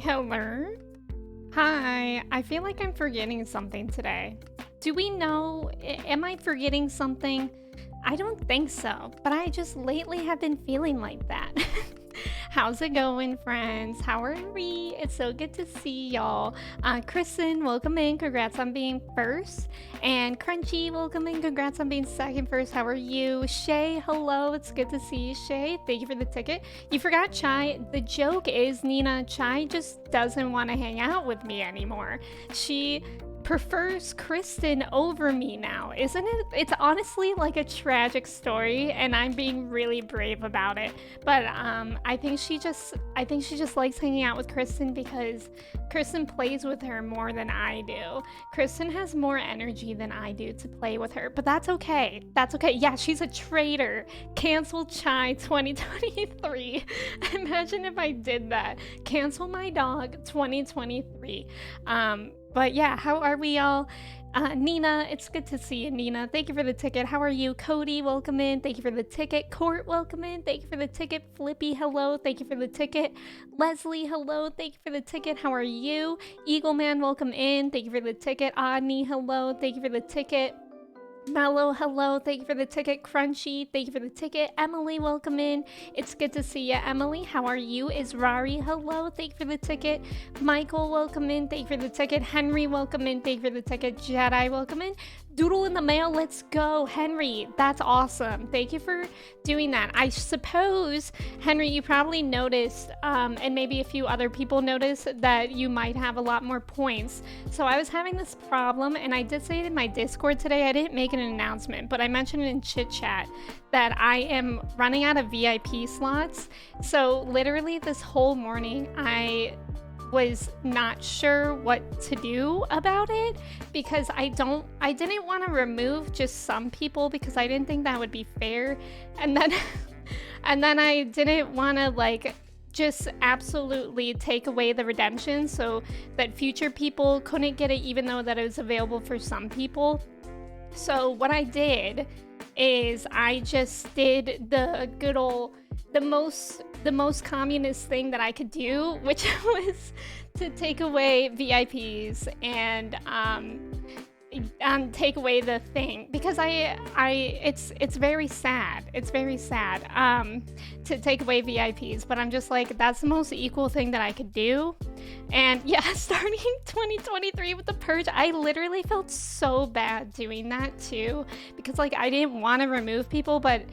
Hello. Hi. I feel like I'm forgetting something today. Do we know? Am I forgetting something? I don't think so, but I just lately have been feeling like that. How's it going, friends? How are we? It's so good to see y'all. Kristen, welcome in. Congrats on being first. And Crunchy, welcome in. Congrats on being second first. How are you? Shay, hello. It's good to see you, Shay. Thank you for the ticket. You forgot Chai. The joke is, Nina, Chai just doesn't want to hang out with me anymore. She prefers Kristen over me now, isn't it? It's honestly like a tragic story, and I'm being really brave about it. But I think she just likes hanging out with Kristen because Kristen plays with her more than I do. Kristen has more energy than I do to play with her, but that's okay. That's okay. Yeah, she's a traitor. Cancel Chai 2023. Imagine if I did that. Cancel my dog 2023. But yeah, how are we all? Nina, it's good to see you, Nina. Thank you for the ticket. How are you? Cody, welcome in. Thank you for the ticket. Court, welcome in. Thank you for the ticket. Flippy, hello. Thank you for the ticket. Leslie, hello. Thank you for the ticket. How are you? Eagle Man, welcome in. Thank you for the ticket. Adni, hello. Thank you for the ticket. Mellow, hello. Thank you for the ticket. Crunchy, thank you for the ticket. Emily, welcome in. It's good to see you, Emily. How are you? Israri, hello. Thank you for the ticket. Michael, welcome in. Thank you for the ticket. Henry, welcome in. Thank you for the ticket. Jedi, welcome in. Doodle in the mail, let's go. Henry, that's awesome. Thank you for doing that. I suppose, Henry, you probably noticed, and maybe a few other people noticed, that you might have a lot more points. So I was having this problem, and I did say it in my Discord today. I didn't make an announcement, but I mentioned it in chit chat that I am running out of VIP slots. So literally this whole morning, I was not sure what to do about it because I didn't want to remove just some people because I didn't think that would be fair. And then and then I didn't want to like just absolutely take away the redemption so that future people couldn't get it even though that it was available for some people. So what I did is I just did the good old the most communist thing that I could do, which was to take away VIPs and take away the thing because it's very sad. It's very sad to take away VIPs, but I'm just like that's the most equal thing that I could do. And yeah, starting 2023 with the purge, I literally felt so bad doing that too because like I didn't want to remove people, but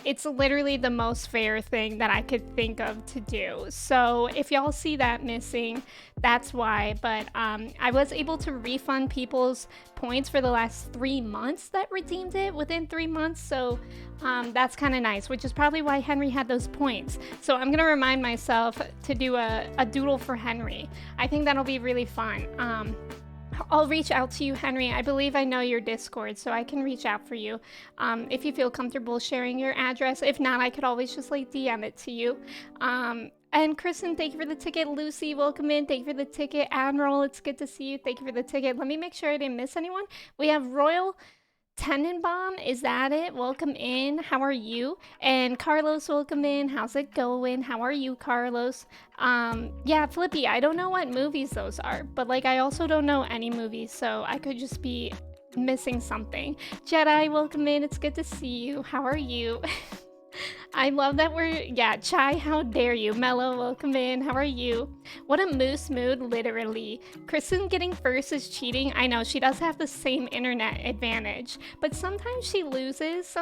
it's literally the most fair thing that I could think of to do. So if y'all see that missing, that's why. But I was able to refund people's points for the last 3 months that redeemed it within 3 months. So that's kind of nice, which is probably why Henry had those points. So I'm going to remind myself to do a doodle for Henry. I think that'll be really fun. I'll reach out to you, Henry. I believe I know your Discord, so I can reach out for you if you feel comfortable sharing your address. If not, I could always just like DM it to you. And Kristen, thank you for the ticket. Lucy, welcome in. Thank you for the ticket. Admiral, it's good to see you. Thank you for the ticket. Let me make sure I didn't miss anyone. We have Royal Tenenbaum, is that it? Welcome in. How are you? And Carlos, welcome in. How's it going? How are you, Carlos? Yeah, Flippy, I don't know what movies those are, but like I also don't know any movies, so I could just be missing something. Jedi, welcome in. It's good to see you. How are you? I love that yeah, Chai, how dare you. Mello, welcome in. How are you? What a moose mood, literally. Kristen getting first is cheating. I know, she does have the same internet advantage, but sometimes she loses.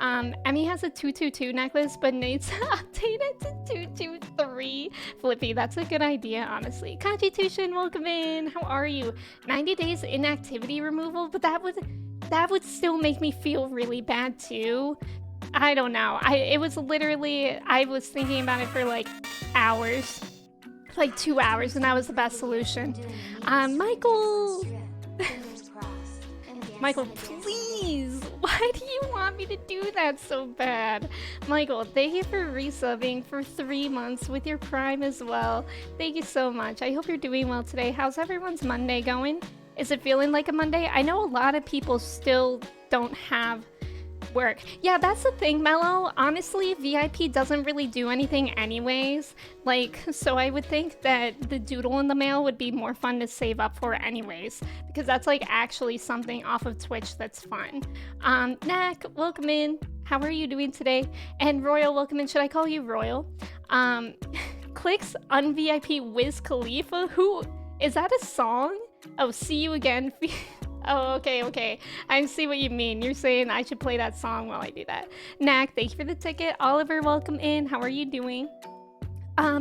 Emmy has a 222 necklace, but needs to update it to 223. Flippy, that's a good idea, honestly. Constitution, welcome in. How are you? 90 days inactivity removal, but that would still make me feel really bad too. I don't know. It was literally, I was thinking about it for like hours, like 2 hours, and that was the best solution. Michael, Michael, please, why do you want me to do that so bad? Michael, thank you for resubbing for 3 months with your Prime as well. Thank you so much. I hope you're doing well today. How's everyone's Monday going? Is it feeling like a Monday? I know a lot of people still don't have Work. Yeah, that's the thing, Mello. Honestly, VIP doesn't really do anything anyways. Like, so I would think that the doodle in the mail would be more fun to save up for anyways, because that's like actually something off of Twitch that's fun. Knack, welcome in. How are you doing today? And Royal, welcome in. Should I call you Royal? Clicks on VIP Wiz Khalifa. Who is that a song? Oh, see you again. Oh, okay. I see what you mean. You're saying I should play that song while I do that. Knack, thank you for the ticket. Oliver, welcome in. How are you doing?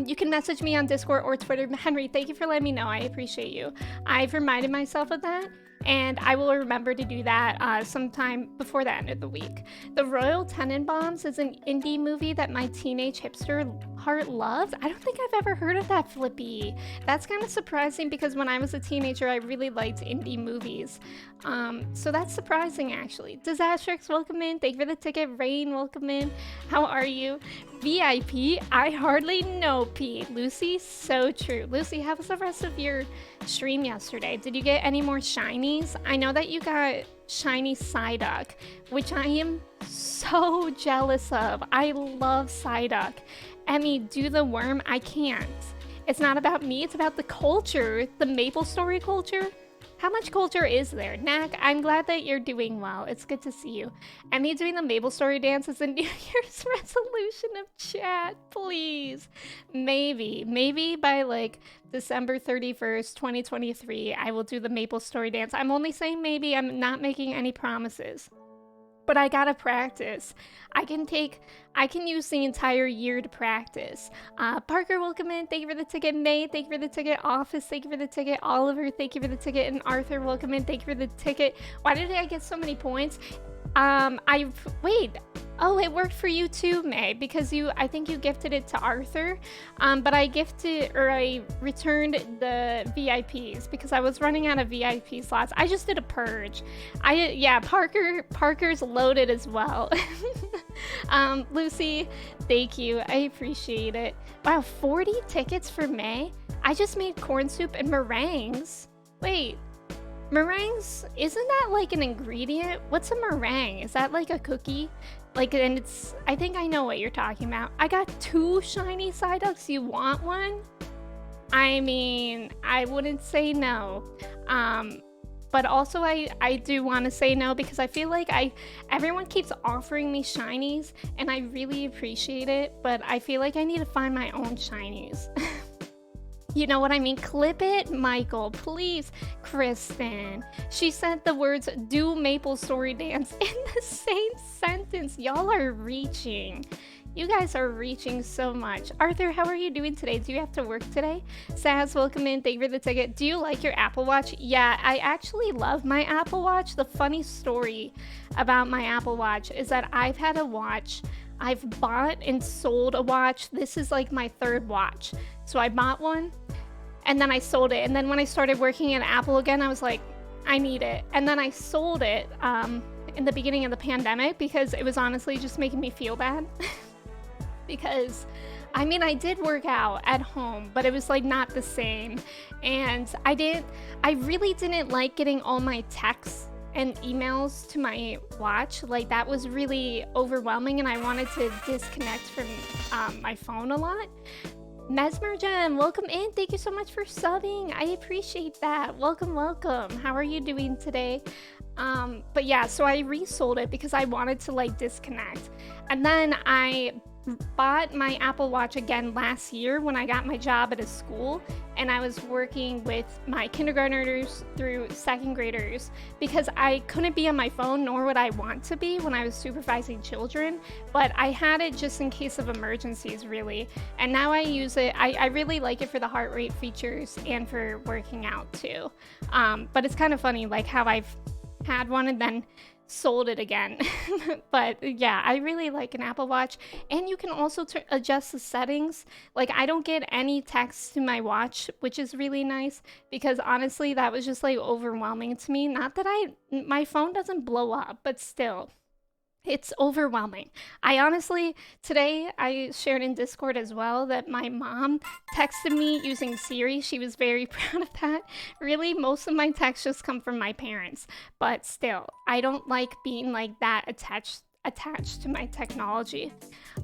You can message me on Discord or Twitter. Henry, thank you for letting me know. I appreciate you. I've reminded myself of that, and I will remember to do that sometime before the end of the week. The Royal Tenenbaums is an indie movie that my teenage hipster heart loves. I don't think I've ever heard of that, Flippy. That's kind of surprising because when I was a teenager, I really liked indie movies. So that's surprising, actually. Disastrix, welcome in. Thank you for the ticket. Rain, welcome in. How are you? VIP, I hardly know, Pete. Lucy, so true. Lucy, how was the rest of your stream yesterday? Did you get any more shinies? I know that you got shiny Psyduck, which I am so jealous of. I love Psyduck. Emmy, do the worm? I can't. It's not about me, it's about the culture, the Maple Story culture. How much culture is there? Knack, I'm glad that you're doing well. It's good to see you. Emmy doing the Maple Story dance is a New Year's resolution of chat, please. Maybe by like December 31st, 2023, I will do the Maple Story dance. I'm only saying maybe, I'm not making any promises. But I gotta practice. I can use the entire year to practice. Parker, welcome in. Thank you for the ticket. May, thank you for the ticket. Office, thank you for the ticket. Oliver, thank you for the ticket. And Arthur, welcome in. Thank you for the ticket. Why did I get so many points? Wait. Oh, it worked for you too, May, because I think you gifted it to Arthur. But I returned the VIPs because I was running out of VIP slots. I just did a purge. Parker's loaded as well. Lucy, thank you. I appreciate it. Wow, 40 tickets for May? I just made corn soup and meringues. Wait. Meringues, isn't that like an ingredient? What's a meringue? Is that like a cookie? I think I know what you're talking about. I got 2 shiny Psyducks. You want one? I mean, I wouldn't say no. But also I do want to say no because I feel like everyone keeps offering me shinies and I really appreciate it, but I feel like I need to find my own shinies. You know what I mean? Clip it, Michael, please. Kristen. She said the words "do Maple Story dance" in the same sentence. Y'all are reaching. You guys are reaching so much. Arthur, how are you doing today? Do you have to work today? Saz, welcome in. Thank you for the ticket. Do you like your Apple Watch? Yeah, I actually love my Apple Watch. The funny story about my Apple Watch is that I've had a watch. I've bought and sold a watch. This is like my 3rd watch. So I bought one and then I sold it. And then when I started working at Apple again, I was like, I need it. And then I sold it in the beginning of the pandemic because it was honestly just making me feel bad. Because I mean, I did work out at home, but it was like not the same. And I really didn't like getting all my texts and emails to my watch. Like that was really overwhelming and I wanted to disconnect from my phone a lot. Mesmer Gem, welcome in. Thank you so much for subbing. I appreciate that. Welcome. How are you doing today? But yeah, so I resold it because I wanted to like disconnect. And then I bought my Apple Watch again last year when I got my job at a school and I was working with my kindergartners through 2nd graders because I couldn't be on my phone, nor would I want to be when I was supervising children, but I had it just in case of emergencies, really. And now I use it. I really like it for the heart rate features and for working out too. But it's kind of funny like how I've had one and then sold it again. But yeah, I really like an Apple Watch, and you can also adjust the settings. Like I don't get any text to my watch, which is really nice because honestly that was just like overwhelming to me. Not that my phone doesn't blow up, but still it's overwhelming. I honestly, today I shared in Discord as well that my mom texted me using Siri. She was very proud of that. Really, most of my texts just come from my parents, but still, I don't like being like that attached attached to my technology.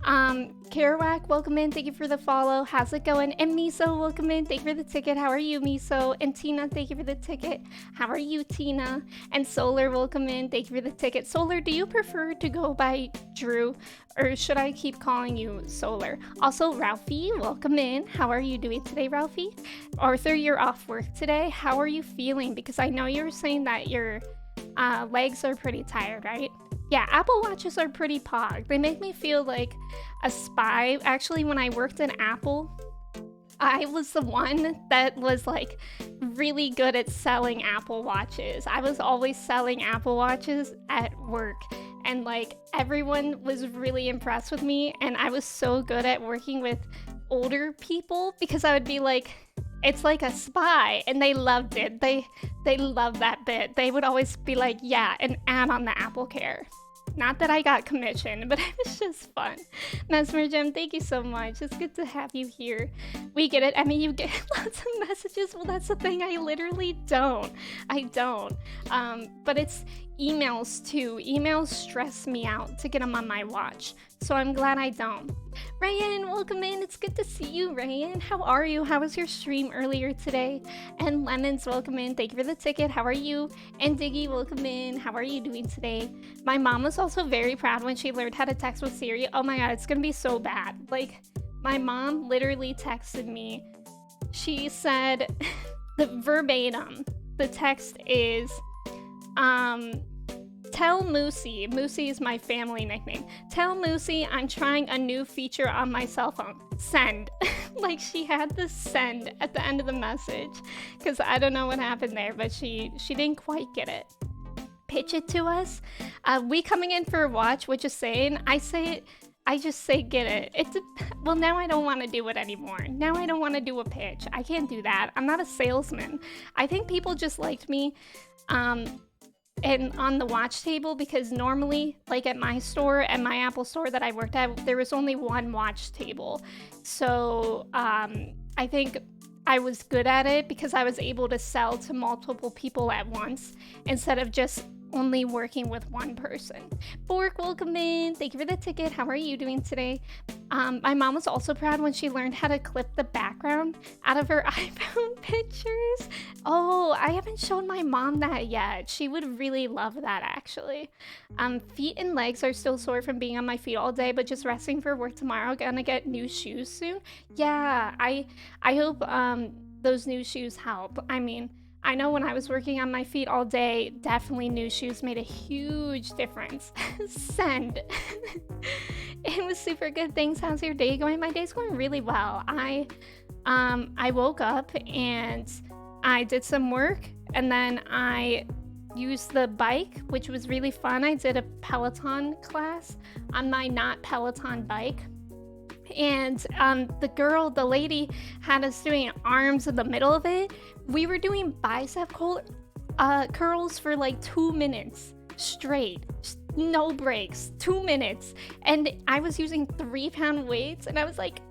Kerouac, welcome in. Thank you for the follow. How's it going? And Miso, welcome in. Thank you for the ticket. How are you, Miso? And Tina, thank you for the ticket. How are you, Tina? And Solar, welcome in. Thank you for the ticket. Solar, do you prefer to go by Drew, or should I keep calling you Solar? Also, Ralphie, welcome in. How are you doing today, Ralphie? Arthur, you're off work today. How are you feeling? Because I know you were saying that your legs are pretty tired, right? Yeah, Apple Watches are pretty pog. They make me feel like a spy. Actually, when I worked in Apple, I was the one that was like really good at selling Apple Watches. I was always selling Apple Watches at work, and like everyone was really impressed with me, and I was so good at working with older people because I would be like, it's like a spy, and they loved it. They loved that bit. They would always be like, yeah, an ad on the Apple Care. Not that I got commission, but it was just fun. Mesmer Jim, thank you so much. It's good to have you here. We get it. I mean, you get lots of messages. Well, that's the thing. I literally don't. But it's emails too. Emails stress me out to get them on my watch. So I'm glad I don't. Rayan, welcome in. It's good to see you, Rayan. How are you? How was your stream earlier today? And Lemons, welcome in. Thank you for the ticket. How are you? And Diggy, welcome in. How are you doing today? My mom was also very proud when she learned how to text with Siri. Oh my god, it's gonna be so bad. Like, my mom literally texted me. She said, the verbatim, the text is, tell Moosey is my family nickname. Tell Moosey I'm trying a new feature on my cell phone. Send. Like, she had the send at the end of the message, because I don't know what happened there, but she didn't quite get it. Pitch it to us. We coming in for a watch, which is saying, I just say get it. Well, now I don't want to do it anymore. Now I don't want to do a pitch. I can't do that. I'm not a salesman. I think people just liked me and on the watch table, because normally, like at my store, at my Apple store that I worked at, there was only one watch table. So I think I was good at it because I was able to sell to multiple people at once instead of just only working with one person. Bork, welcome in. Thank you for the ticket. How are you doing today? My mom was also proud when she learned how to clip the background out of her iPhone pictures. Oh, I haven't shown my mom that yet. She would really love that, actually. Feet and legs are still sore from being on my feet all day, but just resting for work tomorrow. Gonna get new shoes soon. Yeah, I hope those new shoes help. I mean, I know when I was working on my feet all day, definitely new shoes made a huge difference. Send. It was super good. Thanks. How's your day going? My day's going really well. I woke up and I did some work, and then I used the bike, which was really fun. I did a Peloton class on my not Peloton bike. And the lady had us doing arms in the middle of it. We were doing bicep curls for like 2 minutes straight, no breaks, 2 minutes. And I was using 3-pound weights, and I was like,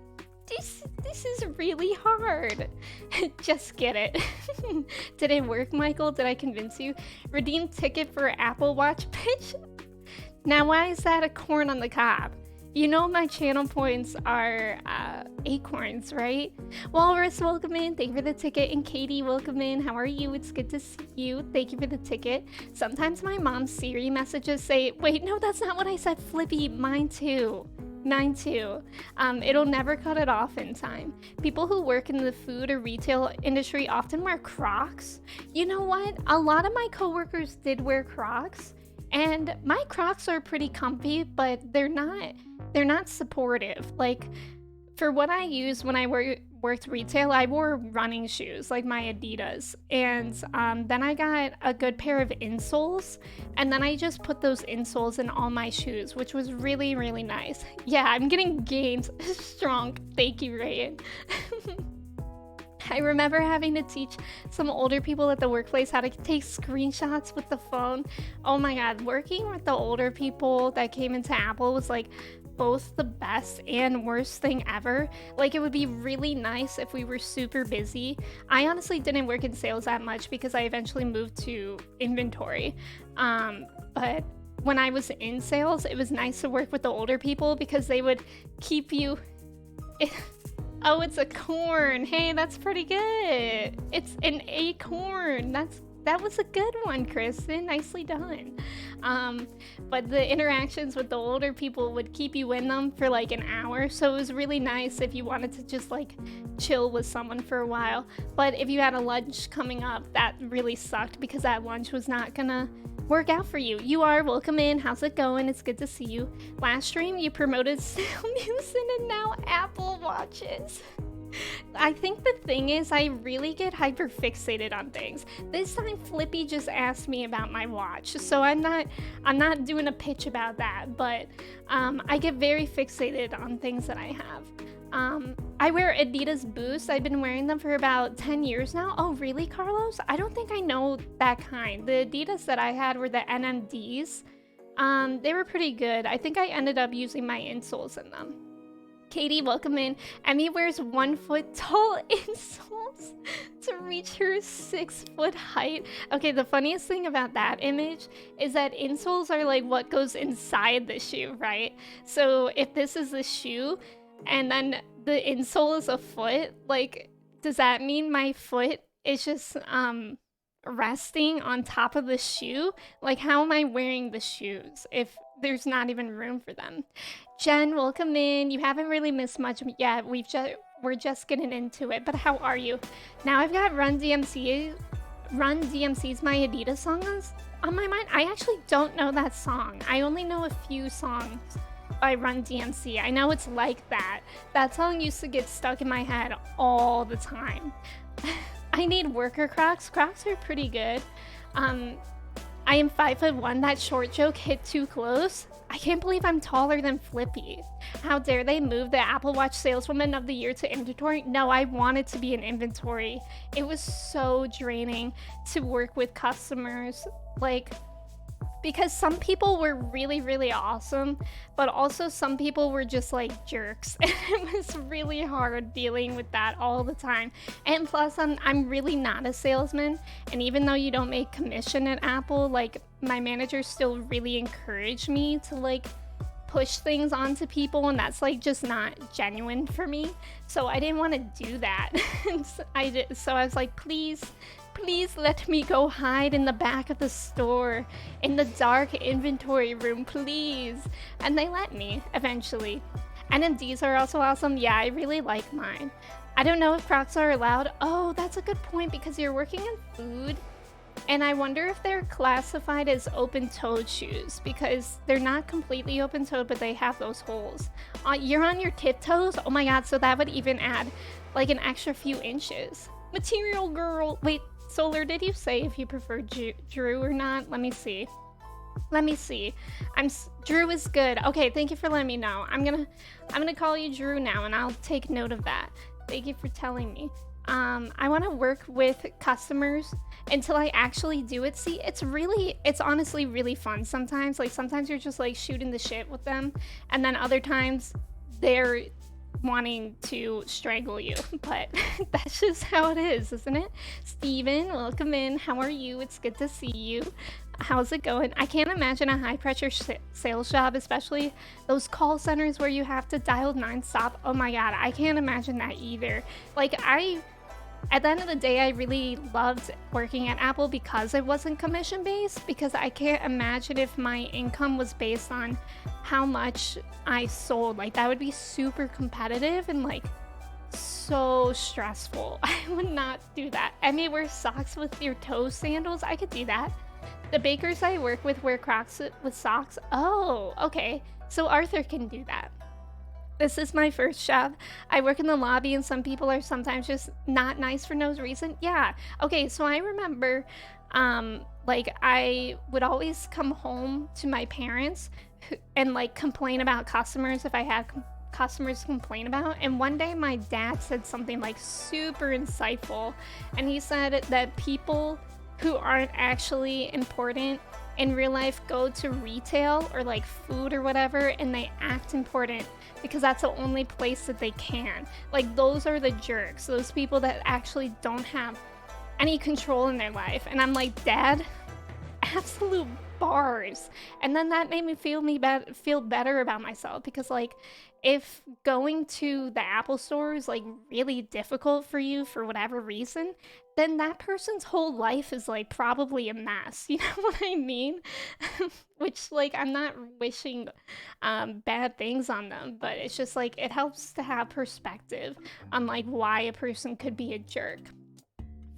this is really hard. Just get it. Did it work, Michael? Did I convince you? Redeem ticket for Apple Watch pitch? Now, why is that a corn on the cob? You know my channel points are acorns, right? Walrus, welcome in. Thank you for the ticket. And Katie, welcome in. How are you? It's good to see you. Thank you for the ticket. Sometimes my mom's Siri messages say, wait, no, that's not what I said, Flippy. Mine too. It'll never cut it off in time. People who work in the food or retail industry often wear Crocs. You know what? A lot of my coworkers did wear Crocs, and my Crocs are pretty comfy, but they're not supportive. Like, for what I use when I worked retail, I wore running shoes, like my Adidas. And then I got a good pair of insoles, and then I just put those insoles in all my shoes, which was really, really nice. Yeah, I'm getting gains strong. Thank you, Rayan. I remember having to teach some older people at the workplace how to take screenshots with the phone. Oh my god, working with the older people that came into Apple was like both the best and worst thing ever. Like, it would be really nice if we were super busy. I honestly didn't work in sales that much because I eventually moved to inventory. But when I was in sales, it was nice to work with the older people because they would keep you. Oh, it's a corn. Hey, that's pretty good. It's an acorn. That was a good one, Kristen. Nicely done. But the interactions with the older people would keep you in them for like an hour, so it was really nice if you wanted to just like chill with someone for a while. But if you had a lunch coming up, that really sucked because that lunch was not gonna work out for you. You are welcome in. How's it going? It's good to see you. Last stream, you promoted Sam Houston and now Apple Watches. I think the thing is I really get hyper fixated on things. This time Flippy just asked me about my watch, so I'm not doing a pitch about that, but I get very fixated on things that I have. I wear Adidas Boost. I've been wearing them for about 10 years now. Oh, really, Carlos? I don't think I know that kind. The Adidas that I had were the NMDs. They were pretty good. I think I ended up using my insoles in them. Katie, welcome in. Emmy wears 1 foot tall insoles to reach her 6 foot height. Okay, the funniest thing about that image is that insoles are like what goes inside the shoe, right? So if this is the shoe and then the insole is a foot, like, does that mean my foot is just resting on top of the shoe? Like, how am I wearing the shoes if there's not even room for them? Jen, welcome in. You haven't really missed much yet. We're just getting into it, but how are you? Now I've got Run DMC's my Adidas songs on my mind. I actually don't know that song. I only know a few songs by Run DMC. I know it's like that. That song used to get stuck in my head all the time. I need worker Crocs. Crocs are pretty good. I am 5'1". That short joke hit too close. I can't believe I'm taller than Flippy. How dare they move the Apple Watch Saleswoman of the Year to inventory? No, I wanted to be in inventory. It was so draining to work with customers. Like, because some people were really, really awesome, but also some people were just like jerks. And it was really hard dealing with that all the time. And plus, I'm really not a salesman. And even though you don't make commission at Apple, like, my manager still really encouraged me to like push things onto people, and that's like just not genuine for me. So I didn't want to do that. So I was like, please let me go hide in the back of the store in the dark inventory room, please. And they let me eventually. NMDs are also awesome. Yeah, I really like mine. I don't know if Crocs are allowed. Oh, that's a good point because you're working in food. And I wonder if they're classified as open-toed shoes because they're not completely open-toed, but they have those holes. You're on your tiptoes? Oh my god, so that would even add like an extra few inches. Material girl. Wait, Solar, did you say if you prefer Drew or not? Let me see. Drew is good. Okay, thank you for letting me know. I'm gonna call you Drew now, and I'll take note of that. Thank you for telling me. I want to work with customers until I actually do it. See, it's honestly really fun sometimes. Like, sometimes you're just like shooting the shit with them, and then other times they're wanting to strangle you. But that's just how it is, isn't it? Steven, welcome in. How are you? It's good to see you. How's it going? I can't imagine a high pressure sales job, especially those call centers where you have to dial nonstop. Oh my god, I can't imagine that either. Like, at the end of the day, I really loved working at Apple because it wasn't commission based, because I can't imagine if my income was based on how much I sold. Like, that would be super competitive and like so stressful. I would not do that. I may wear socks with your toe sandals. I could do that. The bakers I work with wear Crocs with socks. Oh, okay. So Arthur can do that. This is my first job. I work in the lobby and some people are sometimes just not nice for no reason. Yeah. Okay, so I remember like I would always come home to my parents and like complain about customers if I had customers to complain about. And one day my dad said something like super insightful, and he said that people who aren't actually important in real life go to retail or like food or whatever, and they act important because that's the only place that they can. Like, those are the jerks, those people that actually don't have any control in their life. And I'm like, Dad, absolute bars. And then that made me feel better about myself because like if going to the Apple store is like really difficult for you for whatever reason, then that person's whole life is like probably a mess. You know what I mean? Which like I'm not wishing bad things on them, but it's just like it helps to have perspective on like why a person could be a jerk.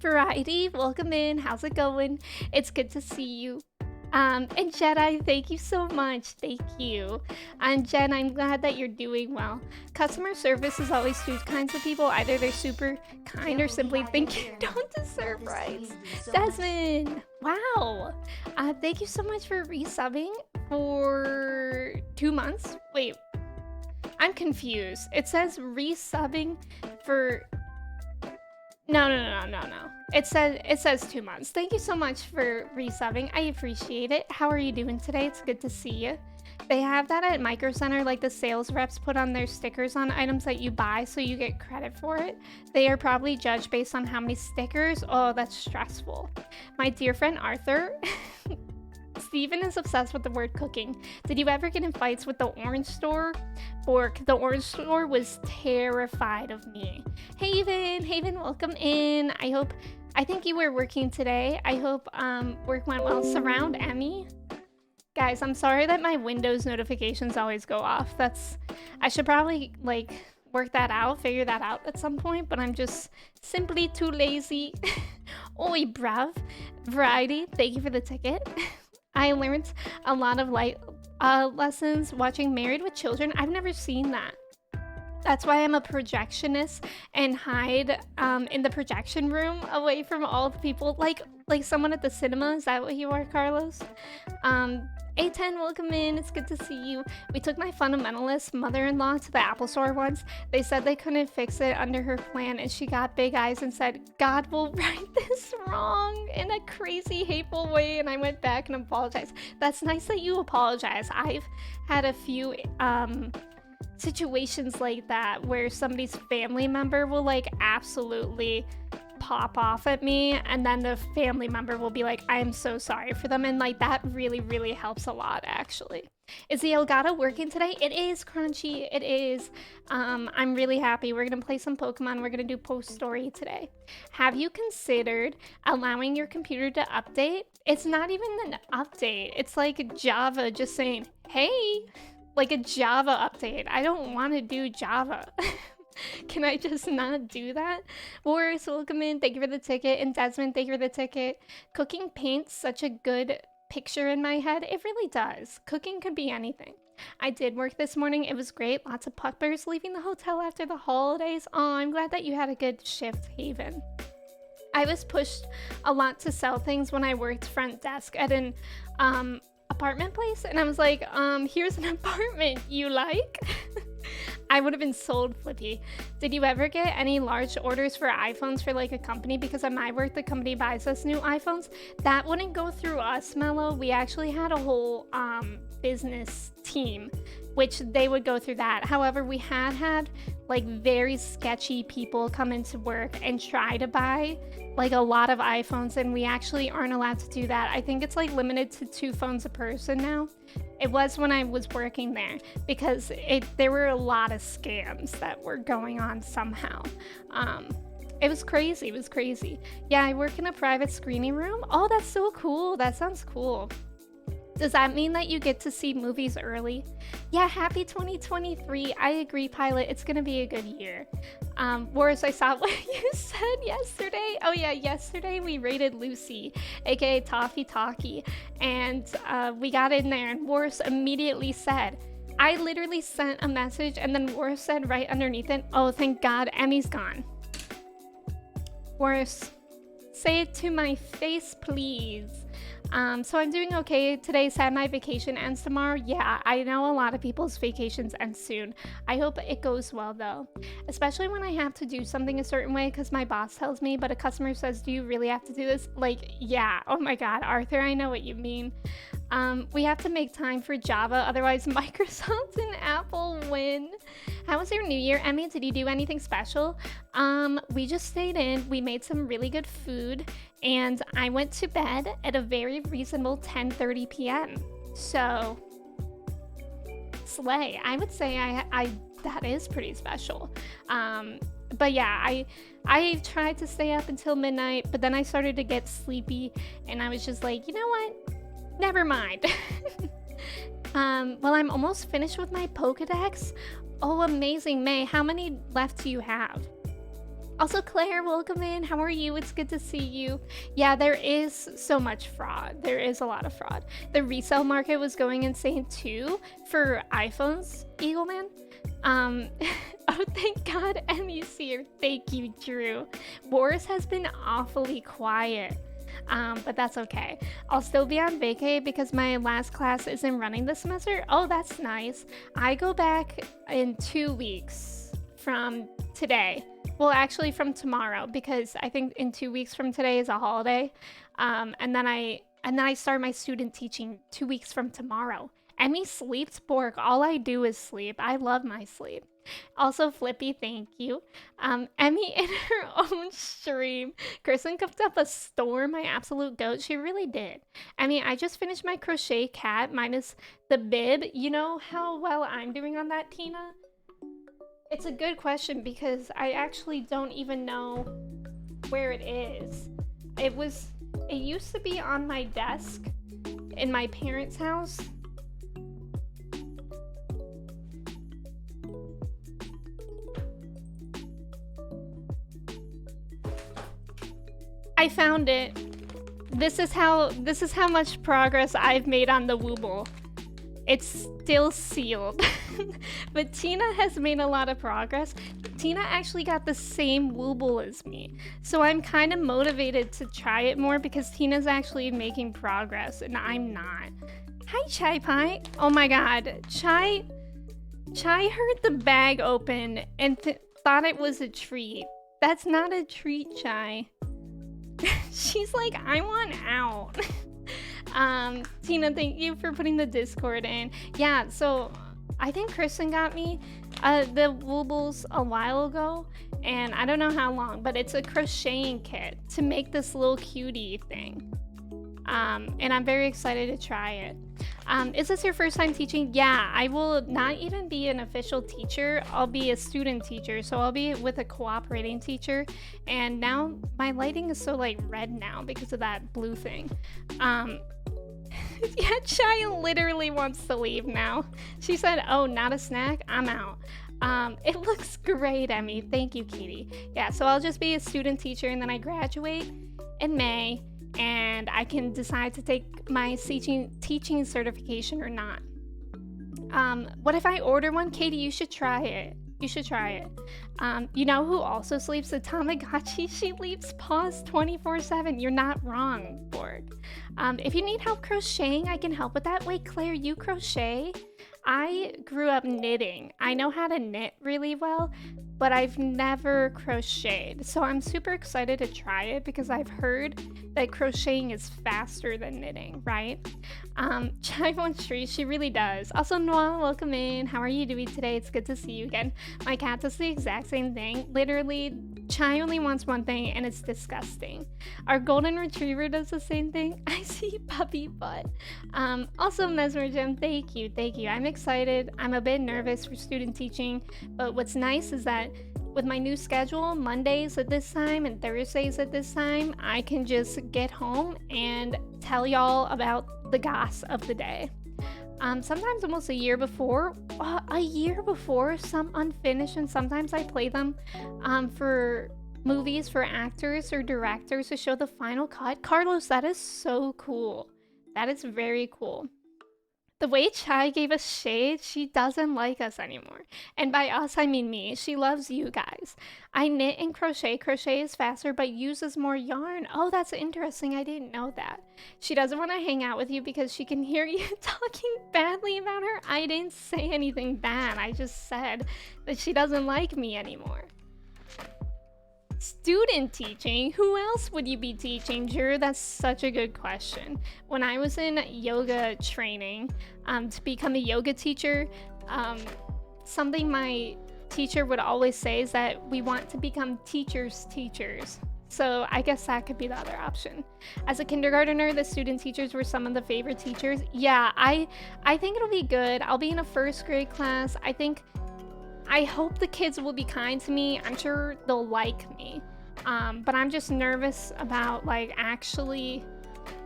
Variety, welcome in. How's it going? It's good to see you. And Jedi, thank you so much. Thank you. And Jen, I'm glad that you're doing well. Customer service is always two kinds of people. Either they're super kind or simply think you don't deserve rights. Desmond, wow. Thank you so much for resubbing for 2 months. Wait, I'm confused. It says resubbing for... No. It says 2 months. Thank you so much for resubbing. I appreciate it. How are you doing today? It's good to see you. They have that at Micro Center, like the sales reps put on their stickers on items that you buy so you get credit for it. They are probably judged based on how many stickers. Oh, that's stressful. My dear friend Arthur... Steven is obsessed with the word cooking. Did you ever get in fights with the orange store? Or the orange store was terrified of me. Haven, welcome in. I think you were working today. I hope work went well. Surround Emmy. Guys, I'm sorry that my Windows notifications always go off. I should probably like figure that out at some point, but I'm just simply too lazy. Oi, bruv. Variety, thank you for the ticket. I learned a lot of lessons watching Married with Children. I've never seen that. That's why I'm a projectionist and hide in the projection room away from all the people. Like someone at the cinema. Is that what you are, Carlos? A10, welcome in. It's good to see you. We took my fundamentalist mother-in-law to the Apple store once. They said they couldn't fix it under her plan, and she got big eyes and said, God will right this wrong in a crazy, hateful way, and I went back and apologized. That's nice that you apologize. I've had a few situations like that where somebody's family member will like absolutely pop off at me, and then the family member will be like, I am so sorry for them, and like that really, really helps a lot actually. Is the Elgato working today? It is, Crunchy, it is. I'm really happy. We're gonna play some Pokemon. We're gonna do post story today. Have you considered allowing your computer to update? It's not even an update. It's like Java just saying, hey, like a Java update. I don't want to do Java. Can I just not do that? Boris, welcome in. Thank you for the ticket. And Desmond, thank you for the ticket. Cooking paints such a good picture in my head. It really does. Cooking could be anything. I did work this morning. It was great. Lots of puppers leaving the hotel after the holidays. Oh, I'm glad that you had a good shift, Haven. I was pushed a lot to sell things when I worked front desk at an apartment place. And I was like, here's an apartment you like? I would have been sold, Flippy. Did you ever get any large orders for iPhones for like a company? Because at my work, the company buys us new iPhones. That wouldn't go through us, Mello. We actually had a whole business team, which they would go through that. However, we had like very sketchy people come into work and try to buy like a lot of iPhones, and we actually aren't allowed to do that. I think it's like limited to 2 phones a person now. It was when I was working there because there were a lot of scams that were going on somehow. It was crazy. Yeah, I work in a private screening room. Oh, that's so cool. That sounds cool. Does that mean that you get to see movies early? Yeah, happy 2023. I agree, Pilot. It's going to be a good year. Boris, I saw what you said yesterday. Oh yeah, yesterday we raided Lucy, aka Toffee Talkie, and we got in there, and Boris immediately said, I literally sent a message, and then Boris said right underneath it, oh, thank God, Emmy's gone. Boris, say it to my face, please. So I'm doing okay today. Sad my vacation ends tomorrow. Yeah, I know a lot of people's vacations end soon. I hope it goes well though, especially when I have to do something a certain way because my boss tells me, but a customer says, do you really have to do this? Like, yeah. Oh my God, Arthur, I know what you mean. We have to make time for Java, otherwise Microsoft and Apple win. How was your New Year, Emmy? Did you do anything special? We just stayed in. We made some really good food, and I went to bed at a very reasonable 10:30 p.m. So, slay. I would say I that is pretty special. But yeah, I tried to stay up until midnight, but then I started to get sleepy, and I was just like, you know what? Never mind. Well, I'm almost finished with my Pokedex. Oh, amazing, May. How many left do you have? Also, Claire, welcome in. How are you? It's good to see you. Yeah, there is so much fraud. There is a lot of fraud. The resale market was going insane too for iPhones, Eagleman. Oh, thank God Emmy's here. Thank you, Drew. Boris has been awfully quiet. But that's okay. I'll still be on vacay because my last class isn't running this semester. Oh, that's nice. I go back in 2 weeks from today. Well, actually from tomorrow, because I think in 2 weeks from today is a holiday. And then I start my student teaching 2 weeks from tomorrow. Emmy sleeps, Bork. All I do is sleep. I love my sleep. Also, Flippy, thank you. Emmy in her own stream. Kristen cooked up a storm, my absolute goat. She really did. Emmy, I just finished my crochet cat minus the bib. You know how well I'm doing on that, Tina? It's a good question because I actually don't even know where it is. It used to be on my desk in my parents' house. I found it. This is how much progress I've made on the Wooble. It's still sealed. But Tina has made a lot of progress. Tina actually got the same Wooble as me. So I'm kind of motivated to try it more because Tina's actually making progress and I'm not. Hi, Chai Pie. Oh my God. Chai heard the bag open and thought it was a treat. That's not a treat, Chai. She's like, I want out. Tina, thank you for putting the Discord in. Yeah, so I think Kristen got me the Woobles a while ago, and I don't know how long, but it's a crocheting kit to make this little cutie thing. And I'm very excited to try it. Is this your first time teaching? Yeah, I will not even be an official teacher. I'll be a student teacher, so I'll be with a cooperating teacher. And now my lighting is so like red now because of that blue thing. Yeah, Chai literally wants to leave now. She said, oh, not a snack? I'm out. It looks great, Emmy. Thank you, Katie. Yeah, so I'll just be a student teacher and then I graduate in May. And I can decide to take my teaching certification or not. What if I order one? Katie, you should try it. You should try it. You know who also sleeps? The Tamagotchi. She leaves paws 24/7. You're not wrong, Borg. If you need help crocheting, I can help with that. Wait, Claire, you crochet? I grew up knitting. I know how to knit really well, but I've never crocheted. So I'm super excited to try it because I've heard that crocheting is faster than knitting, right? Chai wants trees, she really does. Also, Noah, welcome in. How are you doing today? It's good to see you again. My cat does the exact same thing. Literally, Chai only wants one thing and it's disgusting. Our golden retriever does the same thing. I see puppy butt. Also, Mesmer Jim, thank you. I'm excited. I'm a bit nervous for student teaching, but what's nice is that with my new schedule, Mondays at this time and Thursdays at this time, I can just get home and tell y'all about the goss of the day. Sometimes almost a year before, some unfinished, and sometimes I play them for movies for actors or directors to show the final cut. Carlos, that is so cool. That is very cool. The way Chai gave us shade, she doesn't like us anymore. And by us, I mean me. She loves you guys. I knit and crochet. Crochet is faster, but uses more yarn. Oh, that's interesting. I didn't know that. She doesn't want to hang out with you because she can hear you talking badly about her. I didn't say anything bad. I just said that she doesn't like me anymore. Student teaching? Who else would you be teaching, Drew? That's such a good question. When I was in yoga training to become a yoga teacher, something my teacher would always say is that we want to become teachers' teachers. So I guess that could be the other option. As a kindergartner, the student teachers were some of the favorite teachers. Yeah, I think it'll be good. I'll be in a first grade class. I hope the kids will be kind to me. I'm sure they'll like me. But I'm just nervous about like actually,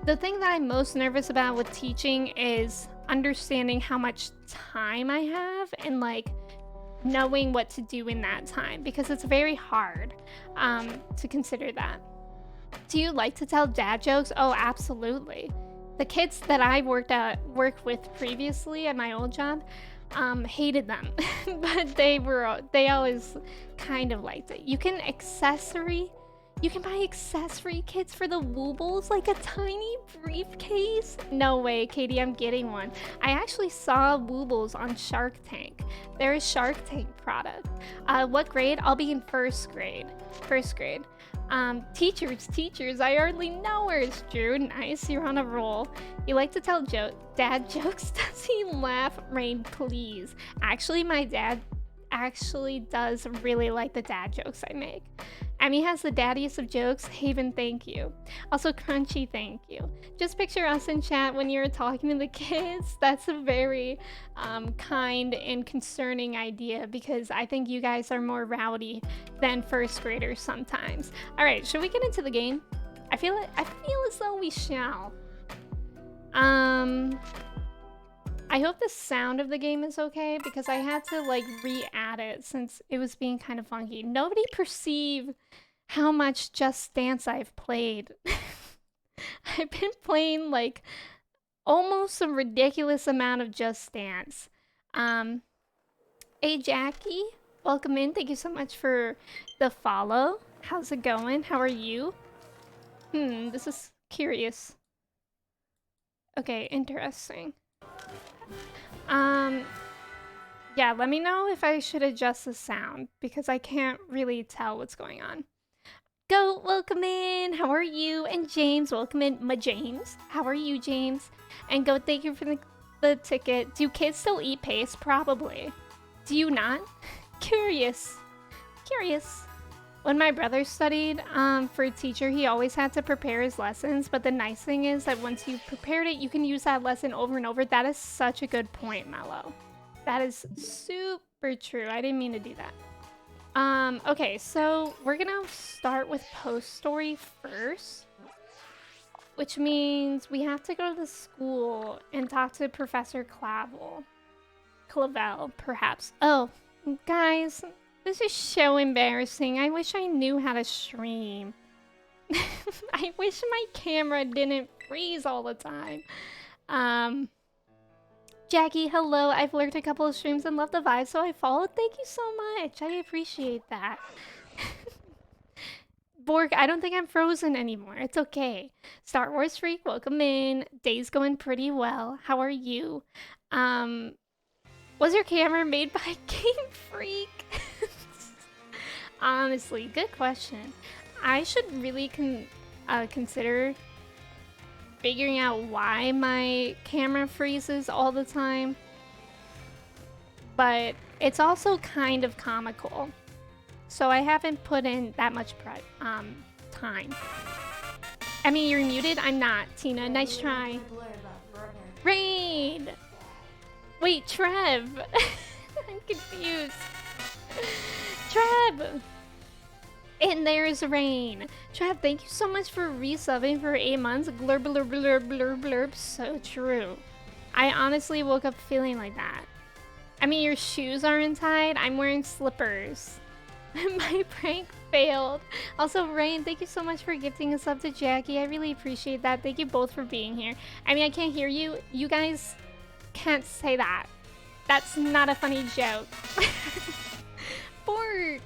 the thing that I'm most nervous about with teaching is understanding how much time I have and like knowing what to do in that time, because it's very hard to consider that. Do you like to tell dad jokes? Oh, absolutely. The kids that I worked with previously at my old job hated them, but they always kind of liked it. You can buy accessory kits for the Woobles, like a tiny briefcase. No way, Katie, I'm getting one. I actually saw Woobles on Shark Tank. They're a Shark Tank product. What grade? I'll be in first grade. Teachers, I hardly know hers, Drew. Nice, you're on a roll. You like to tell dad jokes? Does he laugh? Rain, please. Actually, my dad actually does really like the dad jokes I make. Emmy has the daddiest of jokes. Haven, thank you. Also, Crunchy, thank you. Just picture us in chat when you're talking to the kids. That's a very kind and concerning idea, because I think you guys are more rowdy than first graders sometimes. All right, should we get into the game? I feel as though we shall. I hope the sound of the game is okay, because I had to like re-add it since it was being kind of funky. Nobody perceive how much Just Dance I've played. I've been playing like almost a ridiculous amount of Just Dance. Hey Jackie, welcome in. Thank you so much for the follow. How's it going? How are you? This is curious. Okay, interesting. Yeah, let me know if I should adjust the sound, because I can't really tell what's going on. Go, welcome in. How are you? And James, welcome in. James, how are you, James? And Go, thank you for the ticket. Do kids still eat paste? Probably. Do you not? Curious. When my brother studied for a teacher, he always had to prepare his lessons. But the nice thing is that once you've prepared it, you can use that lesson over and over. That is such a good point, Mello. That is super true. I didn't mean to do that. Okay, so we're gonna start with post story first, which means we have to go to the school and talk to Professor Clavel, perhaps. Oh, guys. This is so embarrassing. I wish I knew how to stream. I wish my camera didn't freeze all the time. Jackie, hello. I've lurked a couple of streams and loved the vibe, so I followed. Thank you so much. I appreciate that. Borg, I don't think I'm frozen anymore. It's okay. Star Wars Freak, welcome in. Day's going pretty well. How are you? Was your camera made by Game Freak? Honestly, good question. I should really consider figuring out why my camera freezes all the time. But it's also kind of comical. So I haven't put in that much time. I mean, you're muted? I'm not. Tina, nice try. Rain! Wait, Trev! I'm confused. Trev! And there's Rain. Trev, thank you so much for resubbing for 8 months. Blurb, blurb, blurb, blurb, blurb. So true. I honestly woke up feeling like that. I mean, your shoes aren't tied. I'm wearing slippers. My prank failed. Also, Rain, thank you so much for gifting us up to Jackie. I really appreciate that. Thank you both for being here. I mean, I can't hear you. You guys can't say that. That's not a funny joke.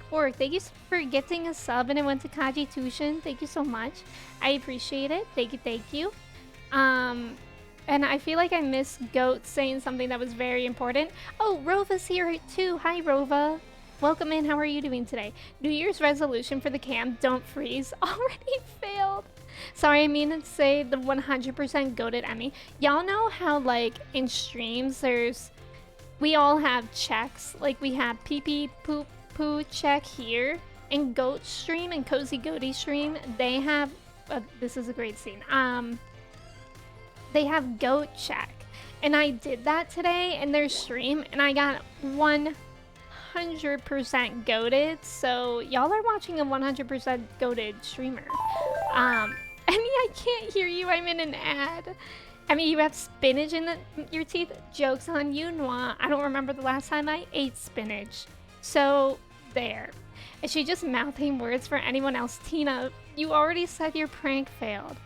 Borg, thank you for gifting a sub, and it went to Kaji Tushin. Thank you so much. I appreciate it. Thank you. And I feel like I missed Goat saying something that was very important. Oh, Rova's here too. Hi, Rova. Welcome in. How are you doing today? New Year's resolution for the cam, don't freeze. Already failed. Sorry, I mean to say the 100% goated Emmy. Y'all know how, like, in streams, there's we all have checks. Like we have pee pee poop poo check here. And Goat Stream and Cozy Goaty Stream, they have this is a great scene. They have Goat check. And I did that today in their stream and I got 100% goated. So y'all are watching a 100% goated streamer. Emmy, I can't hear you. I'm in an ad. Emmy, you have spinach in your teeth? Joke's on you, Noah. I don't remember the last time I ate spinach. So, there. Is she just mouthing words for anyone else? Tina, you already said your prank failed.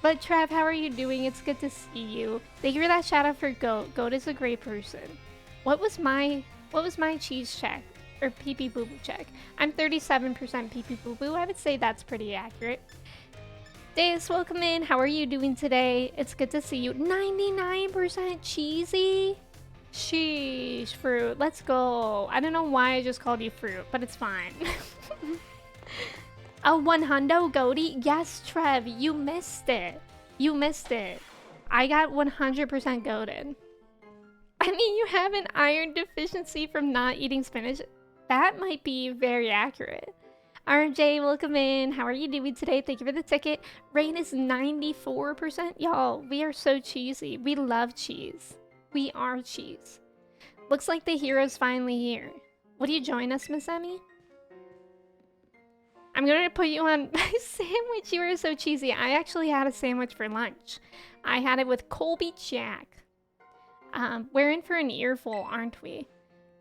But Trev, how are you doing? It's good to see you. Thank you for that shout out for Goat. Goat is a great person. What was my cheese check? Or pee pee boo boo check? I'm 37% pee pee boo boo. I would say that's pretty accurate. Deus, welcome in. How are you doing today? It's good to see you. 99% cheesy? Sheesh, fruit. Let's go. I don't know why I just called you fruit, but it's fine. A 100 goatee? Yes, Trev, you missed it. You missed it. I got 100% goated. I mean, you have an iron deficiency from not eating spinach. That might be very accurate. RJ, welcome in. How are you doing today? Thank you for the ticket. Rain is 94%. Y'all, we are so cheesy. We love cheese. We are cheese. Looks like the hero's finally here. Would you join us, Miss Emmy? I'm gonna put you on my sandwich. You are so cheesy. I actually had a sandwich for lunch. I had it with Colby Jack. We're in for an earful, aren't we?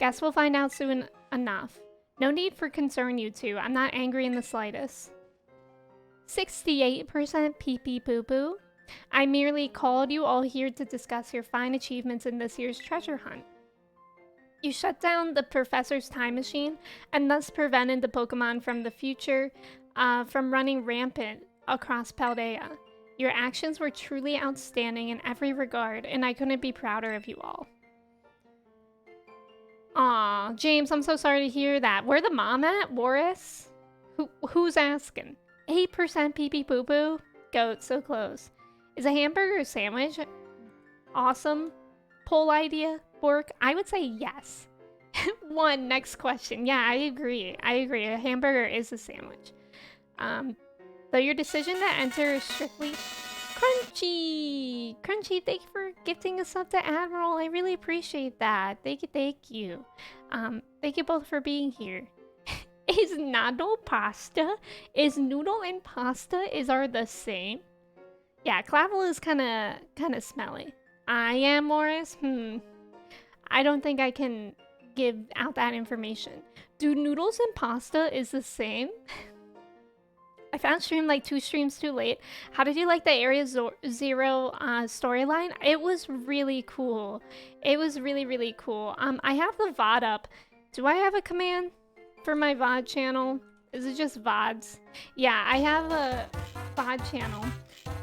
Guess we'll find out soon enough. No need for concern, you two. I'm not angry in the slightest. 68% pee-pee poo-poo. I merely called you all here to discuss your fine achievements in this year's treasure hunt. You shut down the professor's time machine and thus prevented the Pokemon from the future from running rampant across Paldea. Your actions were truly outstanding in every regard, and I couldn't be prouder of you all. Aw, James, I'm so sorry to hear that. Where the mom at, Boris? Who's asking? 8% pee-pee poo-poo? Goat, so close. Is a hamburger a sandwich? Awesome. Poll idea, Bork? I would say yes. Next question. Yeah, I agree. A hamburger is a sandwich. Though your decision to enter is strictly... Crunchy! Crunchy, thank you for gifting us up to Admiral. I really appreciate that. Thank you. Thank you both for being here. Is noodle pasta? Is noodle and pasta are the same? Yeah, Clavel is kind of smelly. I am Morris? I don't think I can give out that information. Do noodles and pasta is the same? I found stream like 2 streams too late. How did you like the Area Zero storyline? It was really cool. It was really cool. I have the VOD up. Do I have a command for my VOD channel? Is it just VODs? Yeah, I have a VOD channel.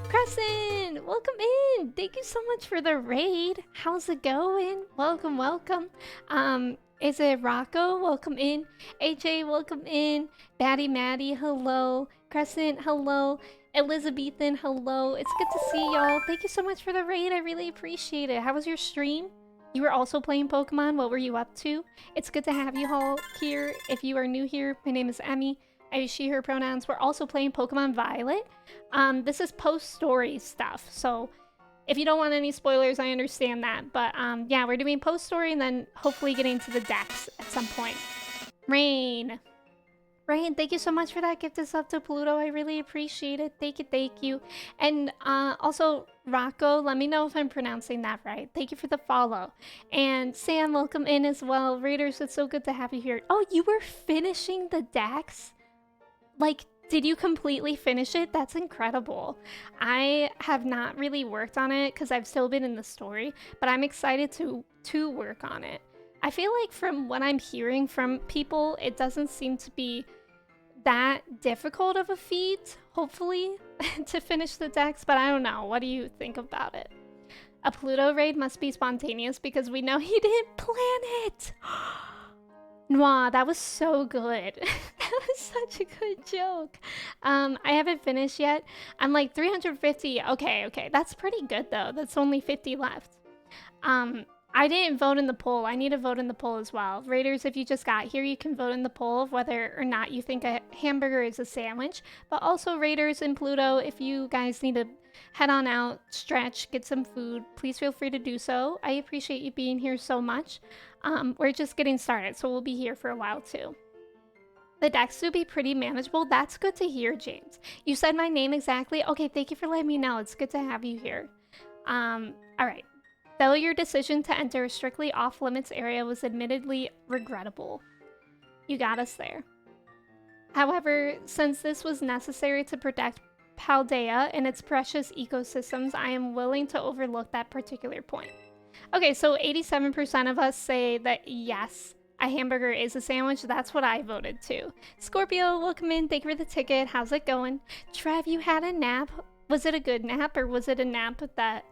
Crescent, welcome in. Thank you so much for the raid. How's it going? Welcome. Is it Rocco? Welcome in. AJ, welcome in. Batty Maddie, hello. Crescent, hello. Elizabethan, hello. It's good to see y'all. Thank you so much for the raid. I really appreciate it. How was your stream? You were also playing Pokemon. What were you up to? It's good to have you all here. If you are new here, my name is Emmy. I use she, her pronouns. We're also playing Pokemon Violet. This is post-story stuff. So if you don't want any spoilers, I understand that. But yeah, we're doing post-story and then hopefully getting to the decks at some point. Rain, thank you so much for that gift us up to Pluto. I really appreciate it. Thank you. And also, Rocco, let me know if I'm pronouncing that right. Thank you for the follow. And Sam, welcome in as well. Raiders, it's so good to have you here. Oh, you were finishing the decks? Like, did you completely finish it? That's incredible. I have not really worked on it because I've still been in the story, but I'm excited to work on it. I feel like from what I'm hearing from people, it doesn't seem to be that difficult of a feat, hopefully, to finish the decks, but I don't know. What do you think about it? A Pluto raid must be spontaneous because we know he didn't plan it. Noah, that was so good. That was such a good joke. I haven't finished yet. I'm like 350. Okay. That's pretty good though. That's only 50 left. I didn't vote in the poll. I need to vote in the poll as well. Raiders, if you just got here, you can vote in the poll of whether or not you think a hamburger is a sandwich. But also Raiders and Pluto, if you guys need to head on out, stretch, get some food, please feel free to do so. I appreciate you being here so much. We're just getting started, so we'll be here for a while too. The decks will be pretty manageable. That's good to hear, James. You said my name exactly. Okay, thank you for letting me know. It's good to have you here. All right. Though your decision to enter a strictly off-limits area was admittedly regrettable. You got us there. However, since this was necessary to protect Paldea and its precious ecosystems, I am willing to overlook that particular point. Okay, so 87% of us say that yes, a hamburger is a sandwich. That's what I voted too. Scorpio, welcome in. Thank you for the ticket. How's it going? Trev, you had a nap. Was it a good nap, or was it a nap that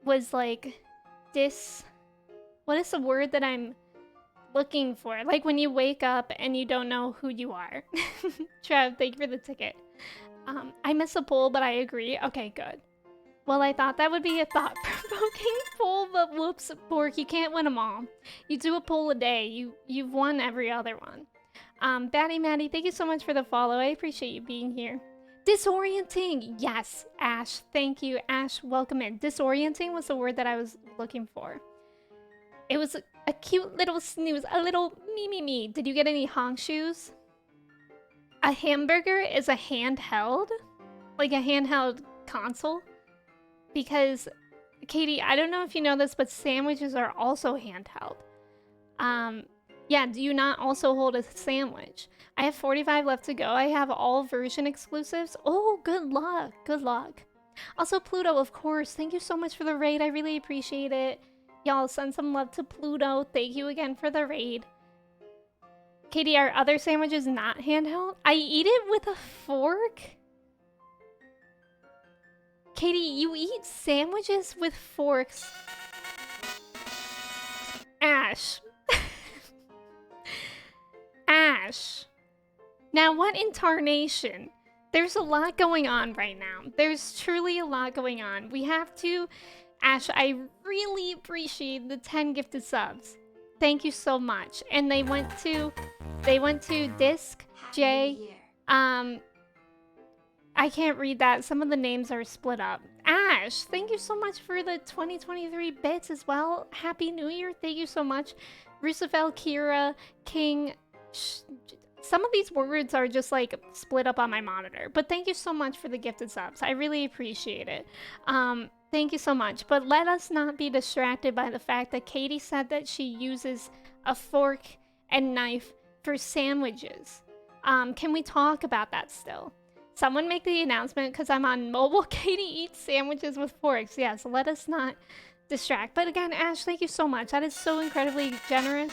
was like what is the word that I'm looking for? Like when you wake up and you don't know who you are. Trev, thank you for the ticket. I miss a poll, but I agree. Okay, good. Well, I thought that would be a thought-provoking poll, but whoops, Bork, you can't win them all. You do a poll a day. You've won every other one. Batty Maddie, thank you so much for the follow. I appreciate you being here. Disorienting! Yes, Ash. Thank you, Ash. Welcome in. Disorienting was the word that I was looking for. It was a cute little snooze, a little me. Did you get any honk shoes? A hamburger is a handheld? Like a handheld console? Because, Katie, I don't know if you know this, but sandwiches are also handheld. Yeah, do you not also hold a sandwich? I have 45 left to go. I have all version exclusives. Oh, good luck. Good luck. Also, Pluto, of course. Thank you so much for the raid. I really appreciate it. Y'all, send some love to Pluto. Thank you again for the raid. Katie, are other sandwiches not handheld? I eat it with a fork? Katie, you eat sandwiches with forks? Ash. Ash. Now, what in tarnation? There's a lot going on right now. There's truly a lot going on. We have to... Ash, I really appreciate the 10 gifted subs. Thank you so much. And they went to Disc, J, I can't read that. Some of the names are split up. Ash, thank you so much for the 2023 bits as well. Happy New Year. Thank you so much. Roosevelt, Kira, King. Some of these words are just like split up on my monitor. But thank you so much for the gifted subs. I really appreciate it. Thank you so much. But let us not be distracted by the fact that Katie said that she uses a fork and knife for sandwiches. Can we talk about that still? Someone make the announcement because I'm on mobile. Katie eats sandwiches with forks. Yes, let us not distract. But again, Ash, thank you so much. That is so incredibly generous.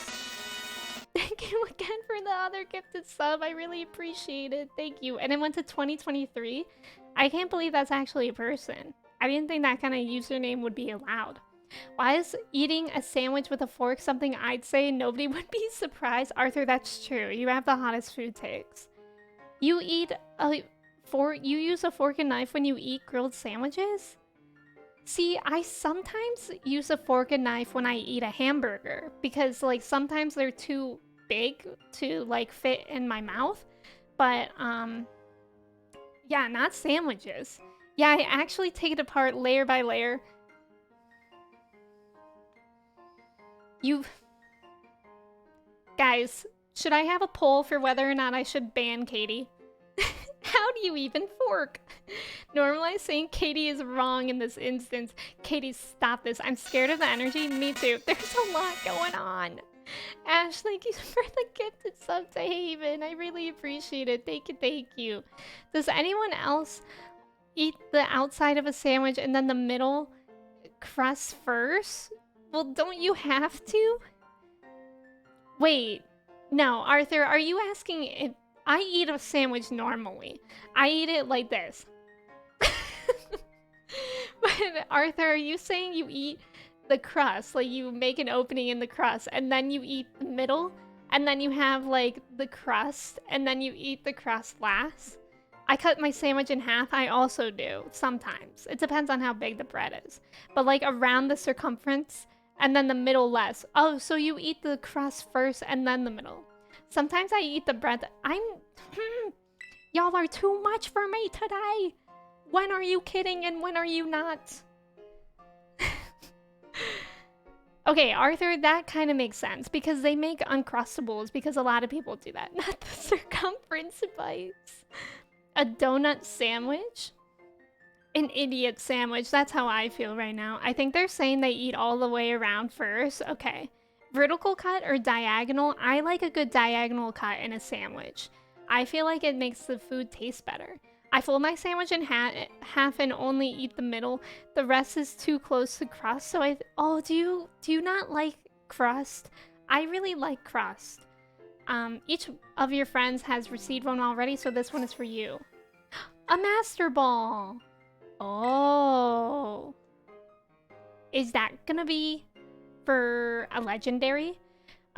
Thank you again for the other gifted sub. I really appreciate it. Thank you. And it went to 2023. I can't believe that's actually a person. I didn't think that kind of username would be allowed. Why is eating a sandwich with a fork something I'd say nobody would be surprised? Arthur, that's true. You have the hottest food takes. You eat a fork. You use a fork and knife when you eat grilled sandwiches? See, I sometimes use a fork and knife when I eat a hamburger because like sometimes they're too big to like fit in my mouth. But yeah, not sandwiches. Yeah, I actually take it apart layer by layer. Guys, should I have a poll for whether or not I should ban Katie? How do you even fork? Normalize saying Katie is wrong in this instance. Katie, stop this. I'm scared of the energy. Me too. There's a lot going on. Ash, thank you for the gifted sub to Haven. I really appreciate it. Thank you, thank you. Does anyone else eat the outside of a sandwich and then the middle crust first? Well, don't you have to? Wait. No, Arthur, are you asking if I eat a sandwich normally? I eat it like this. But Arthur, are you saying you eat the crust? Like you make an opening in the crust and then you eat the middle? And then you have like the crust and then you eat the crust last? I cut my sandwich in half. I also do sometimes. It depends on how big the bread is. But like around the circumference And then the middle less. Oh, so you eat the crust first and then the middle. Sometimes I eat the bread. Y'all are too much for me today. When are you kidding and when are you not? Okay, Arthur, that kind of makes sense because they make Uncrustables because a lot of people do that. Not the circumference bites. A donut sandwich? An idiot sandwich. That's how I feel right now. I think they're saying they eat all the way around first. Okay. Vertical cut or diagonal? I like a good diagonal cut in a sandwich. I feel like it makes the food taste better. I fold my sandwich in half and only eat the middle. The rest is too close to crust, so oh, do you not like crust? I really like crust. Each of your friends has received one already, so this one is for you. A Master Ball! Oh. Is that gonna be for a legendary?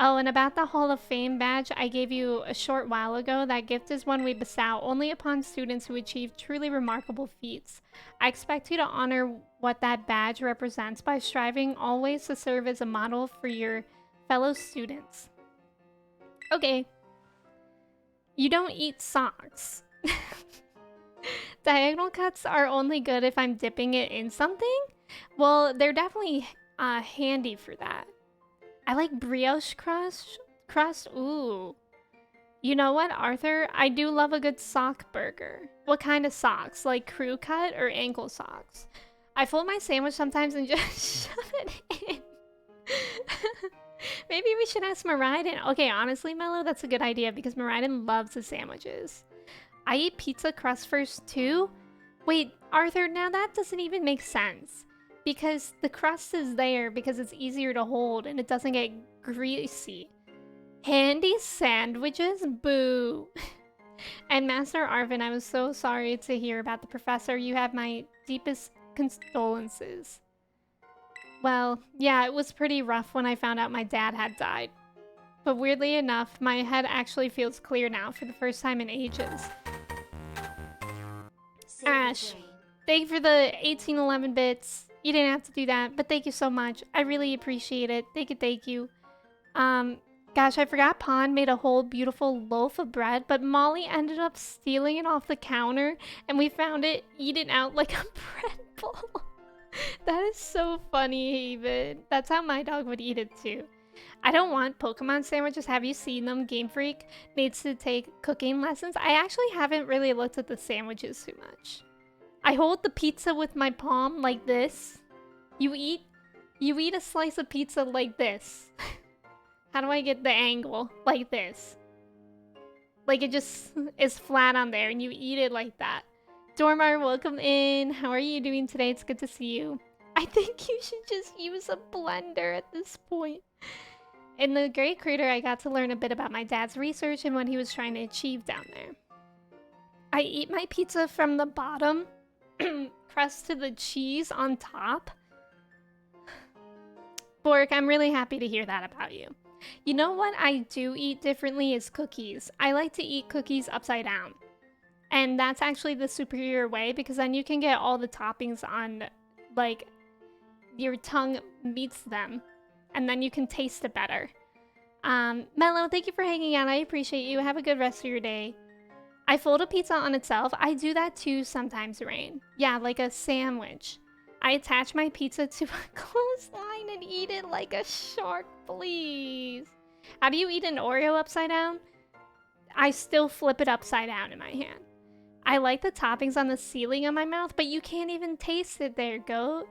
Oh, and about the Hall of Fame badge I gave you a short while ago, that gift is one we bestow only upon students who achieve truly remarkable feats. I expect you to honor what that badge represents by striving always to serve as a model for your fellow students. Okay. You don't eat socks. Diagonal cuts are only good if I'm dipping it in something? Well, they're definitely handy for that. I like brioche crust. Ooh. You know what, Arthur? I do love a good sock burger. What kind of socks? Like crew cut or ankle socks? I fold my sandwich sometimes and just shove it in. Maybe we should ask Miraiden. Okay, honestly, Mello, that's a good idea because Miraiden loves the sandwiches. I eat pizza crust first too? Wait, Arthur, now that doesn't even make sense. Because the crust is there because it's easier to hold and it doesn't get greasy. Handy sandwiches? Boo. And Master Arvin, I was so sorry to hear about the professor. You have my deepest condolences. Well, yeah, it was pretty rough when I found out my dad had died. But weirdly enough, my head actually feels clear now for the first time in ages. Ash, thank you for the 1811 bits. You didn't have to do that, but thank you so much. I really appreciate it. Thank you. Gosh, I forgot Pond made a whole beautiful loaf of bread, but Molly ended up stealing it off the counter, and we found it eaten out like a bread bowl. That is so funny, Haven. That's how my dog would eat it too. I don't want Pokemon sandwiches. Have you seen them? Game Freak needs to take cooking lessons. I actually haven't really looked at the sandwiches too much. I hold the pizza with my palm like this. You eat a slice of pizza like this. How do I get the angle? Like this. Like it just is flat on there and you eat it like that. Dormar, welcome in. How are you doing today? It's good to see you. I think you should just use a blender at this point. In the Great Crater, I got to learn a bit about my dad's research and what he was trying to achieve down there. I eat my pizza from the bottom, crust to the cheese on top. Bork, I'm really happy to hear that about you. You know what I do eat differently is cookies. I like to eat cookies upside down. And that's actually the superior way because then you can get all the toppings on, like, your tongue meets them. And then you can taste it better. Mello, thank you for hanging out. I appreciate you. Have a good rest of your day. I fold a pizza on itself. I do that too sometimes, Rain. Yeah, like a sandwich. I attach my pizza to a clothesline and eat it like a shark, please. How do you eat an Oreo upside down? I still flip it upside down in my hand. I like the toppings on the ceiling of my mouth, but you can't even taste it there, goat.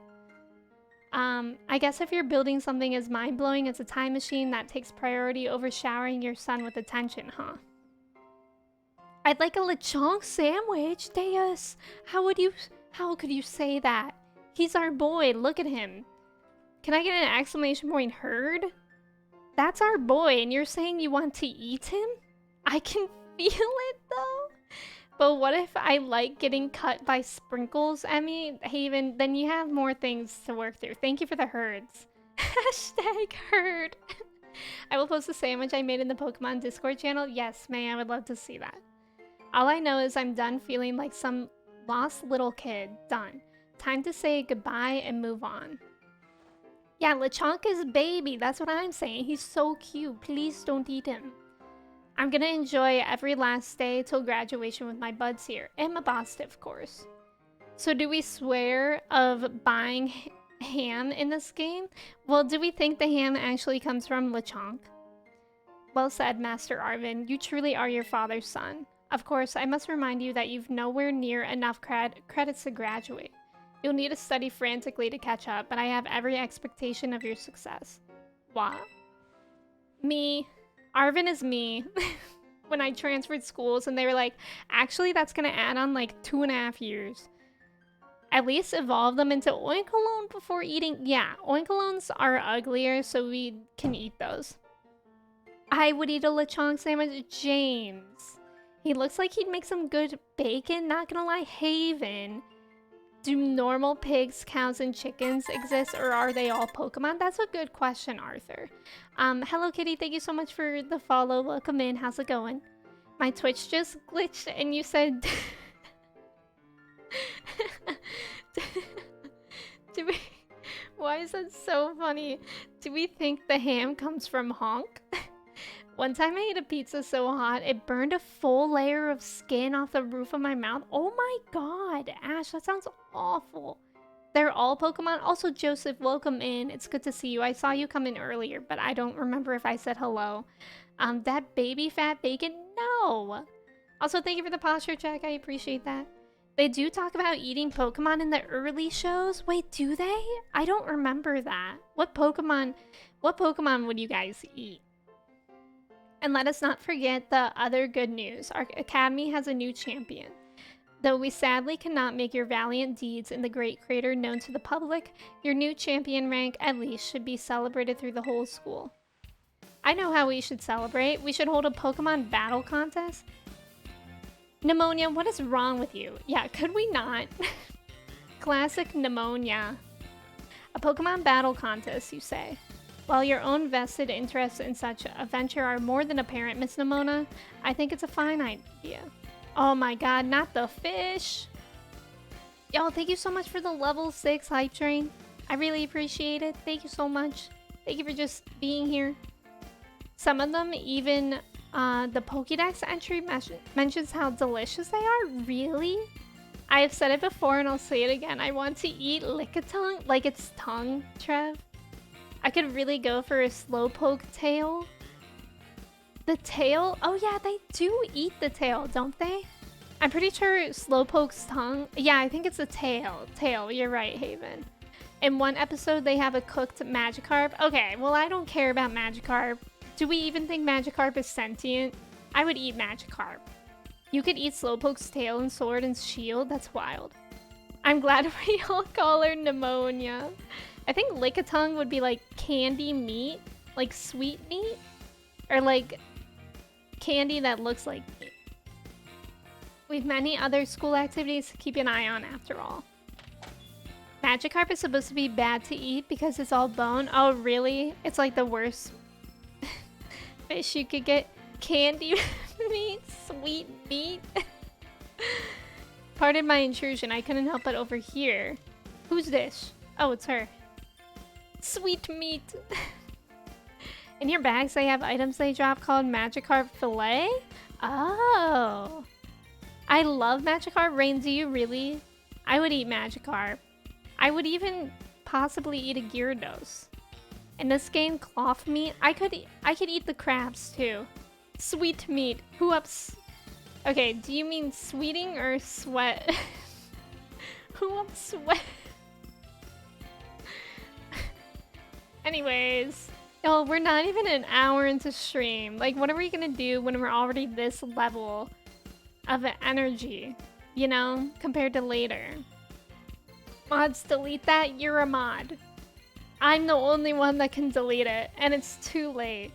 I guess if you're building something as mind-blowing as a time machine, that takes priority over showering your son with attention, huh? I'd like a lechon sandwich, Deus. How could you say that? He's our boy, look at him. Can I get an exclamation point heard? That's our boy, and you're saying you want to eat him? I can feel it, though. But what if I like getting cut by sprinkles, Emmy? Haven, then you have more things to work through. Thank you for the herds. Hashtag herd. I will post a sandwich I made in the Pokemon Discord channel. Yes, May, I would love to see that. All I know is I'm done feeling like some lost little kid. Done. Time to say goodbye and move on. Yeah, Lechonk is baby. That's what I'm saying. He's so cute. Please don't eat him. I'm gonna enjoy every last day till graduation with my buds here. And my Basta, of course. So do we swear of buying ham in this game? Well, do we think the ham actually comes from Lechonk? Well said, Master Arvin. You truly are your father's son. Of course, I must remind you that you've nowhere near enough credits to graduate. You'll need to study frantically to catch up, but I have every expectation of your success. What? Me. Arvin is me. When I transferred schools and they were like, actually that's gonna add on like 2.5 years. At least evolve them into oinkalone before eating. Yeah, oinkalones are uglier, so we can eat those. I would eat a lechon sandwich. James. He looks like he'd make some good bacon, not gonna lie. Haven. Do normal pigs, cows, and chickens exist, or are they all Pokemon? That's a good question, Arthur. Hello, Kitty. Thank you so much for the follow. Welcome in. How's it going? My Twitch just glitched, and you said... Why is that so funny? Do we think the ham comes from Honk? One time I ate a pizza so hot, it burned a full layer of skin off the roof of my mouth. Oh my god, Ash, that sounds awful. They're all Pokemon. Also, Joseph, welcome in. It's good to see you. I saw you come in earlier, but I don't remember if I said hello. That baby fat bacon? No. Also, thank you for the posture check. I appreciate that. They do talk about eating Pokemon in the early shows. Wait, do they? I don't remember that. What Pokemon would you guys eat? And let us not forget the other good news. Our academy has a new champion. Though we sadly cannot make your valiant deeds in the Great Crater known to the public, your new champion rank at least should be celebrated through the whole school. I know how we should celebrate. We should hold a Pokemon battle contest. Pneumonia, what is wrong with you? Yeah, could we not? Classic pneumonia. A Pokemon battle contest, you say? While your own vested interests in such a venture are more than apparent, Miss Nimona, I think it's a fine idea. Oh my god, not the fish! Yo, thank you so much for the level 6 hype train. I really appreciate it. Thank you so much. Thank you for just being here. Some of them even, the Pokédex entry mentions how delicious they are. Really? I have said it before and I'll say it again. I want to eat Lickitung like its tongue, Trev. I could really go for a Slowpoke tail. The tail? Oh yeah, they do eat the tail, don't they? I'm pretty sure Slowpoke's tongue... Yeah, I think it's a tail. Tail, you're right, Haven. In one episode, they have a cooked Magikarp. Okay, well, I don't care about Magikarp. Do we even think Magikarp is sentient? I would eat Magikarp. You could eat Slowpoke's tail and sword and shield? That's wild. I'm glad we all call her Pneumonia. I think Lickitung would be like candy meat, like sweet meat, or like candy that looks like meat. We've many other school activities to keep an eye on after all. Magikarp is supposed to be bad to eat because it's all bone. Oh really? It's like the worst fish you could get. Candy meat, sweet meat. Pardon my intrusion, I couldn't help but overhear. Who's this? Oh, it's her. Sweet meat. In your bags, they have items they drop called Magikarp Filet? Oh. I love Magikarp. Rain, do you really? I would eat Magikarp. I would even possibly eat a Gyarados. In this game, cloth meat, I could eat the crabs too. Sweet meat. Who ups? Okay, do you mean sweeting or sweat? Who ups sweat? Anyways, oh, we're not even an hour into stream. Like, what are we gonna do when we're already this level of energy, you know, compared to later? Mods, delete that. You're a mod. I'm the only one that can delete it, and it's too late.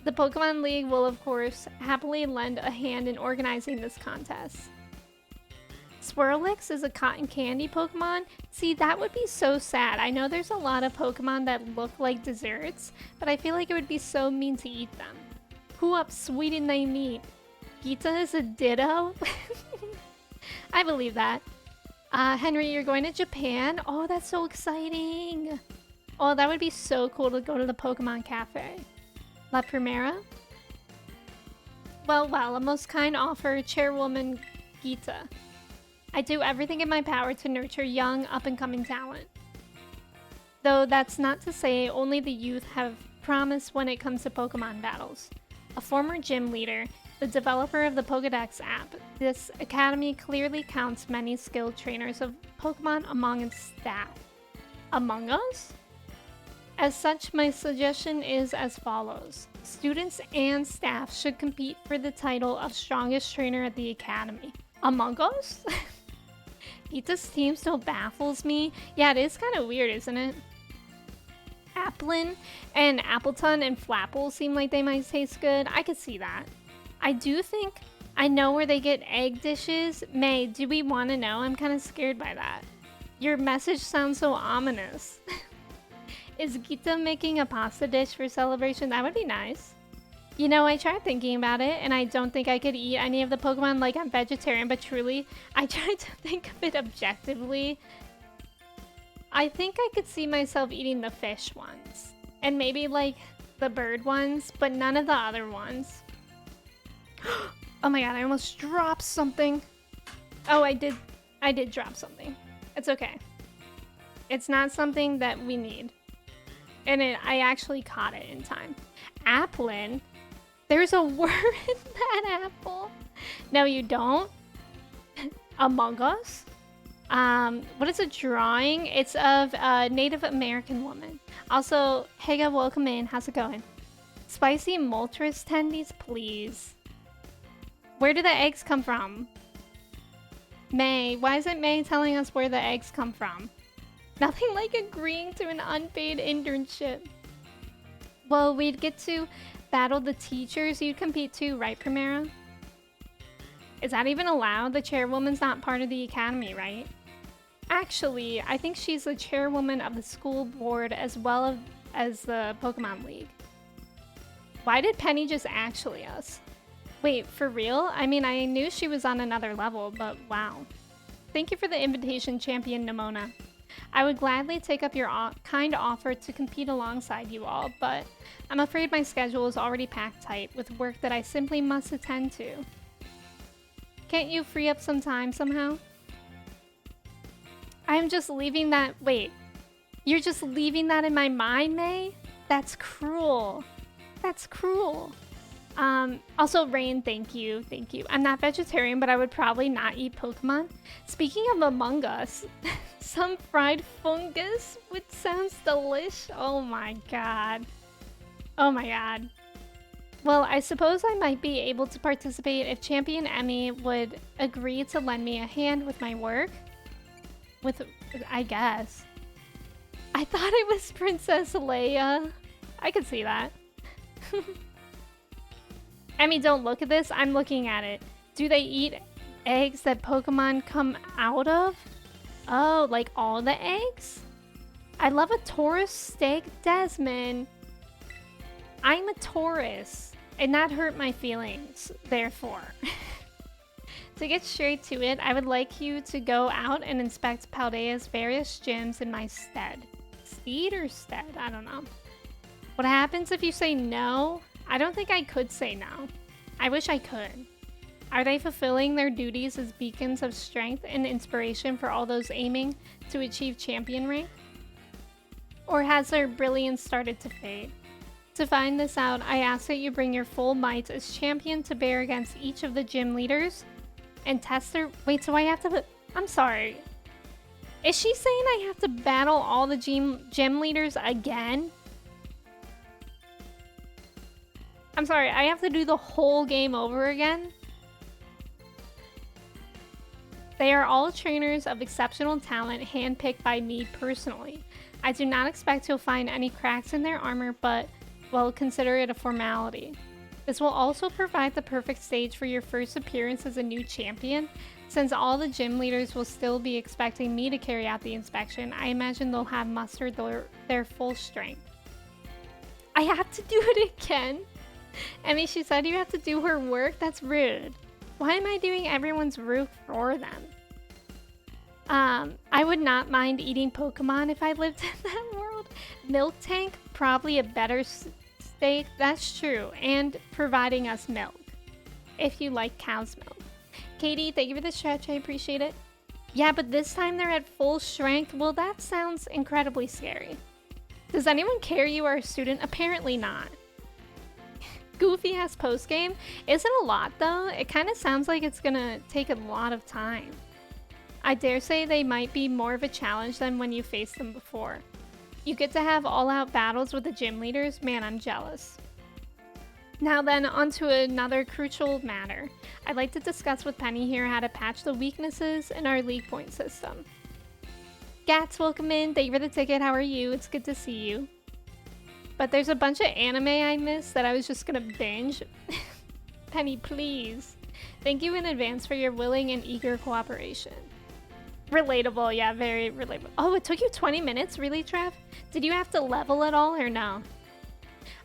The Pokemon League will, of course, happily lend a hand in organizing this contest. Swirlix is a cotton candy Pokemon. See, that would be so sad. I know there's a lot of Pokemon that look like desserts, but I feel like it would be so mean to eat them. Who up sweeten they meat? Pizza is a ditto? I believe that. Henry, you're going to Japan? Oh, that's so exciting. Oh, that would be so cool to go to the Pokemon Cafe. La Primera? Well, a most kind offer, Chairwoman Gita. I do everything in my power to nurture young, up-and-coming talent. Though that's not to say only the youth have promise when it comes to Pokemon battles. A former gym leader, the developer of the Pokedex app, this academy clearly counts many skilled trainers of Pokemon among its staff. Among us? As such, my suggestion is as follows. Students and staff should compete for the title of strongest trainer at the academy. Among us? Gita's team still baffles me. Yeah, it is kind of weird, isn't it? Applin and Appleton and Flapple seem like they might taste good. I could see that. I do think I know where they get egg dishes. May, do we want to know? I'm kind of scared by that. Your message sounds so ominous. Is Gita making a pasta dish for celebration? That would be nice. You know, I tried thinking about it, and I don't think I could eat any of the Pokemon like I'm vegetarian, but truly, I tried to think of it objectively. I think I could see myself eating the fish ones, and maybe like the bird ones, but none of the other ones. Oh my god, I almost dropped something. Oh, I did drop something. It's okay. It's not something that we need. And I actually caught it in time. Applin? There's a word in that apple. No, you don't. Among Us? What is a drawing? It's of a Native American woman. Also, Hega, welcome in. How's it going? Spicy Moltres tendies, please. Where do the eggs come from? May. Why isn't May telling us where the eggs come from? Nothing like agreeing to an unpaid internship. Well, we'd get to battle the teachers. You'd compete too, right, Primera? Is that even allowed? The chairwoman's not part of the academy, right? Actually, I think she's the chairwoman of the school board as well as the Pokemon League. Why did Penny just actually us? Wait, for real? I mean, I knew she was on another level, but wow. Thank you for the invitation, Champion Nimona. I would gladly take up your kind offer to compete alongside you all, but I'm afraid my schedule is already packed tight with work that I simply must attend to. Can't you free up some time somehow? I'm just leaving that— wait, you're just leaving that in my mind, May? That's cruel. That's cruel. Also, Rain, thank you. Thank you. I'm not vegetarian, but I would probably not eat Pokemon. Speaking of Among Us, some fried fungus, which sounds delish. Oh my god. Oh my god. Well, I suppose I might be able to participate if Champion Emmy would agree to lend me a hand with my work. I guess. I thought it was Princess Leia. I could see that. Emmy, don't look at this. I'm looking at it. Do they eat eggs that Pokemon come out of? Oh, like all the eggs? I love a Taurus steak, Desmond. I'm a Taurus, and that hurt my feelings, therefore. To get straight to it, I would like you to go out and inspect Paldea's various gyms in my stead. Steed or stead? I don't know. What happens if you say no? I don't think I could say no. I wish I could. Are they fulfilling their duties as beacons of strength and inspiration for all those aiming to achieve champion rank? Or has their brilliance started to fade? To find this out, I ask that you bring your full might as champion to bear against each of the gym leaders and test their— wait, so I have to— I'm sorry. Is she saying I have to battle all the gym leaders again? I'm sorry, I have to do the whole game over again? They are all trainers of exceptional talent handpicked by me personally. I do not expect you'll find any cracks in their armor, but, well, consider it a formality. This will also provide the perfect stage for your first appearance as a new champion. Since all the gym leaders will still be expecting me to carry out the inspection, I imagine they'll have mustered their full strength. I have to do it again? Emmy, she said you have to do her work? That's rude. Why am I doing everyone's work for them? I would not mind eating Pokemon if I lived in that world. Milk tank, probably a better steak. That's true. And providing us milk. If you like cow's milk. Katie, thank you for the stretch. I appreciate it. Yeah, but this time they're at full strength. Well, that sounds incredibly scary. Does anyone care you are a student? Apparently not. Goofy ass post game. Isn't a lot though. It kind of sounds like it's gonna take a lot of time. I dare say they might be more of a challenge than when you faced them before. You get to have all-out battles with the gym leaders. Man, I'm jealous. Now then, on to another crucial matter. I'd like to discuss with Penny here how to patch the weaknesses in our league point system. Gats, welcome in. Thank you for the ticket. How are you? It's good to see you. But there's a bunch of anime I missed that I was just gonna binge. Penny, please. Thank you in advance for your willing and eager cooperation. Relatable, yeah, very relatable. Oh, it took you 20 minutes? Really, Trev? Did you have to level at all or no?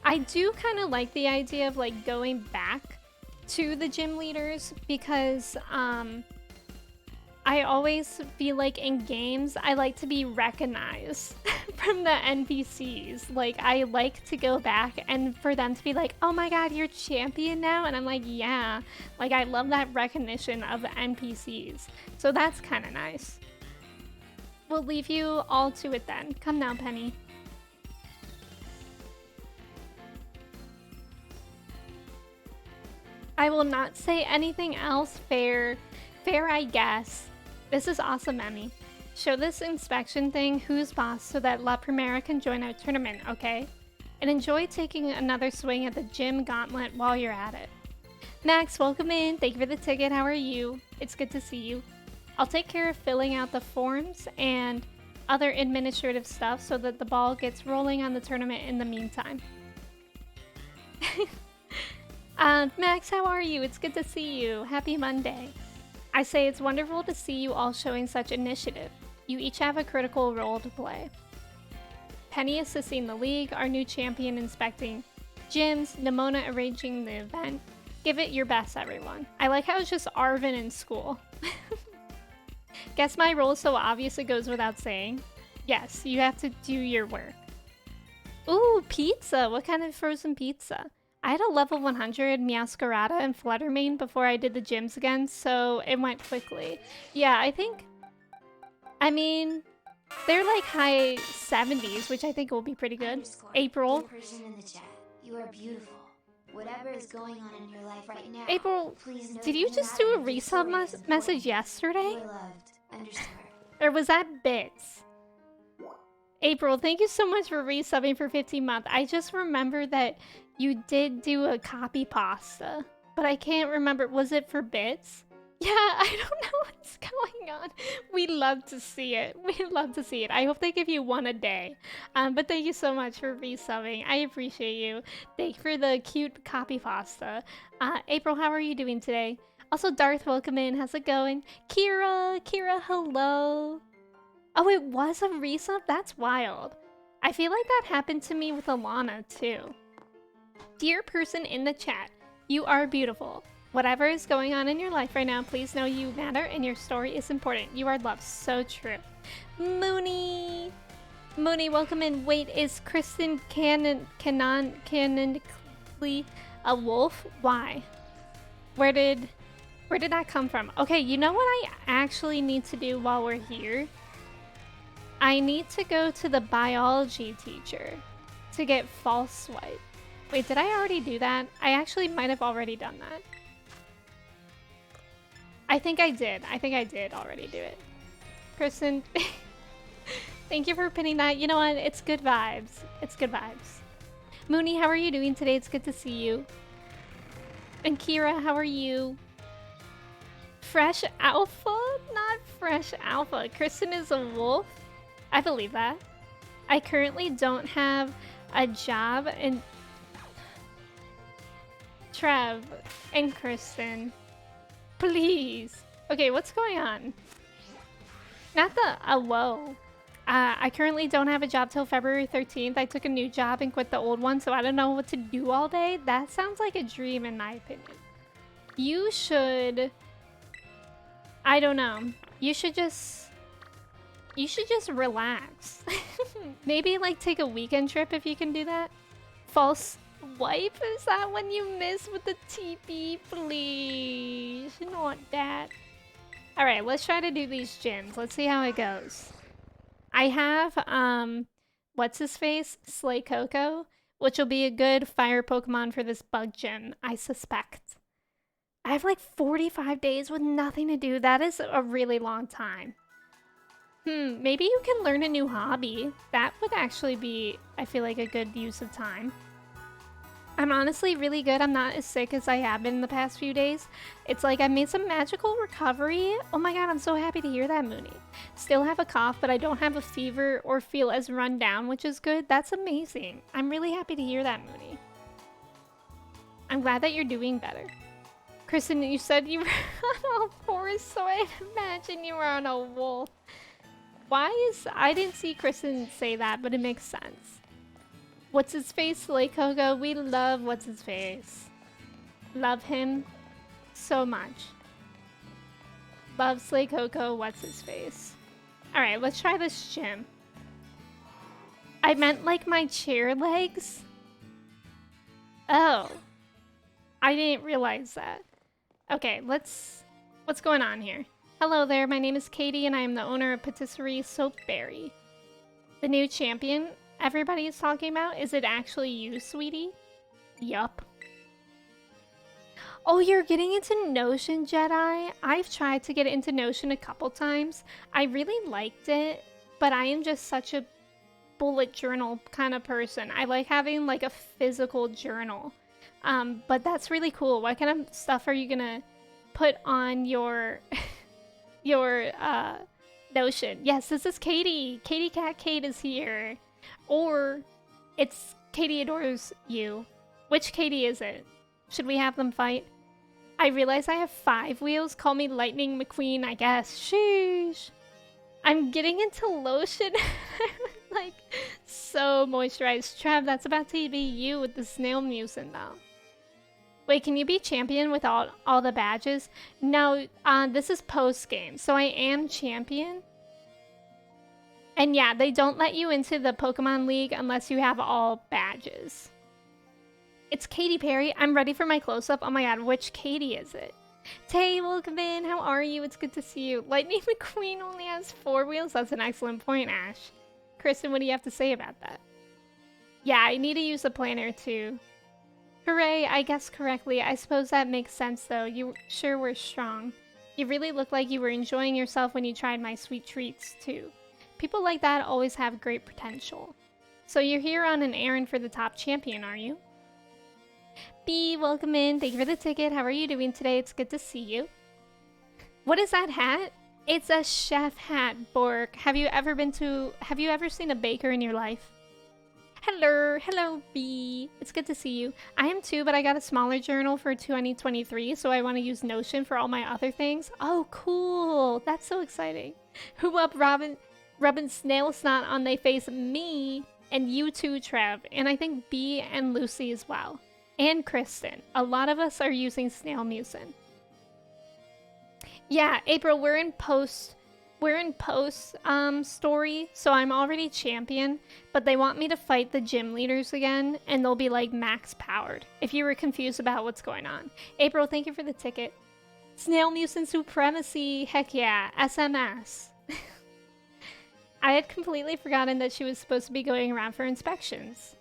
I do kind of like the idea of like going back to the gym leaders because I always feel like in games, I like to be recognized from the NPCs. Like, I like to go back and for them to be like, oh my god, you're champion now? And I'm like, yeah. Like, I love that recognition of the NPCs. So that's kind of nice. We'll leave you all to it then. Come now, Penny. I will not say anything else. Fair, I guess. This is awesome, Emmy. Show this inspection thing who's boss so that La Primera can join our tournament, okay? And enjoy taking another swing at the gym gauntlet while you're at it. Max, welcome in. Thank you for the ticket. How are you? It's good to see you. I'll take care of filling out the forms and other administrative stuff so that the ball gets rolling on the tournament in the meantime. Max, how are you? It's good to see you. Happy Monday. I say it's wonderful to see you all showing such initiative. You each have a critical role to play. Penny assisting the league, our new champion inspecting gyms, Nimona arranging the event. Give it your best, everyone. I like how it's just Arvin in school. Guess my role is so obvious it goes without saying. Yes, you have to do your work. Ooh, pizza. What kind of frozen pizza? I had a level 100 Meowscarada and Fluttermane before I did the gyms again, so it went quickly. Yeah, I mean, they're like high 70s, which I think will be pretty good. April. Person in the chat. You are beautiful. Whatever is going on in your life right now. April, did you just do a resub message yesterday? You are loved. Underscore. Or was that Bits? April, thank you so much for resubbing for 15 months. I just remember that you did do a copy pasta, but I can't remember. Was it for Bits? Yeah, I don't know what's going on. We love to see it. We love to see it. I hope they give you one a day. But thank you so much for resubbing. I appreciate you. Thank you for the cute copy pasta. April, how are you doing today? Also, Darth, welcome in. How's it going? Kira, hello. Oh, it was a resub? That's wild. I feel like that happened to me with Alana, too. Dear person in the chat, you are beautiful. Whatever is going on in your life right now, please know you matter and your story is important. You are loved. So true. Mooney, welcome in. Wait, is Kristen canonically a wolf? Why? Where did that come from? Okay, you know what I actually need to do while we're here? I need to go to the biology teacher to get false swipe. Wait, did I already do that? I actually might have already done that. I think I did already do it. Kristen, thank you for pinning that. You know what? It's good vibes. It's good vibes. Mooney, how are you doing today? It's good to see you. And Kira, how are you? Fresh Alpha? Not Fresh Alpha. Kristen is a wolf? I believe that. I currently don't have a job and Trev and Kristen. Please. Okay, what's going on? Not the whoa. I currently don't have a job till February 13th. I took a new job and quit the old one, so I don't know what to do all day. That sounds like a dream in my opinion. You should... I don't know. You should just You should just relax. Maybe like take a weekend trip if you can do that. False wipe? Is that when you miss with the TP? Please, not that. Alright, let's try to do these gyms. Let's see how it goes. I have, what's his face? Slay Coco, which will be a good fire Pokemon for this bug gym, I suspect. I have like 45 days with nothing to do. That is a really long time. Maybe you can learn a new hobby. That would actually be, I feel like, a good use of time. I'm honestly really good. I'm not as sick as I have been in the past few days. It's like I made some magical recovery. Oh my god, I'm so happy to hear that, Mooney. Still have a cough, but I don't have a fever or feel as run down, which is good. That's amazing. I'm really happy to hear that, Mooney. I'm glad that you're doing better. Kristen, you said you were on a horse, so I imagine you were on a wolf. I didn't see Kristen say that, but it makes sense. What's his face, Slay Coco? We love what's his face. Love him so much. Love Slay Coco, what's his face. Alright, let's try this gym. I meant like my chair legs? Oh. I didn't realize that. Okay, what's going on here? Hello there, my name is Katie and I am the owner of Patisserie Soapberry. The new champion everybody is talking about? Is it actually you, sweetie? Yup. Oh, you're getting into Notion, Jedi? I've tried to get into Notion a couple times. I really liked it, but I am just such a bullet journal kind of person. I like having like a physical journal. But that's really cool. What kind of stuff are you gonna put on your your Notion? Yes, this is Katie. Katie Cat Kate is here. Or it's Katie Adores You. Which Katie is it? Should we have them fight? I realize I have 5 wheels. Call me Lightning McQueen, I guess. Sheesh. I'm getting into lotion. Like, so moisturized. Trev, that's about to be you with the snail mucin, though. Wait, can you be champion with all the badges? No, this is post-game. So I am champion. And yeah, they don't let you into the Pokemon League unless you have all badges. It's Katy Perry. I'm ready for my close-up. Oh my god, which Katie is it? Tay, welcome in. How are you? It's good to see you. Lightning McQueen only has 4 wheels. That's an excellent point, Ash. Kristen, what do you have to say about that? Yeah, I need to use a planner too. Hooray, I guessed correctly. I suppose that makes sense though. You sure were strong. You really looked like you were enjoying yourself when you tried my sweet treats too. People like that always have great potential. So you're here on an errand for the top champion, are you? B, welcome in. Thank you for the ticket. How are you doing today? It's good to see you. What is that hat? It's a chef hat, Bork. Have you ever seen a baker in your life? Hello, B. It's good to see you. I am too, but I got a smaller journal for 2023, so I want to use Notion for all my other things. Oh, cool. That's so exciting. Who up, rubbing snail snot on they face? Me and you too, Trev. And I think B and Lucy as well. And Kristen. A lot of us are using snail mucin. Yeah, April, we're in post story, so I'm already champion, but they want me to fight the gym leaders again, and they'll be like max powered, if you were confused about what's going on. April, thank you for the ticket. Snail mucin supremacy, heck yeah, SMS. I had completely forgotten that she was supposed to be going around for inspections.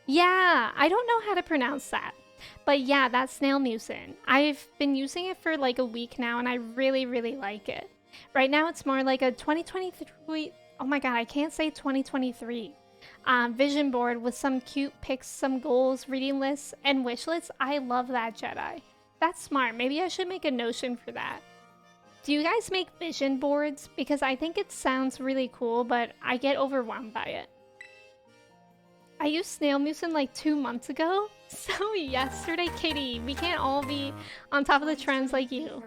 Yeah, I don't know how to pronounce that. But yeah, that's snail mucin. I've been using it for like a week now and I really, really like it. Right now it's more like a 2023, oh my god, I can't say 2023, vision board with some cute pics, some goals, reading lists, and wish lists. I love that, Jedi. That's smart. Maybe I should make a Notion for that. Do you guys make vision boards? Because I think it sounds really cool, but I get overwhelmed by it. I used snail mucin like 2 months ago. So yesterday, Kitty, we can't all be on top of the trends like you.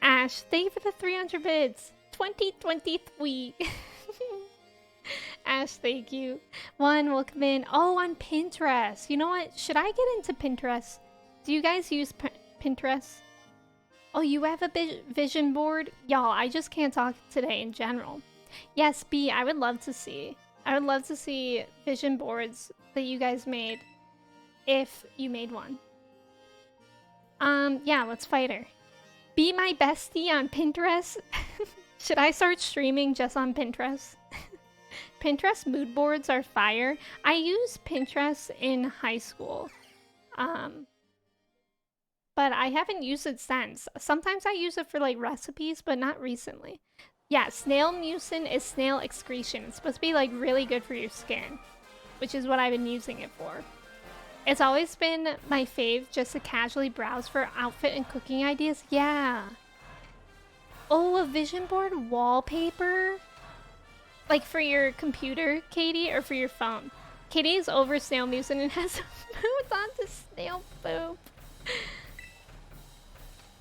Ash, thank you for the 300 bits. 2023. Ash, thank you. One, welcome in. Oh, on Pinterest. You know what? Should I get into Pinterest? Do you guys use Pinterest? Oh, you have a vision board? Y'all, I just can't talk today in general. Yes, B, I would love to see. I would love to see vision boards that you guys made if you made one. Yeah, let's fight her. Be my bestie on Pinterest. Should I start streaming just on Pinterest? Pinterest mood boards are fire. I used Pinterest in high school. But I haven't used it since. Sometimes I use it for like recipes, but not recently. Yeah, snail mucin is snail excretion. It's supposed to be like really good for your skin, which is what I've been using it for. It's always been my fave just to casually browse for outfit and cooking ideas. Yeah. Oh, a vision board wallpaper? Like for your computer, Katie, or for your phone? Katie is over snail mucin and has moved on to snail poop.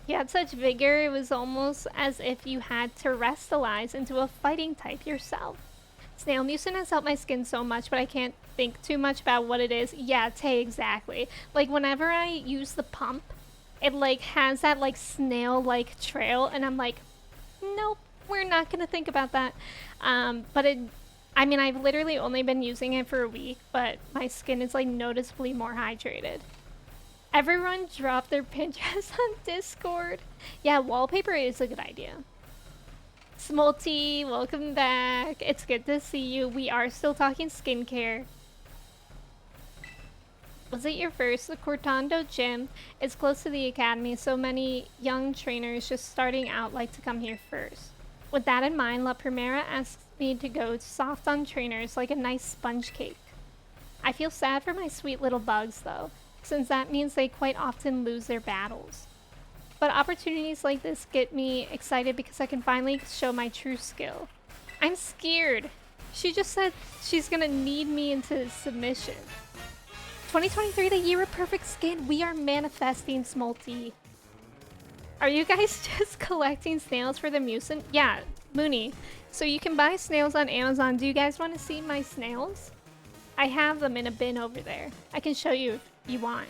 You had such vigor, it was almost as if you had terrestrialized into a fighting type yourself. Snail mucin has helped my skin so much, but I can't think too much about what it is. Yeah, Tay, exactly. Like, whenever I use the pump, it, like, has that, like, snail-like trail, and I'm like, nope, we're not gonna think about that. But I mean, I've literally only been using it for a week, but my skin is, like, noticeably more hydrated. Everyone drop their Pinterest on Discord. Yeah, wallpaper is a good idea. Smolty, welcome back. It's good to see you. We are still talking skincare. Was it your first? The Cortando gym is close to the academy, so many young trainers just starting out like to come here first. With that in mind, La Primera asked me to go soft on trainers like a nice sponge cake. I feel sad for my sweet little bugs though, since that means they quite often lose their battles. But opportunities like this get me excited because I can finally show my true skill. I'm scared. She just said she's gonna knead me into submission. 2023, the year of perfect skin. We are manifesting, Smolty. Are you guys just collecting snails for the mucin? Yeah, Mooney. So you can buy snails on Amazon. Do you guys want to see my snails? I have them in a bin over there. I can show you if you want.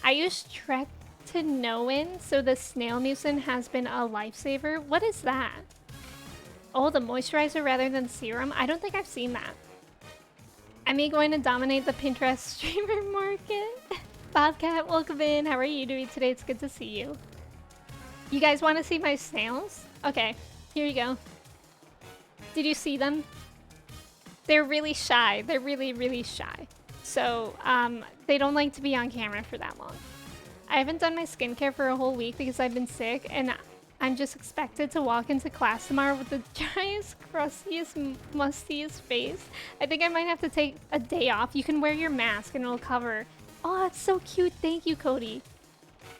I use tretinoin, so the snail mucin has been a lifesaver. What is that? Oh, the moisturizer rather than serum? I don't think I've seen that. Am I going to dominate the Pinterest streamer market? Bobcat, welcome in. How are you doing today? It's good to see you. You guys want to see my snails? Okay, here you go. Did you see them? They're really shy. They're really, really shy. So, they don't like to be on camera for that long. I haven't done my skincare for a whole week because I've been sick, and I'm just expected to walk into class tomorrow with the driest, crustiest, mustiest face. I think I might have to take a day off. You can wear your mask and it'll cover. Oh, that's so cute. Thank you, Cody.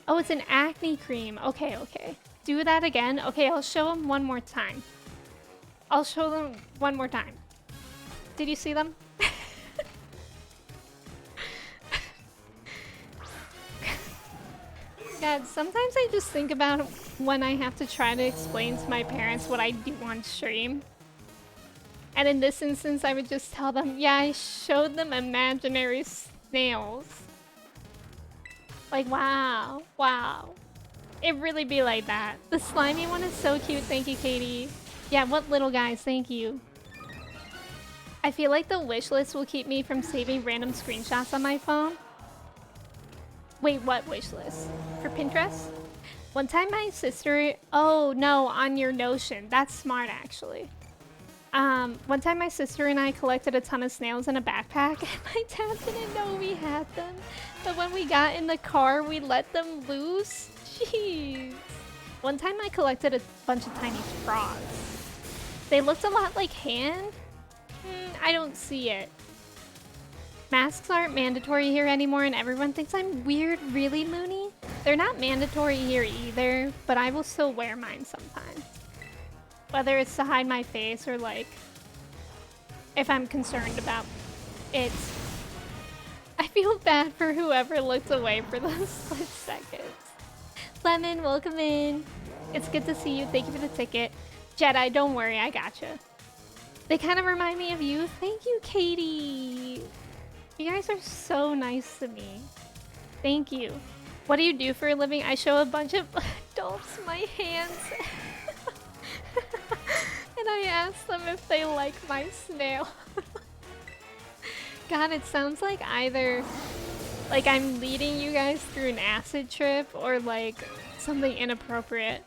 Oh, it's an acne cream. Okay, okay. Do that again. Okay, I'll show them one more time. I'll show them one more time. Did you see them? God, sometimes I just think about when I have to try to explain to my parents what I do on stream. And in this instance, I would just tell them, yeah, I showed them imaginary snails. Like, wow, wow. It really be like that. The slimy one is so cute. Thank you, Katie. Yeah, what little guys? Thank you. I feel like the wish list will keep me from saving random screenshots on my phone. Wait, what wish list? For Pinterest? One time my sister... Oh, no, on your Notion. That's smart, actually. One time my sister and I collected a ton of snails in a backpack, and my dad didn't know we had them. But when we got in the car, we let them loose. Jeez. One time I collected a bunch of tiny frogs. They looked a lot like hand. I don't see it. Masks aren't mandatory here anymore and everyone thinks I'm weird. Really, Mooney? They're not mandatory here either, but I will still wear mine sometimes. Whether it's to hide my face or like if I'm concerned about it. I feel bad for whoever looked away for those split seconds. Lemon, welcome in. It's good to see you. Thank you for the ticket. Jedi, don't worry, I gotcha. They kind of remind me of you. Thank you, Katie. You guys are so nice to me. Thank you. What do you do for a living? I show a bunch of adults my hands. And I ask them if they like my snail. God, it sounds like either like I'm leading you guys through an acid trip or like something inappropriate.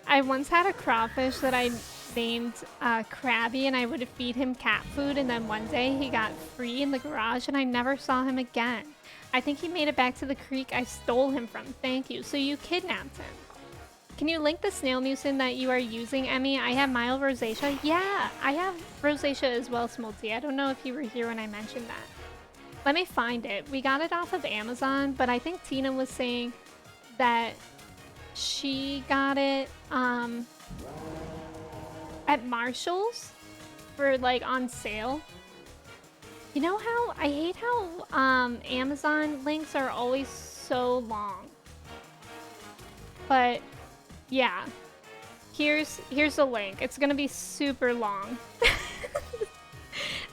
I once had a crawfish that I named Krabby, and I would feed him cat food, and then one day he got free in the garage and I never saw him again. I think he made it back to the creek I stole him from. Thank you. So you kidnapped him. Can you link the snail mucin that you are using, Emmy? I have mild rosacea. Yeah, I have rosacea as well, Smolty. I don't know if you were here when I mentioned that. Let me find it. We got it off of Amazon, but I think Tina was saying that she got it at Marshall's for like on sale. You know how I hate how Amazon links are always so long. But yeah, here's the link. It's gonna be super long.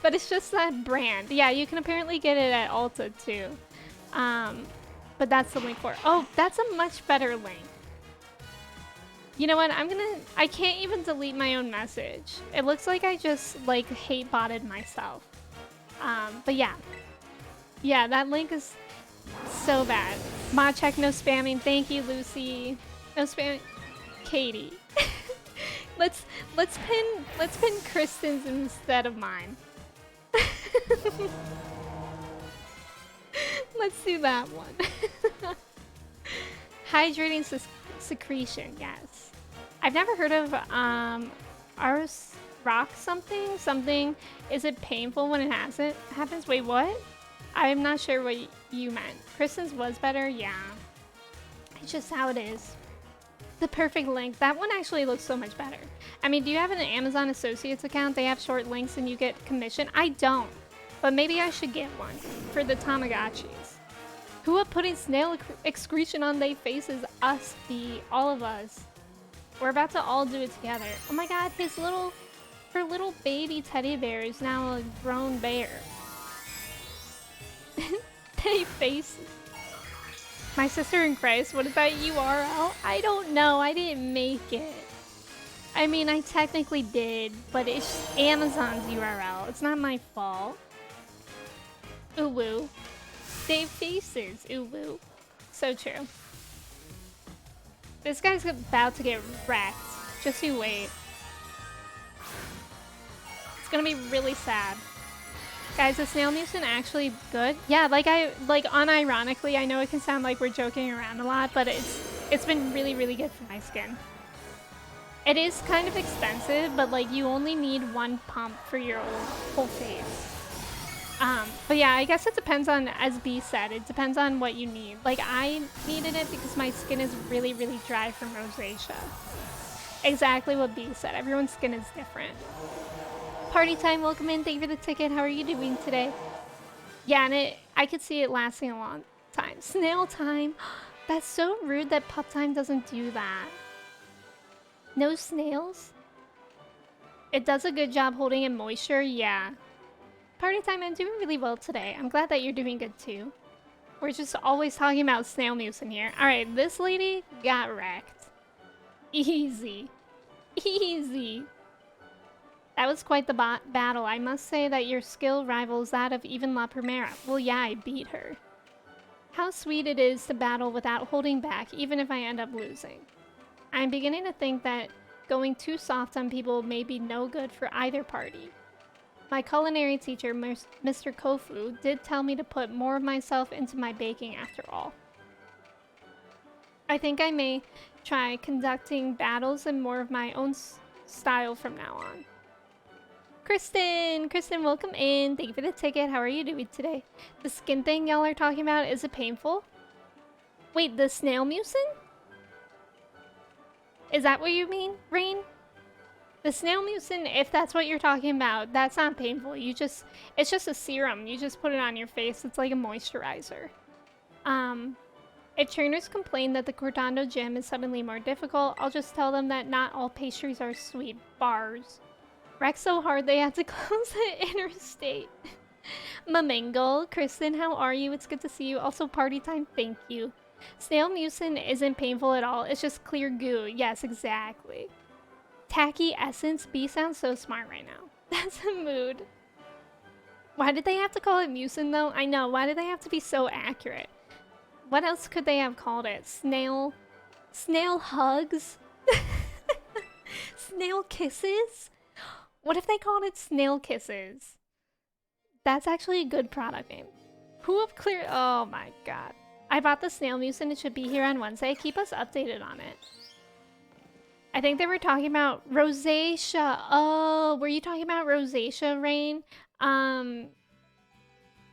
But it's just that brand. Yeah, you can apparently get it at Ulta too. But that's the link for it. Oh, that's a much better link. You know what? I can't even delete my own message. It looks like I just like hate botted myself. But yeah. Yeah, that link is so bad. Ma check, no spamming. Thank you, Lucy. No spamming. Katie. let's pin Kristen's instead of mine. Let's do that one. Hydrating secretion, yes. I've never heard of Ars rock something. Something. Is it painful when it happens? Wait, what? I'm not sure what you meant. Kristen's was better? Yeah. It's just how it is. The perfect link. That one actually looks so much better. I mean, do you have an Amazon Associates account? They have short links and you get commission? I don't. But maybe I should get one for the Tamagotchis. Who are putting snail excretion on their faces? Us, all of us. We're about to all do it together. Oh my god, her little baby teddy bear is now a grown bear. They face. My sister in Christ, what is that URL? I don't know, I didn't make it. I mean, I technically did, but it's Amazon's URL. It's not my fault. Ooh woo. They faces. Ooh woo. So true. This guy's about to get wrecked. Just you wait. It's gonna be really sad. Guys, is snail mucin actually good? Yeah, like unironically, I know it can sound like we're joking around a lot, but it's been really, really good for my skin. It is kind of expensive, but like you only need one pump for your whole face. But yeah, I guess it depends on, as B said, it depends on what you need. Like I needed it because my skin is really, really dry from rosacea. Exactly what B said. Everyone's skin is different. Party time, welcome in. Thank you for the ticket. How are you doing today? Yeah, and I could see it lasting a long time. Snail time. That's so rude that pup time doesn't do that. No snails? It does a good job holding in moisture, yeah. Party time, I'm doing really well today. I'm glad that you're doing good too. We're just always talking about snail mucin here. Alright, this lady got wrecked. Easy. Easy. That was quite the battle. I must say that your skill rivals that of even La Primera. Well, yeah, I beat her. How sweet it is to battle without holding back, even if I end up losing. I'm beginning to think that going too soft on people may be no good for either party. My culinary teacher, Mr. Kofu, did tell me to put more of myself into my baking after all. I think I may try conducting battles in more of my own style from now on. Kristen, welcome in. Thank you for the ticket. How are you doing today? The skin thing y'all are talking about, is it painful? Wait, the snail mucin? Is that what you mean, Rain? The snail mucin, if that's what you're talking about, that's not painful. It's just a serum. You just put it on your face. It's like a moisturizer. If trainers complain that the Cortando gym is suddenly more difficult, I'll just tell them that not all pastries are sweet. Bars. Wrecked so hard they had to close the interstate. Mamingle, Kristen, how are you? It's good to see you. Also, party time, thank you. Snail mucin isn't painful at all. It's just clear goo. Yes, exactly. Tacky essence. B sounds so smart right now. That's a mood. Why did they have to call it mucin though? I know. Why did they have to be so accurate? What else could they have called it? Snail hugs? Snail kisses? What if they called it snail kisses? That's actually a good product name. Who up clear? Oh my god. I bought the snail mucin. It should be here on Wednesday. Keep us updated on it. I think they were talking about rosacea. Oh, were you talking about rosacea, Rain?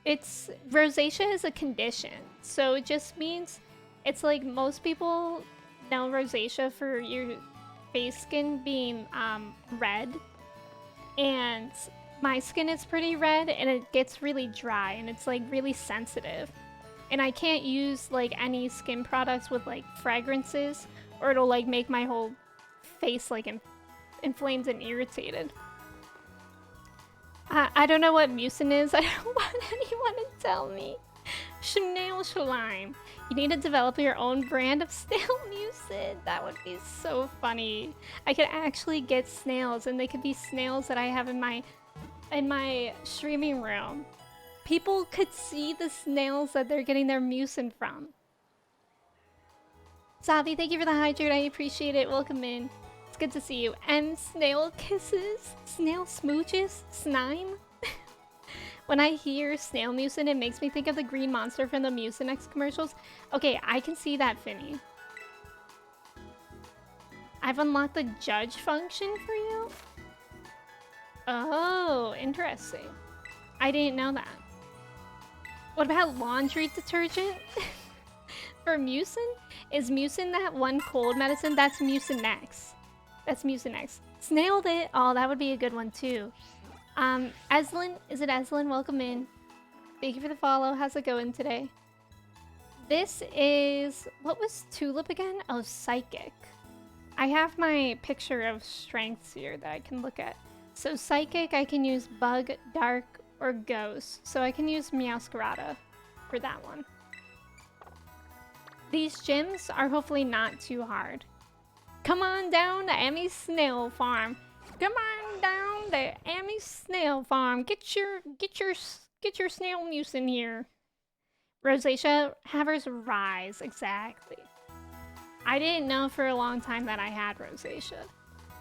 It's rosacea is a condition, so it just means it's like most people know rosacea for your face skin being red, and my skin is pretty red and it gets really dry and it's like really sensitive, and I can't use like any skin products with like fragrances or it'll like make my whole face like inflamed and irritated. I don't know what mucin is. I don't want anyone to tell me. Snail slime. You need to develop your own brand of snail mucin. That would be so funny. I could actually get snails, and they could be snails that I have in my streaming room. People could see the snails that they're getting their mucin from. Savi, thank you for the hydrate. I appreciate it. Welcome in. Good to see you. And snail kisses? Snail smooches? Snime? When I hear snail mucin, it makes me think of the green monster from the Mucinex commercials. Okay, I can see that, Finny. I've unlocked the judge function for you? Oh, interesting. I didn't know that. What about laundry detergent? For mucin? Is mucin that one cold medicine? That's Mucinex. That's Mucinex. Snailed it. Oh, that would be a good one too. Eslin, is it Eslin? Welcome in. Thank you for the follow. How's it going today? This is, what was Tulip again? Oh, Psychic. I have my picture of strengths here that I can look at. So Psychic, I can use Bug, Dark, or Ghost. So I can use Meowscarada for that one. These gyms are hopefully not too hard. Come on down to Emmy's Snail Farm. Come on down to Emmy's Snail Farm. Get your snail mucin here. Rosacea havers rise. Exactly. I didn't know for a long time that I had rosacea.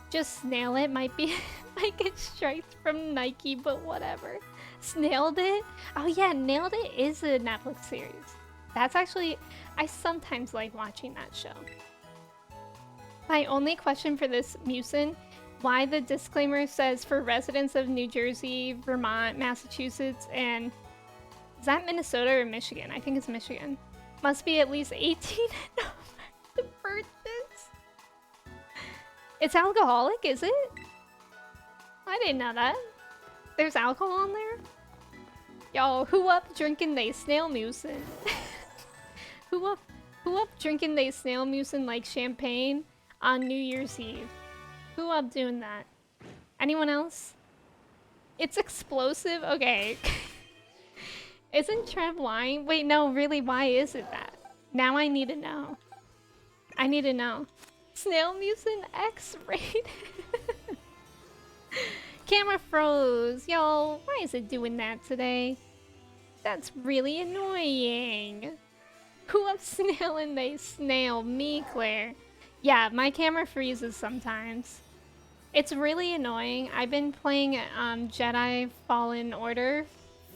Just snail it might get striked from Nike, but whatever. Snailed it? Oh yeah, Nailed It is a Netflix series. That's actually, I sometimes like watching that show. My only question for this mucin, why the disclaimer says for residents of New Jersey, Vermont, Massachusetts, and is that Minnesota or Michigan? I think it's Michigan. Must be at least 18 and over to purchase. It's alcoholic, is it? I didn't know that. There's alcohol in there? Yo, who up drinking they snail mucin? Who up drinking they snail mucin like champagne on New Year's Eve? Who up doing that? Anyone else? It's explosive? Okay. Isn't Trev lying? Wait, no, really, why is it that? Now I need to know. I need to know. Snail mucin X-rated. Camera froze. Yo, why is it doing that today? That's really annoying. Who up snail and they snail? Me, Claire. Yeah, my camera freezes sometimes. It's really annoying. I've been playing Jedi Fallen Order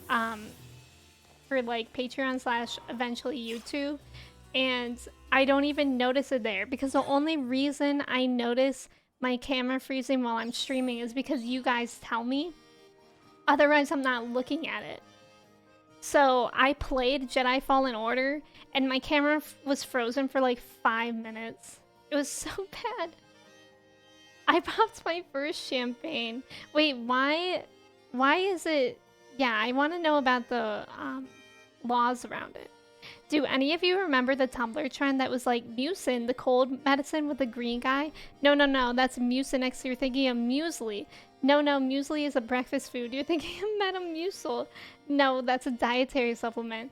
for like Patreon / eventually YouTube, and I don't even notice it there because the only reason I notice my camera freezing while I'm streaming is because you guys tell me. Otherwise, I'm not looking at it. So I played Jedi Fallen Order and my camera was frozen for like 5 minutes. It was so bad. I popped my first champagne. Wait, why is it? Yeah, I want to know about the laws around it. Do any of you remember the Tumblr trend that was like mucin, the cold medicine with the green guy? No, that's Mucinex. You're thinking of muesli. No, muesli is a breakfast food. You're thinking of Metamucil. No, that's a dietary supplement.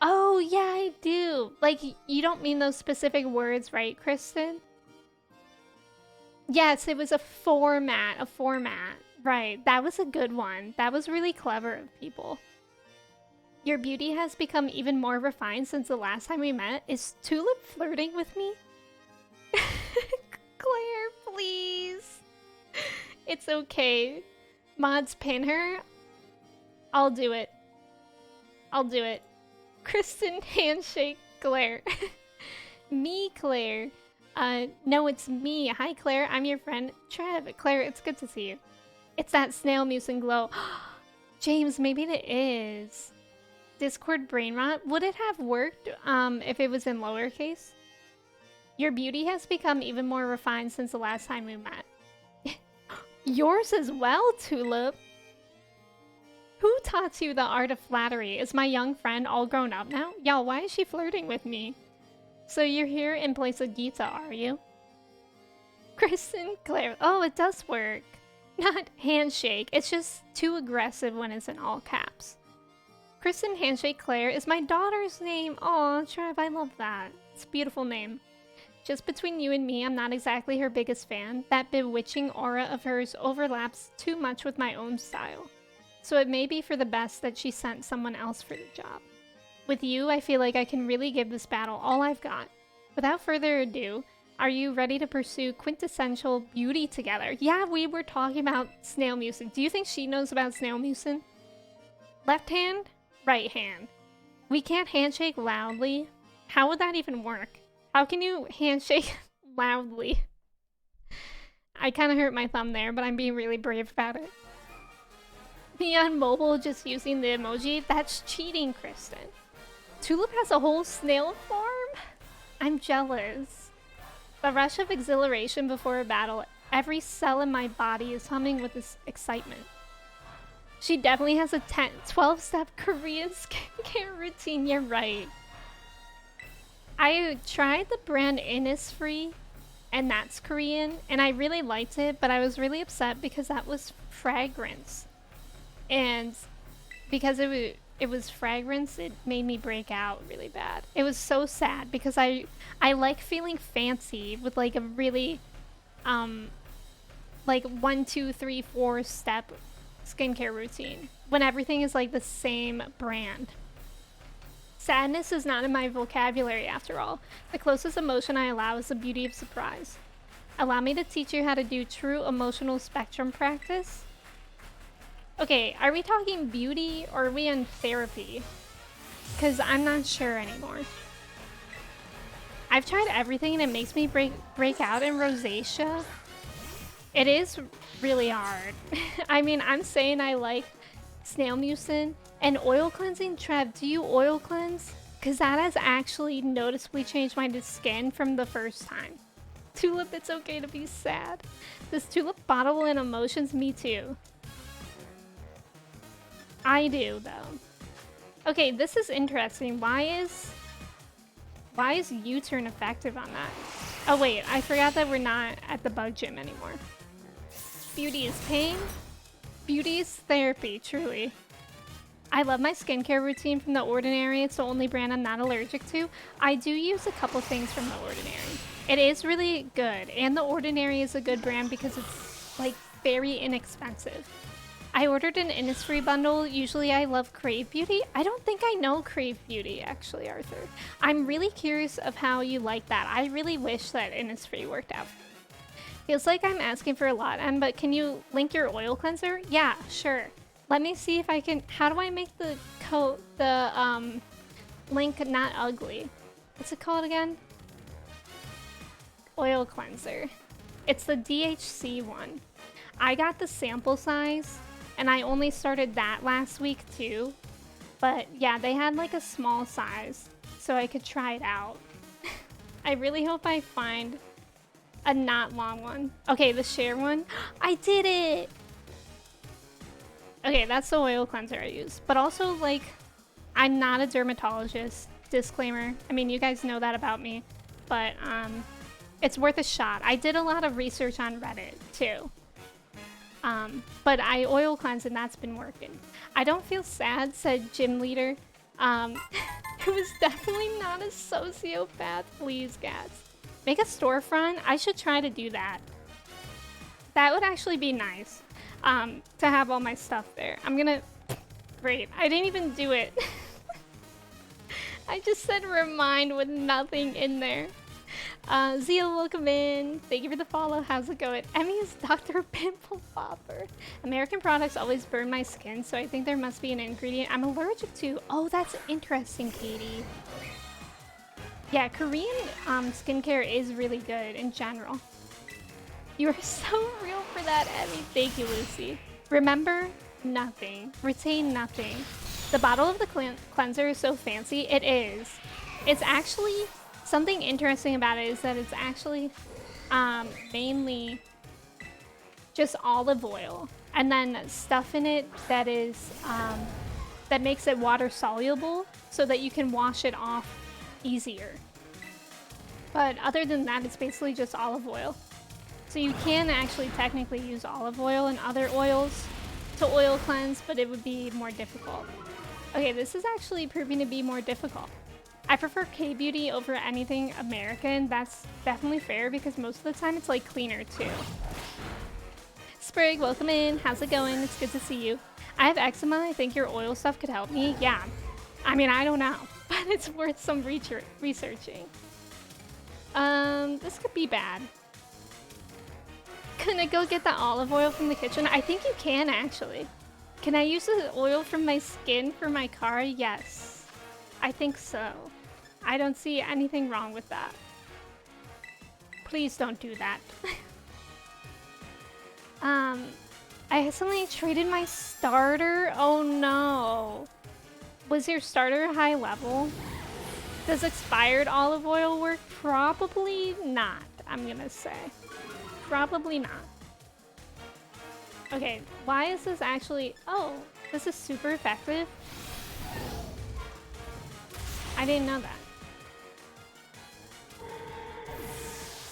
Oh, yeah, I do. Like, you don't mean those specific words, right, Kristen? Yes, it was a format, a format. Right, that was a good one. That was really clever of people. Your beauty has become even more refined since the last time we met. Is Tulip flirting with me? Claire, please. It's okay. Mods pin her. I'll do it. I'll do it. Kristen handshake Claire. Me, Claire. No, it's me. Hi, Claire. I'm your friend, Trev. Claire, it's good to see you. It's that snail muse and glow. James, maybe it is. Discord brain rot. Would it have worked if it was in lowercase? Your beauty has become even more refined since the last time we met. Yours as well, Tulip. Who taught you the art of flattery? Is my young friend all grown up now? Y'all, why is she flirting with me? So you're here in place of Gita, are you? Kristen, Claire. Oh, it does work. Not handshake. It's just too aggressive when it's in all caps. Kristen Handshake Claire is my daughter's name. Aw, Trev, I love that. It's a beautiful name. Just between you and me, I'm not exactly her biggest fan. That bewitching aura of hers overlaps too much with my own style. So it may be for the best that she sent someone else for the job. With you, I feel like I can really give this battle all I've got. Without further ado, are you ready to pursue quintessential beauty together? Yeah, we were talking about snail mucin. Do you think she knows about snail mucin? Left hand? Right hand. We can't handshake loudly. How would that even work? How can you handshake loudly? I kind of hurt my thumb there, but I'm being really brave about it. Me on mobile just using the emoji? That's cheating, Kristen. Tulip has a whole snail form? I'm jealous. The rush of exhilaration before a battle, every cell in my body is humming with this excitement. She definitely has a 12-step Korean skincare routine, you're right. I tried the brand Innisfree, and that's Korean, and I really liked it, but I was really upset because that was fragrance. And because it was fragrance, it made me break out really bad. It was so sad because I like feeling fancy with like a really like 1, 2, 3, 4 step skincare routine when everything is like the same brand. Sadness is not in my vocabulary after all. The closest emotion I allow is the beauty of surprise. Allow me to teach you how to do true emotional spectrum practice. Okay, are we talking beauty or are we in therapy? Because I'm not sure anymore. I've tried everything and it makes me break out in rosacea. It is really hard. I mean, I'm saying I like snail mucin and oil cleansing. Trev, do you oil cleanse? Because that has actually noticeably changed my skin from the first time. Tulip, it's okay to be sad. Does Tulip bottle in emotions? Me too. I do, though. Okay, this is interesting. Why is U-turn effective on that? Oh wait, I forgot that we're not at the bug gym anymore. Beauty is pain. Beauty is therapy, truly. I love my skincare routine from The Ordinary. It's the only brand I'm not allergic to. I do use a couple things from The Ordinary. It is really good, and The Ordinary is a good brand because it's like very inexpensive. I ordered an Innisfree bundle. Usually I love Crave Beauty. I don't think I know Crave Beauty, actually, Arthur. I'm really curious of how you like that. I really wish that Innisfree worked out. Feels like I'm asking for a lot, but can you link your oil cleanser? Yeah, sure. Let me see if I can. How do I make the link not ugly? What's it called again? Oil cleanser. It's the DHC one. I got the sample size, and I only started that last week too. But yeah, they had like a small size, so I could try it out. I really hope I find a not long one. Okay, the share one. I did it! Okay, that's the oil cleanser I use. But also, like, I'm not a dermatologist. Disclaimer. I mean, you guys know that about me. But, it's worth a shot. I did a lot of research on Reddit, too. But I oil cleanse and that's been working. I don't feel sad, said Gym Leader. It was definitely not a sociopath. Please, Gats. Make a storefront? I should try to do that. That would actually be nice. To have all my stuff there. I'm gonna... Great. I didn't even do it. I just said remind with nothing in there. Zia, welcome in. Thank you for the follow. How's it going? Emmy is Dr. Pimple Popper. American products always burn my skin, so I think there must be an ingredient I'm allergic to. Oh, that's interesting, Katie. Yeah, Korean skincare is really good in general. You are so real for that, Emmy. Thank you, Lucy. Remember nothing. Retain nothing. The bottle of the cleanser is so fancy. It is. It's actually... Something interesting about it is that it's actually mainly just olive oil. And then stuff in it that is... that makes it water soluble so that you can wash it off easier. But other than that, it's basically just olive oil. So you can actually technically use olive oil and other oils to oil cleanse, but it would be more difficult. Okay, this is actually proving to be more difficult. I prefer K-Beauty over anything American. That's definitely fair because most of the time it's like cleaner too. Sprig, welcome in. How's it going? It's good to see you. I have eczema. I think your oil stuff could help me. Yeah. I mean, I don't know, but it's worth some researching. This could be bad. Can I go get the olive oil from the kitchen? I think you can actually. Can I use the oil from my skin for my car? Yes. I think so. I don't see anything wrong with that. Please don't do that. I accidentally traded my starter. Oh no. Was your starter high level? Does expired olive oil work? Probably not, I'm gonna say. Probably not. Okay, why is this actually... Oh, this is super effective? I didn't know that.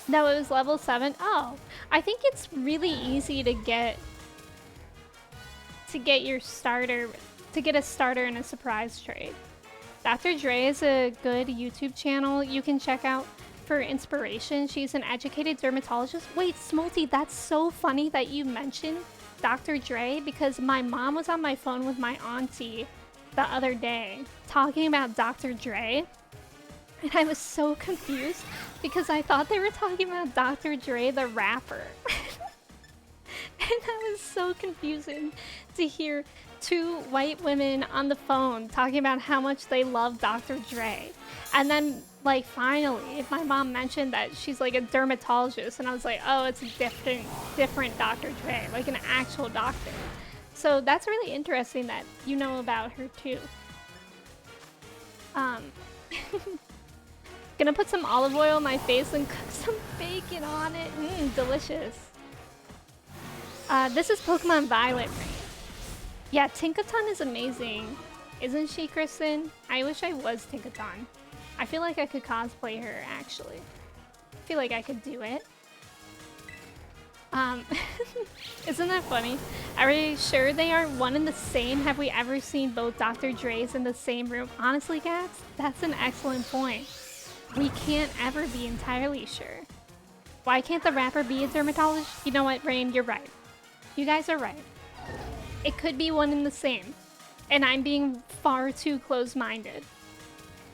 No, it was level 7. Oh, I think it's really easy to get your starter, to get a starter in a surprise trade. Dr. Dre is a good YouTube channel you can check out for inspiration. She's an educated dermatologist. Wait, Smolty, that's so funny that you mentioned Dr. Dre because my mom was on my phone with my auntie the other day talking about Dr. Dre. And I was so confused because I thought they were talking about Dr. Dre, the rapper. And that was so confusing to hear two white women on the phone talking about how much they love Dr. Dre. And then, like, finally, my mom mentioned that she's, like, a dermatologist. And I was like, oh, it's a different Dr. Dre, like an actual doctor. So that's really interesting that you know about her, too. Gonna put some olive oil on my face and cook some bacon on it. Mmm, delicious. This is Pokemon Violet Rain. Yeah, Tinkaton is amazing. Isn't she, Kristen? I wish I was Tinkaton. I feel like I could cosplay her, actually. I feel like I could do it. Isn't that funny? Are we sure they are one and the same? Have we ever seen both Dr. Dre's in the same room? Honestly, guys, that's an excellent point. We can't ever be entirely sure. Why can't the rapper be a dermatologist? You know what, Rain? You're right. You guys are right. It could be one and the same. And I'm being far too close-minded.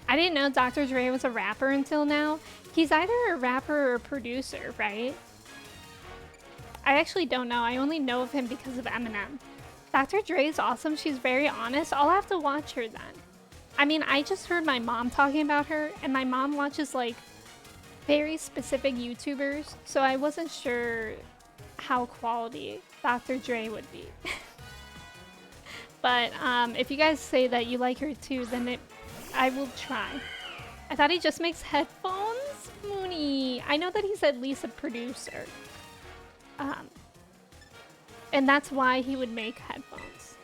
I didn't know Dr. Dre was a rapper until now. He's either a rapper or a producer, right? I actually don't know. I only know of him because of Eminem. Dr. Dre is awesome. She's very honest. I'll have to watch her then. I mean, I just heard my mom talking about her, and my mom watches, like, very specific YouTubers, so I wasn't sure how quality Dr. Dre would be. But if you guys say that you like her too, then I will try. I thought he just makes headphones? Mooney. I know that he's at least a producer. And that's why he would make headphones.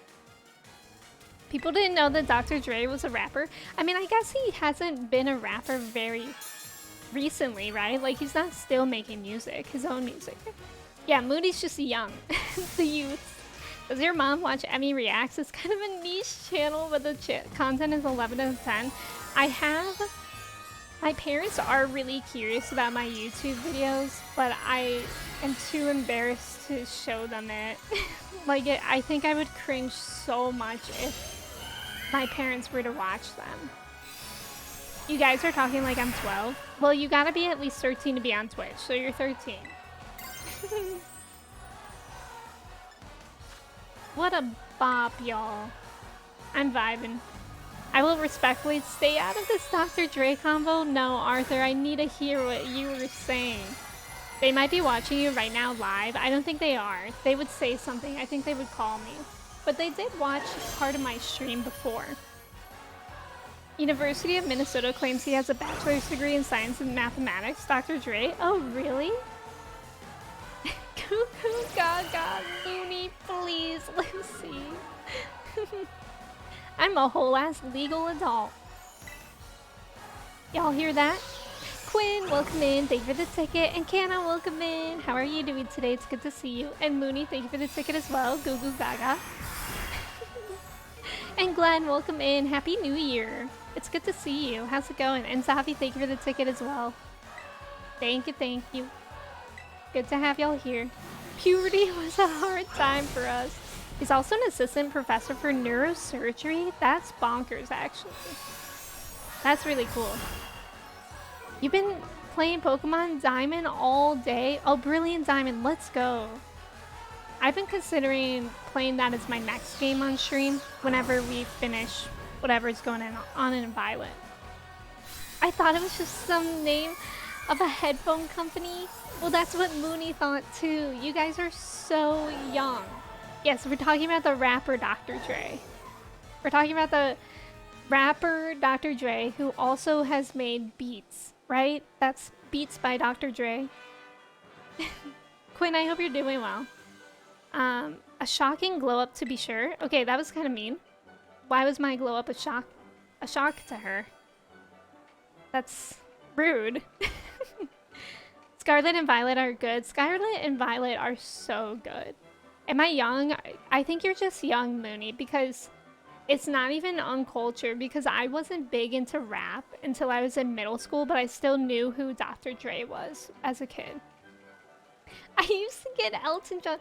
People didn't know that Dr. Dre was a rapper. I mean, I guess he hasn't been a rapper very recently, right? Like, he's not still making music, his own music. Yeah, Moody's just young. The youth. Does your mom watch Emmy Reacts? It's kind of a niche channel, but the content is 11 out of 10. My parents are really curious about my YouTube videos, but I am too embarrassed to show them it. I think I would cringe so much if my parents were to watch them. You guys are talking like I'm 12. Well, you gotta be at least 13 to be on Twitch, so you're 13. What a bop, y'all. I'm vibing. I will respectfully stay out of this Dr. Dre combo. No, Arthur, I need to hear what you were saying. They might be watching you right now live. I don't think they are. They would say something. I think they would call me. But they did watch part of my stream before. University of Minnesota claims he has a bachelor's degree in science and mathematics. Dr. Dre? Oh, really? Cuckoo gaga loony, please. Let's see. I'm a whole ass legal adult. Y'all hear that? Quinn, welcome in. Thank you for the ticket. And Canna, welcome in. How are you doing today? It's good to see you. And Mooney, thank you for the ticket as well. Goo goo gaga. And Glenn, welcome in. Happy New Year. It's good to see you. How's it going? And Safi, thank you for the ticket as well. Thank you, thank you. Good to have y'all here. Puberty was a hard time for us. He's also an assistant professor for neurosurgery. That's bonkers, actually. That's really cool. You've been playing Pokemon Diamond all day? Oh, Brilliant Diamond, let's go. I've been considering playing that as my next game on stream whenever we finish whatever's going on in Violet. I thought it was just some name of a headphone company. Well, that's what Mooney thought too. You guys are so young. Yes, we're talking about the rapper Dr. Dre. We're talking about the rapper Dr. Dre, who also has made beats, right? That's Beats by Dr. Dre. Quinn, I hope you're doing well. A shocking glow up to be sure. Okay, that was kind of mean. Why was my glow up a shock to her? That's rude. Scarlet and Violet are good. Scarlet and Violet are so good. Am I young? I think you're just young, Mooney, because it's not even uncultured, because I wasn't big into rap until I was in middle school, but I still knew who Dr. Dre was as a kid. I used to get Elton John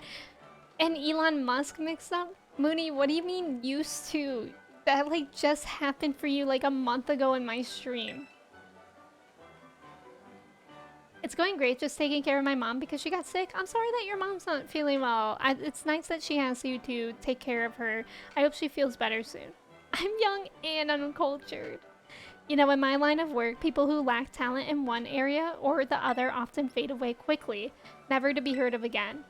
and Elon Musk mixed up. Mooney, what do you mean used to? That like just happened for you like a month ago in my stream. It's going great, just taking care of my mom because she got sick. I'm sorry that your mom's not feeling well. It's nice that she has you to take care of her. I hope she feels better soon. I'm young and uncultured. You know, in my line of work, people who lack talent in one area or the other often fade away quickly, never to be heard of again.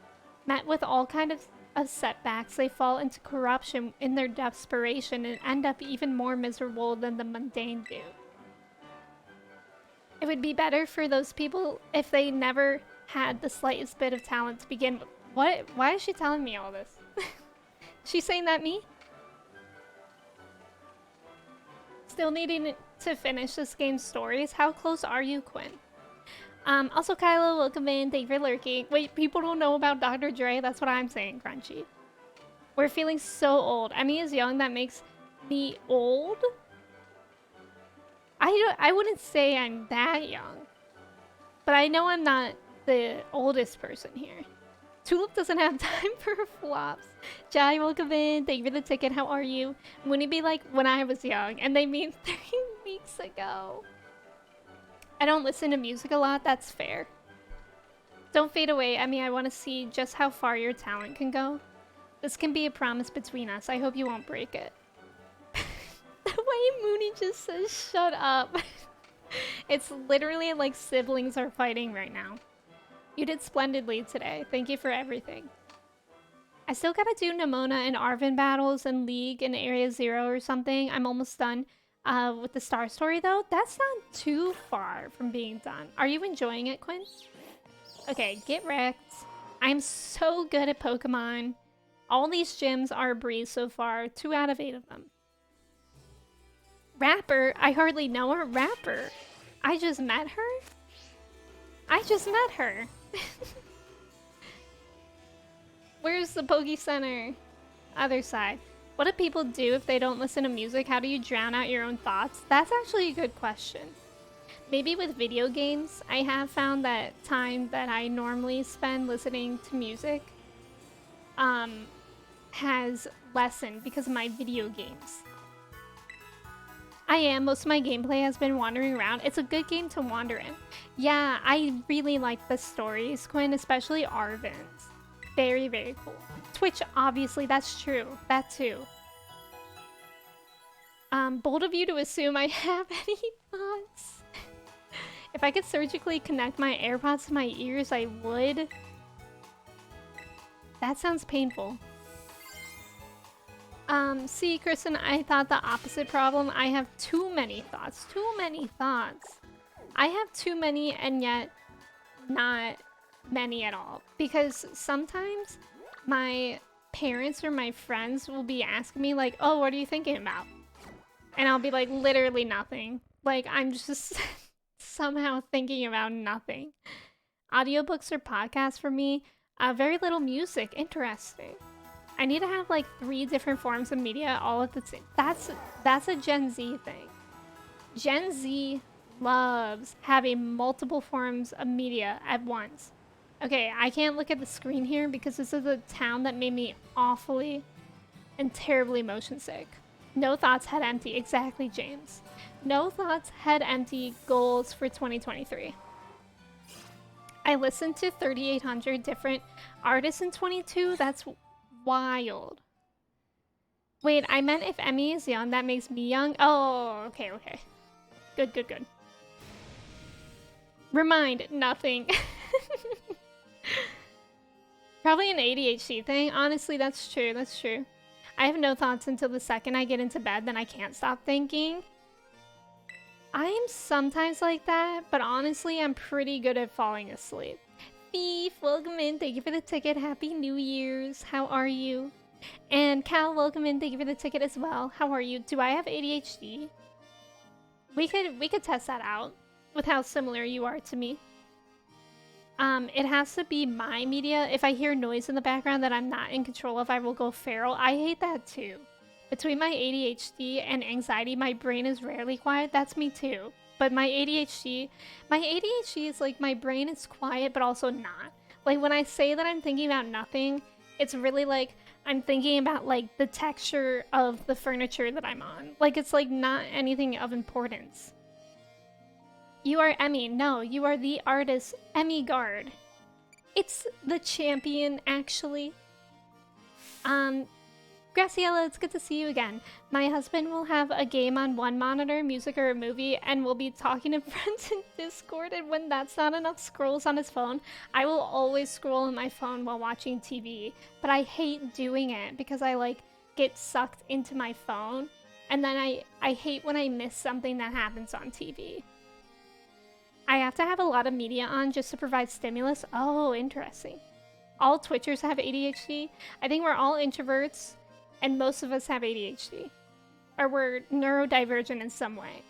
Met with all kinds of setbacks, they fall into corruption in their desperation and end up even more miserable than the mundane do. It would be better for those people if they never had the slightest bit of talent to begin with. What? Why is she telling me all this? She's saying that me? Still needing to finish this game's stories. How close are you, Quinn? Also, Kylo, welcome in. Thank you for lurking. Wait, people don't know about Dr. Dre? That's what I'm saying, Crunchy. We're feeling so old. Emmy is young. That makes me old? I wouldn't say I'm that young. But I know I'm not the oldest person here. Tulip doesn't have time for flops. Jai, welcome in. Thank you for the ticket. How are you? Wouldn't it be like when I was young? And they mean 3 weeks ago. I don't listen to music a lot. That's fair. Don't fade away. I mean, I want to see just how far your talent can go. This can be a promise between us. I hope you won't break it. The way Mooney just says, shut up. It's literally like siblings are fighting right now. You did splendidly today. Thank you for everything. I still gotta do Nimona and Arvin battles and League in Area 0 or something. I'm almost done with the Star Story though. That's not too far from being done. Are you enjoying it, Quinn? Okay, get wrecked. I'm so good at Pokemon. All these gyms are a breeze so far. 2 out of 8 of them. Rapper? I hardly know her. Rapper? I just met her? I just met her. Where's the Poke Center? Other side. What do people do if they don't listen to music? How do you drown out your own thoughts? That's actually a good question. Maybe with video games, I have found that time that I normally spend listening to music has lessened because of my video games. Most of my gameplay has been wandering around. It's a good game to wander in. Yeah, I really like the stories, Quinn, especially Arvin's. Very, very cool. Twitch, obviously, that's true. That too. Bold of you to assume I have any thoughts. If I could surgically connect my AirPods to my ears, I would. That sounds painful. See, Kristen, I thought the opposite problem. I have too many thoughts. Too many thoughts. I have too many and yet not many at all. Because sometimes my parents or my friends will be asking me like, oh, what are you thinking about? And I'll be like, literally nothing. Like, I'm just somehow thinking about nothing. Audiobooks or podcasts for me, very little music. Interesting. I need to have like 3 different forms of media all at the same. That's a Gen Z thing. Gen Z loves having multiple forms of media at once. Okay, I can't look at the screen here because this is a town that made me awfully and terribly motion sick. No thoughts, head empty. Exactly, James. No thoughts, head empty. Goals for 2023. I listened to 3,800 different artists in 22. That's wild. Wait, I meant if Emmy is young, that makes me young. Oh, okay. Good. Remind, nothing. Probably an ADHD thing. Honestly, that's true. I have no thoughts until the second I get into bed, then I can't stop thinking. I am sometimes like that, but honestly, I'm pretty good at falling asleep. Thief, welcome in. Thank you for the ticket. Happy New Year's. How are you? And Cal, welcome in. Thank you for the ticket as well. How are you? Do I have ADHD? We could test that out with how similar you are to me. It has to be my media. If I hear noise in the background that I'm not in control of, I will go feral. I hate that too. Between my ADHD and anxiety, my brain is rarely quiet. That's me too. But my ADHD is like my brain is quiet, but also not. Like when I say that I'm thinking about nothing, it's really like I'm thinking about like the texture of the furniture that I'm on. Like it's like not anything of importance. You are Emmy. No, you are the artist, Emmy Guard. It's the champion, actually. Graciela, it's good to see you again. My husband will have a game on one monitor, music or a movie, and we'll be talking to friends in Discord, and when that's not enough scrolls on his phone, I will always scroll on my phone while watching TV. But I hate doing it because I like get sucked into my phone, and then I hate when I miss something that happens on TV. I have to have a lot of media on just to provide stimulus. Oh, interesting. All Twitchers have ADHD. I think we're all introverts, and most of us have ADHD. Or we're neurodivergent in some way.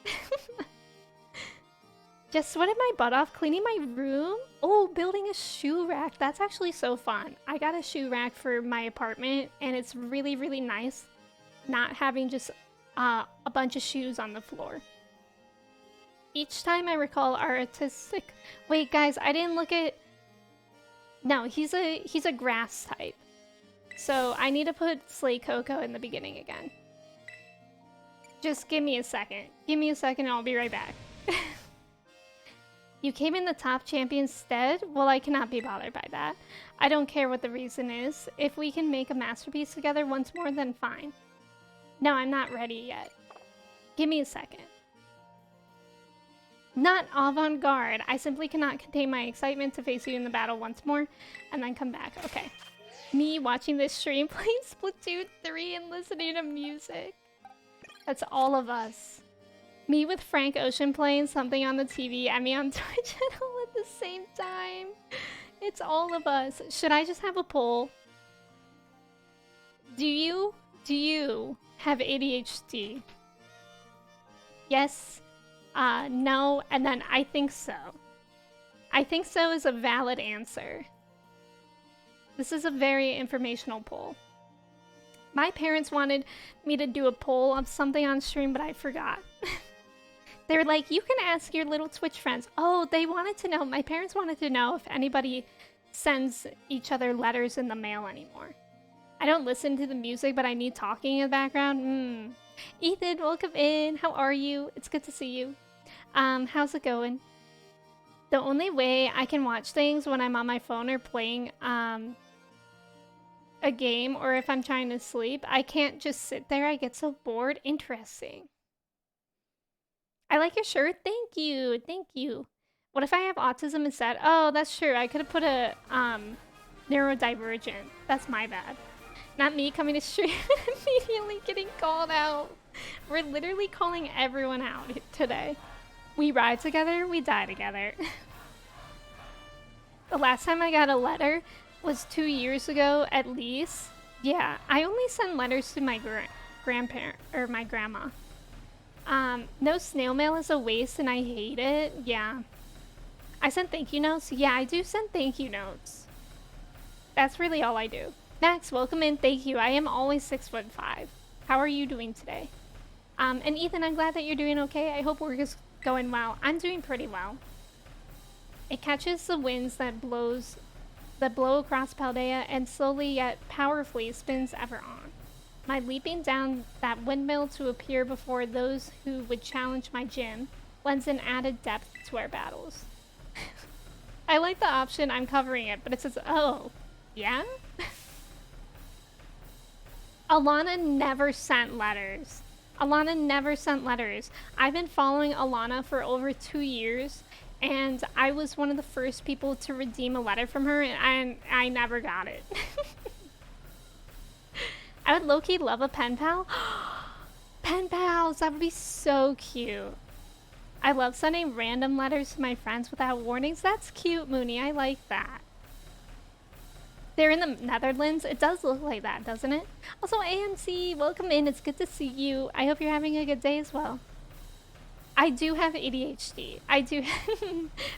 Just sweated my butt off cleaning my room. Oh, building a shoe rack. That's actually so fun. I got a shoe rack for my apartment, and it's really, really nice not having just a bunch of shoes on the floor. Each time I recall our artistic... Wait, guys, I didn't look at... No, he's a grass type. So I need to put Slate Coco in the beginning again. Just give me a second. Give me a second and I'll be right back. You came in the top champion stead? Well, I cannot be bothered by that. I don't care what the reason is. If we can make a masterpiece together once more, then fine. No, I'm not ready yet. Give me a second. Not avant-garde. I simply cannot contain my excitement to face you in the battle once more and then come back. Okay. Me watching this stream playing Splatoon 3 and listening to music. That's all of us. Me with Frank Ocean playing something on the TV and me on Twitch channel at the same time. It's all of us. Should I just have a poll? Do you have ADHD? Yes. No, and then I think so. I think so is a valid answer. This is a very informational poll. My parents wanted me to do a poll of something on stream, but I forgot. They were like, you can ask your little Twitch friends. Oh, they wanted to know, my parents wanted to know if anybody sends each other letters in the mail anymore. I don't listen to the music, but I need talking in the background. Ethan, welcome in. How are you? It's good to see you. How's it going? The only way I can watch things when I'm on my phone or playing a game, or if I'm trying to sleep, I can't just sit there. I get so bored. Interesting. I like your shirt. Thank you. Thank you. What if I have autism instead? Oh, that's true. I could have put a neurodivergent. That's my bad. Not me coming to stream and immediately getting called out. We're literally calling everyone out today. We ride together, we die together. The last time I got a letter was 2 years ago at least. Yeah, I only send letters to my grandparent or my grandma. No snail mail is a waste and I hate it. Yeah. I send thank you notes. Yeah, I do send thank you notes. That's really all I do. Max, welcome in. Thank you. I am always 6'5". How are you doing today? And Ethan, I'm glad that you're doing okay. I hope work is going well. I'm doing pretty well. It catches the winds that blow across Paldea and slowly yet powerfully spins ever on. My leaping down that windmill to appear before those who would challenge my gym lends an added depth to our battles. I like the option I'm covering it, but it says, oh, yeah? Alana never sent letters. Alana never sent letters. I've been following Alana for over 2 years, and I was one of the first people to redeem a letter from her, and I never got it. I would low-key love a pen pal. Pen pals, that would be so cute. I love sending random letters to my friends without warnings. That's cute, Mooney. I like that. They're in the Netherlands. It does look like that, doesn't it? Also, AMC, welcome in. It's good to see you. I hope you're having a good day as well. I do have ADHD. I do,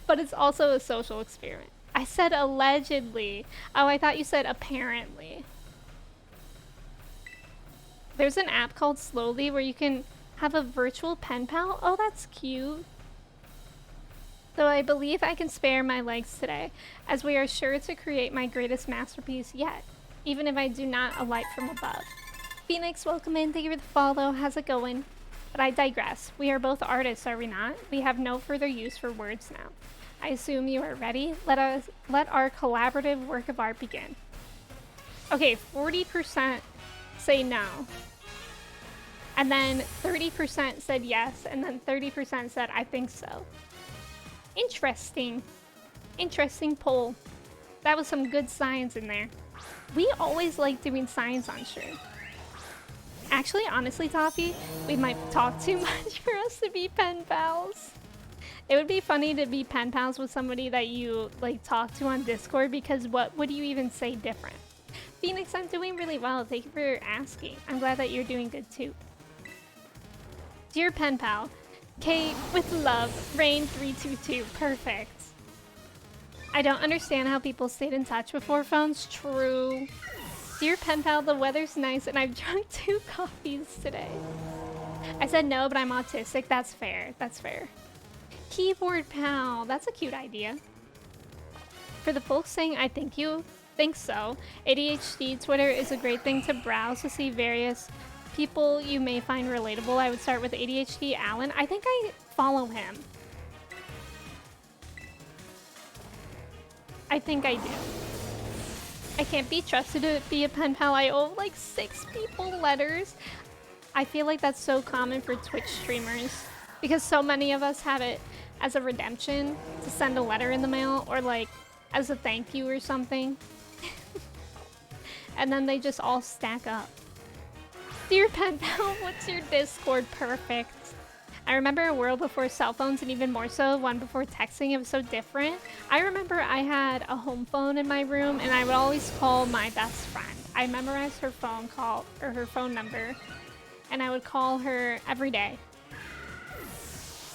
but it's also a social experiment. I said allegedly. Oh, I thought you said apparently. There's an app called Slowly where you can have a virtual pen pal. Oh, that's cute. Though I believe I can spare my legs today, as we are sure to create my greatest masterpiece yet, even if I do not alight from above. Phoenix, welcome in. Thank you for the follow. How's it going? But I digress. We are both artists, are we not? We have no further use for words now. I assume you are ready. Let our collaborative work of art begin. Okay, 40% say no. And then 30% said yes, and then 30% said I think so. Interesting. Interesting poll. That was some good science in there. We always like doing science on stream. Actually, honestly, Toffee, we might talk too much for us to be pen pals. It would be funny to be pen pals with somebody that you like talk to on Discord, because what would you even say different? Phoenix, I'm doing really well. Thank you for asking. I'm glad that you're doing good too. Dear pen pal, Kate, with love, Rain322, perfect. I don't understand how people stayed in touch before phones. True. Dear pen pal, the weather's nice and I've drunk 2 coffees today. I said no, but I'm autistic. That's fair. That's fair. Keyboard pal, that's a cute idea. For the folks saying I think so. ADHD Twitter is a great thing to browse to see various people you may find relatable. I would start with ADHD Alan. I think I follow him. I think I do. I can't be trusted to be a pen pal. I owe like 6 people letters. I feel like that's so common for Twitch streamers because so many of us have it as a redemption to send a letter in the mail or like as a thank you or something. And then they just all stack up. Dear pen pal, what's your Discord? Perfect. I remember a world before cell phones and even more so, one before texting. It was so different. I remember I had a home phone in my room and I would always call my best friend. I memorized her phone call or her phone number and I would call her every day.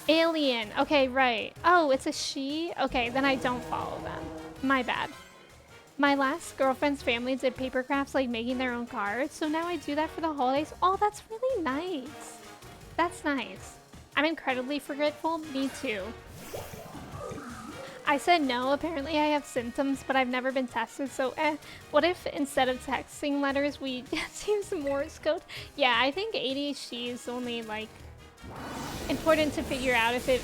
Alien. Okay, right. Oh, it's a she? Okay, then I don't follow them. My bad. My last girlfriend's family did paper crafts, like making their own cards, so now I do that for the holidays. Oh, that's really nice. That's nice. I'm incredibly forgetful. Me too. I said no. Apparently I have symptoms, but I've never been tested, so What if instead of texting letters, we just use Morse code? Yeah, I think ADHD is only, like, important to figure out if it,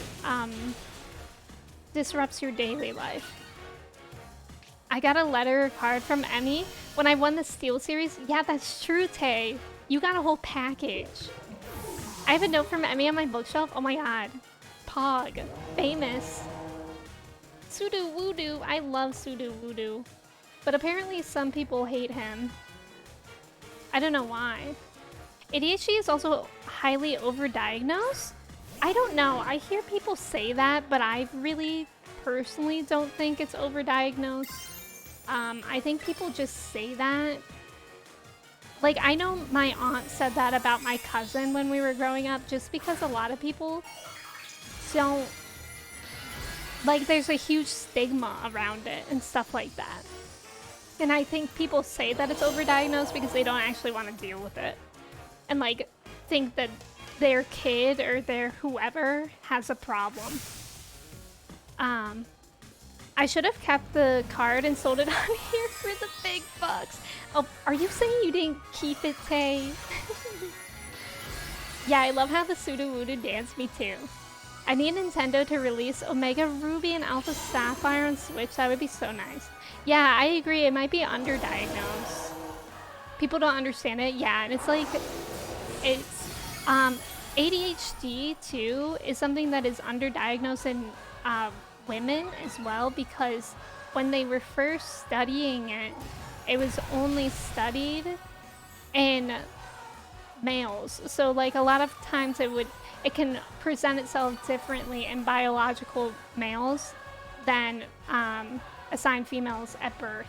disrupts your daily life. I got a letter or card from Emmy when I won the Steel Series. Yeah, that's true, Tay. You got a whole package. I have a note from Emmy on my bookshelf. Oh my god. Pog. Famous. Sudo Voodoo. I love Sudo Voodoo. But apparently some people hate him. I don't know why. ADHD is also highly overdiagnosed? I don't know. I hear people say that, but I really personally don't think it's overdiagnosed. I think people just say that. Like, I know my aunt said that about my cousin when we were growing up, just because a lot of people don't... Like, there's a huge stigma around it and stuff like that. And I think people say that it's overdiagnosed because they don't actually want to deal with it. And, like, think that their kid or their whoever has a problem. I should have kept the card and sold it on here for the big bucks. Oh, are you saying you didn't keep it, Tay? Yeah, I love how the Sudo Voodoo dance. Me too. I need Nintendo to release Omega Ruby and Alpha Sapphire on Switch. That would be so nice. Yeah, I agree. It might be underdiagnosed. People don't understand it. Yeah, and it's like... It's... ADHD, too, is something that is underdiagnosed in women as well, because when they were first studying it, it was only studied in males. So, like, a lot of times it can present itself differently in biological males than assigned females at birth.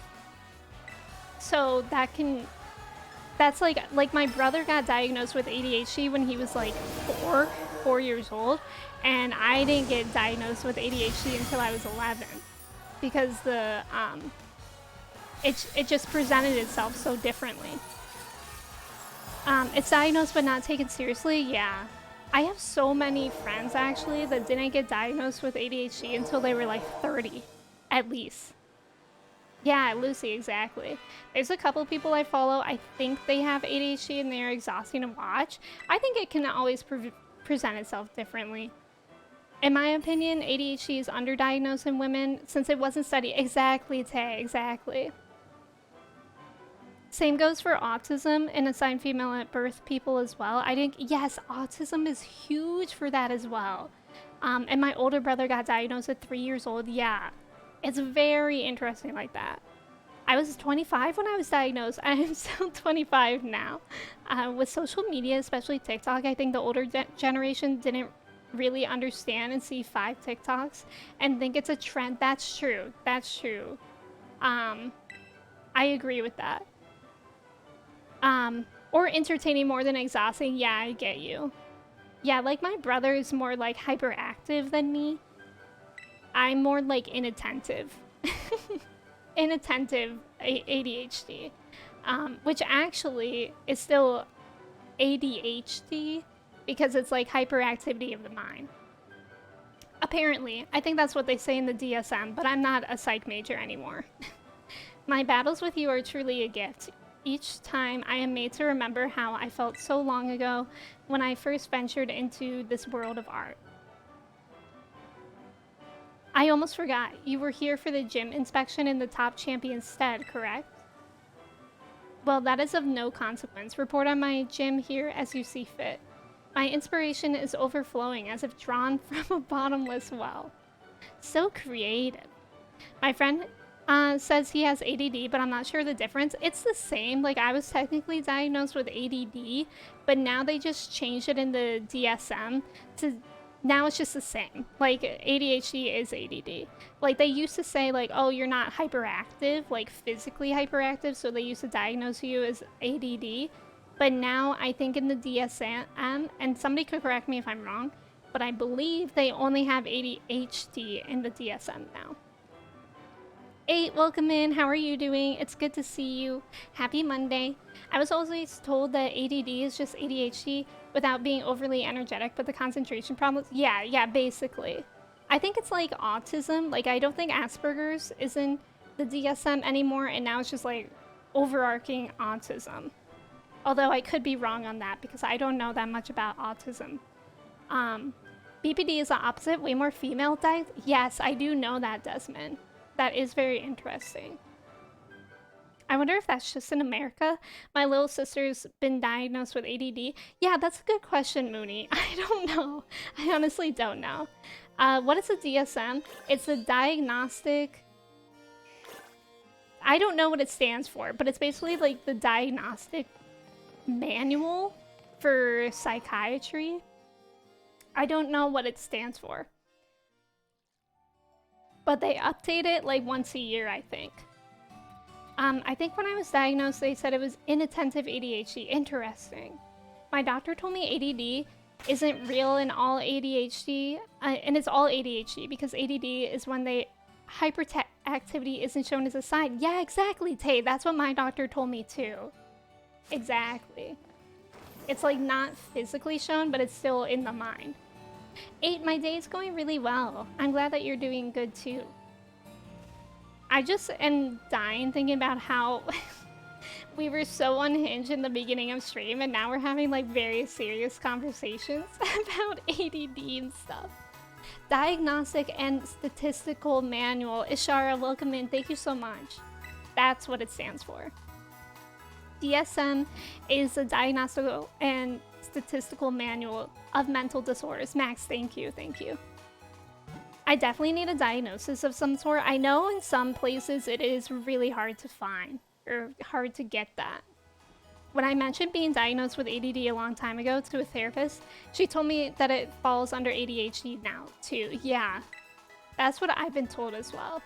So that's like my brother got diagnosed with ADHD when he was like 4 years old, and I didn't get diagnosed with ADHD until I was 11 because it just presented itself so differently. It's diagnosed but not taken seriously. Yeah, I have so many friends actually that didn't get diagnosed with ADHD until they were like 30 at least. Yeah, Lucy, exactly. There's a couple people I follow. I think they have ADHD and they're exhausting to watch. I think it can always present itself differently. In my opinion, ADHD is underdiagnosed in women since it wasn't studied. Exactly, Tay, exactly. Same goes for autism and assigned female at birth people as well. I think, yes, autism is huge for that as well. And my older brother got diagnosed at 3 years old. Yeah. It's very interesting like that. I was 25 when I was diagnosed. I'm still 25 now. With social media, especially TikTok, I think the older generation didn't really understand and see 5 TikToks and think it's a trend. That's true. That's true. I agree with that. Or entertaining more than exhausting. Yeah, I get you. Yeah, like my brother is more like hyperactive than me. I'm more like inattentive. Inattentive ADHD. Which actually is still ADHD because it's like hyperactivity of the mind. Apparently. I think that's what they say in the DSM, but I'm not a psych major anymore. My battles with you are truly a gift. Each time I am made to remember how I felt so long ago when I first ventured into this world of art. I almost forgot. You were here for the gym inspection in the top champion stead, correct? Well, that is of no consequence. Report on my gym here as you see fit. My inspiration is overflowing as if drawn from a bottomless well. So creative. My friend says he has ADD, but I'm not sure the difference. It's the same. Like, I was technically diagnosed with ADD, but now they just changed it in the DSM to... Now it's just the same. Like, ADHD is ADD. Like, they used to say, like, oh, you're not hyperactive, like, physically hyperactive, so they used to diagnose you as ADD. But now, I think in the DSM, and somebody could correct me if I'm wrong, but I believe they only have ADHD in the DSM now. 8, welcome in. How are you doing? It's good to see you. Happy Monday. I was always told that ADD is just ADHD without being overly energetic, but the concentration problems. Yeah, basically. I think it's like autism. Like, I don't think Asperger's is in the DSM anymore, and now it's just like overarching autism. Although I could be wrong on that because I don't know that much about autism. BPD is the opposite, way more female type. Yes, I do know that, Desmond. That is very interesting. I wonder if that's just in America. My little sister's been diagnosed with ADD. Yeah, that's a good question, Mooney. I don't know. I honestly don't know. What is a DSM? It's a diagnostic... I don't know what it stands for, but it's basically like the diagnostic manual for psychiatry. I don't know what it stands for. But they update it like once a year, I think. I think when I was diagnosed, they said it was inattentive ADHD. Interesting. My doctor told me ADD isn't real in all ADHD, and it's all ADHD because ADD is when hyperactivity isn't shown as a sign. Yeah, exactly, Tay. That's what my doctor told me too. Exactly. It's like not physically shown, but it's still in the mind. 8, my day's going really well. I'm glad that you're doing good too. I just am dying thinking about how we were so unhinged in the beginning of stream and now we're having like very serious conversations about ADD and stuff. Diagnostic and Statistical Manual. Ishara, welcome in. Thank you so much. That's what it stands for. DSM is a Diagnostical and Statistical Manual of Mental Disorders. Max, thank you. I definitely need a diagnosis of some sort. I know in some places it is really hard to find or hard to get that. When I mentioned being diagnosed with ADD a long time ago to a therapist, she told me that it falls under ADHD now too. Yeah, that's what I've been told as well.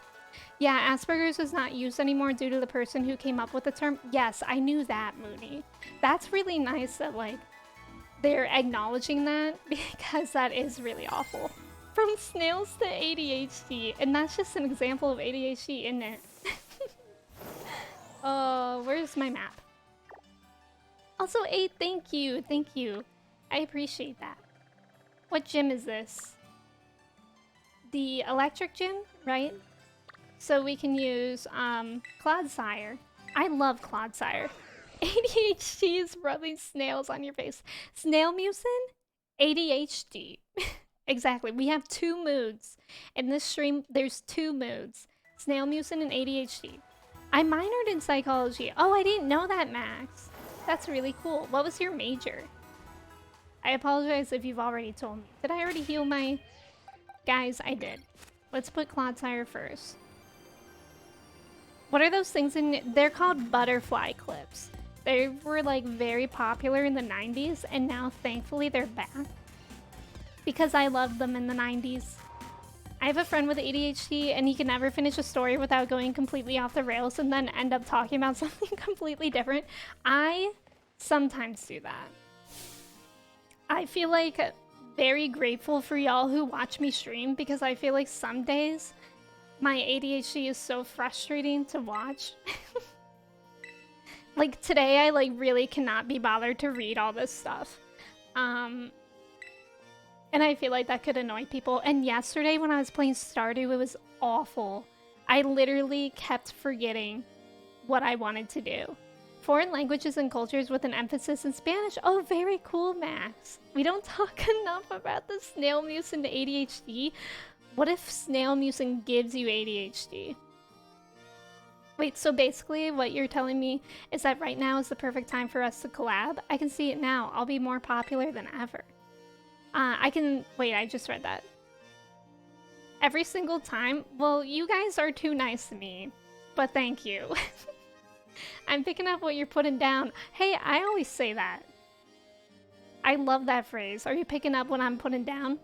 Yeah, Asperger's is not used anymore due to the person who came up with the term. Yes, I knew that, Mooney. That's really nice that like they're acknowledging that because that is really awful. From snails to ADHD, and that's just an example of ADHD, isn't it? Oh, where's my map? Also, 8, thank you. I appreciate that. What gym is this? The electric gym, right? So we can use Clodsire. I love Clodsire. ADHD is rubbing snails on your face. Snail mucin? ADHD. Exactly. We have 2 moods. In this stream, there's 2 moods. Snail mucin and ADHD. I minored in psychology. Oh, I didn't know that, Max. That's really cool. What was your major? I apologize if you've already told me. Did I already heal my... Guys, I did. Let's put Clodsire first. What are those things in... They're called butterfly clips. They were like very popular in the 90s and now thankfully they're back. Because I loved them in the 90s. I have a friend with ADHD and he can never finish a story without going completely off the rails and then end up talking about something completely different. I sometimes do that. I feel like very grateful for y'all who watch me stream because I feel like some days my ADHD is so frustrating to watch. Like today I like really cannot be bothered to read all this stuff. And I feel like that could annoy people. And yesterday when I was playing Stardew, it was awful. I literally kept forgetting what I wanted to do. Foreign languages and cultures with an emphasis in Spanish. Oh, very cool, Max. We don't talk enough about the snail mucin to ADHD. What if snail mucin gives you ADHD? Wait, so basically what you're telling me is that right now is the perfect time for us to collab? I can see it now. I'll be more popular than ever. Wait, I just read that. Every single time? Well, you guys are too nice to me, but thank you. I'm picking up what you're putting down. Hey, I always say that. I love that phrase. Are you picking up what I'm putting down?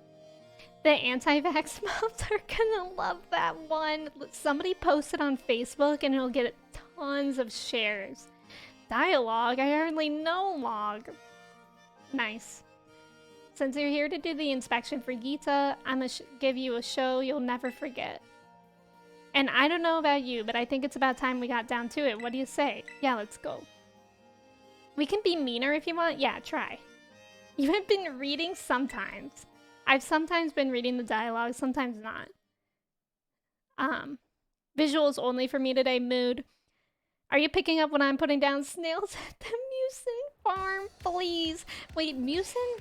The anti-vax mobs are gonna love that one. Somebody post it on Facebook and it'll get tons of shares. Dialogue? I hardly know log. Nice. Since you're here to do the inspection for Gita, I'm gonna give you a show you'll never forget. And I don't know about you, but I think it's about time we got down to it. What do you say? Yeah, let's go. We can be meaner if you want. Yeah, try. You have been reading sometimes. I've sometimes been reading the dialogue, sometimes not. Visuals only for me today, mood. Are you picking up what I'm putting down? Snails at the Mucin farm, please. Wait, Mucin?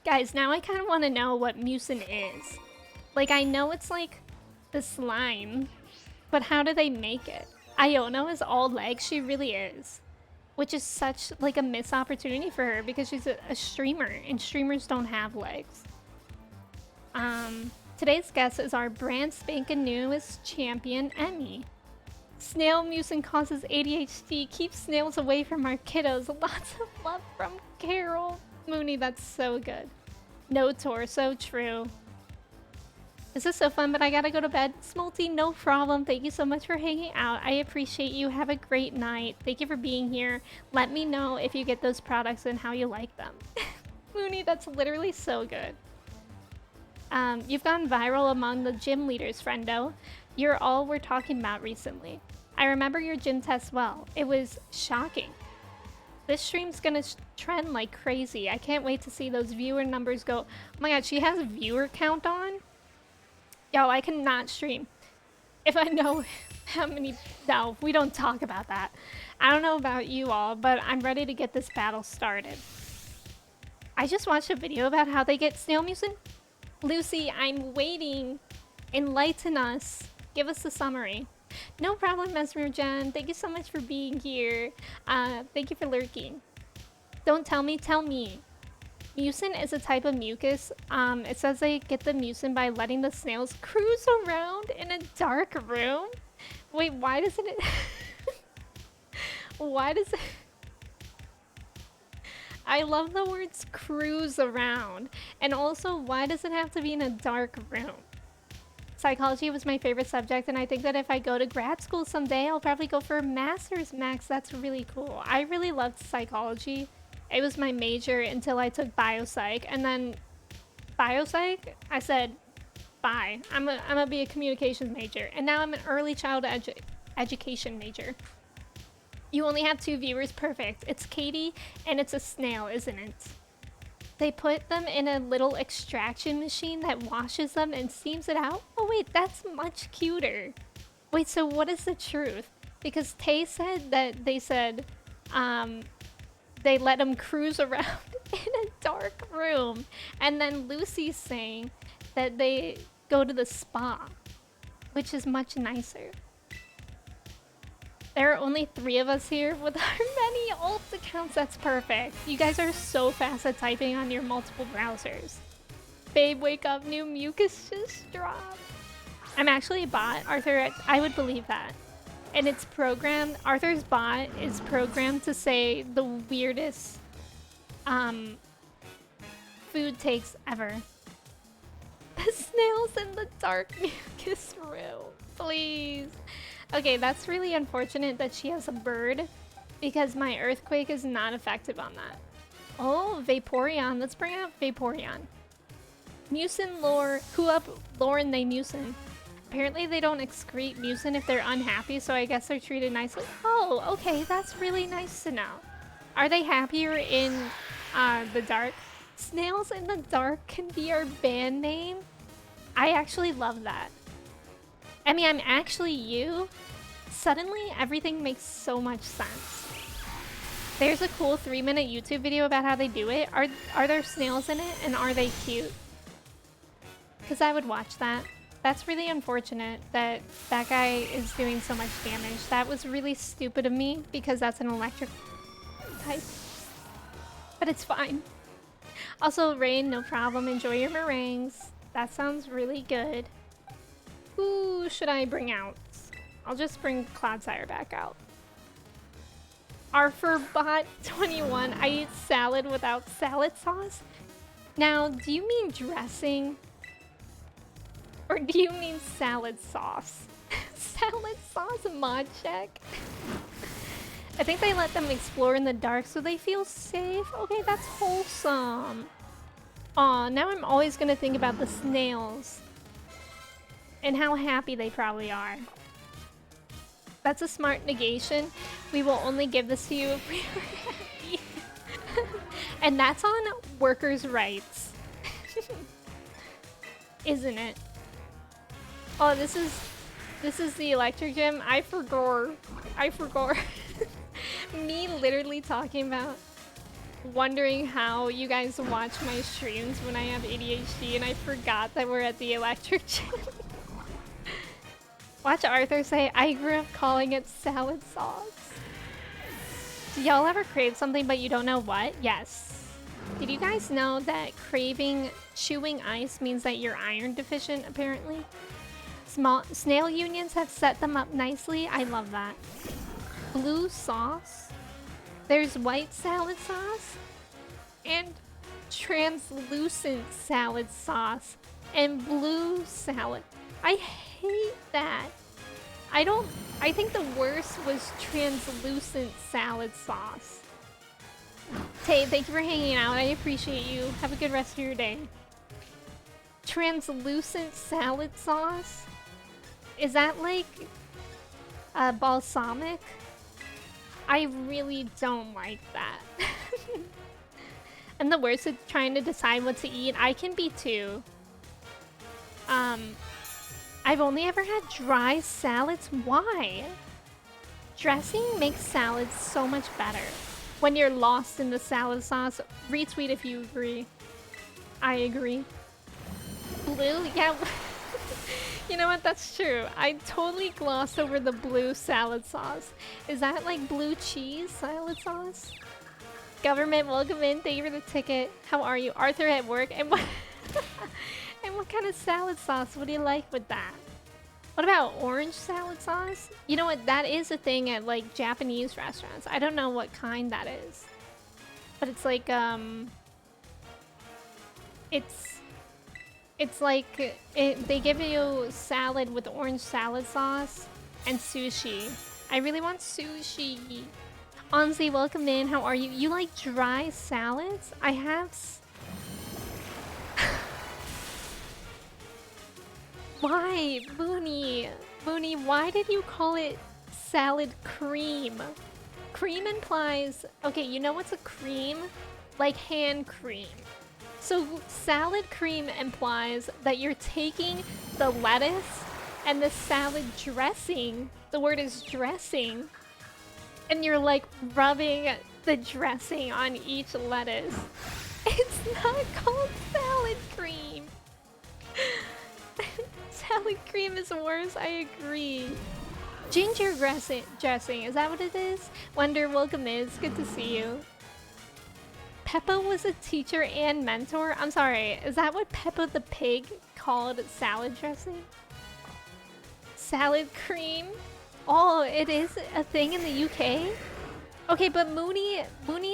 Guys, now I kind of want to know what Mucin is. Like, I know it's like the slime, but how do they make it? Iona is all legs, she really is. Which is such like a missed opportunity for her because she's a streamer and streamers don't have legs. Today's guest is our brand spanking newest champion, Emmy. Snail Mucin causes ADHD. Keep snails away from our kiddos. Lots of love from Carol. Mooney, that's so good. No torso, true. This is so fun, but I gotta go to bed. Smolty, no problem. Thank you so much for hanging out. I appreciate you. Have a great night. Thank you for being here. Let me know if you get those products and how you like them. Mooney, that's literally so good. You've gone viral among the gym leaders, friendo. You're all we're talking about recently. I remember your gym test well. It was shocking. This stream's gonna trend like crazy. I can't wait to see those viewer numbers go. Oh my god, she has a viewer count on? Yo, I cannot stream. If I know how many... No, we don't talk about that. I don't know about you all, but I'm ready to get this battle started. I just watched a video about how they get snail mucin. Lucy, I'm waiting. Enlighten us. Give us a summary. No problem, Mesmer Jen. Thank you so much for being here. Thank you for lurking. Don't tell me, tell me. Mucin is a type of mucus. It says they get the mucin by letting the snails cruise around in a dark room. Wait, why doesn't it... Why does it... I love the words cruise around. And also, why does it have to be in a dark room? Psychology was my favorite subject, and I think that if I go to grad school someday, I'll probably go for a master's, Max. That's really cool. I really loved psychology. It was my major until I took biopsych, and then biopsych, I said, bye. I'm gonna be a communications major, and now I'm an early childhood education major. You only have 2 viewers, perfect. It's Katie, and it's a snail, isn't it? They put them in a little extraction machine that washes them and steams it out? Oh wait, that's much cuter. Wait, so what is the truth? Because Tay said that they said, they let them cruise around in a dark room. And then Lucy's saying that they go to the spa, which is much nicer. There are only 3 of us here with our many alt accounts. That's perfect. You guys are so fast at typing on your multiple browsers. Babe, wake up. New mucus just dropped. I'm actually a bot. Arthur, I would believe that. And it's programmed. Arthur's bot is programmed to say the weirdest food takes ever. The snails in the dark mucus room. Please. Okay, that's really unfortunate that she has a bird because my earthquake is not effective on that. Oh, Vaporeon. Let's bring out Vaporeon. Mucin lore. Who up Lauren they mucin? Apparently they don't excrete mucin if they're unhappy, so I guess they're treated nicely. Oh, okay. That's really nice to know. Are they happier in the dark? Snails in the Dark can be our band name. I actually love that. I mean, I'm actually you. Suddenly, everything makes so much sense. There's a cool 3-minute YouTube video about how they do it. Are there snails in it, and are they cute? Because I would watch that. That's really unfortunate that that guy is doing so much damage. That was really stupid of me, because that's an electric type. But it's fine. Also, Rain, no problem. Enjoy your meringues. That sounds really good. Who should I bring out? I'll just bring Cloudsire back out. Arfurbot 21. I eat salad without salad sauce. Now, do you mean dressing? Or do you mean salad sauce? Salad sauce mod check? I think they let them explore in the dark so they feel safe. Okay, that's wholesome. Aw, now I'm always gonna think about the snails. and how happy they probably are. That's a smart negation. We will only give this to you if we were happy. And that's on workers' rights. Isn't it? Oh, this is the electric gym. I forgot. Me literally talking about wondering how you guys watch my streams when I have ADHD, and I forgot that we're at the electric gym. Watch Arthur say, I grew up calling it salad sauce. Do y'all ever crave something but you don't know what? Yes. Did you guys know that chewing ice means that you're iron deficient, apparently? Snail unions have set them up nicely. I love that. Blue sauce. There's white salad sauce and translucent salad sauce and blue salad. I hate that. I think the worst was translucent salad sauce. Tay, thank you for hanging out. I appreciate you. Have a good rest of your day. Translucent salad sauce? Is that like balsamic? I really don't like that. I'm the worst at trying to decide what to eat. I can be too. I've only ever had dry salads. Why? Dressing makes salads so much better. When you're lost in the salad sauce, retweet if you agree. I agree. Blue? Yeah. You know what? That's true. I totally glossed over the blue salad sauce. Is that like blue cheese salad sauce? Government, welcome in. Thank you for the ticket. How are you? Arthur at work? And what, and what kind of salad sauce would you like with that? What about orange salad sauce? You know what? That is a thing at like Japanese restaurants. I don't know what kind that is. But it's like, it's like, they give you salad with orange salad sauce and sushi. I really want sushi. Anzi, welcome in. How are you? You like dry salads? I have... Why? Booney, why did you call it salad cream? Cream implies... Okay, you know what's a cream? Like hand cream. So salad cream implies that you're taking the lettuce and the salad dressing, the word is dressing, and you're like rubbing the dressing on each lettuce. It's not called salad cream. Salad cream is worse, I agree. Ginger dressing, is that what it is? Wonder, welcome in, it's good to see you. Peppa was a teacher and mentor? I'm sorry, is that what Peppa the Pig called salad dressing? Salad cream? Oh, it is a thing in the UK? Okay, but Mooney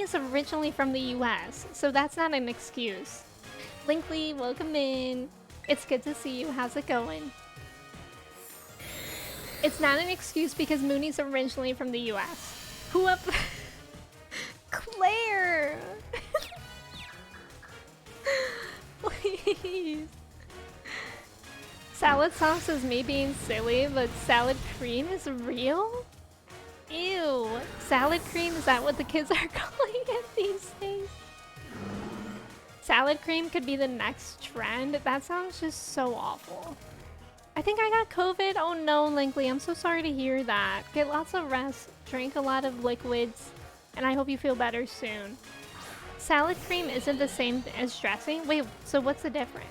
is originally from the US, so that's not an excuse. Linkley, welcome in. It's good to see you. How's it going? It's not an excuse because Mooney's originally from the US. Who up? Claire! Please. Salad sauce is me being silly, but salad cream is real? Ew. Salad cream, is that what the kids are calling it these days? Salad cream could be the next trend? That sounds just so awful. I think I got COVID. Oh no, Linkley, I'm so sorry to hear that. Get lots of rest, drink a lot of liquids, and I hope you feel better soon. Salad cream isn't the same as dressing? Wait, so what's the difference?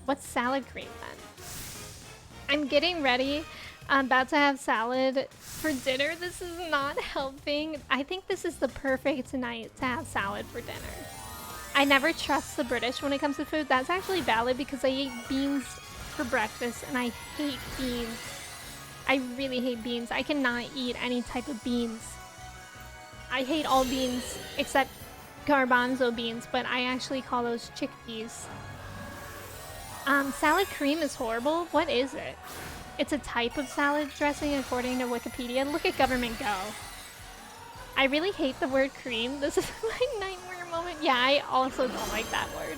What's salad cream then? I'm getting ready. I'm about to have salad for dinner. This is not helping. I think this is the perfect night to have salad for dinner. I never trust the British when it comes to food. That's actually valid because I ate beans for breakfast and I hate beans. I really hate beans. I cannot eat any type of beans. I hate all beans except garbanzo beans, but I actually call those chickpeas. Salad cream is horrible. What is it? It's a type of salad dressing according to Wikipedia. Look at government go. I really hate the word cream. This is my nightmare moment. Yeah, I also don't like that word.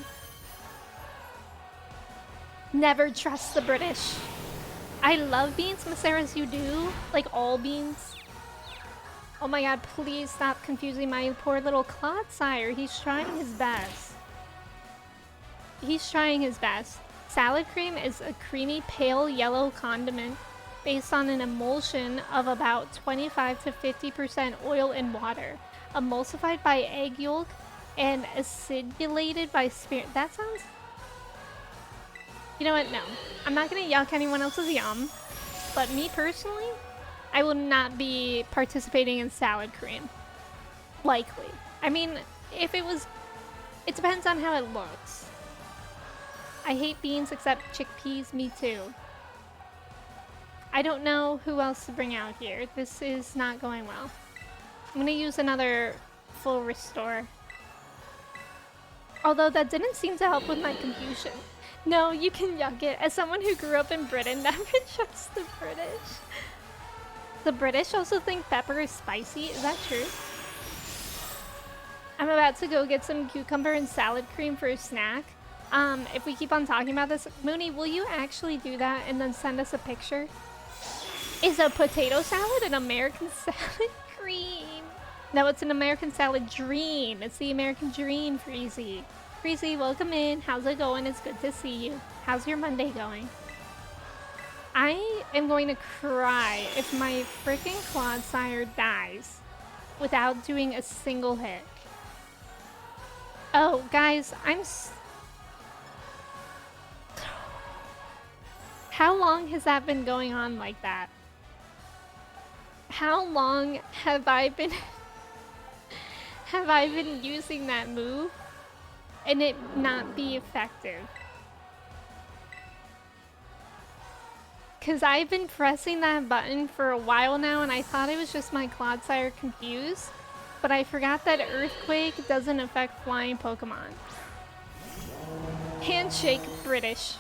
Never trust the British. I love beans, Maceras, you do? Like all beans? Oh my god, please stop confusing my poor little Clodsire. He's trying his best. He's trying his best. Salad cream is a creamy pale yellow condiment based on an emulsion of about 25 to 50% oil and water, emulsified by egg yolk and acidulated by spirit. That sounds... You know what? No. I'm not gonna yuck anyone else's yum, but me personally, I will not be participating in salad cream. Likely. I mean, if it was... It depends on how it looks. I hate beans except chickpeas, me too. I don't know who else to bring out here. This is not going well. I'm gonna use another full restore. Although that didn't seem to help with my confusion. No, you can yuck it. As someone who grew up in Britain, never trust the British. The British also think pepper is spicy. Is that true? I'm about to go get some cucumber and salad cream for a snack. If we keep on talking about this, Mooney, will you actually do that and then send us a picture? Is a potato salad an American salad cream? No, it's an American salad dream. It's the American dream, Freezy. Freezy, welcome in. How's it going? It's good to see you. How's your Monday going? I am going to cry if my freaking Clodsire dies without doing a single hit. Oh, guys, How long has that been going on like that? How long have I been using that move and it not be effective? Cause I've been pressing that button for a while now and I thought it was just my Clodsire confused, but I forgot that Earthquake doesn't affect flying Pokemon. Handshake British.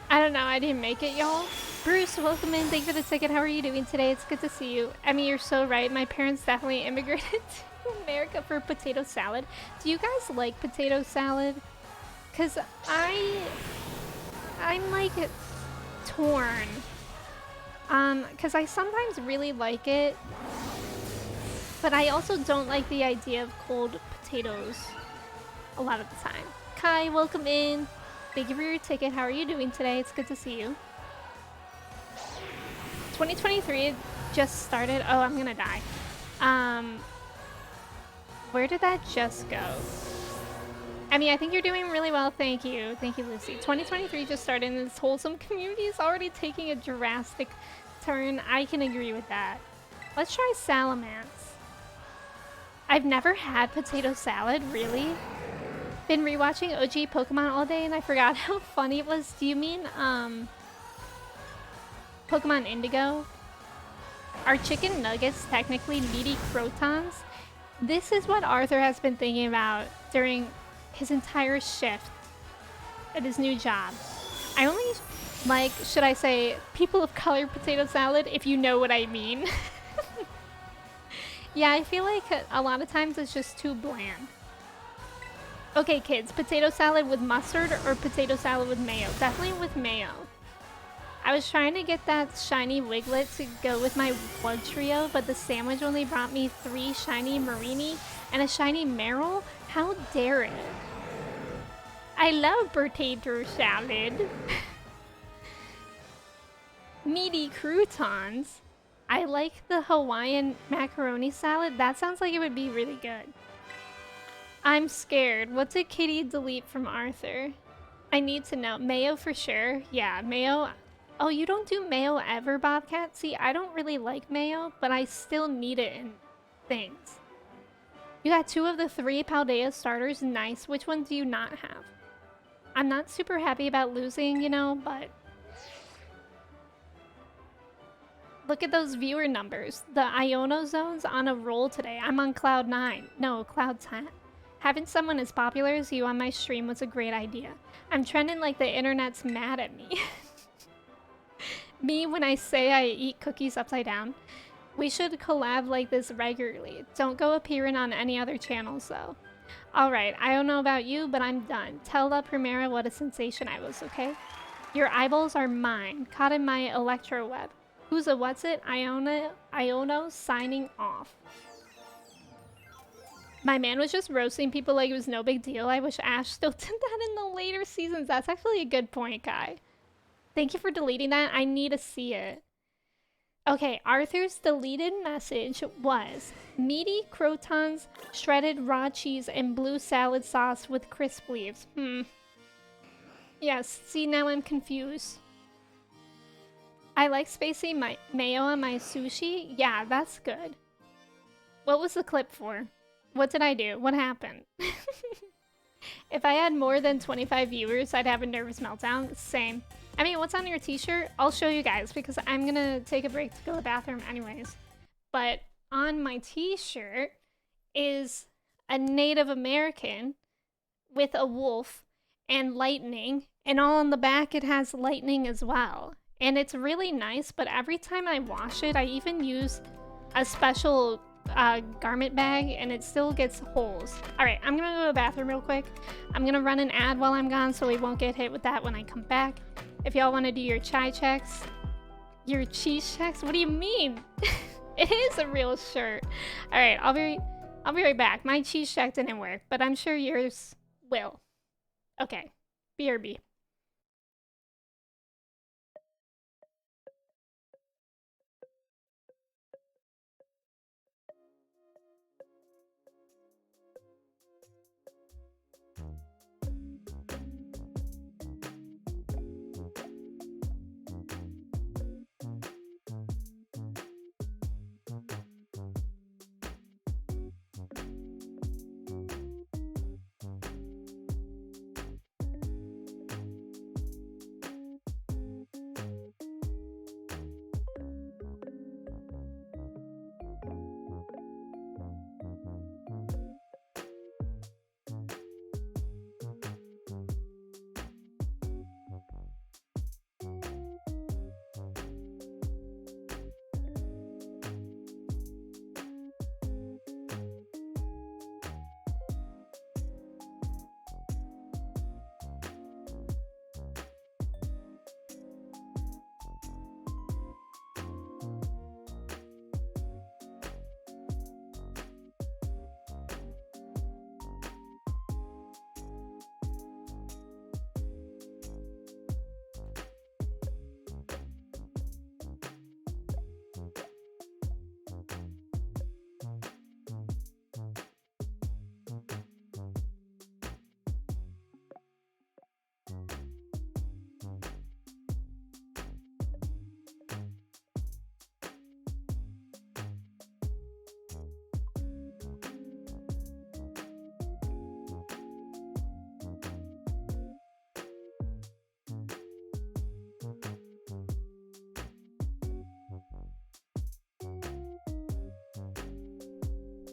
I don't know, I didn't make it, y'all. Bruce, welcome in. Thank you for the ticket. How are you doing today? It's good to see you. I mean, you're so right. My parents definitely immigrated to America for potato salad. Do you guys like potato salad? Because I'm like torn. Because I sometimes really like it, but I also don't like the idea of cold potatoes a lot of the time. Kai, welcome in. Thank you for your ticket. How are you doing today? It's good to see you. 2023 just started. Oh, I'm gonna die. Where did that just go? I mean, I think you're doing really well. Thank you. Thank you, Lucy. 2023 just started and this wholesome community is already taking a drastic turn. I can agree with that. Let's try Salamence. I've never had potato salad, really. Been rewatching OG Pokemon all day and I forgot how funny it was. Do you mean Pokemon Indigo? Are chicken nuggets technically meaty crotons? This is what Arthur has been thinking about during his entire shift at his new job. I only like, should I say, people of color potato salad, if you know what I mean. Yeah, I feel like a lot of times it's just too bland. Okay, kids, potato salad with mustard or potato salad with mayo? Definitely with mayo. I was trying to get that shiny Wiglet to go with my Bug Trio, but the sandwich only brought me 3 shiny Marini and a shiny Meryl? How dare it? I love potato salad. Meaty croutons. I like the Hawaiian macaroni salad. That sounds like it would be really good. I'm scared. What did Kitty delete from Arthur? I need to know. Mayo for sure. Yeah, mayo. Oh, you don't do mayo ever, Bobcat? See, I don't really like mayo, but I still need it in things. You got 2 of the 3 Paldea starters. Nice. Which one do you not have? I'm not super happy about losing, you know, but... Look at those viewer numbers. The Iono Zone's on a roll today. I'm on cloud 9. No, cloud 10. Having someone as popular as you on my stream was a great idea. I'm trending like the internet's mad at me. Me when I say I eat cookies upside down. We should collab like this regularly. Don't go appearing on any other channels though. Alright, I don't know about you, but I'm done. Tell La Primera what a sensation I was, okay? Your eyeballs are mine, caught in my electro web. Who's a what's it? Iono signing off. My man was just roasting people like it was no big deal. I wish Ash still did that in the later seasons. That's actually a good point, Kai. Thank you for deleting that. I need to see it. Okay, Arthur's deleted message was meaty crotons, shredded raw cheese, and blue salad sauce with crisp leaves. Yes, see, now I'm confused. I like spicy mayo on my sushi. Yeah, that's good. What was the clip for? What did I do? What happened? If I had more than 25 viewers, I'd have a nervous meltdown. Same. I mean, what's on your t-shirt? I'll show you guys because I'm gonna take a break to go to the bathroom anyways. But on my t-shirt is a Native American with a wolf and lightning, and all on the back it has lightning as well. And it's really nice, but every time I wash it, I even use a special garment bag and it still gets holes. Alright, I'm gonna go to the bathroom real quick. I'm gonna run an ad while I'm gone so we won't get hit with that when I come back. If y'all want to do your chai checks, your cheese checks, what do you mean? It is a real shirt. Alright, I'll be right back. My cheese check didn't work, but I'm sure yours will. Okay, BRB.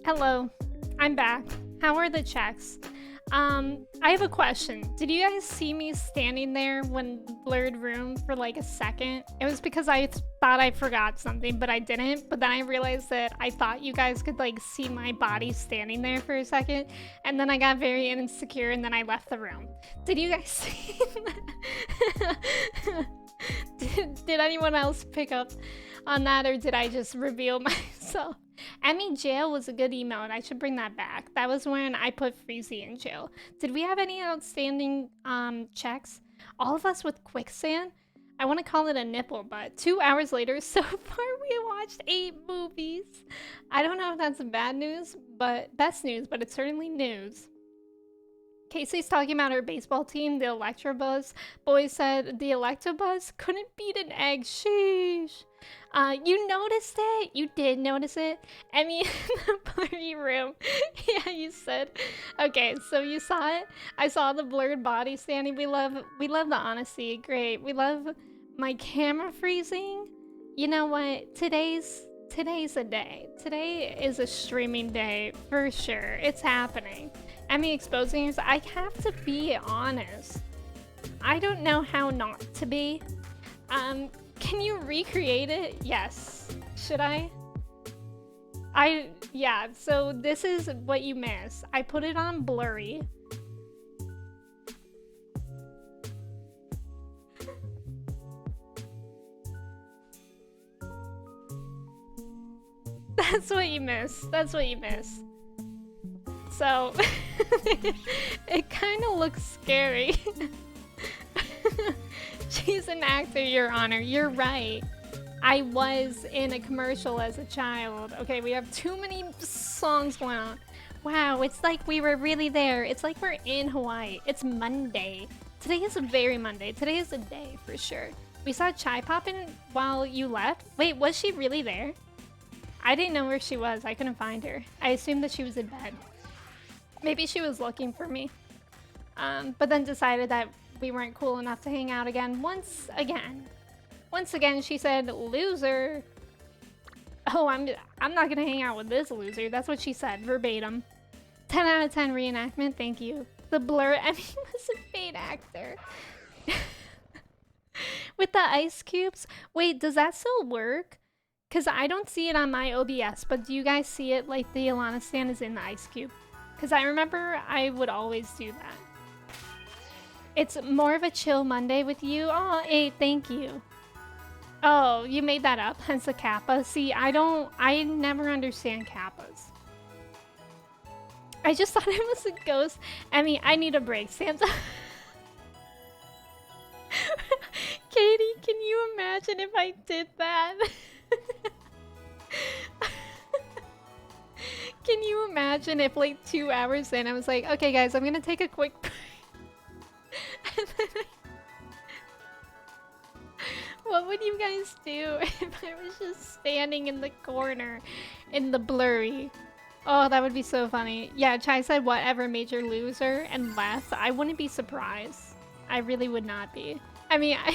Hello, I'm back. How are the checks? I have a question. Did you guys see me standing there when blurred room for like a second? It was because I thought I forgot something, but I didn't. But then I realized that I thought you guys could like see my body standing there for a second. And then I got very insecure and then I left the room. Did you guys see that? Did anyone else pick up on that, or did I just reveal myself? Emmy jail was a good email and I should bring that back. That was when I put Freezy in jail. Did we have any outstanding checks? All of us with quicksand? I want to call it a nipple, but 2 hours later, so far we watched 8 movies. I don't know if that's bad news, but best news, but it's certainly news. Casey's talking about her baseball team, the Electabuzz. Boy said the Electabuzz couldn't beat an egg. Sheesh. You noticed it? You did notice it? Emmy in the blurry room. Yeah, you said. Okay, so you saw it? I saw the blurred body standing. We love the honesty. Great. We love my camera freezing. You know what? Today's a day. Today is a streaming day for sure. It's happening. Emmy exposing yourself. I have to be honest. I don't know how not to be. Can you recreate it? Yes. Should I? Yeah, so this is what you miss. I put it on blurry. That's what you miss. That's what you miss. So, it kind of looks scary. She's an actor, Your Honor. You're right. I was in a commercial as a child. Okay, we have too many songs going on. Wow, it's like we were really there. It's like we're in Hawaii. It's Monday. Today is a very Monday. Today is a day for sure. We saw Chai popping while you left. Wait, was she really there? I didn't know where she was. I couldn't find her. I assumed that she was in bed. Maybe she was looking for me. But then decided that we weren't cool enough to hang out again. Once again, she said, "Loser." Oh, I'm not gonna hang out with this loser. That's what she said, verbatim. 10 out of 10 reenactment, thank you. The blur, Emmy was a fake actor. With the ice cubes? Wait, does that still work? Because I don't see it on my OBS, but do you guys see it like the Alana stand is in the ice cube? Because I remember I would always do that. It's more of a chill Monday with you. Oh, hey, thank you. Oh, you made that up, hence the kappa. See, I never understand kappas. I just thought it was a ghost. Emmy, I need a break. Santa. Katie, can you imagine if I did that? Can you imagine if like 2 hours in I was like, okay guys, I'm gonna take a quick break. And then what would you guys do if I was just standing in the corner in the blurry? Oh, that would be so funny. Yeah, Chai said whatever major loser and left. I wouldn't be surprised. I really would not be. I mean, I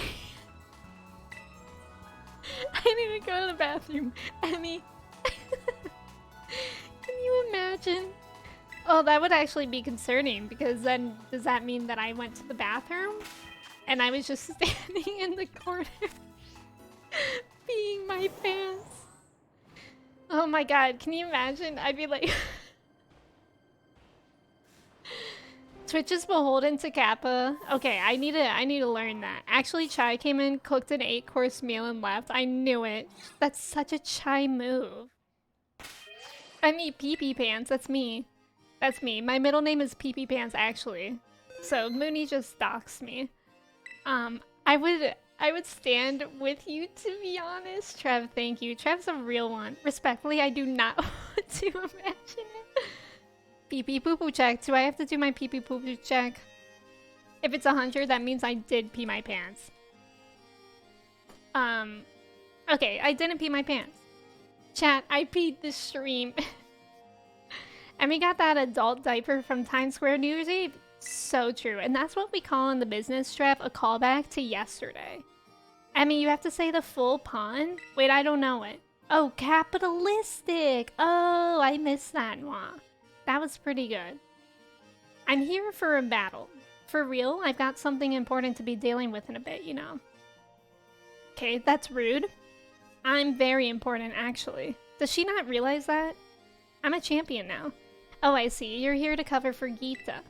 need to go to the bathroom. Emmy. Can you imagine? Oh, that would actually be concerning because then does that mean that I went to the bathroom and I was just standing in the corner peeing my pants? Oh my god, can you imagine? I'd be like... Twitch is beholden to Kappa. Okay, I need to learn that. Actually, Chai came in, cooked an 8-course meal and left. I knew it. That's such a Chai move. I mean, pee-pee pants. That's me. That's me. My middle name is pee-pee pants, actually. So Mooney just doxed me. I would stand with you, to be honest. Trev, thank you. Trev's a real one. Respectfully, I do not want to imagine it. Pee-pee poo-poo check. Do I have to do my pee-pee poo-poo check? If it's 100, that means I did pee my pants. Okay, I didn't pee my pants. Chat, I peed the stream. And we got that adult diaper from Times Square New Year's Eve. So true. And that's what we call in the business strap a callback to yesterday. I mean, you have to say the full pun? Wait, I don't know it. Oh, capitalistic. Oh, I missed that one. That was pretty good. I'm here for a battle. For real, I've got something important to be dealing with in a bit, you know. Okay, that's rude. I'm very important, actually. Does she not realize that? I'm a champion now. Oh, I see. You're here to cover for Gita.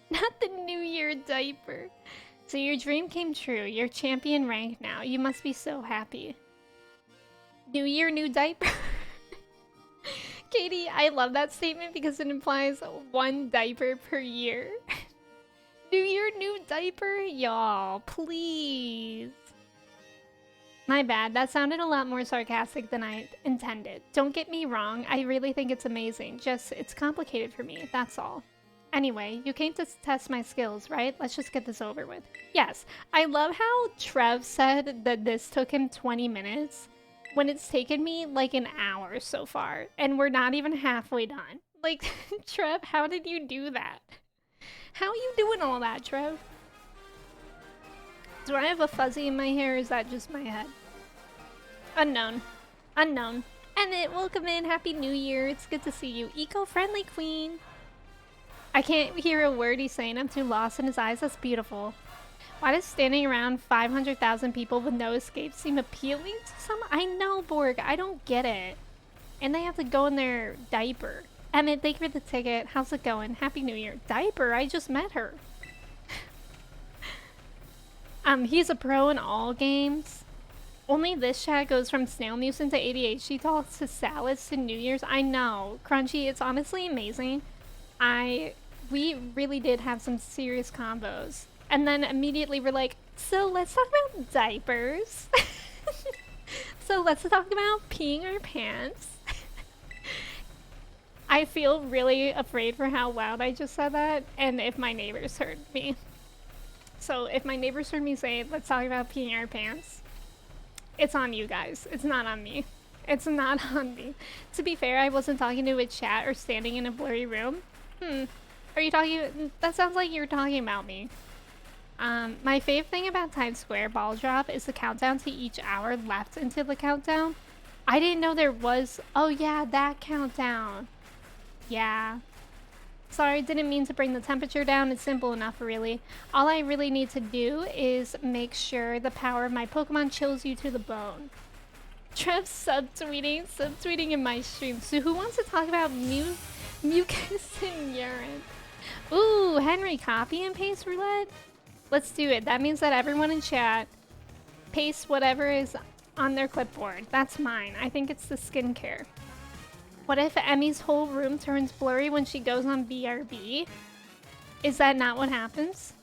Not the New Year diaper. So your dream came true. You're champion rank now. You must be so happy. New Year, new diaper. Katie, I love that statement because it implies 1 diaper per year. New Year, new diaper? Y'all, please. My bad, that sounded a lot more sarcastic than I intended. Don't get me wrong, I really think it's amazing. Just, it's complicated for me, that's all. Anyway, you came to test my skills, right? Let's just get this over with. Yes, I love how Trev said that this took him 20 minutes when it's taken me like an hour so far, and we're not even halfway done. Like, Trev, how did you do that? How are you doing all that, Trev? Do I have a fuzzy in my hair, or is that just my head? Unknown. Unknown. Emmett, welcome in. Happy New Year. It's good to see you. Eco-friendly queen. I can't hear a word he's saying. I'm too lost in his eyes. That's beautiful. Why does standing around 500,000 people with no escape seem appealing to some? I know, Borg. I don't get it. And they have to go in their diaper. Emmett, thank you for the ticket. How's it going? Happy New Year. Diaper? I just met her. He's a pro in all games. Only this chat goes from snail mucin to ADHD talks to salads to New Year's. I know. Crunchy, it's honestly amazing. We really did have some serious combos. And then immediately we're like, so let's talk about diapers. So let's talk about peeing our pants. I feel really afraid for how loud I just said that and if my neighbors heard me. So if my neighbors heard me say, let's talk about peeing our pants, it's on you guys. It's not on me. It's not on me. To be fair, I wasn't talking to a chat or standing in a blurry room. Are you talking? That sounds like you're talking about me. My fave thing about Times Square ball drop is the countdown to each hour left into the countdown. I didn't know there was. Oh yeah, that countdown. Yeah. Sorry, didn't mean to bring the temperature down. It's simple enough, really. All I really need to do is make sure the power of my Pokemon chills you to the bone. Trev subtweeting in my stream. So who wants to talk about mucus and urine? Ooh, Henry, copy and paste roulette? Let's do it. That means that everyone in chat paste whatever is on their clipboard. That's mine. I think it's the skincare. What if Emmy's whole room turns blurry when she goes on BRB? Is that not what happens?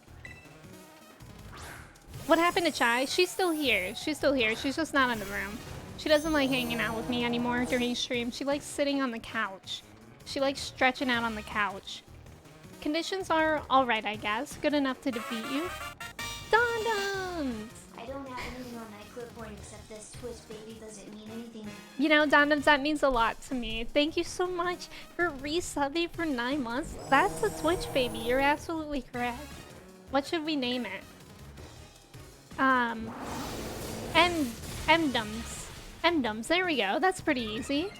What happened to Chai? She's still here. She's still here. She's just not in the room. She doesn't like hanging out with me anymore during stream. She likes sitting on the couch. She likes stretching out on the couch. Conditions are alright, I guess. Good enough to defeat you. Dondums! I don't have anything on my clipboard except this Twitch baby. Does it mean anything? You know, Dondums, that means a lot to me. Thank you so much for resubbing for 9 months. That's a Twitch baby. You're absolutely correct. What should we name it? Mdums. Mdums, there we go. That's pretty easy.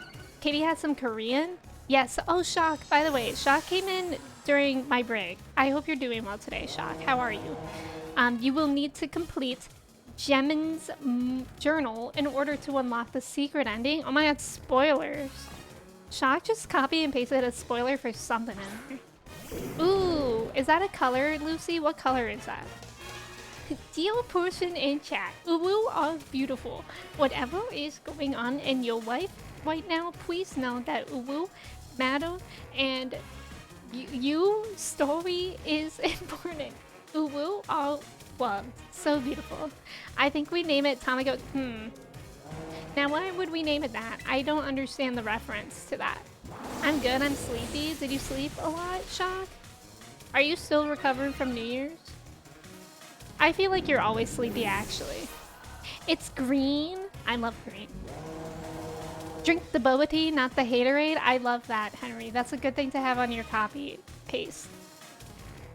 Katie has some Korean. Yes. Oh, Shock. By the way, Shock came in during my break. I hope you're doing well today, Shock. How are you? You will need to complete Gemin's journal in order to unlock the secret ending. Oh my god, spoilers. Shock just copy and pasted a spoiler for something in there. Ooh, is that a color, Lucy? What color is that? Deal person in chat. Uwu are beautiful. Whatever is going on in your life right now, please know that Uwu matter and you story is important. Uwu are loved. So beautiful. I think we name it Tamago. Now why would we name it that? I don't understand the reference to that. I'm good, I'm sleepy. Did you sleep a lot, Shock? Are you still recovering from New Year's? I feel like you're always sleepy, actually. It's green. I love green. Drink the boba tea, not the haterade. I love that, Henry. That's a good thing to have on your copy paste.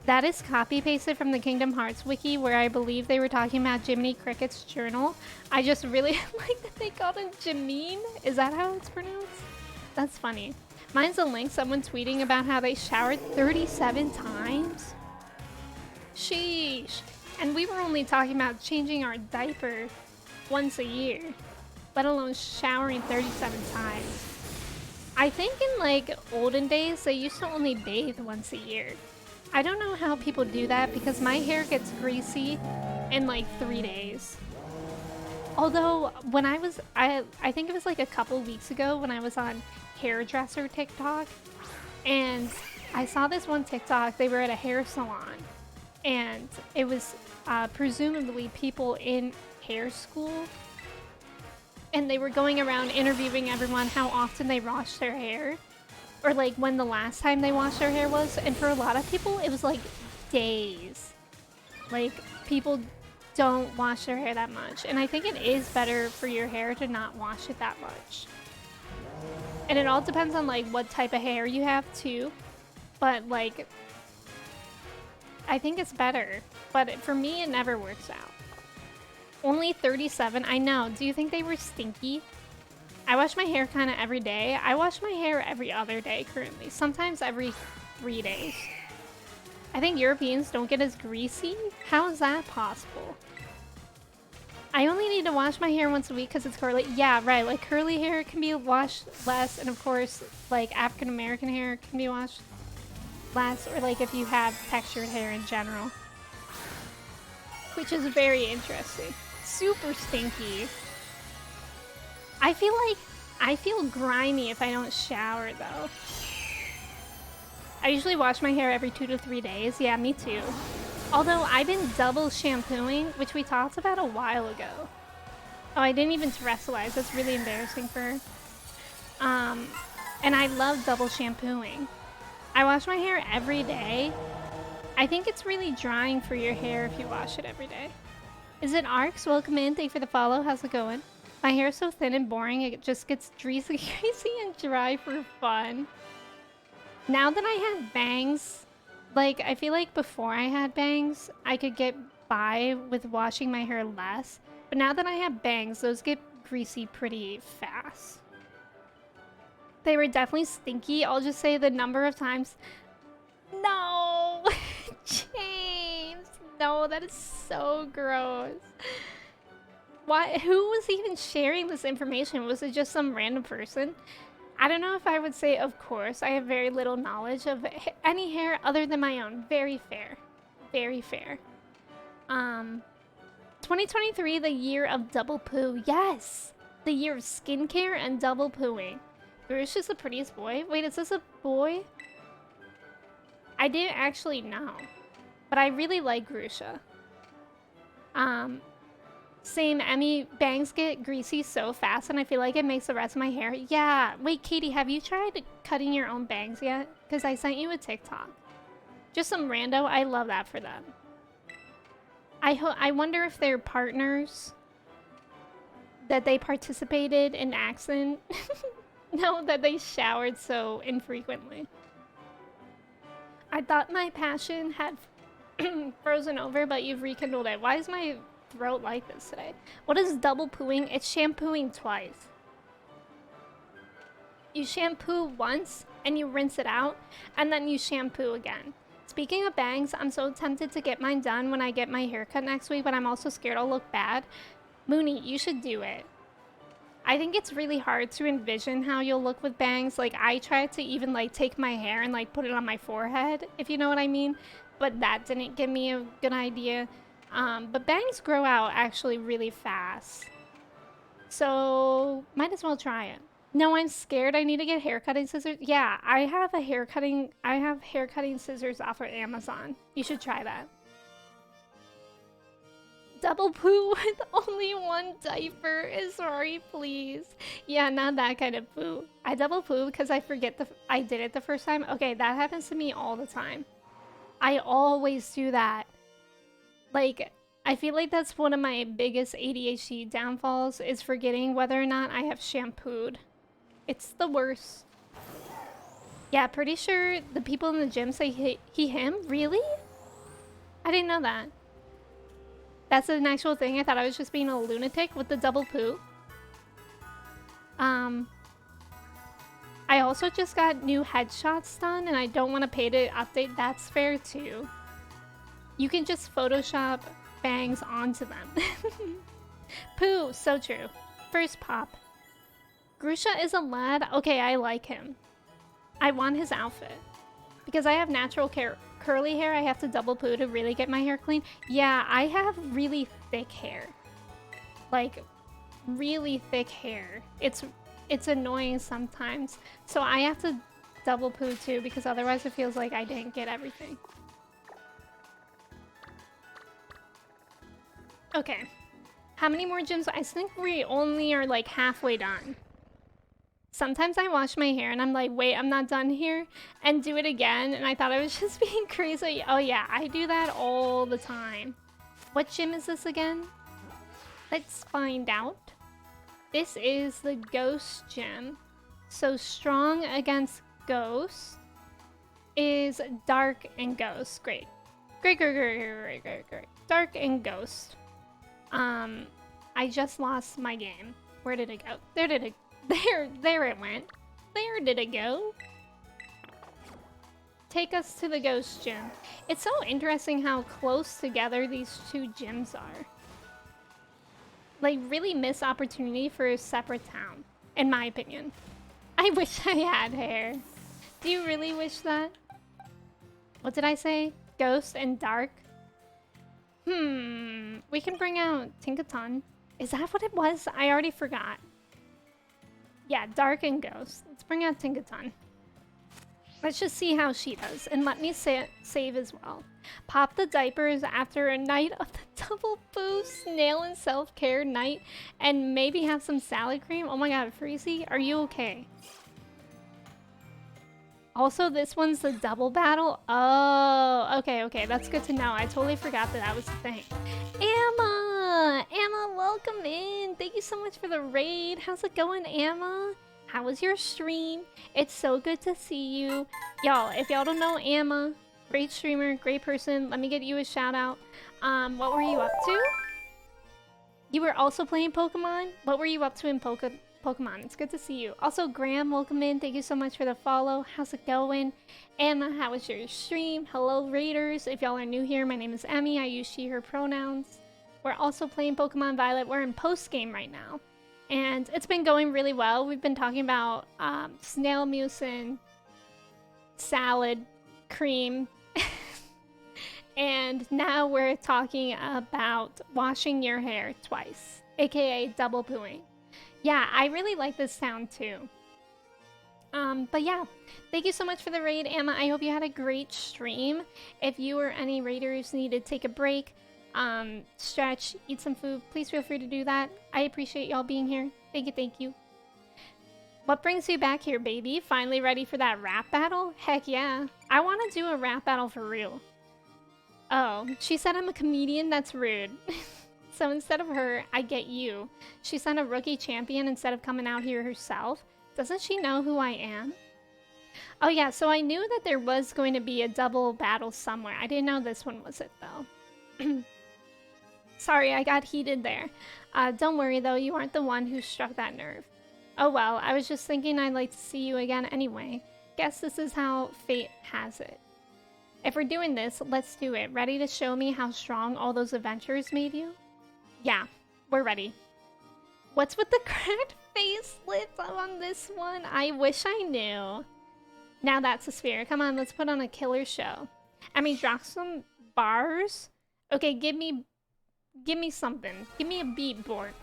That is copy pasted from the Kingdom Hearts wiki where I believe they were talking about Jiminy Cricket's journal. I just really like that they called him Jameen. Is that how it's pronounced? That's funny. Mine's a link, someone tweeting about how they showered 37 times. Sheesh. And we were only talking about changing our diaper once a year, let alone showering 37 times. I think in like olden days, they used to only bathe once a year. I don't know how people do that because my hair gets greasy in like 3 days. Although when I think it was like a couple weeks ago when I was on hairdresser TikTok and I saw this one TikTok, they were at a hair salon and it was presumably people in hair school and they were going around interviewing everyone how often they washed their hair or like when the last time they washed their hair was, and for a lot of people it was like days. Like people don't wash their hair that much, and I think it is better for your hair to not wash it that much. And it all depends on like what type of hair you have too, but like I think it's better, but for me it never works out. Only 37, I know. Do you think they were stinky? I wash my hair kind of every day. I wash my hair every other day currently, sometimes every 3 days. I think Europeans don't get as greasy. How is that possible? I only need to wash my hair once a week because it's curly. Yeah, right, like curly hair can be washed less, and of course like African American hair can be washed less, or like if you have textured hair in general, which is very interesting. Super stinky. I feel grimy if I don't shower though. I usually wash my hair every 2 to 3 days. Yeah, me too. Although I've been double shampooing, which we talked about a while ago. Oh, I didn't even terrestrialize. That's really embarrassing for her. And I love double shampooing. I wash my hair every day. I think it's really drying for your hair if you wash it every day. Is it Arcs? Welcome in. Thank you for the follow. How's it going? My hair is so thin and boring. It just gets greasy and dry for fun. Now that I have bangs, like, I feel like before I had bangs, I could get by with washing my hair less. But now that I have bangs, those get greasy pretty fast. They were definitely stinky. I'll just say the number of times. No! James! No, that is so gross. Why? Who was even sharing this information? Was it just some random person? I don't know if I would say, of course. I have very little knowledge of any hair other than my own. Very fair. Very fair. 2023, the year of double poo. Yes! The year of skincare and double pooing. Grush is the prettiest boy. Wait, is this a boy? I didn't actually know. But I really like Grusha. Same, Emmy, bangs get greasy so fast and I feel like it makes the rest of my hair. Yeah. Wait, Katie, have you tried cutting your own bangs yet? Because I sent you a TikTok. Just some rando. I love that for them. I wonder if they're partners that they participated in accident. No, that they showered so infrequently. I thought my passion had frozen over, but you've rekindled it. Why is my throat like this today? What is double pooing? It's shampooing twice. You shampoo once and you rinse it out, and then you shampoo again. Speaking of bangs, I'm so tempted to get mine done when I get my haircut next week, but I'm also scared I'll look bad. Mooney, you should do it. I think it's really hard to envision how you'll look with bangs. Like, I tried to even, like, take my hair and, like, put it on my forehead, if you know what I mean. But that didn't give me a good idea. But bangs grow out actually really fast. So, might as well try it. No, I'm scared. I need to get hair cutting scissors. Yeah, I have hair cutting scissors off of Amazon. You should try that. Double poo with only one diaper. Sorry, please. Yeah, not that kind of poo. I double poo because I forget I did it the first time. Okay, that happens to me all the time. I always do that. Like, I feel like that's one of my biggest ADHD downfalls is forgetting whether or not I have shampooed. It's the worst. Yeah, pretty sure the people in the gym say he, him? Really? I didn't know that. That's an actual thing. I thought I was just being a lunatic with the double poo. I also just got new headshots done and I don't want to pay to update. That's fair too. You can just Photoshop bangs onto them. Poo, so true. First pop. Grusha is a lad. Okay, I like him. I want his outfit. Because I have natural curly hair, I have to double poo to really get my hair clean. Yeah, I have really thick hair. Like, really thick hair. It's annoying sometimes. So I have to double poo too, because otherwise it feels like I didn't get everything. Okay. How many more gyms? I think we only are like halfway done. Sometimes I wash my hair and I'm like, wait, I'm not done here, and do it again, and I thought I was just being crazy. Oh yeah, I do that all the time. What gym is this again? Let's find out. This is the Ghost Gym. So strong against Ghost is Dark and Ghost. Great. Great. Dark and Ghost. I just lost my game. Where did it go? There it went. There did it go. Take us to the Ghost Gym. It's so interesting how close together these two gyms are. Like, really missed opportunity for a separate town, in my opinion. I wish I had hair. Do you really wish that? What did I say? Ghost and Dark? We can bring out Tinkaton. Is that what it was? I already forgot. Yeah, Dark and Ghost. Let's bring out Tinkaton. Let's just see how she does. And let me save as well. Pop the diapers after a night of the double boost, nail and self-care night, and maybe have some salad cream. Oh my god, Freezy, are you okay? Also, this one's the double battle. Oh, okay. That's good to know. I totally forgot that was a thing. Emma, welcome in. Thank you so much for the raid. How's it going, Emma? How was your stream? It's so good to see you. Y'all, if y'all don't know Emma, great streamer, great person. Let me get you a shout out. What were you up to? You were also playing Pokemon? What were you up to in Pokemon? It's good to see you. Also, Graham, welcome in. Thank you so much for the follow. How's it going? Emma, how was your stream? Hello, Raiders. If y'all are new here, my name is Emmy. I use she, her pronouns. We're also playing Pokemon Violet. We're in post-game right now. And it's been going really well. We've been talking about snail mucin, salad, cream. And now we're talking about washing your hair twice, aka double pooing. Yeah, I really like this sound too. But yeah, thank you so much for the raid, Emma. I hope you had a great stream. If you or any raiders need to take a break, stretch, eat some food, please feel free to do that. I appreciate y'all being here. Thank you. What brings you back here, baby? Finally ready for that rap battle? Heck yeah. I want to do a rap battle for real. Oh, she said I'm a comedian? That's rude. So instead of her, I get you. She sent a rookie champion instead of coming out here herself. Doesn't she know who I am? Oh yeah, so I knew that there was going to be a double battle somewhere. I didn't know this one was it though. Sorry, I got heated there. Don't worry though, you aren't the one who struck that nerve. Oh well, I was just thinking I'd like to see you again anyway. Guess this is how fate has it. If we're doing this, let's do it. Ready to show me how strong all those adventures made you? Yeah, we're ready. What's with the cracked facelets on this one? I wish I knew. Now that's a sphere. Come on, let's put on a killer show. I mean, drop some bars. Okay, give me something. Give me a beat, Bork.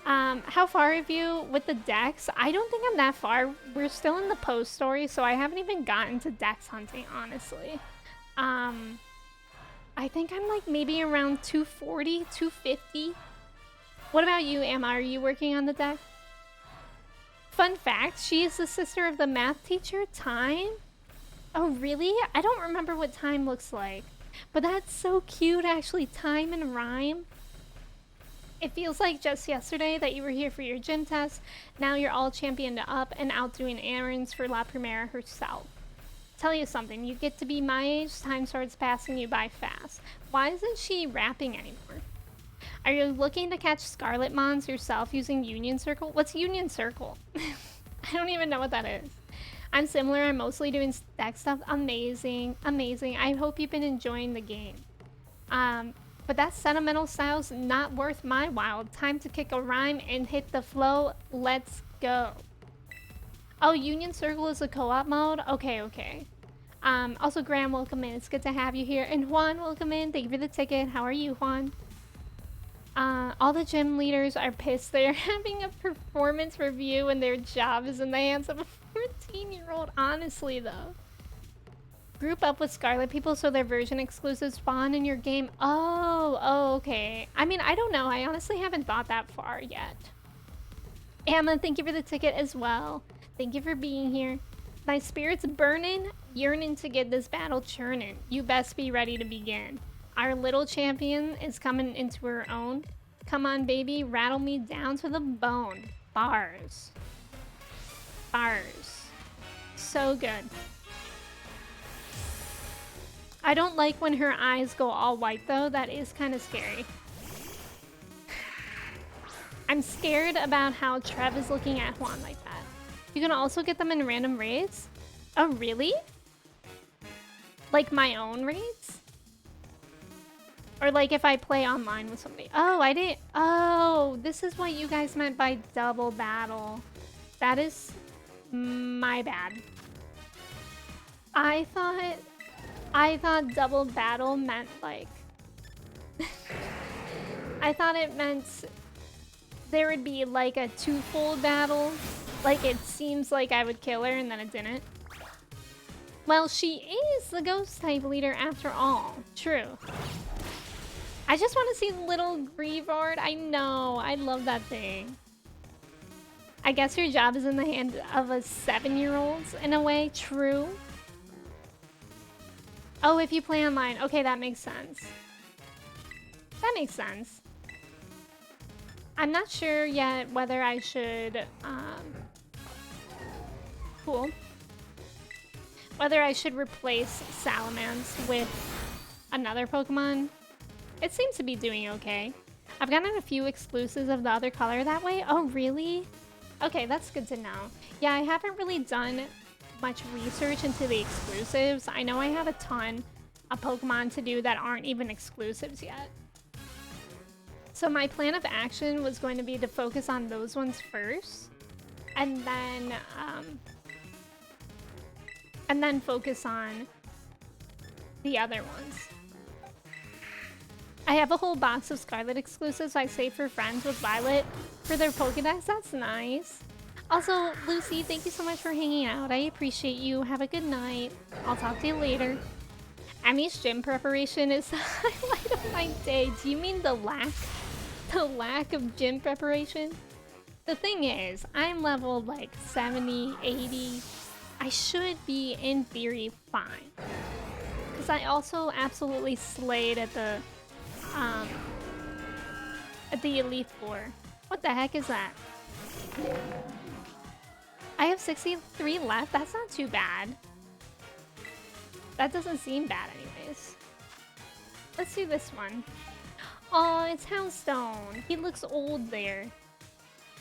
How far have you with the Dex? I don't think I'm that far. We're still in the post story, so I haven't even gotten to Dex hunting, honestly. I think I'm like maybe around 240, 250. What about you, Emma? Are you working on the deck? Fun fact, she is the sister of the math teacher, Time. Oh, really? I don't remember what Time looks like. But that's so cute, actually. Time and Rhyme. It feels like just yesterday that you were here for your gym test. Now you're all championed up and out doing errands for La Primera herself. Tell you something, you get to be my age, time starts passing you by fast. Why isn't she rapping anymore? Are you looking to catch Scarlet Mons yourself using Union Circle? What's Union Circle? I don't even know what that is. I'm similar, I'm mostly doing deck stuff. Amazing. I hope you've been enjoying the game. But that sentimental style's not worth my while. Time to kick a rhyme and hit the flow. Let's go. Oh, Union Circle is a co-op mode? Okay. Also, Graham, welcome in. It's good to have you here. And Juan, welcome in. Thank you for the ticket. How are you, Juan? All the gym leaders are pissed. They're having a performance review and their job is in the hands of a 14-year-old. Honestly, though. Group up with Scarlet people so their version exclusives spawn in your game. Oh, okay. I mean, I don't know. I honestly haven't thought that far yet. Emma, thank you for the ticket as well. Thank you for being here. My spirit's burning, yearning to get this battle churning. You best be ready to begin. Our little champion is coming into her own. Come on, baby, rattle me down to the bone. Bars. So good. I don't like when her eyes go all white though. That is kind of scary. I'm scared about how Trev is looking at Juan like that. You can also get them in random raids? Oh, really? Like my own raids? Or like if I play online with somebody. Oh, I didn't. Oh, this is what you guys meant by double battle. That is my bad. I thought double battle meant like... I thought it meant there would be like a twofold battle. Like it seems like I would kill her and then it didn't. Well, she is the ghost type leader after all. True. I just want to see little Grievard. I know. I love that thing. I guess your job is in the hands of a 7-year-old in a way. True. Oh, if you play online. Okay, that makes sense. That makes sense. I'm not sure yet whether I should, cool. Whether I should replace Salamence with another Pokemon. It seems to be doing okay. I've gotten a few exclusives of the other color that way. Oh, really? Okay, that's good to know. Yeah, I haven't really done much research into the exclusives. I know I have a ton of Pokemon to do that aren't even exclusives yet. So my plan of action was going to be to focus on those ones first, and then focus on the other ones. I have a whole box of Scarlet exclusives I save for friends with Violet for their Pokédex. That's nice. Also, Lucy, thank you so much for hanging out. I appreciate you. Have a good night. I'll talk to you later. Emmy's gym preparation is the highlight of my day. Do you mean the lack of gym preparation? The thing is, I'm leveled like 70, 80. I should be, in theory, fine. Because I also absolutely slayed at the Elite Four. What the heck is that? I have 63 left. That's not too bad. That doesn't seem bad anyways. Let's do this one. Oh, it's Houndstone. He looks old there.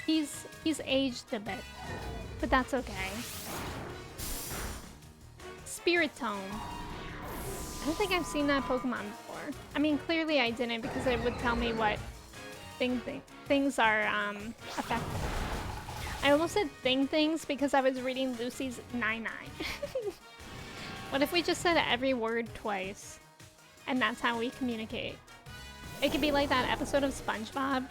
He's aged a bit, but that's okay. Spiritomb. I don't think I've seen that Pokemon before. I mean, clearly I didn't because it would tell me what things are affected. I almost said things because I was reading Lucy's 9-9. What if we just said every word twice? And that's how we communicate. It could be like that episode of SpongeBob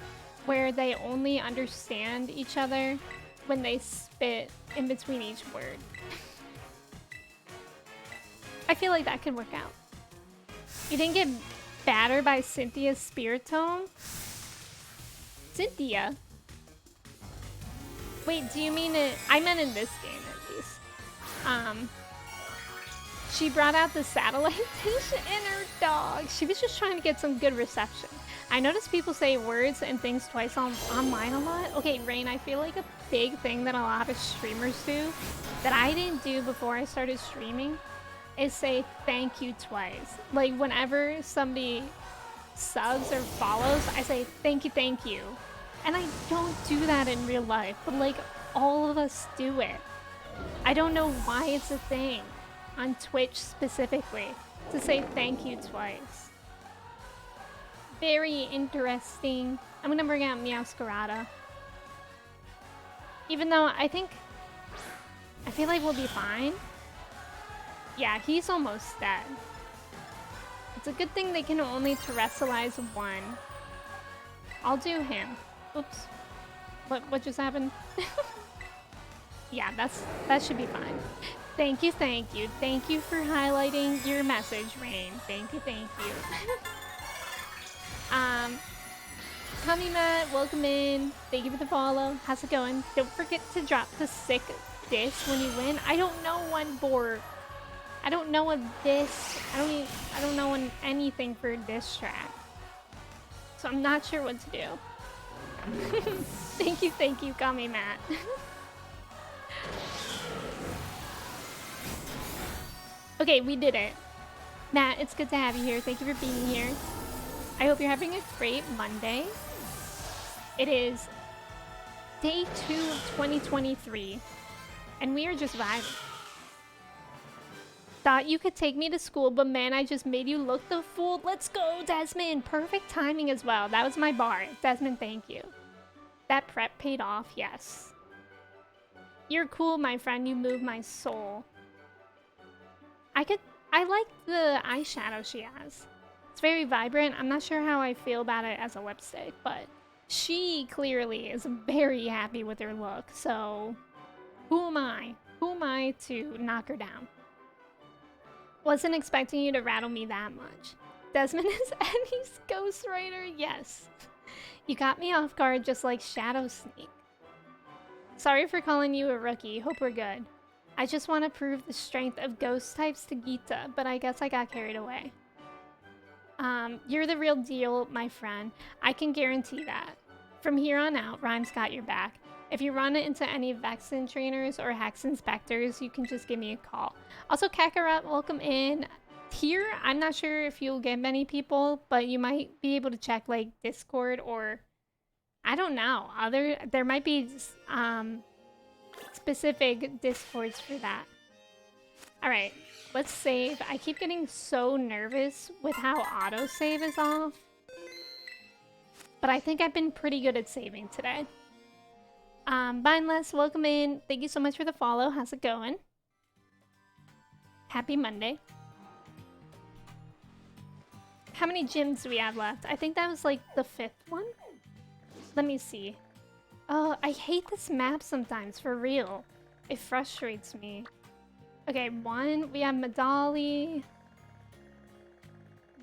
where they only understand each other when they spit in between each word. I feel like that could work out. You didn't get battered by Cynthia's Spiritomb? Cynthia? Wait, do you mean it? I meant in this game at least. She brought out the satellite dish and her dog. She was just trying to get some good reception. I noticed people say words and things twice online a lot. Okay, Rain, I feel like a big thing that a lot of streamers do that I didn't do before I started streaming is say thank you twice. Like whenever somebody subs or follows, I say thank you. And I don't do that in real life, but like all of us do it. I don't know why it's a thing on Twitch specifically to say thank you twice. Very interesting. I'm gonna bring out Meowscarada. Even though I feel like we'll be fine. Yeah, he's almost dead. It's a good thing they can only terrestrialize one. I'll do him. Oops. What just happened? Yeah, that should be fine. Thank you. Thank you for highlighting your message, Rain. Thank you. Tommy Matt, welcome in. Thank you for the follow. How's it going? Don't forget to drop the sick diss when you win. I don't know one Borg. I don't know a diss. I don't know anything for a diss track. So I'm not sure what to do. Thank you, Tommy Matt. Okay, we did it. Matt, it's good to have you here. Thank you for being here. I hope you're having a great Monday. It is day 2 of 2023, and we are just vibing. Thought you could take me to school, but man, I just made you look the fool. Let's go, Desmond. Perfect timing as well. That was my bar. Desmond, thank you. That prep paid off, yes. You're cool, my friend. You move my soul. I like the eyeshadow she has. It's very vibrant. I'm not sure how I feel about it as a lipstick, but She clearly is very happy with her look, so who am I? Who am I to knock her down? Wasn't expecting you to rattle me that much. Desmond is Eddie's ghostwriter? Yes. You got me off guard just like Shadow Sneak. Sorry for calling you a rookie. Hope we're good. I just want to prove the strength of ghost types to Gita, but I guess I got carried away. You're the real deal, my friend. I can guarantee that. From here on out, Rhyme's got your back. If you run into any Vexen trainers or Hex inspectors, you can just give me a call. Also, Kakarot, welcome in. Here, I'm not sure if you'll get many people, but you might be able to check like Discord or I don't know. There might be specific Discords for that. All right, let's save. I keep getting so nervous with how autosave is off. But I think I've been pretty good at saving today. Bineless, welcome in. Thank you so much for the follow. How's it going? Happy Monday. How many gyms do we have left? I think that was like the 5th one. Let me see. Oh, I hate this map sometimes, for real. It frustrates me. Okay, 1. We have Medali.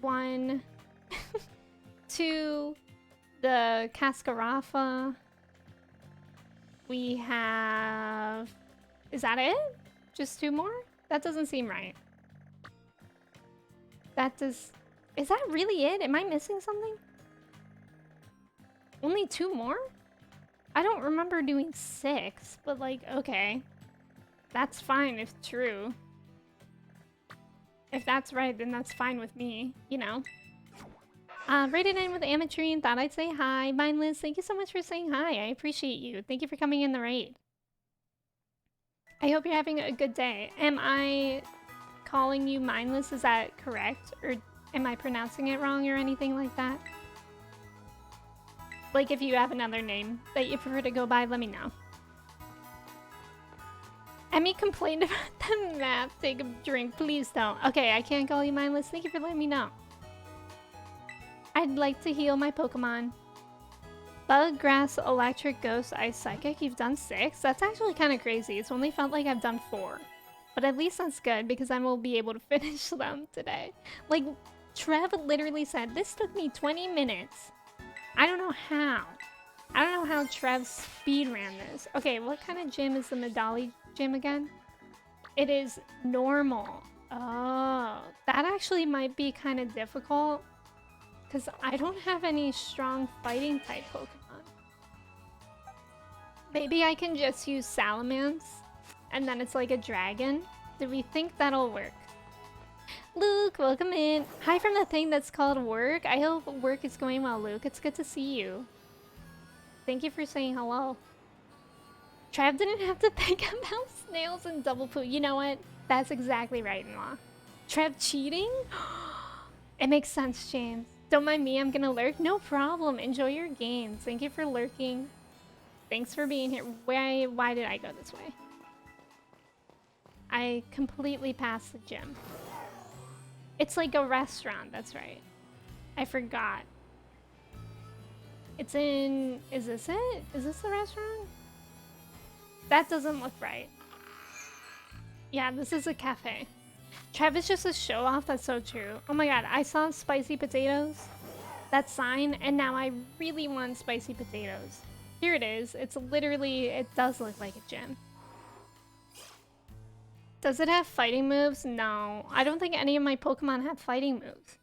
1. 2. The Cascarafa. We have... Is that it? Just 2 more? That doesn't seem right. That does... Is that really it? Am I missing something? Only 2 more? I don't remember doing 6, but like, okay. That's fine if true. If that's right, then that's fine with me, you know? Rated in with Ametrine, thought I'd say hi. Mindless, thank you so much for saying hi. I appreciate you. Thank you for coming in the raid. I hope you're having a good day. Am I calling you Mindless? Is that correct? Or am I pronouncing it wrong or anything like that? Like, if you have another name that you prefer to go by, let me know. Emmy complained about the map. Take a drink. Please don't. Okay, I can't call you Mindless. Thank you for letting me know. I'd like to heal my Pokemon. Bug, Grass, Electric, Ghost, Ice, Psychic. You've done 6? That's actually kind of crazy. It's only felt like I've done 4. But at least that's good because I will be able to finish them today. Like, Trev literally said, this took me 20 minutes. I don't know how. I don't know how Trev speedran this. Okay, what kind of gym is the Medali gym again? It is normal. Oh, that actually might be kind of difficult. Because I don't have any strong fighting type Pokemon. Maybe I can just use Salamence. And then it's like a dragon. Do we think that'll work? Luke, welcome in. Hi from the thing that's called work. I hope work is going well, Luke. It's good to see you. Thank you for saying hello. Trav didn't have to think about snails and double poo. You know what? That's exactly right, in-law. Trav cheating? It makes sense, James. Don't mind me, I'm gonna lurk. No problem. Enjoy your games. Thank you for lurking. Thanks for being here. Why did I go this way? I completely passed the gym. It's like a restaurant, that's right. I forgot. It's in... Is this it? Is this the restaurant? That doesn't look right. Yeah, this is a cafe. Trev is just a show-off, that's so true. Oh my god, I saw spicy potatoes. That sign, and now I really want spicy potatoes. Here it is. It's literally... It does look like a gym. Does it have fighting moves? No. I don't think any of my Pokemon have fighting moves.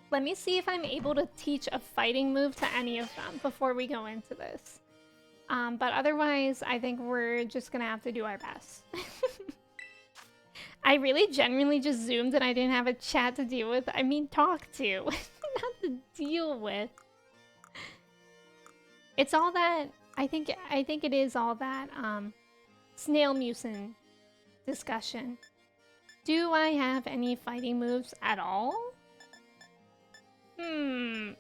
Let me see if I'm able to teach a fighting move to any of them before we go into this. But otherwise, I think we're just gonna have to do our best. I really genuinely just zoomed and I didn't have a chat to deal with. I mean, talk to, not to deal with. It's all that, I think it is all that, Snail Mucin discussion. Do I have any fighting moves at all?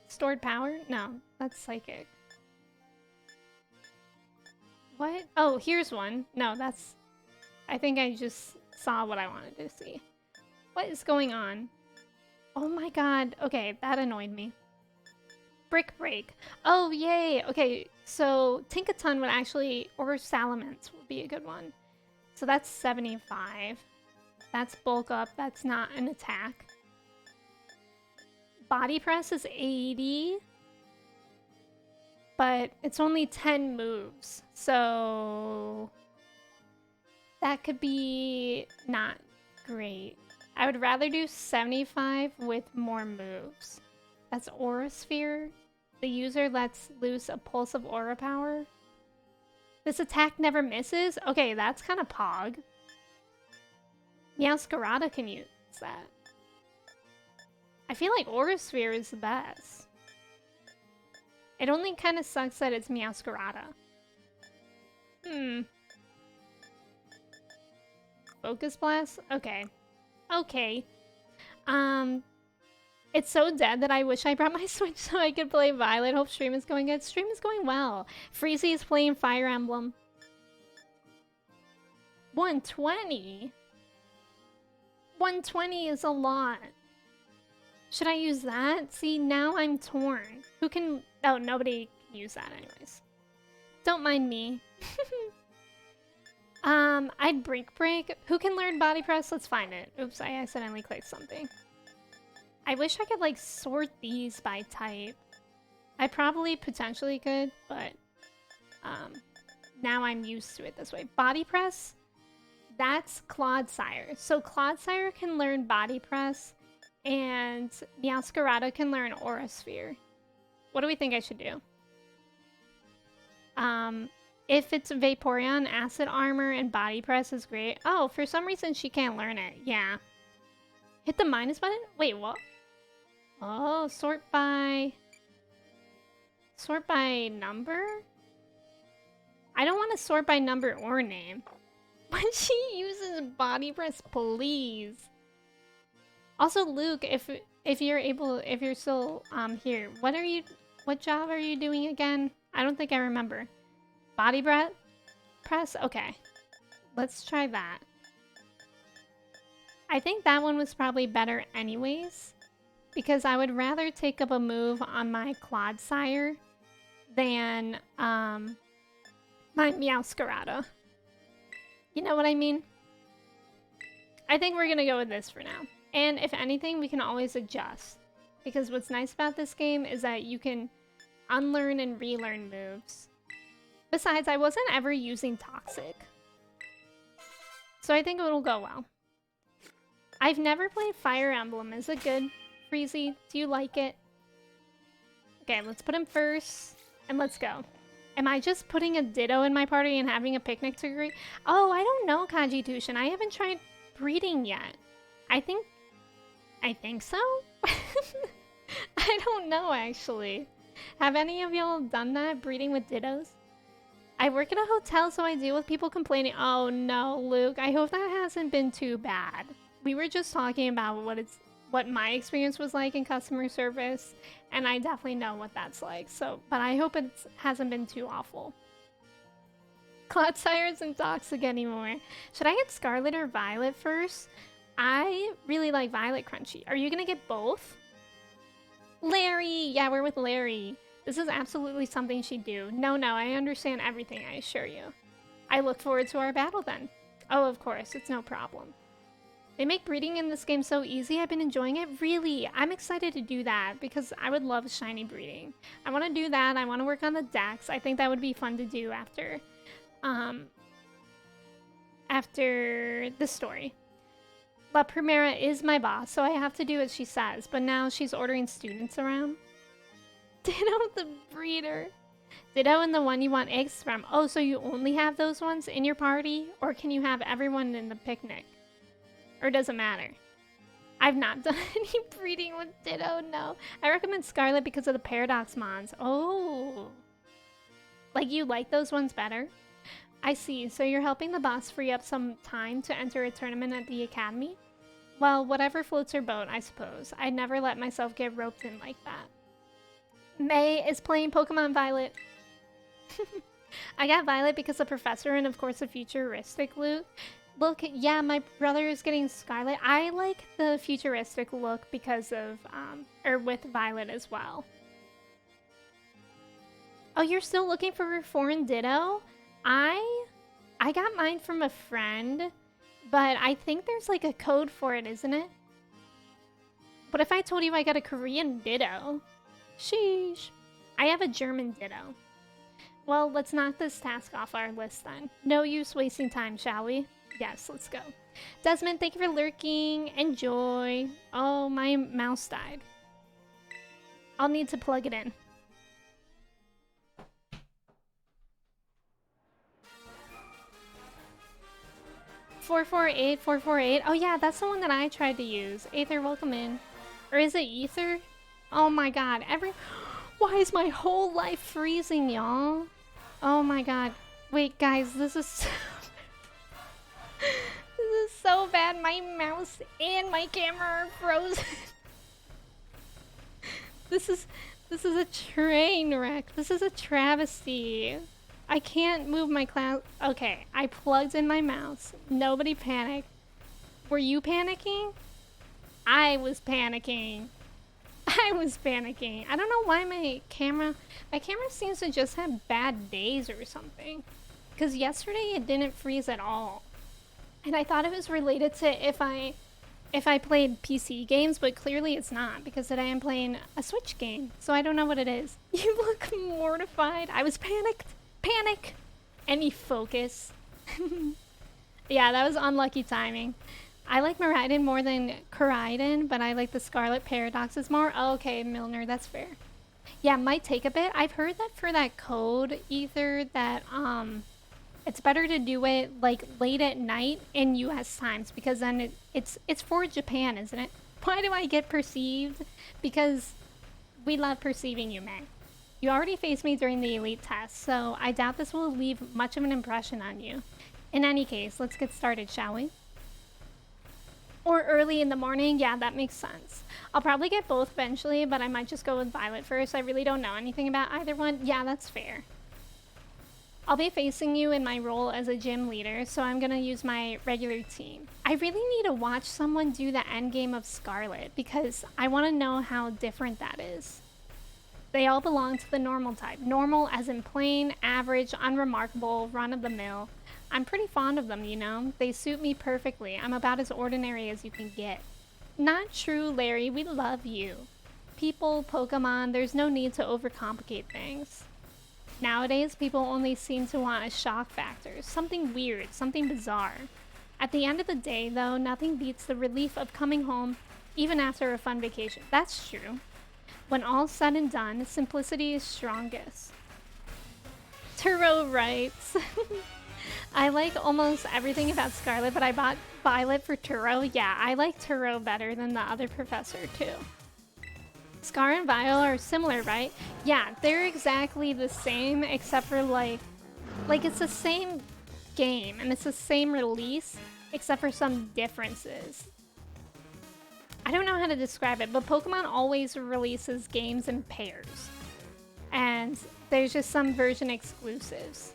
Stored power? No, that's psychic. What? Oh, here's one. No, that's... I think I just saw what I wanted to see. What is going on? Oh my god. Okay, that annoyed me. Brick Break. Oh, yay. Okay, so Tinkaton would actually, or Salamence would be a good one. So that's 75. That's bulk up. That's not an attack. Body Press is 80. But it's only 10 moves. So that could be not great. I would rather do 75 with more moves. That's Aura Sphere. The user lets loose a pulse of aura power. This attack never misses? Okay, that's kind of pog. Meowscarada can use that. I feel like Aura Sphere is the best. It only kind of sucks that it's Meowscarada. Focus Blast? Okay. Okay. It's so dead that I wish I brought my Switch so I could play Violet. Hope stream is going good. Stream is going well. Freezy is playing Fire Emblem. 120? 120 is a lot. Should I use that? See, now I'm torn. Who can... Oh, nobody can use that anyways. Don't mind me. I'd Brick Break. Who can learn Body Press? Let's find it. Oops, I accidentally clicked something. I wish I could, like, sort these by type. I probably potentially could, but now I'm used to it this way. Body Press, that's Clodsire. So Clodsire can learn Body Press, and Meowscarada can learn Aura Sphere. What do we think I should do? If it's Vaporeon, Acid Armor and Body Press is great. Oh, for some reason she can't learn it. Yeah. Hit the minus button? Wait, what? Oh, sort by number? I don't want to sort by number or name. When she uses Body Press, please. Also, Luke, if you're still here, what job are you doing again? I don't think I remember. Body press? Okay. Let's try that. I think that one was probably better anyways, because I would rather take up a move on my Clodsire than my Meowscarada. You know what I mean? I think we're gonna go with this for now. And if anything, we can always adjust. Because what's nice about this game is that you can unlearn and relearn moves. Besides, I wasn't ever using Toxic. So I think it'll go well. I've never played Fire Emblem. Is it good, Freezy? Do you like it? Okay, let's put him first. And let's go. Am I just putting a Ditto in my party and having a picnic to agree? Oh, I don't know, Kaji Tushin. I haven't tried breeding yet. I think so? I don't know, actually. Have any of y'all done that, breeding with Dittos? I work at a hotel, so I deal with people complaining. Oh no, Luke, I hope that hasn't been too bad. We were just talking about what my experience was like in customer service, and I definitely know what that's like. So, but I hope it hasn't been too awful. Clodsire isn't toxic anymore. Should I get Scarlet or Violet first? I really like Violet Crunchy. Are you gonna get both? Larry! Yeah, we're with Larry. This is absolutely something she'd do. No, I understand everything, I assure you. I look forward to our battle then. Oh, of course, it's no problem. They make breeding in this game so easy. I've been enjoying it. Really, I'm excited to do that because I would love shiny breeding. I want to do that. I want to work on the decks. I think that would be fun to do after the story. La Primera is my boss, so I have to do what she says, but now she's ordering students around. Ditto the breeder. Ditto and the one you want eggs from. Oh, so you only have those ones in your party? Or can you have everyone in the picnic? Or does it matter? I've not done any breeding with Ditto, no. I recommend Scarlet because of the Paradox Mons. Oh. Like you like those ones better? I see, so you're helping the boss free up some time to enter a tournament at the academy? Well, whatever floats your boat, I suppose. I'd never let myself get roped in like that. May is playing Pokemon Violet. I got Violet because of Professor and of course the futuristic look. Look, yeah, my brother is getting Scarlet. I like the futuristic look because of, or with Violet as well. Oh, you're still looking for a foreign ditto? I I got mine from a friend, but I think there's like a code for it, isn't it? What if I told you I got a Korean ditto? Sheesh. I have a German ditto. Well, let's knock this task off our list then. No use wasting time, shall we? Yes, let's go. Desmond, thank you for lurking. Enjoy. Oh, my mouse died. I'll need to plug it in. $448. Oh yeah, that's the one that I tried to use. Aether, welcome in. Or is it Ether? Oh my god, why is my whole life freezing, y'all? Oh my god. Wait, guys, this is this is so bad. My mouse and my camera are frozen. This is a train wreck. This is a travesty. I can't move my class. Okay, I plugged in my mouse. Nobody panicked. Were you panicking? I was panicking. I was panicking. I don't know why my camera seems to just have bad days or something. Because yesterday it didn't freeze at all. And I thought it was related to if I played PC games, but clearly it's not because today I'm playing a Switch game. So I don't know what it is. You look mortified. I was panicked. Panic! Any focus. Yeah, that was unlucky timing. I like Miraidon more than Koraidon, but I like the Scarlet Paradoxes more. Oh, okay, Milner, that's fair. Yeah, might take a bit. I've heard that for that code, Ether, that it's better to do it like late at night in US times because then it's for Japan, isn't it? Why do I get perceived? Because we love perceiving you, May. You already faced me during the elite test, so I doubt this will leave much of an impression on you. In any case, let's get started, shall we? Or early in the morning, yeah, that makes sense. I'll probably get both eventually, but I might just go with Violet first. I really don't know anything about either one. Yeah, that's fair. I'll be facing you in my role as a gym leader, so I'm gonna use my regular team. I really need to watch someone do the endgame of Scarlet, because I want to know how different that is. They all belong to the normal type. Normal as in plain, average, unremarkable, run-of-the-mill. I'm pretty fond of them, you know? They suit me perfectly. I'm about as ordinary as you can get. Not true, Larry. We love you. People, Pokemon, there's no need to overcomplicate things. Nowadays, people only seem to want a shock factor. Something weird, something bizarre. At the end of the day, though, nothing beats the relief of coming home, even after a fun vacation. That's true. When all's said and done, simplicity is strongest. Turo writes, I like almost everything about Scarlet, but I bought Violet for Turo. Yeah, I like Turo better than the other professor, too. Scar and Violet are similar, right? Yeah, they're exactly the same, except for like it's the same game, and it's the same release, except for some differences. I don't know how to describe it, but Pokemon always releases games in pairs. And there's just some version exclusives.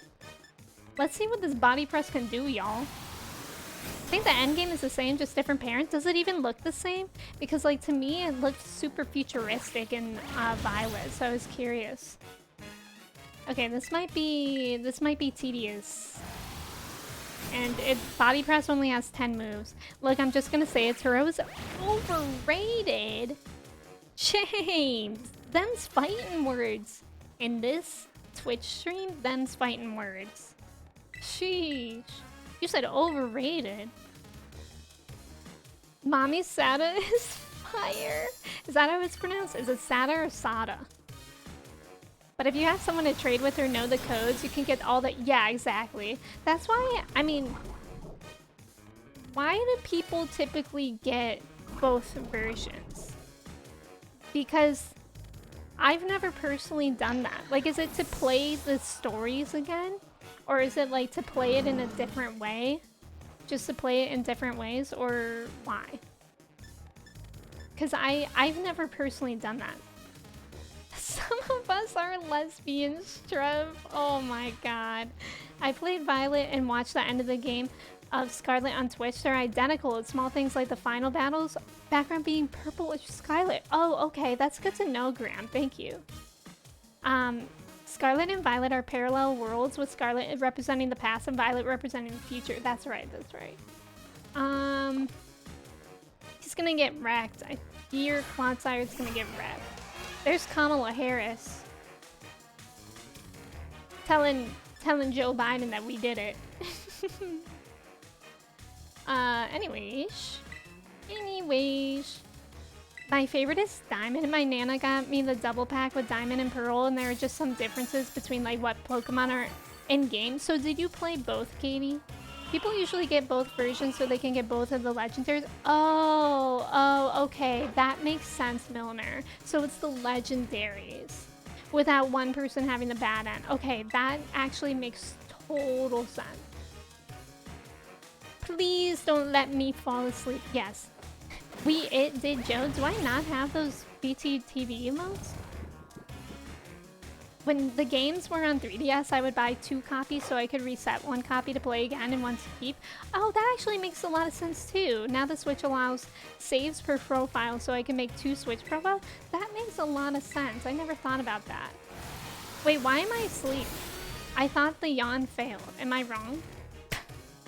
Let's see what this body press can do, y'all. I think the endgame is the same, just different parents. Does it even look the same? Because like to me, it looked super futuristic in Violet, so I was curious. Okay, this might be tedious. And body press only has 10 moves. Look, I'm just gonna say it. Turo is overrated. James, them's fighting words. In this Twitch stream, them's fighting words. Sheesh. You said overrated. Mommy Sada is fire. Is that how it's pronounced? Is it Sada or Sada? But if you have someone to trade with or know the codes, you can get all the... Yeah, exactly. That's why, I mean... Why do people typically get both versions? Because I've never personally done that. Like, is it to play the stories again? Or is it like to play it in a different way? Just to play it in different ways? Or why? Because I've never personally done that. Some of us are lesbians, Trev. Oh my god. I played Violet and watched the end of the game of Scarlet on Twitch. They're identical. It's small things like the final battles, background being purple with Scarlet. Oh, okay. That's good to know, Graham. Thank you. Scarlet and Violet are parallel worlds, with Scarlet representing the past and Violet representing the future. That's right, that's right. He's gonna get wrecked. I fear Clodsire's gonna get wrecked. There's Kamala Harris telling Joe Biden that we did it. Anyways. My favorite is Diamond. My Nana got me the double pack with Diamond and Pearl, and there are just some differences between like what Pokemon are in game. So did you play both, Katie? People usually get both versions so they can get both of the legendaries. Oh, okay. That makes sense, Milner. So it's the legendaries without one person having the bad end. Okay, that actually makes total sense. Please don't let me fall asleep. Yes. It did Joe. Do I not have those BTTV emotes? When the games were on 3DS, I would buy 2 copies so I could reset one copy to play again and one to keep. Oh, that actually makes a lot of sense too. Now the Switch allows saves per profile so I can make 2 Switch profiles. That makes a lot of sense. I never thought about that. Wait, why am I asleep? I thought the yawn failed. Am I wrong?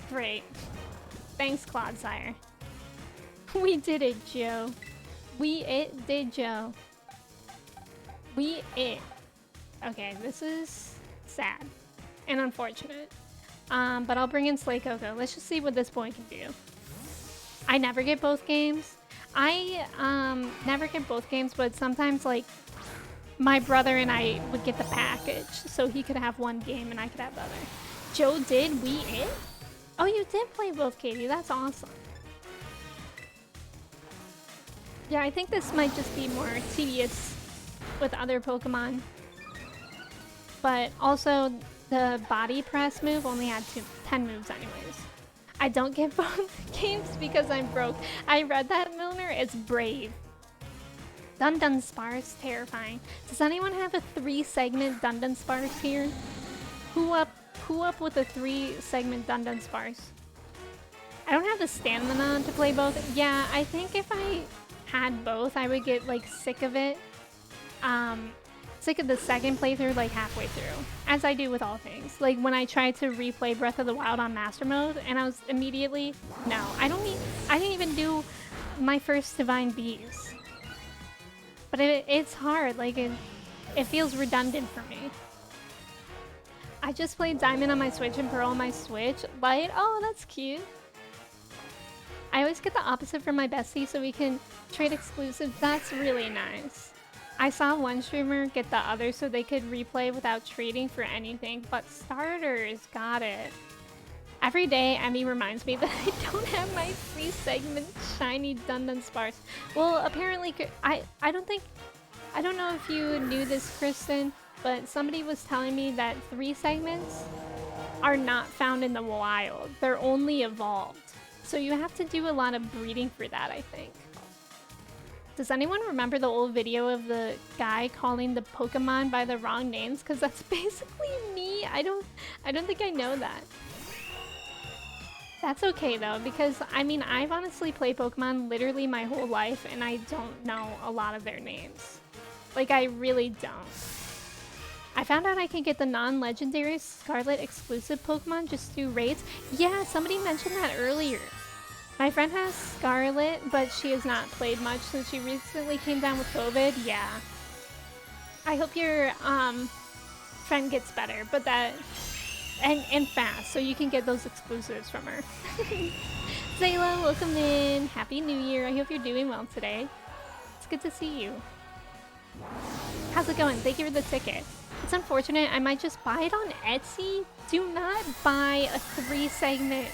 Great. Thanks, Clodsire. We did it, Joe. Did Joe. Okay, this is sad and unfortunate. But I'll bring in Slay Coco. Let's just see what this boy can do. I never get both games. I never get both games, but sometimes like my brother and I would get the package so he could have one game and I could have the other. Joe did it? Oh, you did play both, Katie. That's awesome. Yeah, I think this might just be more tedious with other Pokemon. But also, the body press move only had 10 moves anyways. I don't get both games because I'm broke. I read that, Milner. It's brave. Dunsparce, terrifying. Does anyone have a 3-segment Dunsparce here? Who up with a 3-segment Dunsparce? I don't have the stamina to play both. Yeah, I think if I had both, I would get like sick of it. Sick of the second playthrough like halfway through, as I do with all things. Like when I tried to replay Breath of the Wild on Master Mode, and I was immediately, no, I didn't even do my first Divine Bees. But it's hard, like it feels redundant for me. I just played Diamond on my Switch and Pearl on my Switch. Light, oh, that's cute. I always get the opposite from my bestie so we can trade exclusives. That's really nice. I saw one streamer get the other so they could replay without trading for anything, but starters, got it. Every day, Emmy reminds me that I don't have my 3-segment shiny Dunsparce. Well, apparently, I don't know if you knew this, Kristen, but somebody was telling me that 3 segments are not found in the wild. They're only evolved. So you have to do a lot of breeding for that, I think. Does anyone remember the old video of the guy calling the Pokemon by the wrong names? Because that's basically me. I don't think I know that. That's okay though, because I mean, I've honestly played Pokemon literally my whole life and I don't know a lot of their names. Like, I really don't. I found out I can get the non-legendary Scarlet exclusive Pokemon just through raids. Yeah, somebody mentioned that earlier. My friend has Scarlet, but she has not played much since she recently came down with COVID. Yeah. I hope your friend gets better, but that and fast, so you can get those exclusives from her. Zayla, welcome in. Happy New Year. I hope you're doing well today. It's good to see you. How's it going? Thank you for the ticket. It's unfortunate. I might just buy it on Etsy. Do not buy a 3-segment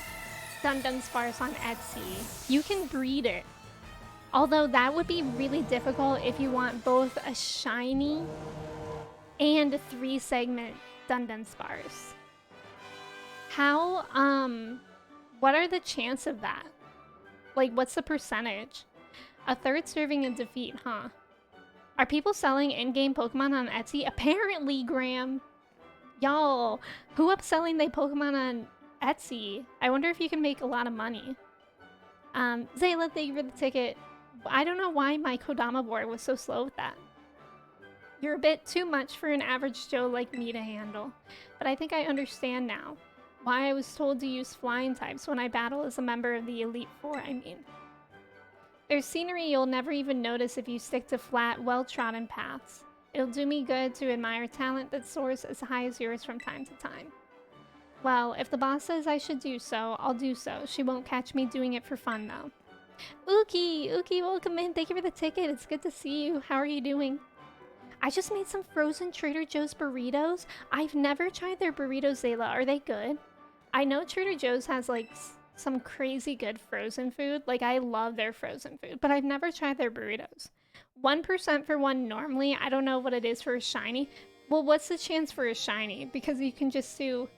Dunsparce on Etsy. You can breed it. Although that would be really difficult if you want both a shiny and a 3-segment Dunsparce. How, what are the chances of that? Like, what's the percentage? A third serving in defeat, huh? Are people selling in-game Pokemon on Etsy? Apparently, Graham. Y'all, who upselling they Pokemon on Etsy? I wonder if you can make a lot of money. Zayla, thank you for the ticket. I don't know why my Kodama board was so slow with that. You're a bit too much for an average Joe like me to handle. But I think I understand now why I was told to use flying types when I battle as a member of the Elite Four, I mean. There's scenery you'll never even notice if you stick to flat, well-trodden paths. It'll do me good to admire talent that soars as high as yours from time to time. Well, if the boss says I should do so, I'll do so. She won't catch me doing it for fun, though. Uki, welcome in. Thank you for the ticket. It's good to see you. How are you doing? I just made some frozen Trader Joe's burritos. I've never tried their burritos, Zayla. Are they good? I know Trader Joe's has, like, some crazy good frozen food. Like, I love their frozen food, but I've never tried their burritos. 1% for one normally. I don't know what it is for a shiny. Well, what's the chance for a shiny? Because you can just do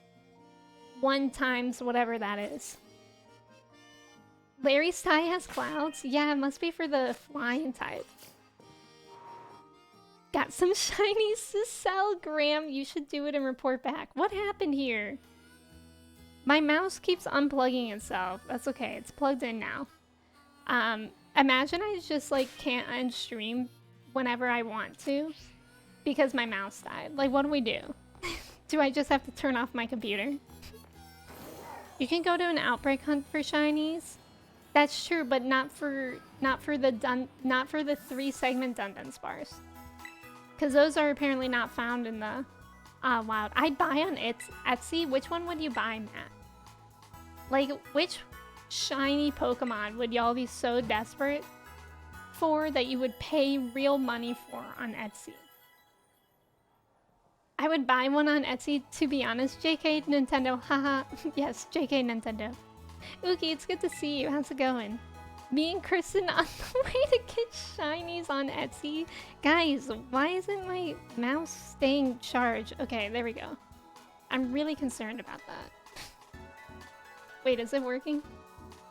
1 times whatever that is. Larry's tie has clouds? Yeah, it must be for the flying type. Got some shinies to sell, Graham. You should do it and report back. What happened here? My mouse keeps unplugging itself. That's okay. It's plugged in now. Imagine I just like can't end stream whenever I want to because my mouse died. Like, what do we do? Do I just have to turn off my computer? You can go to an outbreak hunt for shinies. That's true, but not for the 3-segment Dun bars. Because those are apparently not found in the wild. I'd buy on Etsy. Which one would you buy, Matt? Like, which shiny Pokemon would y'all be so desperate for that you would pay real money for on Etsy? I would buy one on Etsy, to be honest. JK Nintendo, haha. Yes, JK Nintendo. Uki, it's good to see you. How's it going? Me and Kristen on the way to get shinies on Etsy. Guys, why isn't my mouse staying charged? Okay, there we go. I'm really concerned about that. Wait, is it working?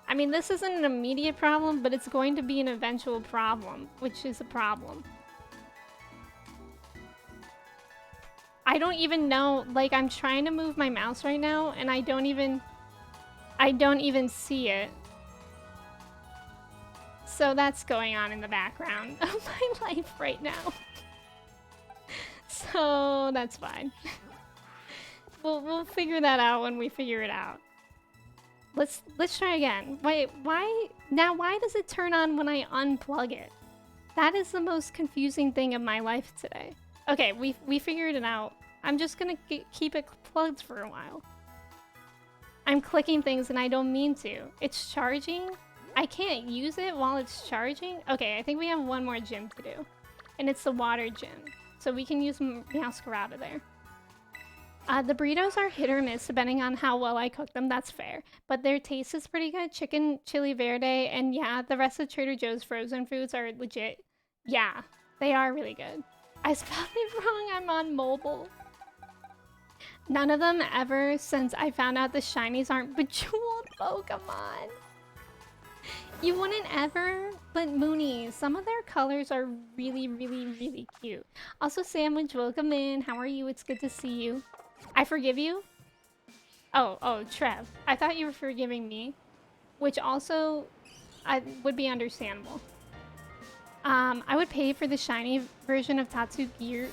I mean, this isn't an immediate problem, but it's going to be an eventual problem, which is a problem. I don't even know, like, I'm trying to move my mouse right now, and I don't even see it. So that's going on in the background of my life right now. So that's fine. We'll figure that out when we figure it out. Let's try again. Wait, why does it turn on when I unplug it? That is the most confusing thing of my life today. Okay, we figured it out. I'm just gonna keep it plugged for a while. I'm clicking things and I don't mean to. It's charging. I can't use it while it's charging. Okay, I think we have one more gym to do. And it's the water gym. So we can use Meowscarada there. The burritos are hit or miss depending on how well I cook them. That's fair. But their taste is pretty good. Chicken, chili verde, and yeah, the rest of Trader Joe's frozen foods are legit. Yeah, they are really good. I spelled it wrong. I'm on mobile. None of them ever since I found out the shinies aren't bejeweled Pokemon. You wouldn't ever, but Mooney, some of their colors are really, really, really cute. Also, Sandwich, welcome in. How are you? It's good to see you. I forgive you? Oh, Trev. I thought you were forgiving me, which also would be understandable. I would pay for the shiny version of Tatsugiri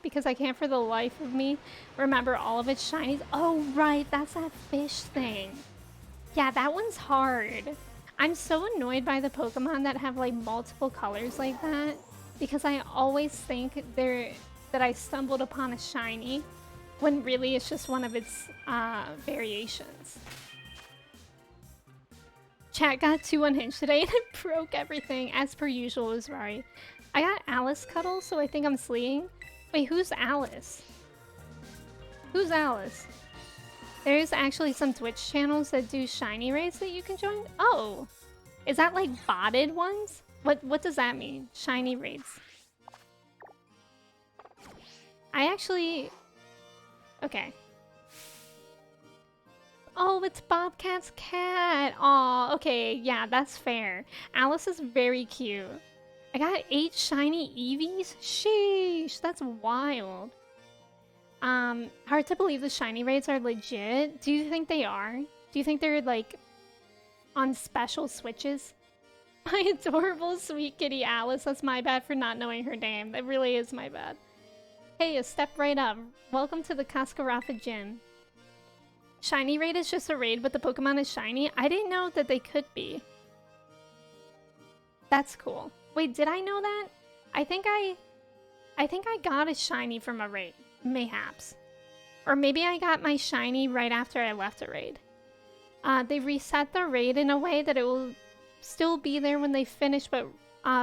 because I can't for the life of me remember all of its shinies. Oh, right. That's that fish thing. Yeah, that one's hard. I'm so annoyed by the Pokemon that have like multiple colors like that because I always think that I stumbled upon a shiny when really it's just one of its variations. Chat got too unhinged today and it broke everything as per usual. Was right. I got Alice Cuddle, so I think I'm sleeping. Wait, who's Alice? Who's Alice? There's actually some Twitch channels that do shiny raids that you can join. Oh, is that like botted ones? What does that mean? Shiny raids. I actually... Okay. Oh, it's Bobcat's cat. Aw, okay, yeah, that's fair. Alice is very cute. I got 8 shiny Eevees? Sheesh, that's wild. Hard to believe the shiny raids are legit. Do you think they are? Do you think they're like on special switches? My adorable sweet kitty Alice. That's my bad for not knowing her name. That really is my bad. Hey, step right up. Welcome to the Cascarafa Gym. Shiny raid is just a raid, but the Pokemon is shiny? I didn't know that they could be. That's cool. Wait, did I know that? I think I got a shiny from a raid. Mayhaps. Or maybe I got my shiny right after I left a raid. They reset the raid in a way that it will still be there when they finish, but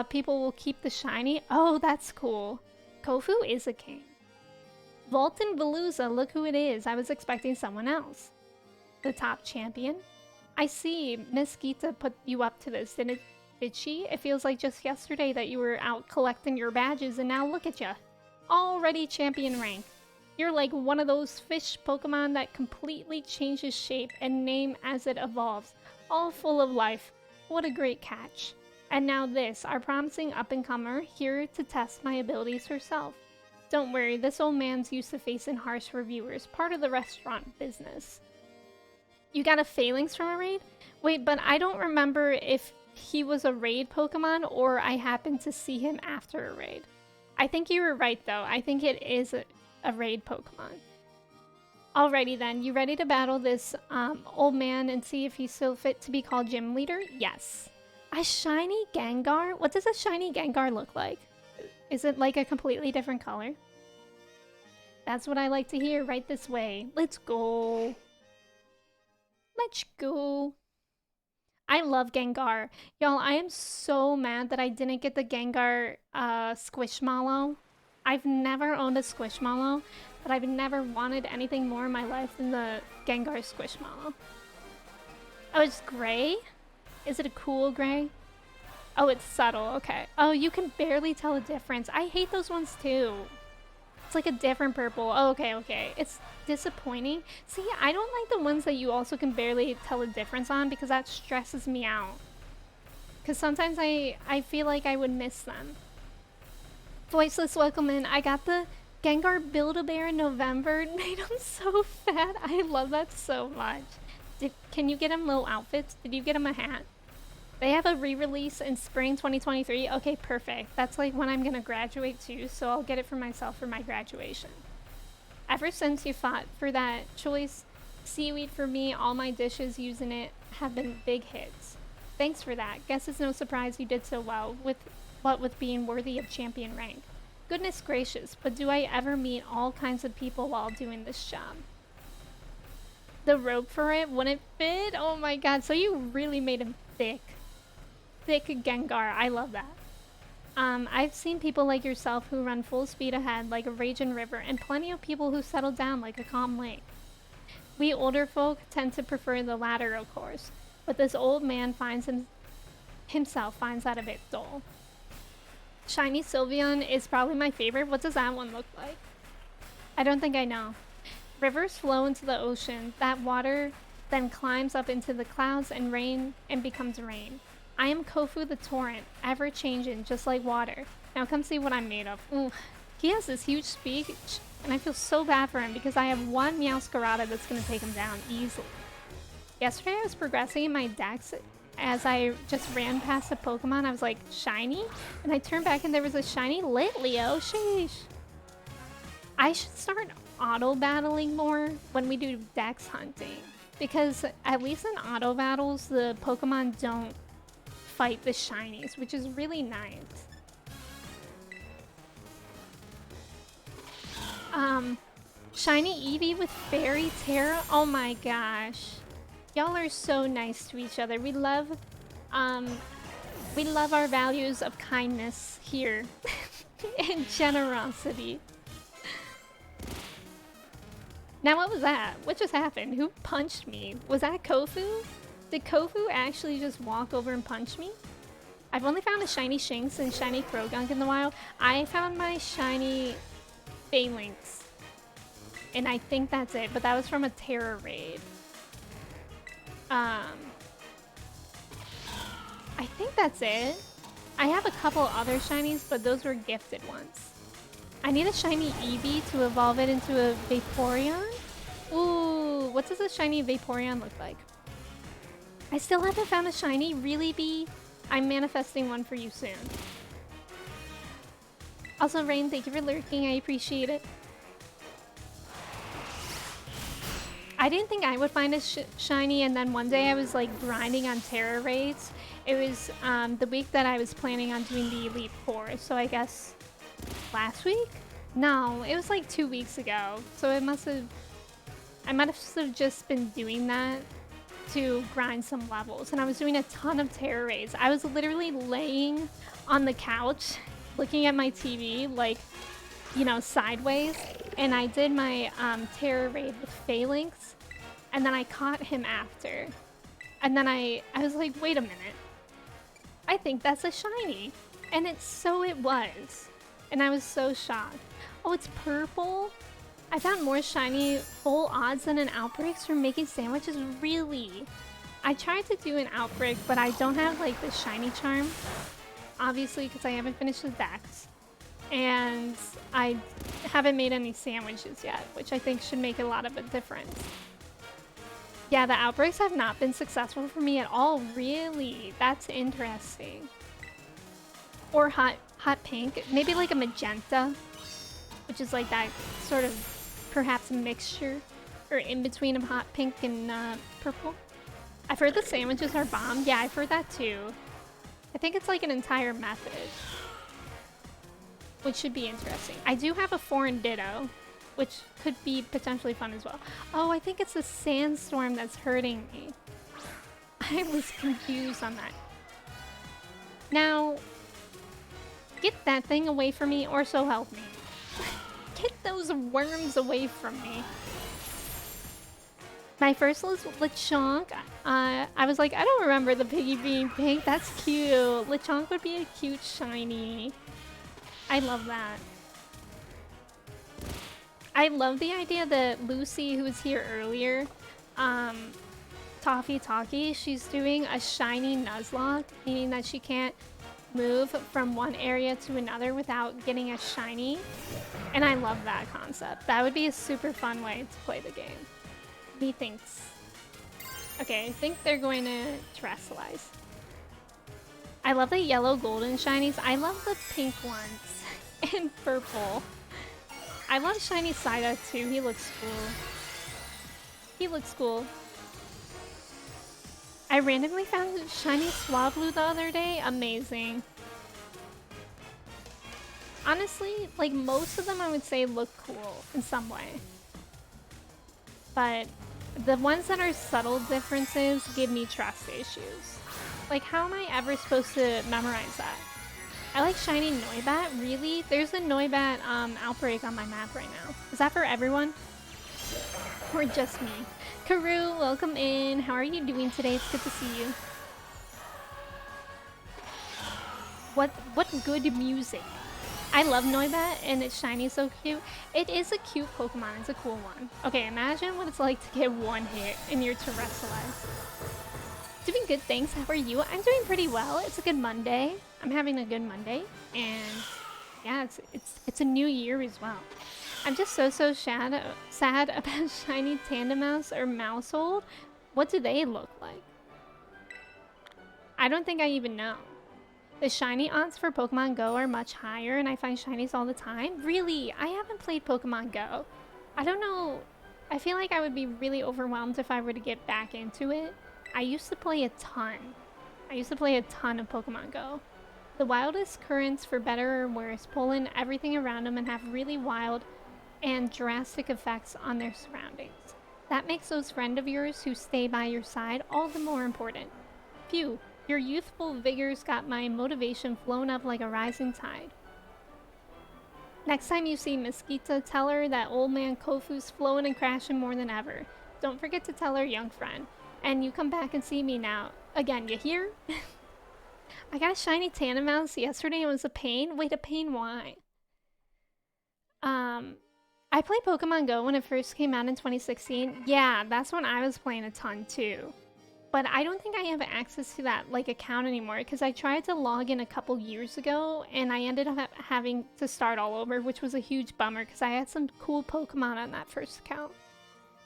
people will keep the shiny. Oh, that's cool. Kofu is a king. Volton Veluza, look who it is. I was expecting someone else. The top champion? I see. Miss Gita put you up to this, did she? It feels like just yesterday that you were out collecting your badges, and now look at ya. Already champion rank. You're like one of those fish Pokemon that completely changes shape and name as it evolves. All full of life. What a great catch. And now this, our promising up-and-comer, here to test my abilities herself. Don't worry, this old man's used to facing harsh reviewers, part of the restaurant business. You got a Phalanx from a raid? Wait, but I don't remember if he was a raid Pokemon or I happened to see him after a raid. I think you were right though, I think it is a raid Pokemon. Alrighty then, you ready to battle this old man and see if he's still fit to be called gym leader? Yes. A shiny Gengar? What does a shiny Gengar look like? Is it like a completely different color? That's what I like to hear, right this way. Let's go. Let's go. I love Gengar. Y'all, I am so mad that I didn't get the Gengar Squishmallow. I've never owned a Squishmallow, but I've never wanted anything more in my life than the Gengar Squishmallow. Oh, it's gray? Is it a cool gray? Oh, it's subtle, okay. Oh, you can barely tell a difference. I hate those ones too. It's like a different purple. Oh, okay. It's disappointing. See, I don't like the ones that you also can barely tell a difference on because that stresses me out. Because sometimes I feel like I would miss them. Voiceless welcome in. I got the Gengar Build-A-Bear in November. It made him so fat. I love that so much. Can you get him little outfits? Did you get him a hat? They have a re-release in spring 2023. Okay, perfect. That's like when I'm gonna graduate too, so I'll get it for myself for my graduation. Ever since you fought for that choice seaweed for me, all my dishes using it have been big hits. Thanks for that. Guess it's no surprise you did so well with being worthy of champion rank. Goodness gracious, but do I ever meet all kinds of people while doing this job? The rope for it wouldn't fit? Oh my god, so you really made him thick. Thick Gengar, I love that. I've seen people like yourself who run full speed ahead like a raging river, and plenty of people who settle down like a calm lake. We older folk tend to prefer the latter, of course, but this old man himself finds that a bit dull. Shiny Sylveon is probably my favorite. What does that one look like? I don't think I know. Rivers flow into the ocean. That water then climbs up into the clouds and becomes rain. I am Kofu the Torrent, ever-changing, just like water. Now come see what I'm made of. Ooh, he has this huge speech, and I feel so bad for him because I have one Meowscarada that's going to take him down easily. Yesterday I was progressing in my dex as I just ran past a Pokemon. I was like, shiny? And I turned back and there was a shiny Litleo. Sheesh. I should start auto-battling more when we do dex hunting. Because at least in auto battles, the Pokemon don't fight the shinies, which is really nice. Shiny Eevee with Fairy Terra? Oh my gosh. Y'all are so nice to each other. We love our values of kindness here. And generosity. Now what was that? What just happened? Who punched me? Was that Kofu? Did Kofu actually just walk over and punch me? I've only found a shiny Shinx and shiny Krogunk in the wild. I found my shiny Phalanx. And I think that's it, but that was from a Terra raid. I think that's it. I have a couple other shinies, but those were gifted ones. I need a shiny Eevee to evolve it into a Vaporeon. Ooh, what does a shiny Vaporeon look like? I still haven't found a shiny. Really, Bee? I'm manifesting one for you soon. Also, Rain, thank you for lurking. I appreciate it. I didn't think I would find a shiny, and then one day I was like grinding on Terra raids. It was the week that I was planning on doing the Elite Four, so I guess last week? No, it was like 2 weeks ago. So it must have... I might have just been doing that to grind some levels, and I was doing a ton of Terra raids. I was literally laying on the couch looking at my TV, like, you know, sideways, and I did my Terra raid with Phalanx, and then I caught him after. And then I was like, wait a minute. I think that's a shiny. And it was. And I was so shocked. Oh, it's purple? I found more shiny full odds than an Outbreaks for making sandwiches? Really? I tried to do an Outbreak, but I don't have like the shiny charm. Obviously, because I haven't finished the decks. And I haven't made any sandwiches yet, which I think should make a lot of a difference. Yeah, the Outbreaks have not been successful for me at all, really. That's interesting. Or hot pink, maybe like a magenta, which is like that sort of perhaps a mixture or in between of hot pink and purple. I've heard the sandwiches are bomb. Yeah, I've heard that too. I think it's like an entire method, which should be interesting. I do have a foreign ditto, which could be potentially fun as well. Oh, I think it's a sandstorm that's hurting me. I was confused on that. Now, get that thing away from me, or so help me. Get those worms away from me. My first was Lechonk. I was like, I don't remember the piggy being pink. That's cute. Lechonk would be a cute shiny. I love that. I love the idea that Lucy, who was here earlier, Toffee Talkie, she's doing a shiny Nuzlocke, meaning that she can't move from one area to another without getting a shiny. And I love that concept. That would be a super fun way to play the game. Methinks. Okay, I think they're going to terrestrialize. I love the yellow golden shinies. I love the pink ones and purple. I love shiny Psyduck too. He looks cool. He looks cool. I randomly found a shiny Swablu the other day. Amazing. Honestly, like most of them I would say look cool in some way. But the ones that are subtle differences give me trust issues. Like, how am I ever supposed to memorize that? I like shiny Noibat. Really? There's a Noibat outbreak on my map right now. Is that for everyone? Or just me? Karu, welcome in. How are you doing today? It's good to see you. What good music. I love Noibat and its shiny is so cute. It is a cute Pokemon. It's a cool one. Okay, imagine what it's like to get one hit and you're terrestrialized. Doing good, thanks. How are you? I'm doing pretty well. It's a good Monday. I'm having a good Monday. And yeah, it's a new year as well. I'm just so sad about shiny Tandemaus or Mousehold. What do they look like? I don't think I even know. The shiny odds for Pokemon Go are much higher and I find shinies all the time. Really? I haven't played Pokemon Go. I don't know. I feel like I would be really overwhelmed if I were to get back into it. I used to play a ton. I used to play a ton of Pokemon Go. The wildest currents, for better or worse, pull in everything around them and have really wild and drastic effects on their surroundings. That makes those friends of yours who stay by your side all the more important. Phew, your youthful vigor's got my motivation flown up like a rising tide. Next time you see Mosquito, tell her that old man Kofu's flowing and crashing more than ever. Don't forget to tell her, young friend. And you come back and see me now. Again, you hear? I got a shiny Tandemaus yesterday. It was a pain. Wait, a pain why? I played Pokemon Go when it first came out in 2016. Yeah, that's when I was playing a ton too. But I don't think I have access to that like account anymore because I tried to log in a couple years ago and I ended up having to start all over, which was a huge bummer because I had some cool Pokemon on that first account.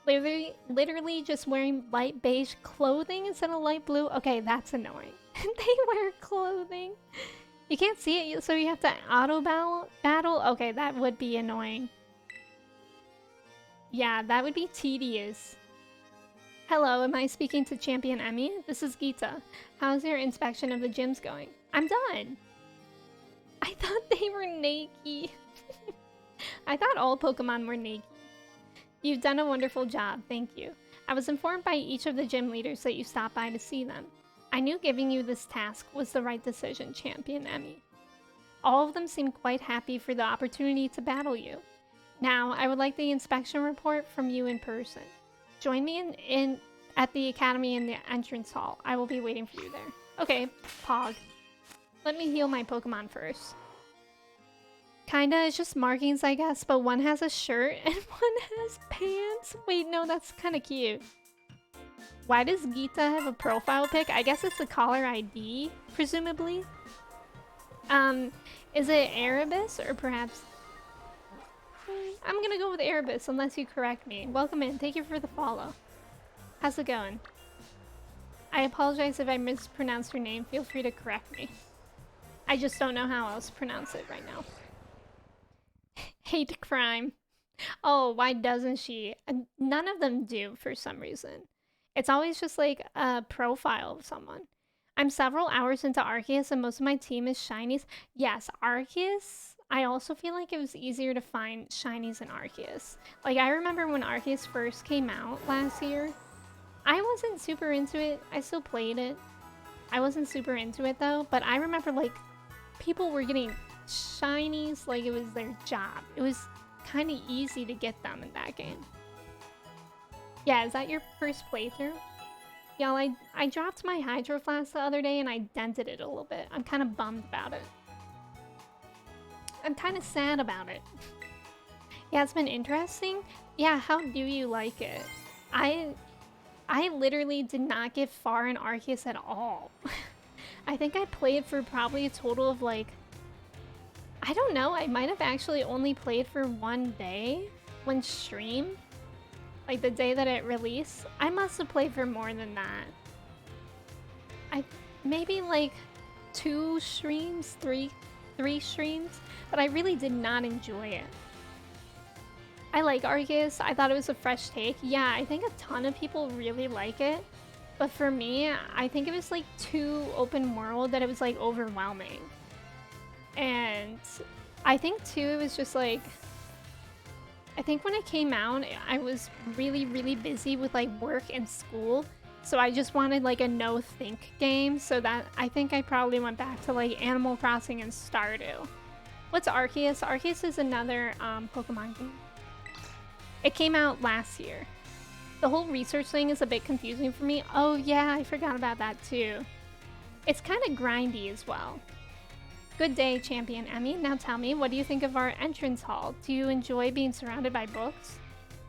Literally just wearing light beige clothing instead of light blue. Okay, that's annoying. They wear clothing. You can't see it, so you have to auto battle. Okay, that would be annoying. Yeah, that would be tedious. Hello, am I speaking to Champion Emmy? This is Gita. How's your inspection of the gyms going? I'm done. I thought they were naked. I thought all Pokemon were naked. You've done a wonderful job, thank you. I was informed by each of the gym leaders that you stopped by to see them. I knew giving you this task was the right decision, Champion Emmy. All of them seemed quite happy for the opportunity to battle you. Now, I would like the inspection report from you in person. Join me at the academy in the entrance hall. I will be waiting for you there. Okay, Pog. Let me heal my Pokemon first. Kinda, it's just markings, I guess, but one has a shirt and one has pants. Wait, no, that's kind of cute. Why does Gita have a profile pic? I guess it's a caller ID, presumably. Is it Erebus or perhaps... I'm gonna go with Erebus unless you correct me. Welcome in. Thank you for the follow. How's it going? I apologize if I mispronounced your name. Feel free to correct me. I just don't know how else to pronounce it right now. Hate crime. Oh, why doesn't she? None of them do for some reason. It's always just like a profile of someone. I'm several hours into Arceus and most of my team is shinies. Yes, Arceus. I also feel like it was easier to find shinies in Arceus. Like, I remember when Arceus first came out last year. I wasn't super into it. I still played it. I wasn't super into it though, but I remember like people were getting shinies like it was their job. It was kind of easy to get them in that game. Yeah, is that your first playthrough? Y'all, I dropped my Hydro Flask the other day and I dented it a little bit. I'm kind of bummed about it. I'm kind of sad about it. Yeah, it's been interesting. Yeah, how do you like it? I literally did not get far in Arceus at all. I think I played for probably a total of like... I don't know, I might have actually only played for one day, one stream. Like the day that it released. I must have played for more than that. Maybe like 2 streams, three streams, but I really did not enjoy it. I like Arceus. I thought it was a fresh take. Yeah, I think a ton of people really like it. But for me, I think it was like too open world that it was like overwhelming. And I think too, it was just like, I think when it came out, I was really, really busy with like work and school. So I just wanted like a no-think game. So that I think I probably went back to like Animal Crossing and Stardew. What's Arceus? Arceus is another Pokemon game. It came out last year. The whole research thing is a bit confusing for me. Oh yeah, I forgot about that too. It's kind of grindy as well. Good day, Champion Emmy. Now tell me, what do you think of our entrance hall? Do you enjoy being surrounded by books?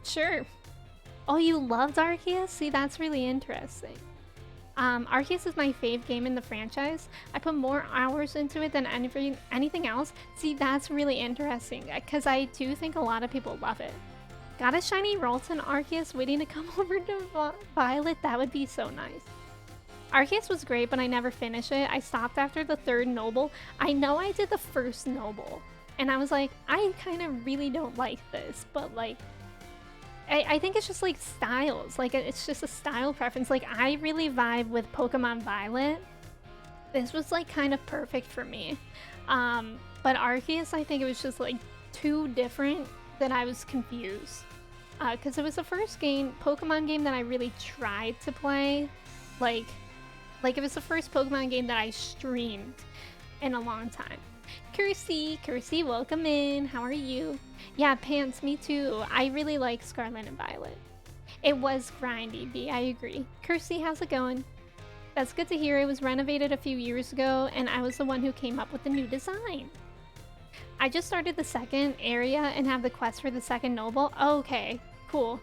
Sure. Oh, you loved Arceus? See, that's really interesting. Arceus is my fave game in the franchise. I put more hours into it than anything else. See, that's really interesting, because I do think a lot of people love it. Got a shiny Ralton Arceus waiting to come over to Violet? That would be so nice. Arceus was great, but I never finished it. I stopped after the 3rd Noble. I know I did the 1st Noble, and I was like, I kind of really don't like this, but like, I think it's just like styles. Like, it's just a style preference. Like, I really vibe with Pokemon Violet. This was like kind of perfect for me. But Arceus, I think it was just like too different that I was confused. Because it was the first Pokemon game that I really tried to play. Like it was the first Pokemon game that I streamed in a long time. Kirsty, welcome in. How are you? Yeah, Pants, me too. I really like Scarlet and Violet. It was grindy, B, I agree. Kirsty, how's it going? That's good to hear. It was renovated a few years ago, and I was the one who came up with the new design. I just started the 2nd area and have the quest for the 2nd Noble. Oh, okay, cool.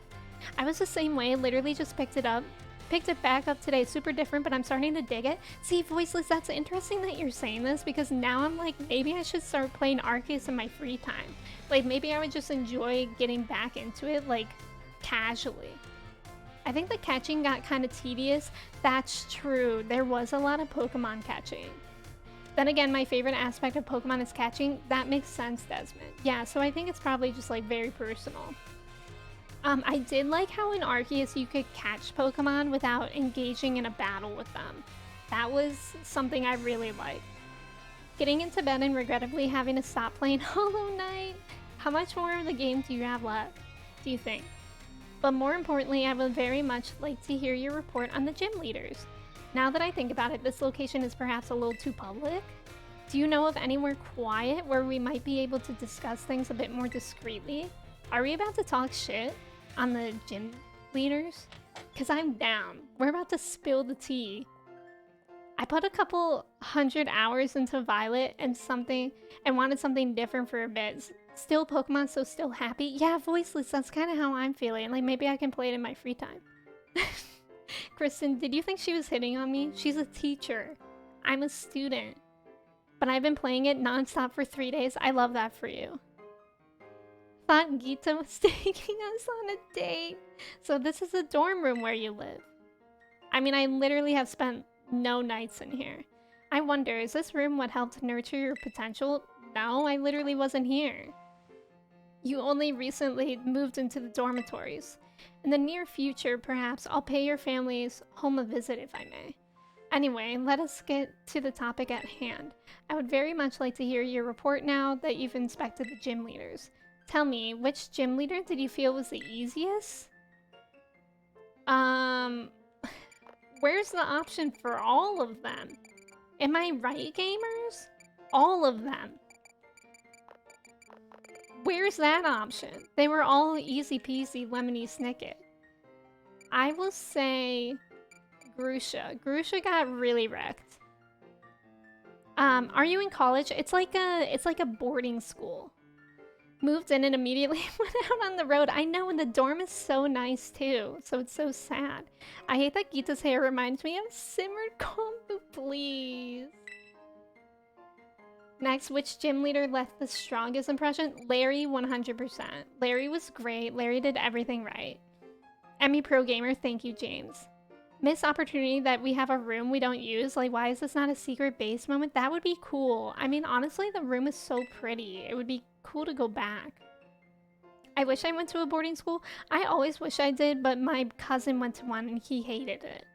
I was the same way, literally just picked it back up today. Super different, but I'm starting to dig it. See, Voiceless, that's interesting that you're saying this, because now I'm like, maybe I should start playing Arceus in my free time. Like, maybe I would just enjoy getting back into it, like, casually. I think the catching got kind of tedious. That's true. There was a lot of Pokemon catching. Then again, my favorite aspect of Pokemon is catching. That makes sense, Desmond. Yeah, so I think it's probably just like very personal. I did like how in Arceus you could catch Pokemon without engaging in a battle with them. That was something I really liked. Getting into bed and regrettably having to stop playing Hollow Knight. How much more of the game do you have left, do you think? But more importantly, I would very much like to hear your report on the gym leaders. Now that I think about it, this location is perhaps a little too public. Do you know of anywhere quiet where we might be able to discuss things a bit more discreetly? Are we about to talk shit on the gym leaders? Because I'm down. We're about to spill the tea. I put a couple 100 hours into Violet and wanted something different for a bit. Still Pokemon, so still happy. Yeah, voiceless, that's kind of how I'm feeling. Like, maybe I can play it in my free time. Kristen, did you think she was hitting on me? She's a teacher. I'm a student. But I've been playing it nonstop for 3 days. I love that for you. Thought Gita was taking us on a date. So this is a dorm room where you live. I mean, I literally have spent no nights in here. I wonder, is this room what helped nurture your potential? No, I literally wasn't here. You only recently moved into the dormitories. In the near future, perhaps, I'll pay your family's home a visit if I may. Anyway, let us get to the topic at hand. I would very much like to hear your report now that you've inspected the gym leaders. Tell me, which gym leader did you feel was the easiest? Where's the option for all of them? Am I right, gamers? All of them. Where's that option? They were all easy peasy lemony snicket. I will say Grusha. Grusha got really wrecked. Are you in college? It's like a boarding school. Moved in and immediately went out on the road. I know, and the dorm is so nice too. So it's so sad. I hate that Gita's hair reminds me of simmered kombu, please. Next, which gym leader left the strongest impression? Larry, 100%. Larry was great. Larry did everything right. Emmy Pro Gamer, thank you, James. Missed opportunity that we have a room we don't use. Like, why is this not a secret base moment? That would be cool. I mean, honestly, the room is so pretty. It would be cool to go back. I wish I went to a boarding school. I always wish I did, but my cousin went to one and he hated it.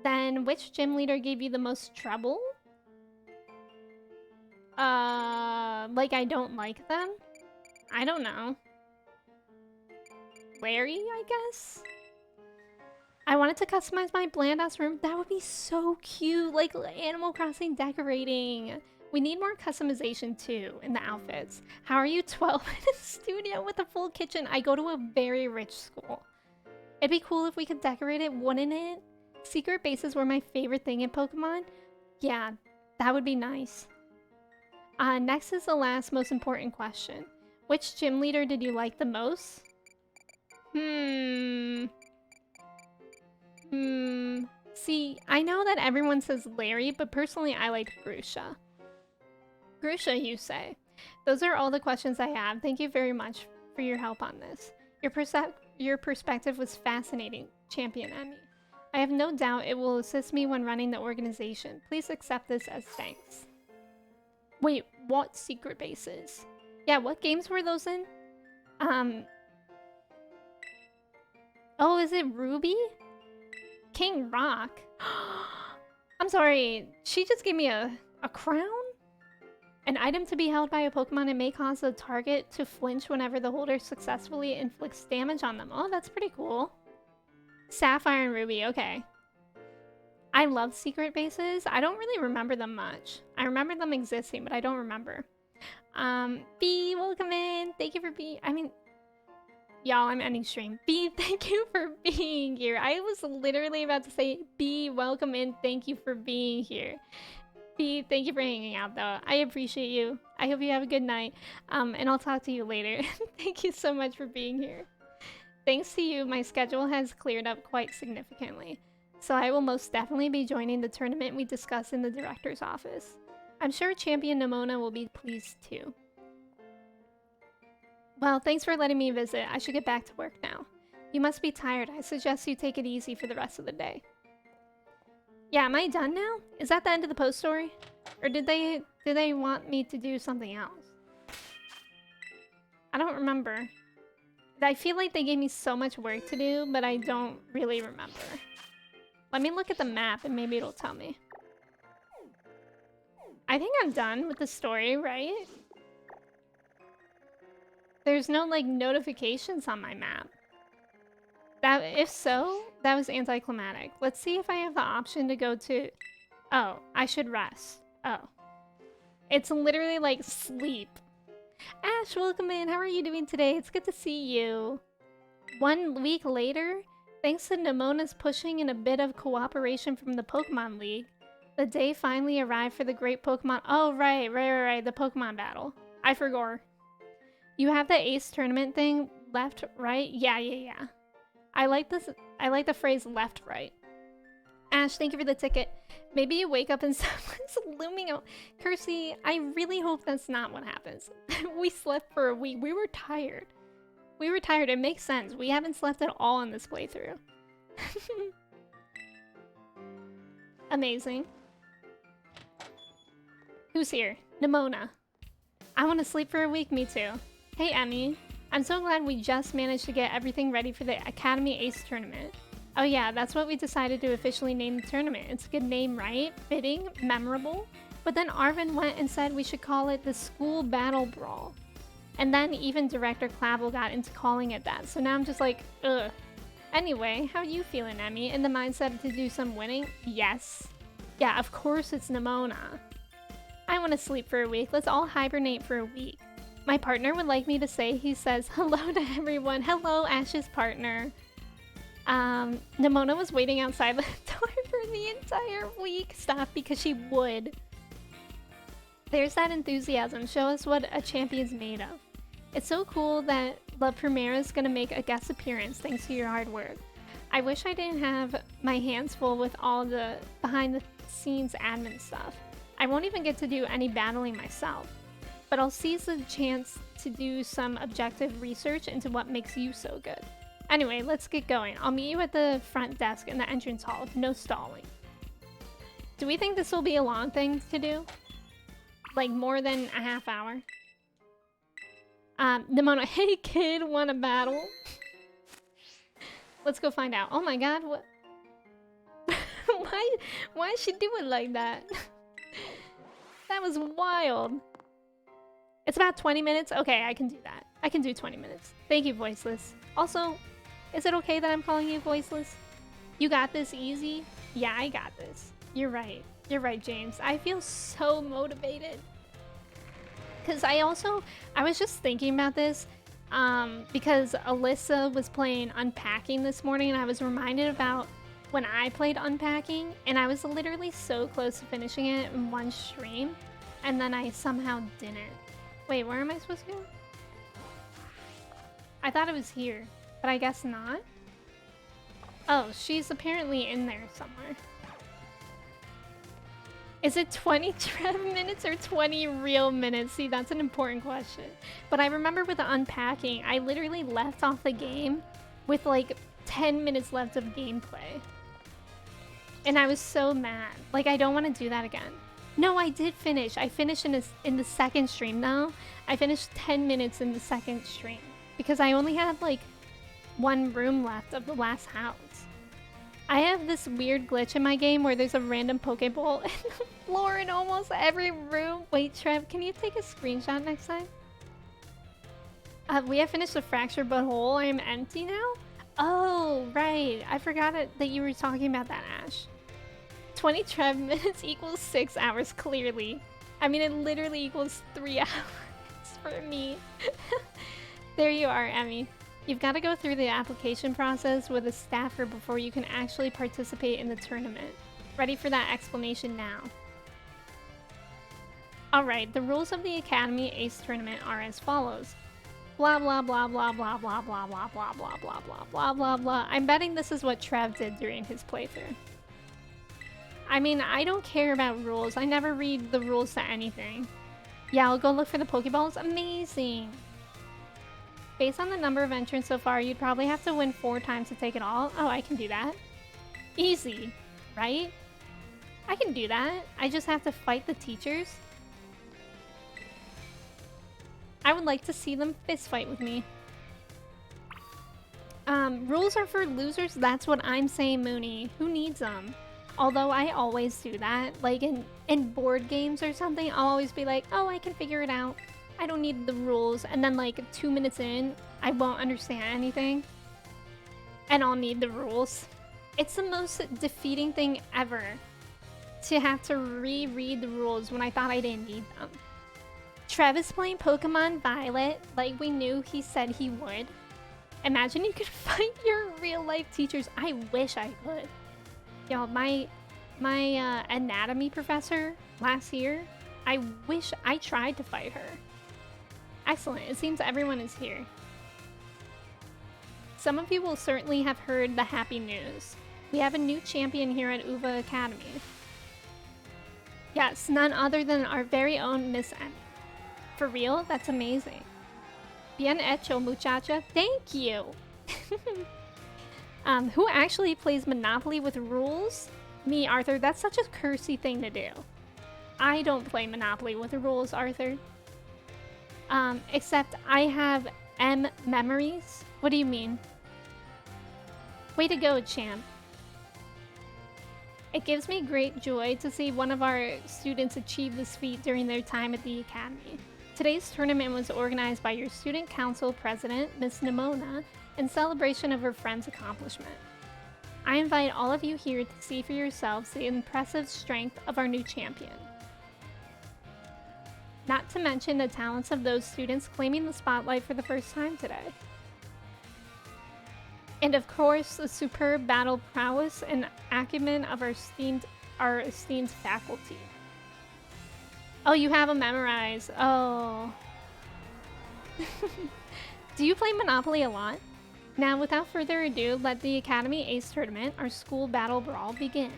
Then, which gym leader gave you the most trouble? Like I don't like them? I don't know. Larry, I guess? I wanted to customize my bland-ass room. That would be so cute, like Animal Crossing decorating. We need more customization too in the outfits. How are you 12 in a studio with a full kitchen? I go to a very rich school. It'd be cool if we could decorate it, wouldn't it? Secret bases were my favorite thing in Pokemon. Yeah, that would be nice. Next is the last most important question. Which gym leader did you like the most? See, I know that everyone says Larry, but personally I like Grusha. Grusha, you say. Those are all the questions I have. Thank you very much for your help on this. Your perspective was fascinating, Champion Emmy. I have no doubt it will assist me when running the organization. Please accept this as thanks. Wait, what secret bases? Yeah, what games were those in? Oh, is it Ruby? King Rock? I'm sorry, she just gave me a crown? An item to be held by a Pokemon and may cause the target to flinch whenever the holder successfully inflicts damage on them. Oh, that's pretty cool. Sapphire and Ruby, okay. I love secret bases. I don't really remember them much. I remember them existing, but I don't remember. B, welcome in. Thank you for being... I mean... Y'all, I'm ending stream. B, thank you for being here. I was literally about to say, B, welcome in. Thank you for being here. B, thank you for hanging out, though. I appreciate you. I hope you have a good night. And I'll talk to you later. Thank you so much for being here. Thanks to you, my schedule has cleared up quite significantly. So I will most definitely be joining the tournament we discussed in the director's office. I'm sure Champion Nimona will be pleased too. Well, thanks for letting me visit. I should get back to work now. You must be tired. I suggest you take it easy for the rest of the day. Yeah, am I done now? Is that the end of the post story? Or did they want me to do something else? I don't remember. I feel like they gave me so much work to do, but I don't really remember. Let me look at the map and maybe it'll tell me. I think I'm done with the story, right? There's no, like, notifications on my map. If so, that was anticlimactic. Let's see if I have the option to go to... Oh, I should rest. Oh. It's literally like sleep. Ash, welcome in. How are you doing today? It's good to see you. 1 week later, thanks to Nemona's pushing and a bit of cooperation from the Pokemon League, the day finally arrived for the great Pokemon... Oh, right. The Pokemon battle. I forgot. You have the Ace tournament thing, left, right? Yeah. I like this. I like the phrase left, right. Ash, thank you for the ticket. Maybe you wake up and someone's looming out. Kersey, I really hope that's not what happens. We slept for a week. We were tired. It makes sense. We haven't slept at all in this playthrough. Amazing. Who's here? Nemona. I want to sleep for a week, me too. Hey, Emmy. I'm so glad we just managed to get everything ready for the Academy Ace tournament. Oh yeah, that's what we decided to officially name the tournament. It's a good name, right? Fitting, memorable. But then Arvin went and said we should call it the School Battle Brawl. And then even Director Clavel got into calling it that. So now I'm just like, ugh. Anyway, how are you feeling, Emmy? In the mindset to do some winning? Yes. Yeah, of course it's Nemona. I want to sleep for a week. Let's all hibernate for a week. My partner would like me to say, he says, hello to everyone. Hello, Ash's partner. Nemona was waiting outside the door for the entire week. Stop, because she would. There's that enthusiasm. Show us what a champion's made of. It's so cool that La Primera is going to make a guest appearance thanks to your hard work. I wish I didn't have my hands full with all the behind-the-scenes admin stuff. I won't even get to do any battling myself. But I'll seize the chance to do some objective research into what makes you so good. Anyway, let's get going. I'll meet you at the front desk in the entrance hall. No stalling. Do we think this will be a long thing to do? Like more than a half hour? Nemona, hey kid, wanna battle? Let's go find out. Oh my god, what? Why is she doing like that? That was wild. It's about 20 minutes? Okay, I can do that. I can do 20 minutes. Thank you, Voiceless. Also, is it okay that I'm calling you Voiceless? You got this easy? Yeah, I got this. You're right. You're right, James. I feel so motivated. Because I was just thinking about this because Alyssa was playing Unpacking this morning and I was reminded about when I played Unpacking and I was literally so close to finishing it in one stream and then I somehow didn't. Wait, where am I supposed to go? I thought it was here, but I guess not. Oh, she's apparently in there somewhere. Is it 20 Trev minutes or 20 real minutes? See, that's an important question. But I remember with the Unpacking, I literally left off the game with like 10 minutes left of gameplay. And I was so mad. Like, I don't want to do that again. No, I did finish. I finished in the second stream. No, I finished 10 minutes in the second stream. Because I only had like one room left of the last house. I have this weird glitch in my game where there's a random Pokeball in the floor in almost every room. Wait, Trev, can you take a screenshot next time? We have finished the fractured but whole. I am empty now? Oh, right. I forgot that you were talking about that, Ash. 20 Trev minutes equals 6 hours, clearly. I mean, it literally equals 3 hours for me. There you are, Emmy. You've got to go through the application process with a staffer before you can actually participate in the tournament. Ready for that explanation now. Alright, the rules of the Academy Ace Tournament are as follows. Blah blah blah blah blah blah blah blah blah blah blah blah blah blah blah. I'm betting this is what Trev did during his playthrough. I mean, I don't care about rules. I never read the rules to anything. Yeah, I'll go look for the Pokeballs. Amazing! Based on the number of entrants so far, you'd probably have to win 4 times to take it all. Oh, I can do that. Easy, right? I can do that. I just have to fight the teachers. I would like to see them fist fight with me. Rules are for losers. That's what I'm saying, Mooney. Who needs them? Although I always do that. Like in board games or something, I'll always be like, oh, I can figure it out. I don't need the rules. And then like 2 minutes in, I won't understand anything. And I'll need the rules. It's the most defeating thing ever to have to reread the rules when I thought I didn't need them. Trev is playing Pokemon Violet like we knew he said he would. Imagine you could fight your real life teachers. I wish I could. Yo, my anatomy professor last year, I wish I tried to fight her. Excellent. It seems everyone is here. Some of you will certainly have heard the happy news. We have a new champion here at Uva Academy. Yes, none other than our very own Miss Emmy. For real? That's amazing. Bien hecho, muchacha. Thank you. Who actually plays Monopoly with rules? Me, Arthur. That's such a cursy thing to do. I don't play Monopoly with the rules, Arthur. Except I have M memories. What do you mean? Way to go, champ. It gives me great joy to see one of our students achieve this feat during their time at the Academy. Today's tournament was organized by your student council president, Miss Nimona, in celebration of her friend's accomplishment. I invite all of you here to see for yourselves the impressive strength of our new champion. Not to mention the talents of those students claiming the spotlight for the first time today. And of course, the superb battle prowess and acumen of our esteemed faculty. Oh, you have them memorized. Oh. Do you play Monopoly a lot? Now, without further ado, let the Academy Ace Tournament, our school battle brawl, begin.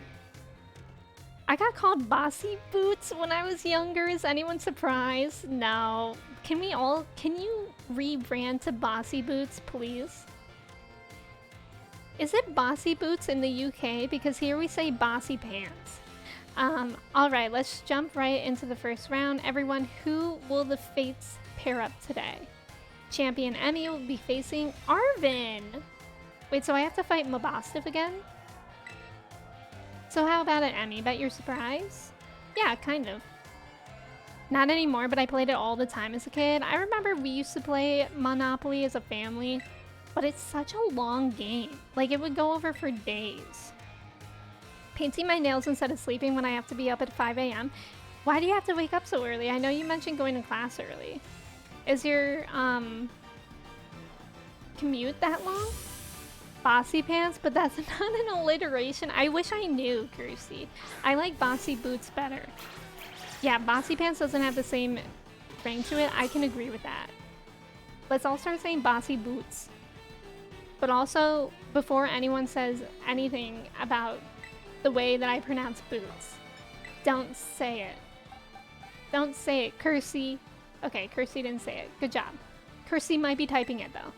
I got called Bossy Boots when I was younger. Is anyone surprised? No. Can you rebrand to Bossy Boots, please? Is it Bossy Boots in the UK? Because here we say Bossy Pants. Alright, let's jump right into the first round. Everyone, who will the fates pair up today? Champion Emmy will be facing Arvin. Wait, so I have to fight Mabostif again? So how about it, Emmy? Bet you're surprised? Yeah, kind of. Not anymore, but I played it all the time as a kid. I remember we used to play Monopoly as a family, but it's such a long game. Like, it would go over for days. Painting my nails instead of sleeping when I have to be up at 5 a.m. Why do you have to wake up so early? I know you mentioned going to class early. Is your commute that long? Bossy Pants, but that's not an alliteration. I wish I knew, Kirsty. I like Bossy Boots better. Yeah, Bossy Pants doesn't have the same ring to it. I can agree with that. Let's all start saying Bossy Boots. But also, before anyone says anything about the way that I pronounce boots, don't say it. Don't say it, Kirsty. Okay, Kirsty didn't say it. Good job. Kirsty might be typing it, though.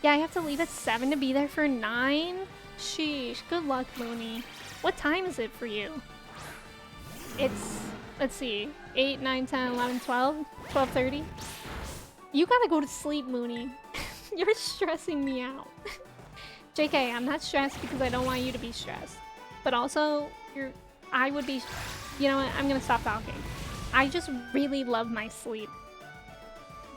Yeah, I have to leave at 7 to be there for 9? Sheesh, good luck, Mooney. What time is it for you? It's, let's see, 8, 9, 10, 11, 12, 12:30? You gotta go to sleep, Mooney. You're stressing me out. JK, I'm not stressed because I don't want you to be stressed. But also, I would be, you know what, I'm gonna stop talking. I just really love my sleep.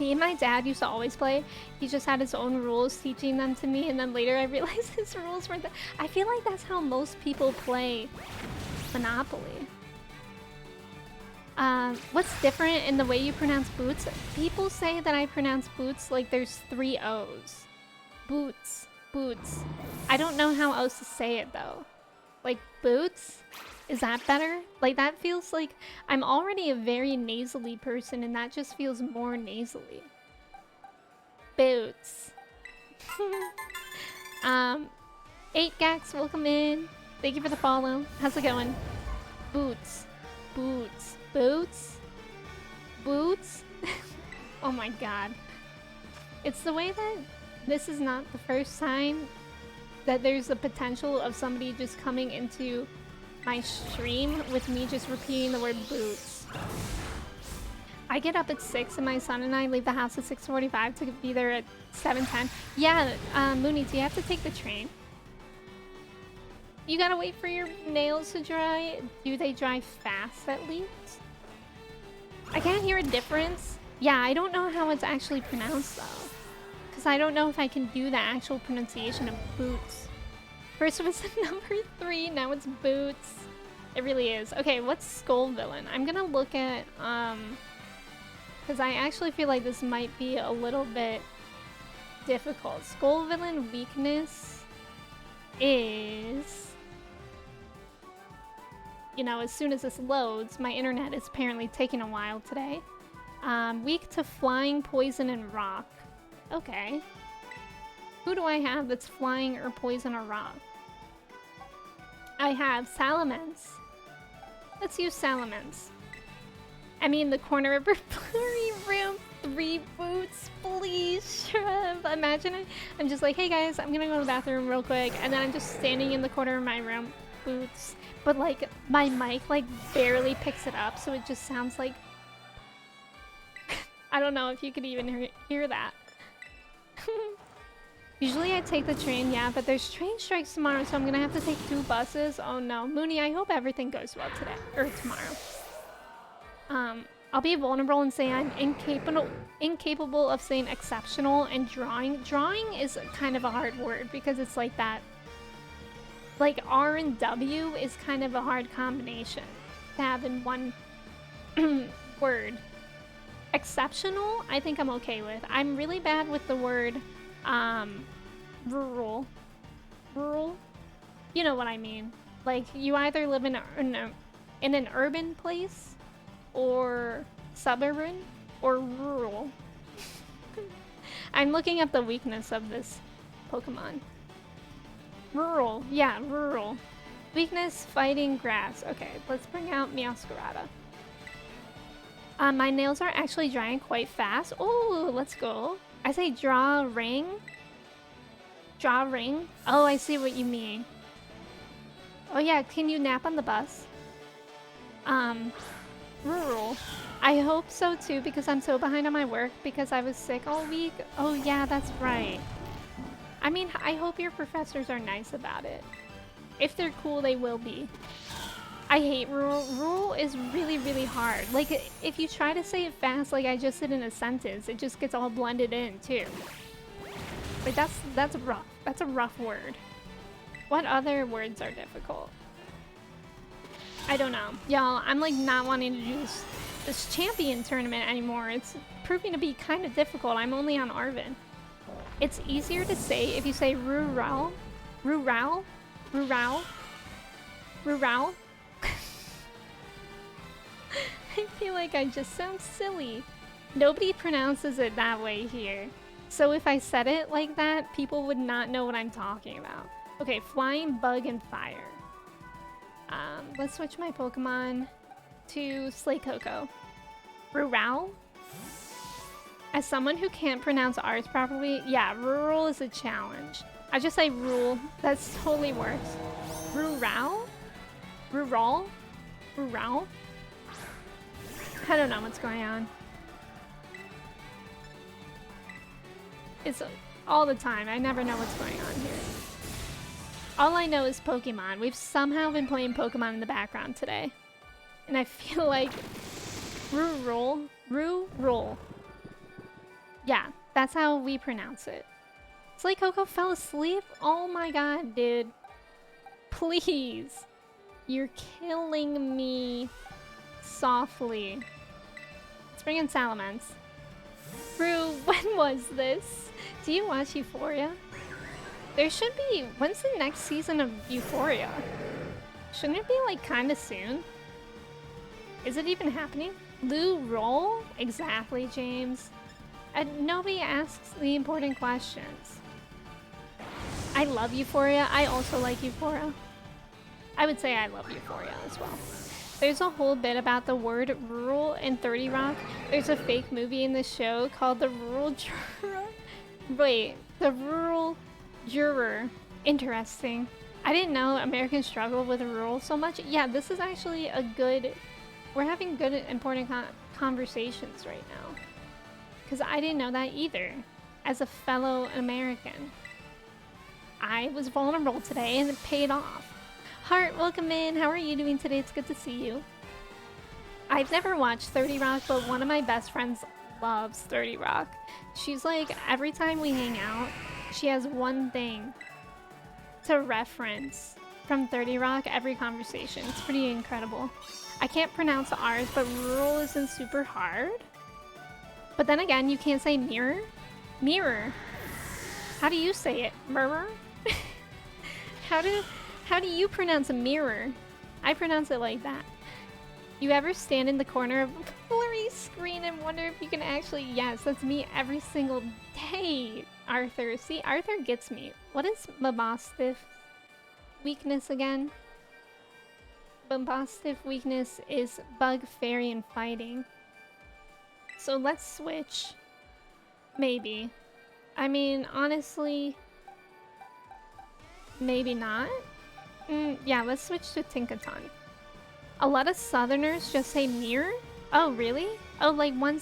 Me and my dad used to always play. He just had his own rules teaching them to me, and then later I realized his rules weren't that. I feel like that's how most people play Monopoly. What's different in the way you pronounce boots? People say that I pronounce boots like there's 3 O's. Boots. Boots. I don't know how else to say it though. Like, boots? Is that better? Like, that feels like I'm already a very nasally person, and that just feels more nasally. Boots. 8 Gax, welcome in. Thank you for the follow. How's it going? Boots. Boots. Boots? Boots? Oh my god. It's the way that this is not the first time that there's the potential of somebody just coming into my stream with me just repeating the word boots. I get up at 6 and my son and I leave the house at 6:45 to be there at 7:10. Yeah, Mooney, do you have to take the train? You gotta wait for your nails to dry. Do they dry fast at least? I can't hear a difference. Yeah, I don't know how it's actually pronounced though. Because I don't know if I can do the actual pronunciation of boots. First it was number 3, now it's boots. It really is. Okay, what's Skull Villain? I'm gonna look at, because I actually feel like this might be a little bit difficult. Skull Villain weakness is... You know, as soon as this loads, my internet is apparently taking a while today. Weak to flying, poison, and rock. Okay. Who do I have that's flying or poison or rock? I have Salamence. Let's use Salamence. I mean, the corner of her blurry room. 3 boots, please, Shrub. Imagine it. I'm just like, hey guys, I'm gonna go to the bathroom real quick. And then I'm just standing in the corner of my room. Boots. But like, my mic like barely picks it up. So it just sounds like... I don't know if you could even hear that. Usually I take the train, yeah, but there's train strikes tomorrow, so I'm gonna have to take 2 buses. Oh no. Mooney, I hope everything goes well today, or tomorrow. I'll be vulnerable and say I'm incapable of saying exceptional and drawing. Drawing is kind of a hard word because it's like that. Like R and W is kind of a hard combination to have in one word. Exceptional, I think I'm okay with. I'm really bad with the word rural. Rural? You know what I mean. Like, you either live in an urban place, or suburban, or rural. I'm looking up the weakness of this Pokemon. Rural. Yeah, rural. Weakness, fighting, grass. Okay, let's bring out Meowscarada. My nails are actually drying quite fast. Oh, let's go. I say draw ring. Draw ring. Oh, I see what you mean. Oh yeah, can you nap on the bus? Rural. I hope so too because I'm so behind on my work because I was sick all week. Oh yeah, that's right. I mean, I hope your professors are nice about it. If they're cool, they will be. I hate rural. Rural is really, really hard. Like, if you try to say it fast like I just did in a sentence, it just gets all blended in, too. Like, that's rough. That's a rough word. What other words are difficult? I don't know. Y'all, I'm, like, not wanting to do this champion tournament anymore. It's proving to be kind of difficult. I'm only on Arvin. It's easier to say if you say rural. Rural. Rural. Rural. I feel like I just sound silly. Nobody pronounces it that way here. So if I said it like that, people would not know what I'm talking about. Okay, flying, bug, and fire. Let's switch my Pokemon to Slaykoko. Rural? As someone who can't pronounce R's properly, yeah, rural is a challenge. I just say rule. That's totally works. Rural? Rural? Rural? I don't know what's going on. It's all the time. I never know what's going on here. All I know is Pokemon. We've somehow been playing Pokemon in the background today. And I feel like rural. Rural. Yeah, that's how we pronounce it. Slaykoko fell asleep? Oh my god, dude. Please. You're killing me softly. Let's bring in Salamence. Rue, when was this? Do you watch Euphoria? There should be... When's the next season of Euphoria? Shouldn't it be like kinda soon? Is it even happening? Lou roll? Exactly, James. And nobody asks the important questions. I love Euphoria. I also like Euphoria. I would say I love Euphoria as well. There's a whole bit about the word rural in 30 Rock. There's a fake movie in the show called The Rural Wait, the rural juror. Interesting. I didn't know Americans struggle with rural so much. Yeah, this is actually a good... We're having good, important conversations right now. Because I didn't know that either. As a fellow American. I was vulnerable today and it paid off. Heart, welcome in. How are you doing today? It's good to see you. I've never watched 30 Rock, but one of my best friends loves 30 Rock. She's like, every time we hang out, she has one thing to reference from 30 Rock every conversation. It's pretty incredible. I can't pronounce the R's, but rural isn't super hard. But then again, you can't say mirror. Mirror. How do you say it? Mirror? How do you pronounce a mirror? I pronounce it like that. You ever stand in the corner of a blurry screen and wonder if you can actually... Yes, that's me every single day, Arthur. See, Arthur gets me. What is Mabosstiff weakness again? Mabosstiff weakness is bug, fairy, and fighting. So let's switch. Maybe. I mean, honestly... Maybe not. Yeah, let's switch to Tinkaton. A lot of Southerners just say mirror? Oh, really? Oh, like one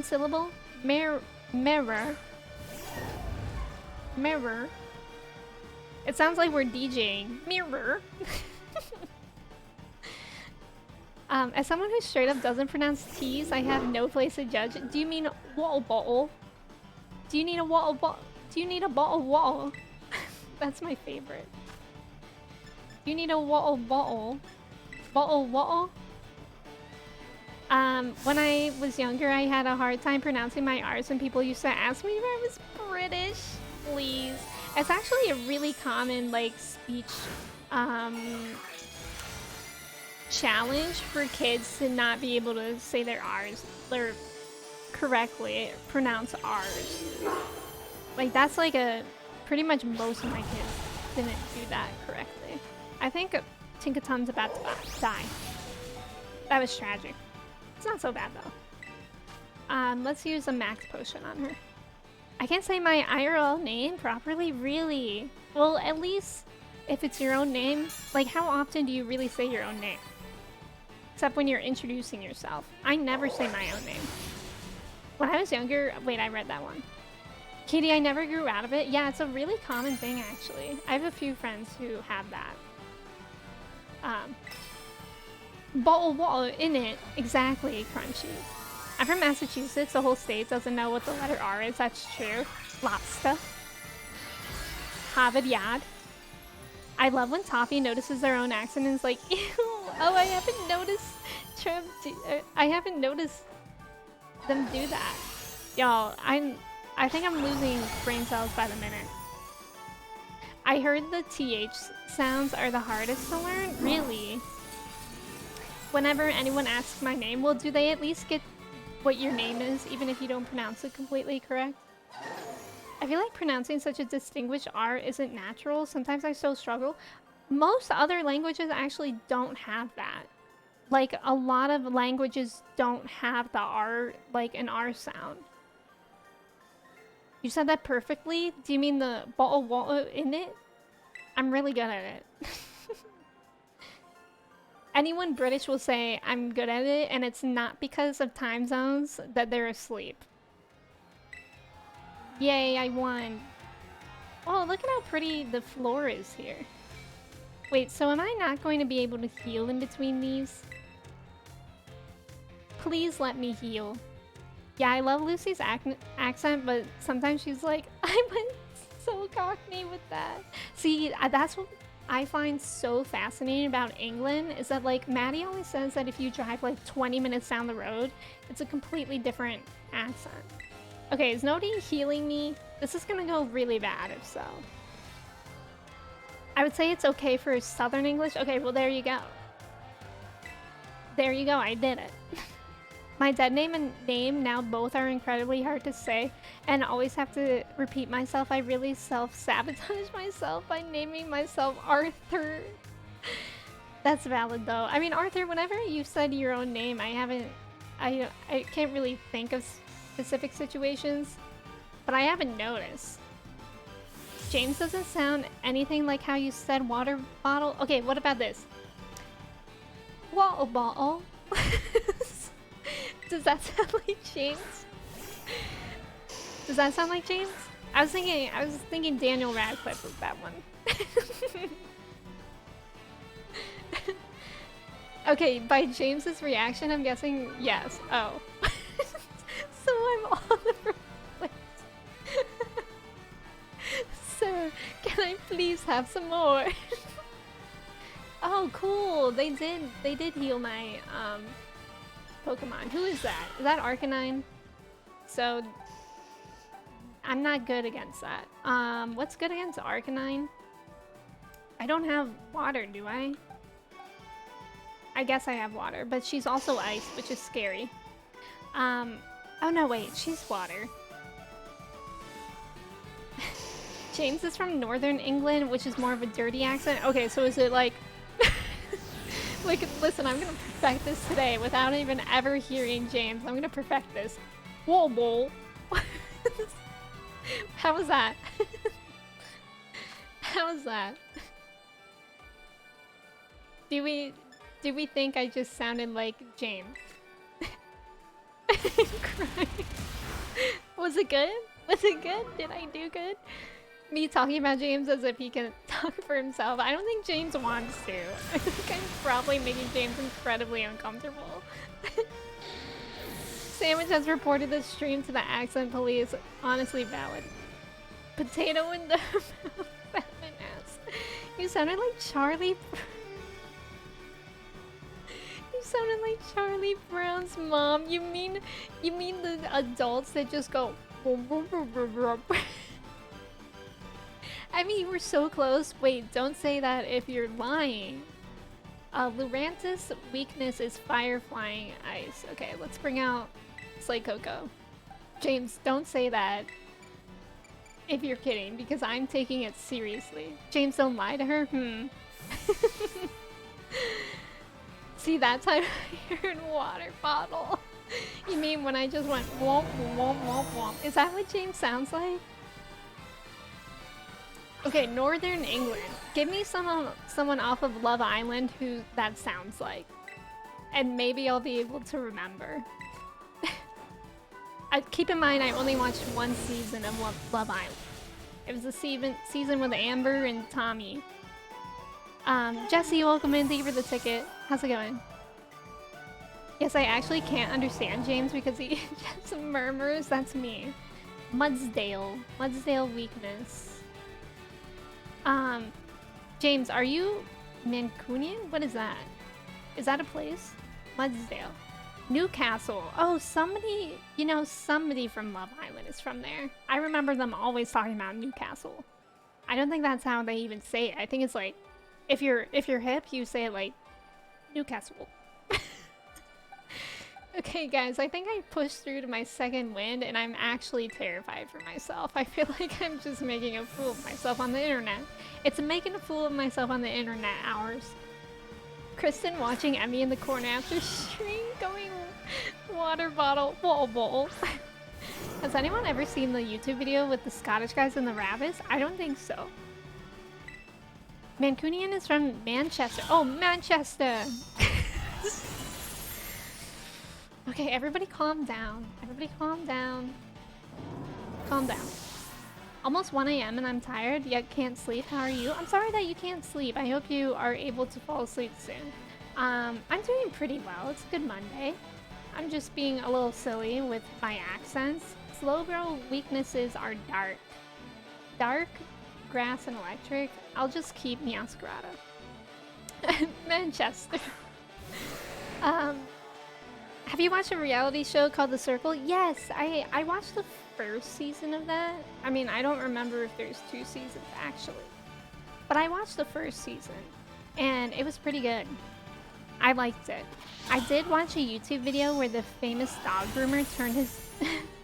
syllable? Mirror. Mirror. It sounds like we're DJing. Mirror. As someone who straight up doesn't pronounce T's, I have no place to judge. Do you mean water bottle? Do you need a water bottle? Do you need a bottle of water? That's my favorite. Do you need a water bottle? Bottle water? When I was younger, I had a hard time pronouncing my R's and people used to ask me if I was British. Please. It's actually a really common, like, speech, challenge for kids to not be able to say their R's or correctly pronounce R's. Like, that's like pretty much most of my kids didn't do that correctly. I think Tinkaton's about to die. That was tragic. It's not so bad though. Let's use a max potion on her. I can't say my IRL name properly, really. Well, at least if it's your own name, like how often do you really say your own name? Except when you're introducing yourself. I never say my own name. When I was younger, wait, I read that one. Katie, I never grew out of it. Yeah, it's a really common thing actually. I have a few friends who have that. Bottle water in it. Exactly, Crunchy. I'm from Massachusetts. The whole state doesn't know what the letter R is. That's true. Lobster. Harvard Yard. I love when Toffee notices their own accent and is like, ew. Oh, I haven't noticed. I haven't noticed them do that. Y'all, I think I'm losing brain cells by the minute. I heard the TH sounds are the hardest to learn. Really? Whenever anyone asks my name, well, do they at least get what your name is, even if you don't pronounce it completely correct? I feel like pronouncing such a distinguished R isn't natural. Sometimes I still struggle. Most other languages actually don't have that. Like, a lot of languages don't have the R, like an R sound. You said that perfectly? Do you mean the bottle water in it? I'm really good at it. Anyone British will say I'm good at it, and it's not because of time zones that they're asleep. Yay, I won. Oh, look at how pretty the floor is here. Wait, so am I not going to be able to heal in between these? Please let me heal. Yeah, I love Lucy's accent, but sometimes she's like, I went so cockney with that. See, that's what I find so fascinating about England, is that, like, Maddie always says that if you drive, like, 20 minutes down the road, it's a completely different accent. Okay, is nobody healing me? This is gonna go really bad if so. I would say it's okay for Southern English. Okay, well, there you go. There you go, I did it. My dead name and name now both are incredibly hard to say and always have to repeat myself. I really self-sabotage myself by naming myself Arthur. That's valid though. I mean, Arthur, whenever you said your own name, I can't really think of specific situations. but I haven't noticed. James doesn't sound anything like how you said water bottle. Okay, what about this? Water bottle. Does that sound like James? Does that sound like James? I was thinking Daniel Radcliffe was that one. Okay, by James's reaction, I'm guessing yes. Oh. So I'm all over the place. Sir, can I please have some more? Oh, cool. They did heal my Pokemon. Who is that? Is that Arcanine? So I'm not good against that. What's good against Arcanine? I don't have water, do I? I guess I have water, but she's also ice, which is scary. Oh no, wait, she's water. James is from Northern England, which is more of a dirty accent. Okay, so is it like... Like, listen, I'm gonna perfect this today without even ever hearing James. I'm gonna perfect this. Whoa, whoa. How was that? How was that? Do we think I just sounded like James? Crying. Was it good? Was it good? Did I do good? Me talking about James as if he can talk for himself. I don't think James wants to. I think I'm probably making James incredibly uncomfortable. Sandwich has reported this stream to the accent police. Honestly valid. Potato in the ass. You sounded like Charlie. You sounded like Charlie Brown's mom. You mean the adults that just go. I mean, you were so close. Wait, don't say that if you're lying. Lurantis' weakness is fire flying ice. Okay, let's bring out Slay Coco. James, don't say that if you're kidding, because I'm taking it seriously. James, don't lie to her? See, that's how I heard water bottle. You mean when I just went womp womp womp womp? Is that what James sounds like? Okay, Northern England. Give me someone off of Love Island who that sounds like. And maybe I'll be able to remember. Keep in mind, I only watched one season of Love Island. It was the season with Amber and Tommy. Jesse, welcome in. Thank you for the ticket. How's it going? Yes, I actually can't understand James because he just murmurs. That's me. Mudsdale. Mudsdale weakness. James, are you Mancunian? What is that? Is that a place? Mudsdale. Newcastle. Oh, somebody, you know, somebody from Love Island is from there. I remember them always talking about Newcastle. I don't think that's how they even say it. I think it's like, if you're hip, you say it like, Newcastle. Okay, guys, I think I pushed through to my second win, and I'm actually terrified for myself. I feel like I'm just making a fool of myself on the internet. It's making a fool of myself on the internet hours. Kristen watching Emmy in the corner after stream going water bottle bowl. Has anyone ever seen the YouTube video with the Scottish guys and the rabbits? I don't think so. Mancunian is from Manchester. Oh, Manchester! Okay, everybody calm down. Everybody calm down. Calm down. Almost 1 AM and I'm tired, yet can't sleep. How are you? I'm sorry that you can't sleep. I hope you are able to fall asleep soon. I'm doing pretty well. It's a good Monday. I'm just being a little silly with my accents. Slowbro weaknesses are dark. Dark, grass, and electric. I'll just keep Meowscarada. Manchester. Have you watched a reality show called The Circle? Yes, I watched the first season of that. I mean, I don't remember if there's 2 seasons actually. But I watched the first season, and it was pretty good. I liked it. I did watch a YouTube video where the famous dog groomer turned his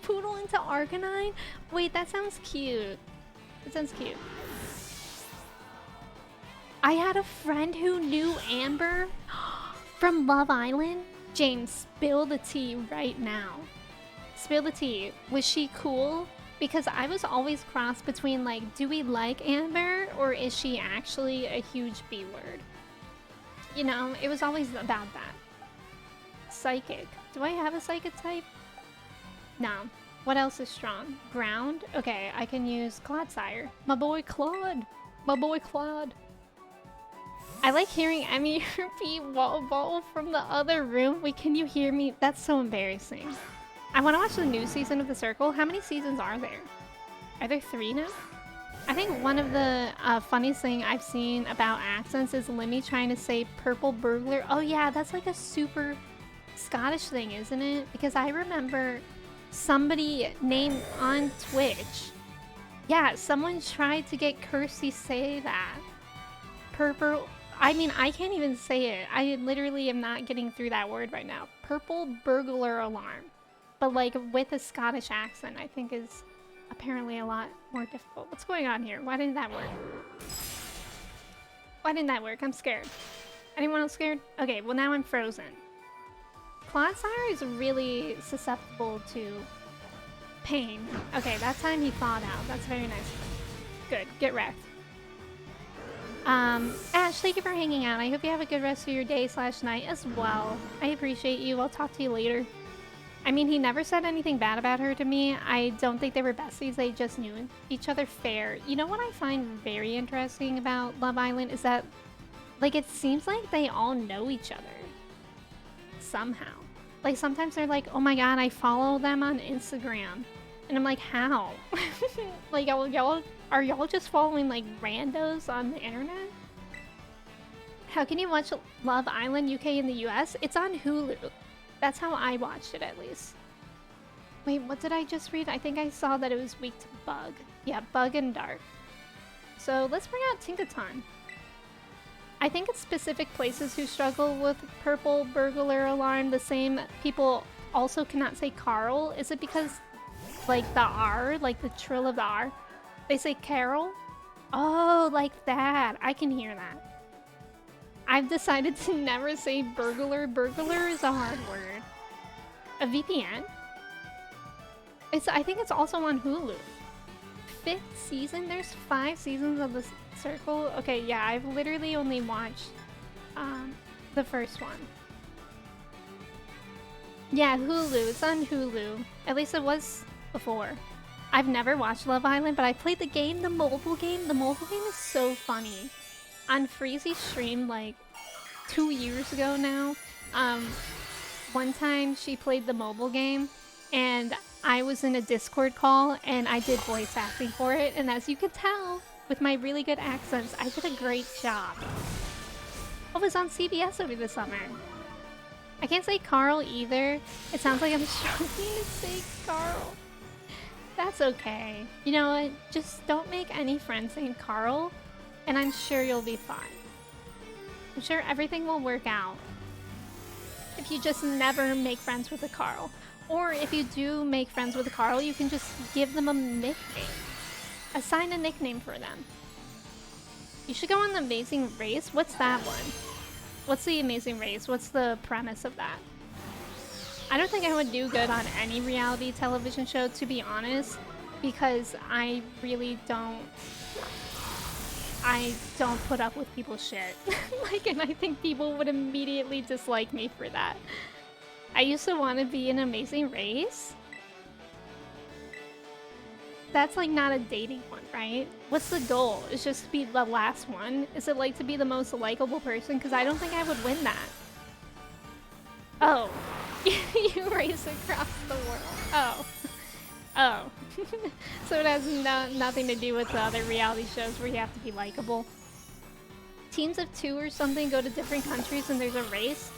poodle into Arcanine. Wait, that sounds cute. That sounds cute. I had a friend who knew Amber from Love Island. James, spill the tea right now. Spill the tea. Was she cool? Because I was always crossed between like, do we like Amber or is she actually a huge B word? You know, it was always about that. Psychic. Do I have a psychic type? No. What else is strong? Ground? Okay, I can use Clodsire. My boy Claude. My boy Claude. I like hearing Emmy repeat wall from the other room. Wait, can you hear me? That's so embarrassing. I want to watch the new season of The Circle. How many seasons are there? Are there 3 now? I think one of the funniest thing I've seen about accents is Limmy trying to say purple burglar. Oh yeah, that's like a super Scottish thing, isn't it? Because I remember somebody named on Twitch. Yeah, someone tried to get Kirsty say that. Purple. I mean, I can't even say it. I literally am not getting through that word right now. Purple burglar alarm. But like with a Scottish accent, I think is apparently a lot more difficult. What's going on here? Why didn't that work? Why didn't that work? I'm scared. Anyone else scared? Okay, well now I'm frozen. Clodsire is really susceptible to pain. Okay, that time he thawed out. That's very nice. Good. Get wrecked. Ash, thank you for hanging out. I hope you have a good rest of your day / night as well. I appreciate you. I'll talk to you later. I mean, he never said anything bad about her to me. I don't think they were besties. They just knew each other fair. You know what I find very interesting about Love Island is that, like, it seems like they all know each other. Somehow. Like, sometimes they're like, oh my god, I follow them on Instagram. And I'm like, how? Like, are y'all just following, like, randos on the internet? How can you watch Love Island UK in the US? It's on Hulu. That's how I watched it, at least. Wait, what did I just read? I think I saw that it was weak to Bug. Yeah, Bug and Dark. So let's bring out Tinkaton. I think it's specific places who struggle with purple burglar alarm. The same people also cannot say Carl. Is it because, like, the R, like the trill of the R, they say Carol? Oh, like that. I can hear that. I've decided to never say burglar. Burglar is a hard word. A VPN? I think it's also on Hulu. 5th season? There's 5 seasons of The Circle? Okay, yeah, I've literally only watched the first one. Yeah, Hulu. It's on Hulu. At least it was before. I've never watched Love Island, but I played the game, the mobile game. The mobile game is so funny. On Freezy's stream, like, 2 years ago now, one time she played the mobile game, and I was in a Discord call, and I did voice acting for it, and as you can tell, with my really good accents, I did a great job. Oh, it was on CBS over the summer. I can't say Carl either. It sounds like I'm struggling to say Carl. That's okay. You know what? Just don't make any friends named Carl, and I'm sure you'll be fine. I'm sure everything will work out. If you just never make friends with a Carl. Or if you do make friends with a Carl, you can just give them a nickname. Assign a nickname for them. You should go on The Amazing Race. What's that one? What's The Amazing Race? What's the premise of that? I don't think I would do good on any reality television show, to be honest, because I really don't put up with people's shit. Like, and I think people would immediately dislike me for that. I used to want to be in Amazing Race. That's like not a dating one, right? What's the goal? It's just to be the last one? Is it like to be the most likable person? Because I don't think I would win that. Oh. You race across the world. Oh. Oh. So it has nothing to do with the other reality shows where you have to be likable. Teams of 2 or something go to different countries and there's a race?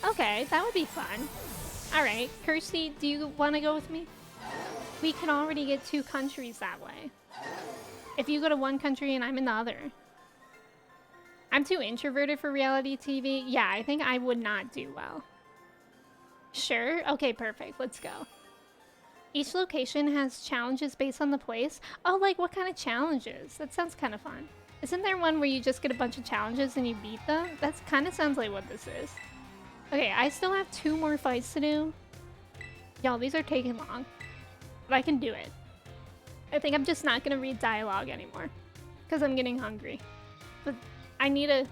Okay, that would be fun. Alright, Kirsty, do you want to go with me? We can already get 2 countries that way. If you go to one country and I'm in the other. I'm too introverted for reality TV. Yeah, I think I would not do well. Sure? Okay, perfect. Let's go. Each location has challenges based on the place. Oh, like what kind of challenges? That sounds kind of fun. Isn't there one where you just get a bunch of challenges and you beat them? That kind of sounds like what this is. Okay, I still have 2 more fights to do. Y'all, these are taking long. But I can do it. I think I'm just not gonna read dialogue anymore because I'm getting hungry. But I need a...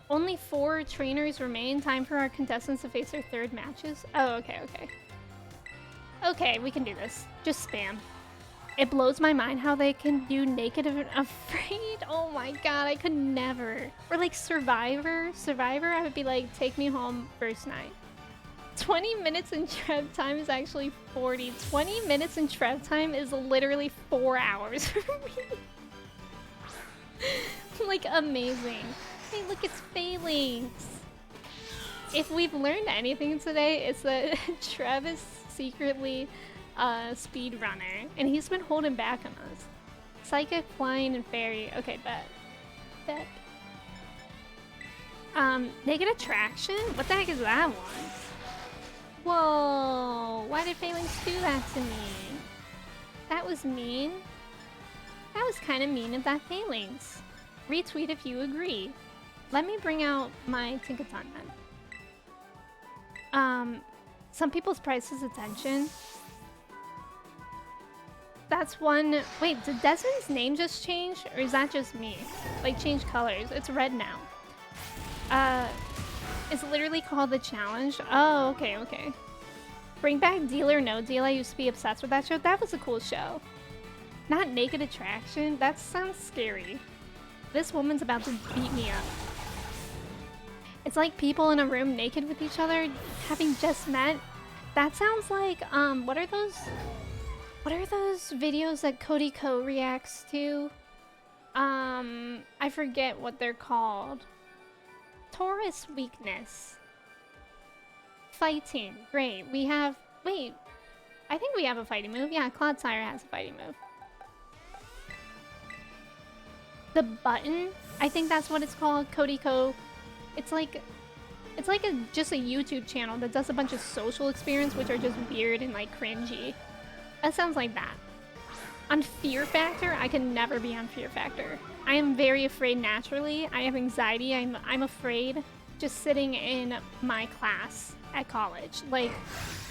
Only 4 trainers remain. Time for our contestants to face their 3rd matches. Oh, okay, okay. Okay, we can do this. Just spam. It blows my mind how they can do Naked and Afraid. Oh my god, I could never. Or like Survivor. Survivor, I would be like, take me home first night. 20 minutes in trev time is actually 40. 20 minutes in trev time is literally 4 hours for me. Like, amazing. Hey, look, it's Phalanx. If we've learned anything today, it's that Trev is secretly a speedrunner, and he's been holding back on us. Psychic, Flying, and Fairy. Okay, bet. Bet. Naked Attraction? What the heck is that one? Whoa! Why did Phalanx do that to me? That was mean. That was kind of mean of that Phalanx. Retweet if you agree. Let me bring out my Tinkaton then. Some people's price is attention. That's one... Wait, did Desmond's name just change? Or is that just me? Like, change colors. It's red now. It's literally called The Challenge. Oh, okay, okay. Bring back Deal or No Deal. I used to be obsessed with that show. That was a cool show. Not Naked Attraction? That sounds scary. This woman's about to beat me up. It's like people in a room naked with each other, having just met. That sounds like, what are those videos that Cody Co reacts to? I forget what they're called. Taurus weakness. Fighting, great. We have, wait, I think we have a fighting move. Yeah, Clodsire has a fighting move. The button, I think that's what it's called, Cody Co. It's like just a YouTube channel that does a bunch of social experience, which are just weird and like cringy. That sounds like that. On Fear Factor, I can never be on Fear Factor. I am very afraid naturally. I have anxiety. I'm afraid just sitting in my class at college. Like,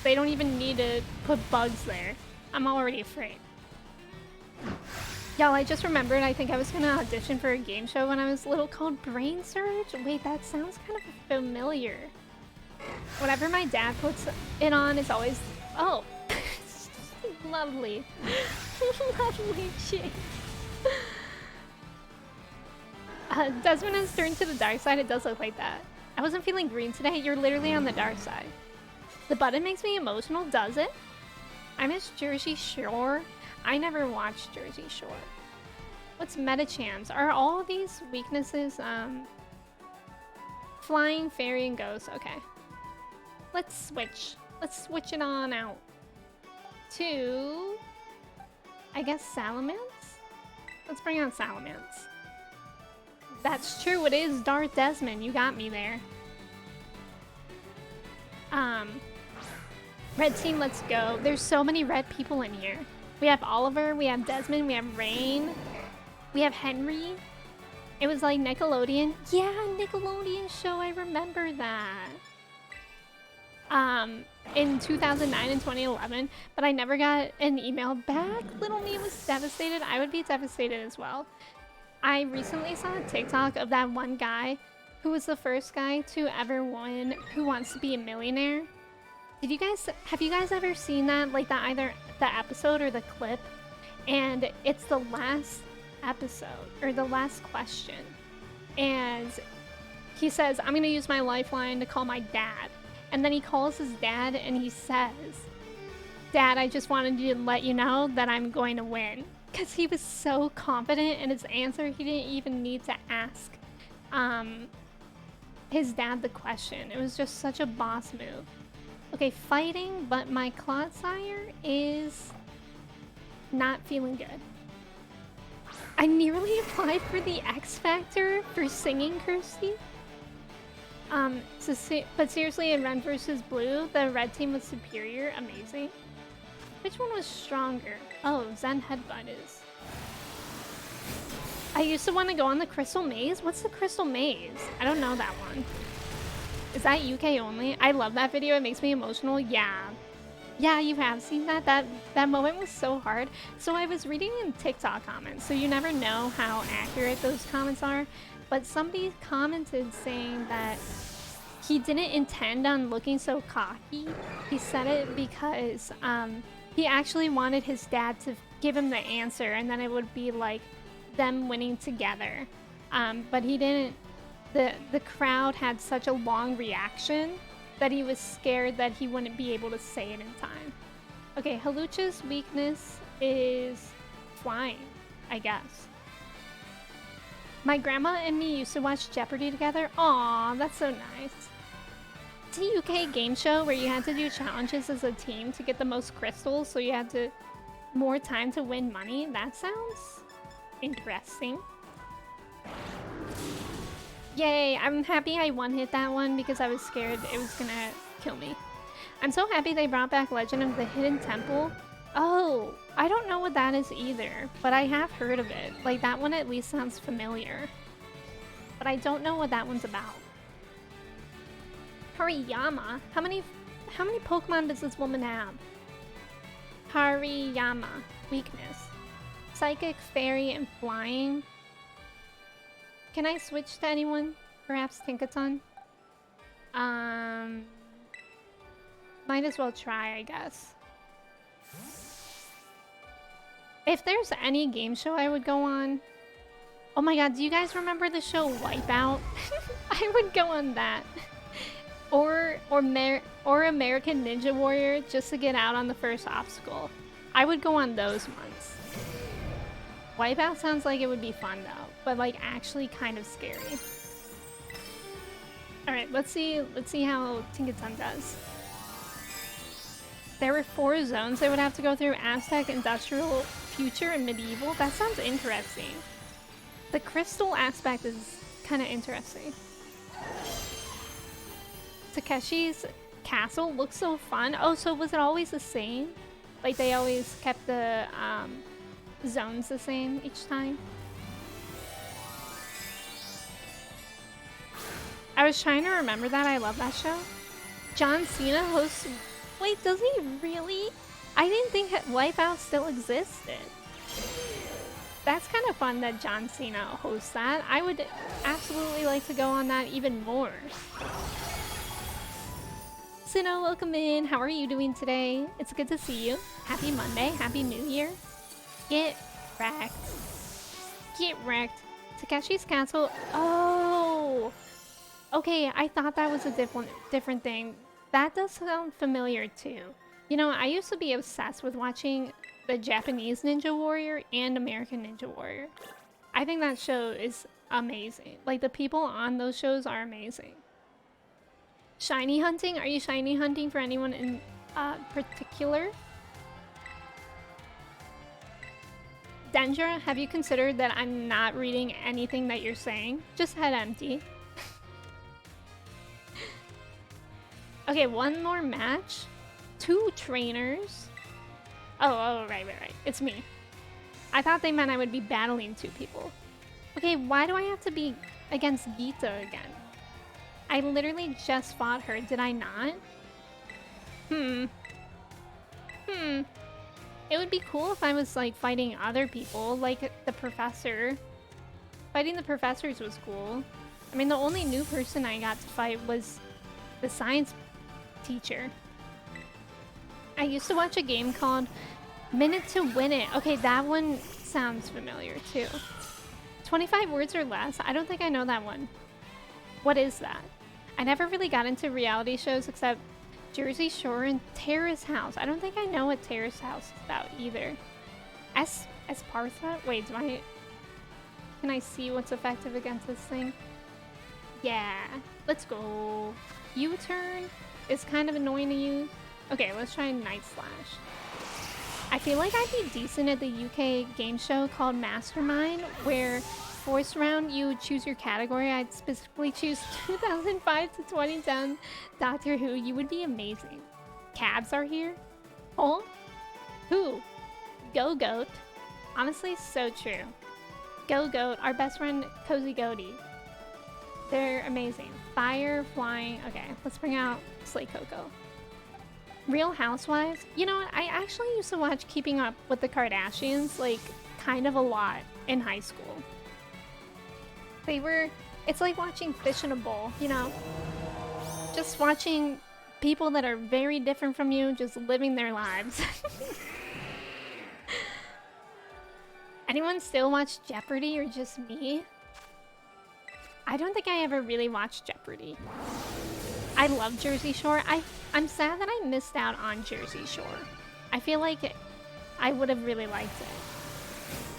they don't even need to put bugs there. I'm already afraid. Y'all, I just remembered, I think I was gonna audition for a game show when I was little called Brain Surge. Wait, that sounds kind of familiar. Whenever my dad puts it on, it's always... Oh. Lovely. Lovely shit. Desmond has turned to the dark side. It does look like that. I wasn't feeling green today. You're literally on the dark side. The button makes me emotional, does it? I miss Jersey Shore. I never watched Jersey Shore. What's Metachams? Are all these weaknesses, Flying, Fairy, and Ghost? Okay. Let's switch. Let's switch it on out. To... I guess Salamence? Let's bring on Salamence. That's true, it is Darth Desmond. You got me there. Red team, let's go. There's so many red people in here. We have Oliver, we have Desmond, we have Rain, we have Henry. It was like Nickelodeon. Yeah, Nickelodeon show, I remember that. In 2009 and 2011, but I never got an email back. Little me was devastated. I would be devastated as well. I recently saw a TikTok of that one guy who was the first guy to ever win Who Wants to Be a Millionaire. Have you guys ever seen that? Like either the episode or the clip? And it's the last episode or the last question. And he says, I'm gonna use my lifeline to call my dad. And then he calls his dad and he says, Dad, I just wanted to let you know that I'm going to win. Because he was so confident in his answer, he didn't even need to ask his dad the question. It was just such a boss move. Okay, fighting, but my Clodsire is not feeling good. I nearly applied for the X Factor for singing, Kirsty. But seriously, in Red vs. Blue, the red team was superior. Amazing. Which one was stronger? Oh, Zen Headbutt is. I used to want to go on the Crystal Maze. What's the Crystal Maze? I don't know that one. Is that UK only? I love that video. It makes me emotional. Yeah. Yeah, you have seen that. That moment was so hard. So I was reading in TikTok comments, so you never know how accurate those comments are. But somebody commented saying that he didn't intend on looking so cocky. He said it because he actually wanted his dad to give him the answer, and then it would be like them winning together. But he didn't. The crowd had such a long reaction that he was scared that he wouldn't be able to say it in time. Okay, Halucha's weakness is flying, I guess. My grandma and me used to watch Jeopardy together. Aw, that's so nice. It's a UK game show where you had to do challenges as a team to get the most crystals, so you had to more time to win money. That sounds interesting. Yay, I'm happy I one-hit that one because I was scared it was gonna kill me. I'm so happy they brought back Legend of the Hidden Temple. Oh, I don't know what that is either, but I have heard of it. Like, that one at least sounds familiar. But I don't know what that one's about. Hariyama? How many Pokemon does this woman have? Hariyama. Weakness. Psychic, Fairy, and Flying. Can I switch to anyone? Perhaps Tinkaton? Might as well try, I guess. If there's any game show I would go on... Oh my god, do you guys remember the show Wipeout? I would go on that. Or American Ninja Warrior just to get out on the first obstacle. I would go on those ones. Wipeout sounds like it would be fun though, but like actually kind of scary. Alright, let's see how Tinkaton does. There were 4 zones they would have to go through: Aztec, Industrial, Future, and Medieval. That sounds interesting. The crystal aspect is kind of interesting. Takeshi's castle looks so fun. Oh, so was it always the same? Like they always kept the zones the same each time? I was trying to remember that. I love that show. John Cena hosts... Wait, does he really? I didn't think Wipeout still existed. That's kind of fun that John Cena hosts that. I would absolutely like to go on that even more. Sino, welcome in. How are you doing today? It's good to see you. Happy Monday. Happy New Year. Get wrecked. Get wrecked. Takeshi's Castle. Oh! Okay, I thought that was a different thing. That does sound familiar too. You know, I used to be obsessed with watching the Japanese Ninja Warrior and American Ninja Warrior. I think that show is amazing. Like, the people on those shows are amazing. Shiny hunting? Are you shiny hunting for anyone in particular? Dendra, have you considered that I'm not reading anything that you're saying? Just head empty. Okay, one more match. 2 trainers. Oh, right. It's me. I thought they meant I would be battling 2 people. Okay, why do I have to be against Geeta again? I literally just fought her, did I not? It would be cool if I was, like, fighting other people, like the professor. Fighting the professors was cool. I mean, the only new person I got to fight was the science teacher. I used to watch a game called Minute to Win It. Okay, that one sounds familiar, too. 25 words or less? I don't think I know that one. What is that? I never really got into reality shows except Jersey Shore and Terrace House. I don't think I know what Terrace House is about either. Esparta? Wait, can I see what's effective against this thing? Yeah, let's go. U-turn is kind of annoying to use. Okay, let's try Night Slash. I feel like I'd be decent at the UK game show called Mastermind, where first round you would choose your category. I'd specifically choose 2005 to 2010 Doctor Who. You would be amazing. Cabs are here. Oh? Who? Go Goat. Honestly, so true. Go Goat, our best friend Cozy Goaty. They're amazing. Fire, flying. Okay, let's bring out Slay Coco. Real Housewives. You know what? I actually used to watch Keeping Up with the Kardashians, like, kind of a lot in high school. It's like watching Fish in a Bowl, you know? Just watching people that are very different from you just living their lives. Anyone still watch Jeopardy or just me? I don't think I ever really watched Jeopardy. I love Jersey Shore. I'm sad that I missed out on Jersey Shore. I feel like I would have really liked it.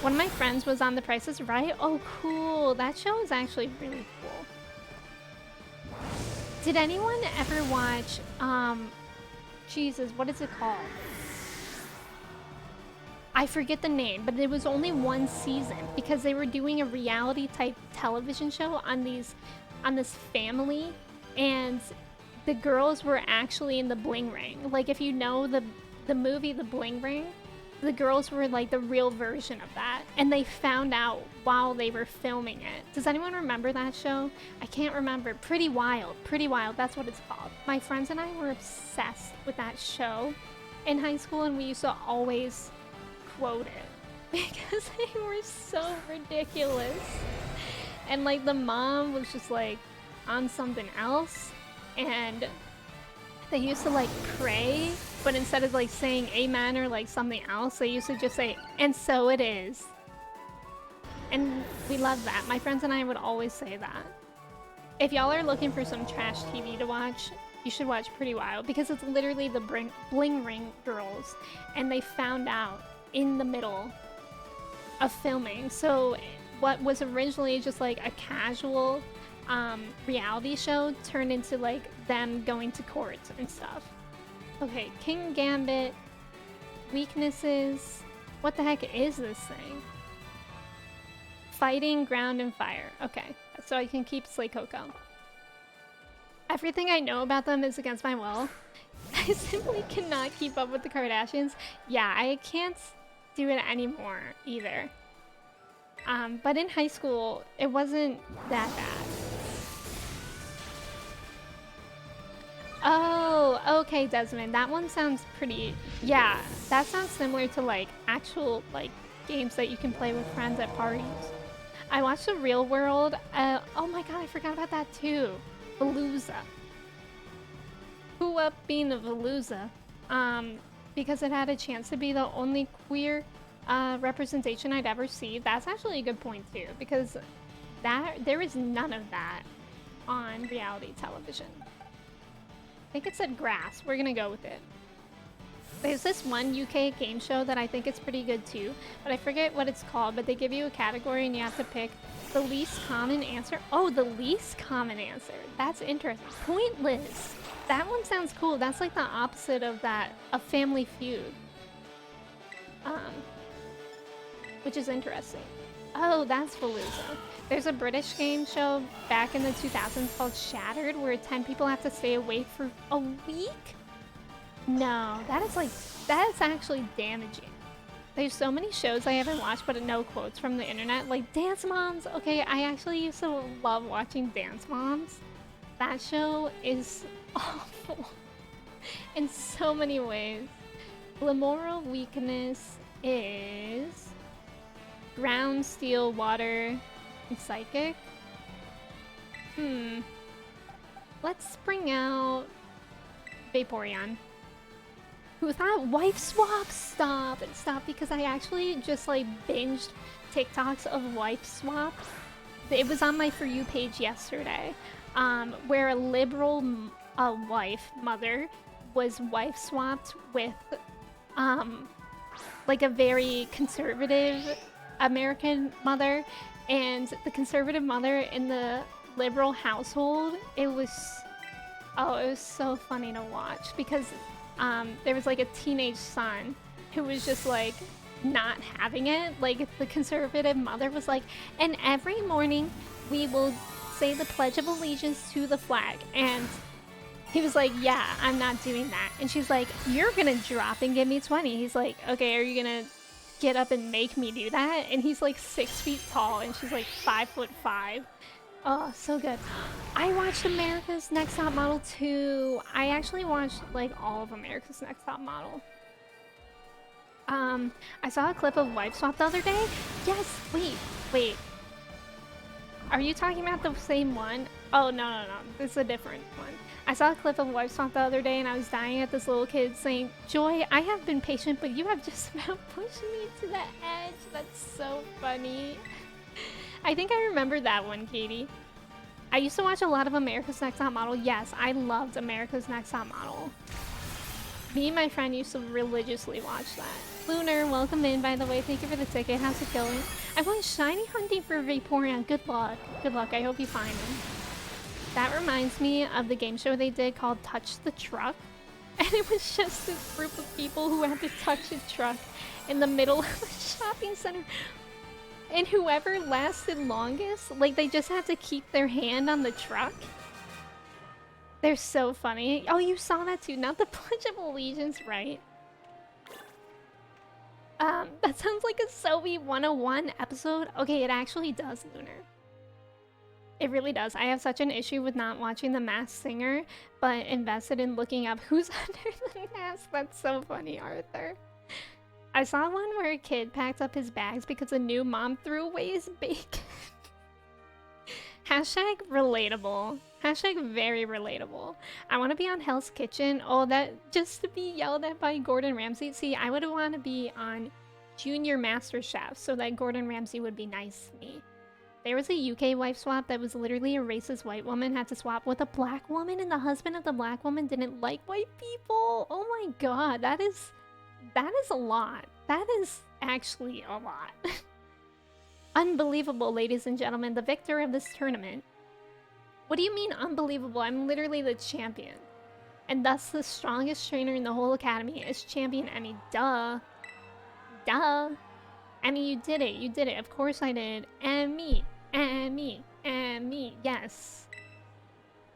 One of my friends was on The Price is Right. Oh, cool. That show is actually really cool. Did anyone ever watch, Jesus, what is it called? I forget the name, but it was only one season because they were doing a reality type television show on this family, and the girls were actually in the bling ring. Like, if you know the movie The Bling Ring, the girls were like the real version of that, and they found out while they were filming it. Does anyone remember that show? I can't remember. Pretty Wild, that's what it's called. My friends and I were obsessed with that show in high school, and we used to always quote it because they were so ridiculous. And like the mom was just like on something else, and they used to like pray, but instead of like saying amen or like something else, they used to just say, and so it is. And we loved that. My friends and I would always say that. If y'all are looking for some trash TV to watch, you should watch Pretty Wild, because it's literally the bling ring girls, and they found out in the middle of filming. So what was originally just like a casual reality show turned into like them going to court and stuff. Okay, King Gambit, weaknesses. What the heck is this thing? Fighting, ground, and fire. Okay, so I can keep Slay Coco. Everything I know about them is against my will. I simply cannot keep up with the Kardashians. Yeah, I can't do it anymore either. But in high school, it wasn't that bad. Oh, okay, Desmond. That one sounds pretty... Yeah, that sounds similar to, like, actual, like, games that you can play with friends at parties. I watched The Real World. Oh my god, I forgot about that, too. Veluza. Who up being a Veluza? Because it had a chance to be the only queer representation I'd ever see. That's actually a good point, too, because there is none of that on reality television. I think it said grass. We're gonna go with it. There's this one UK game show that I think is pretty good too, but I forget what it's called, but they give you a category and you have to pick the least common answer. Oh, the least common answer. That's interesting. Pointless. That one sounds cool. That's like the opposite of that, a Family Feud. Which is interesting. Oh, that's Veluza. There's a British game show back in the 2000s called Shattered, where 10 people have to stay awake for a week? No, that is actually damaging. There's so many shows I haven't watched, but no quotes from the internet, like Dance Moms. Okay, I actually used to love watching Dance Moms. That show is awful in so many ways. The moral weakness is ground, steel, water, and psychic. Let's bring out Vaporeon. Who thought wife swap? Stop, because I actually just like binged TikToks of wife swap. It was on my For You page yesterday, where a liberal mother was wife swapped with like a very conservative American mother, and the conservative mother in the liberal household, it was so funny to watch, because there was like a teenage son who was just like not having it. Like the conservative mother was like, and every morning we will say the Pledge of Allegiance to the flag, and he was like, yeah, I'm not doing that. And she's like, you're gonna drop and give me 20. He's like, okay, are you gonna get up and make me do that? And he's like 6 feet tall and she's like 5'5". Oh, so good. I watched America's Next Top Model too. I actually watched like all of America's Next Top Model. I saw a clip of Wife Swap the other day. Yes, wait. Are you talking about the same one? Oh, no. This is a different one. I saw a clip of Wife Swap the other day and I was dying at this little kid saying, Joy, I have been patient, but you have just about pushed me to the edge. That's so funny. I think I remember that one, Katie. I used to watch a lot of America's Next Top Model. Yes, I loved America's Next Top Model. Me and my friend used to religiously watch that. Lunar, welcome in, by the way. Thank you for the ticket. How's it going? I went shiny hunting for Vaporeon. Good luck. Good luck. I hope you find him. That reminds me of the game show they did called Touch the Truck. And it was just this group of people who had to touch a truck in the middle of a shopping center. And whoever lasted longest, like they just had to keep their hand on the truck. They're so funny. Oh, you saw that too. Not the Pledge of Allegiance, right? That sounds like a Sobe 101 episode. Okay, it actually does, Lunar. It really does. I have such an issue with not watching The Masked Singer, but invested in looking up who's under the mask. That's so funny, Arthur. I saw one where a kid packed up his bags because a new mom threw away his bacon. Hashtag relatable. Hashtag very relatable. I want to be on Hell's Kitchen. Oh, that just to be yelled at by Gordon Ramsay. See, I would want to be on Junior Master Chef so that Gordon Ramsay would be nice to me. There was a UK wife swap that was literally a racist white woman had to swap with a black woman, and the husband of the black woman didn't like white people. Oh my god, that is a lot. That is actually a lot. Unbelievable, ladies and gentlemen, the victor of this tournament. What do you mean unbelievable? I'm literally the champion. And thus the strongest trainer in the whole academy is Champion Emmy. Duh. Duh. Emmy, you did it. You did it. Of course I did. Emmy. Emmy. Emmy. Yes.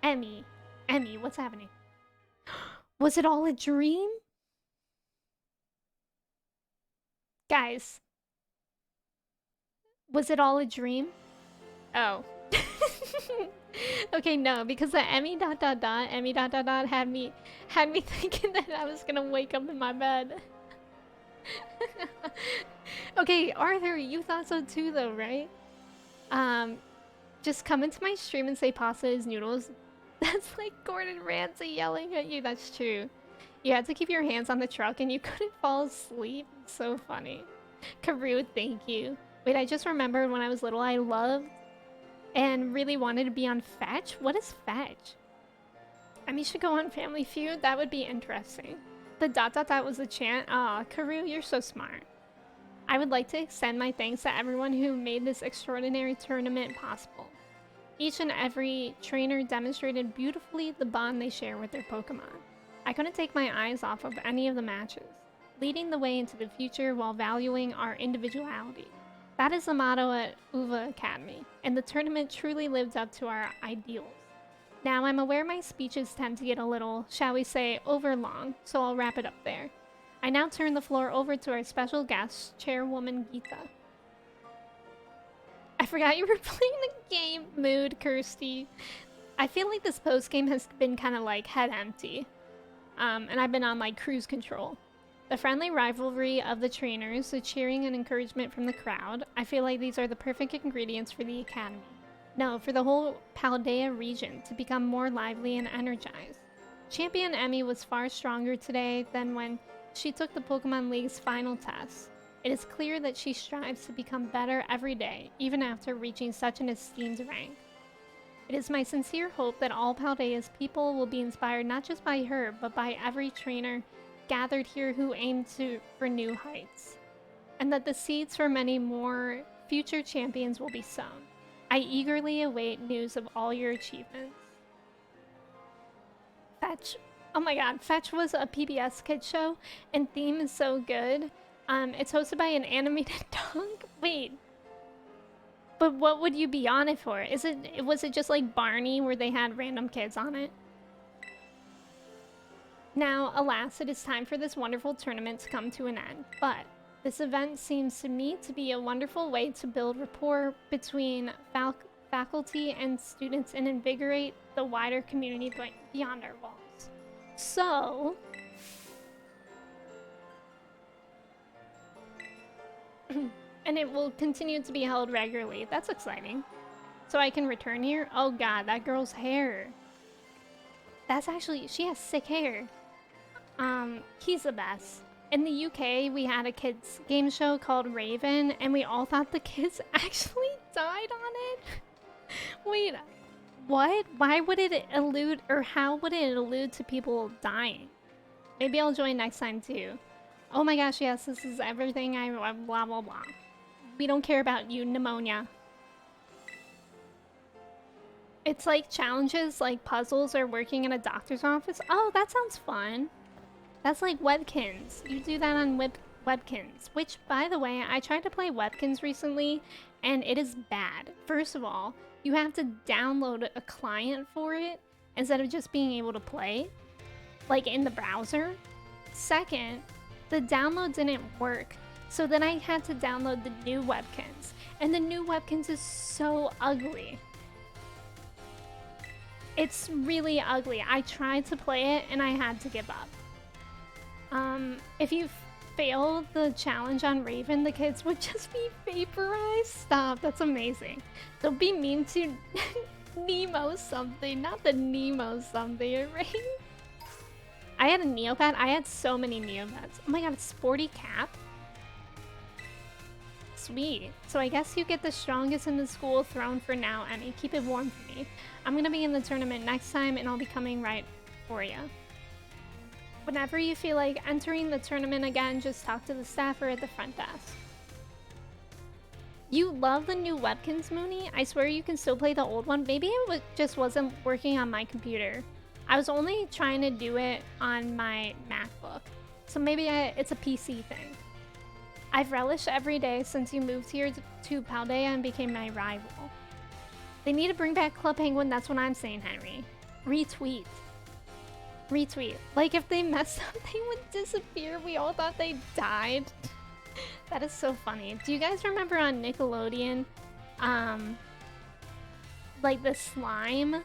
Emmy. Emmy, what's happening? Was it all a dream? Guys. Was it all a dream? Oh. Okay, no, because the Emmy ... Emmy ... had me thinking that I was gonna wake up in my bed. Okay, Arthur, you thought so too though, right? Just come into my stream and say pasta is noodles. That's like Gordon Ramsay yelling at you. That's true. You had to keep your hands on the truck and you couldn't fall asleep. It's so funny. Karoo, thank you. Wait, I just remembered when I was little, I loved and really wanted to be on Fetch. What is Fetch? I mean, should go on Family Feud. That would be interesting. The ... was the chant. Aw, Karoo, you're so smart. I would like to extend my thanks to everyone who made this extraordinary tournament possible. Each and every trainer demonstrated beautifully the bond they share with their Pokemon. I couldn't take my eyes off of any of the matches, leading the way into the future while valuing our individuality. That is the motto at UVA Academy, and the tournament truly lived up to our ideals. Now, I'm aware my speeches tend to get a little, shall we say, overlong, so I'll wrap it up there. I now turn the floor over to our special guest, Chairwoman Geeta. I forgot you were playing the game. Mood, Kirsty. I feel like this post-game has been kind of like head empty. And I've been on like cruise control. The friendly rivalry of the trainers, the cheering and encouragement from the crowd, I feel like these are the perfect ingredients for the academy. No, for the whole Paldea region to become more lively and energized. Champion Emmy was far stronger today than when she took the Pokemon League's final test. It is clear that she strives to become better every day, even after reaching such an esteemed rank. It is my sincere hope that all Paldea's people will be inspired not just by her, but by every trainer gathered here who aim for new heights, and that the seeds for many more future champions will be sown. I eagerly await news of all your achievements. Fetch. Oh my god, Fetch was a PBS kids show, and theme is so good. It's hosted by an animated dog. Wait. But what would you be on it for? Was it just like Barney where they had random kids on it? Now, alas, it is time for this wonderful tournament to come to an end, but this event seems to me to be a wonderful way to build rapport between faculty and students and invigorate the wider community beyond our walls. So, and it will continue to be held regularly. That's exciting. So I can return here? Oh god, that girl's hair. That's actually, she has sick hair. He's the best. In the UK, we had a kids game show called Raven, and we all thought the kids actually died on it. Wait, what? Why would it allude, or how would it allude to people dying? Maybe I'll join next time too. Oh my gosh, yes, this is everything I blah blah blah. We don't care about you, pneumonia. It's like challenges, like puzzles or working in a doctor's office. Oh, that sounds fun. That's like Webkins. You do that on Webkins. Which, by the way, I tried to play Webkins recently, and it is bad. First of all, you have to download a client for it instead of just being able to play, like in the browser. Second, the download didn't work, so then I had to download the new Webkins. And the new Webkins is so ugly. It's really ugly. I tried to play it and I had to give up. If you fail the challenge on Raven, the kids would just be vaporized. Stop, that's amazing. Don't be mean to Nemo something, not the Nemo something, right? I had a Neopet. I had so many Neopets. Oh my god, a sporty cap. Sweet. So I guess you get the strongest in the school throne for now, Emmy. Keep it warm for me. I'm gonna be in the tournament next time and I'll be coming right for you. Whenever you feel like entering the tournament again, just talk to the staffer at the front desk. You love the new Webkins, Mooney? I swear you can still play the old one. Maybe it just wasn't working on my computer. I was only trying to do it on my MacBook. So maybe it's a PC thing. I've relished every day since you moved here to Paldea and became my rival. They need to bring back Club Penguin, that's what I'm saying, Henry. Retweet. Retweet. Like if they messed up, they would disappear. We all thought they died. That is so funny. Do you guys remember on Nickelodeon, like the slime?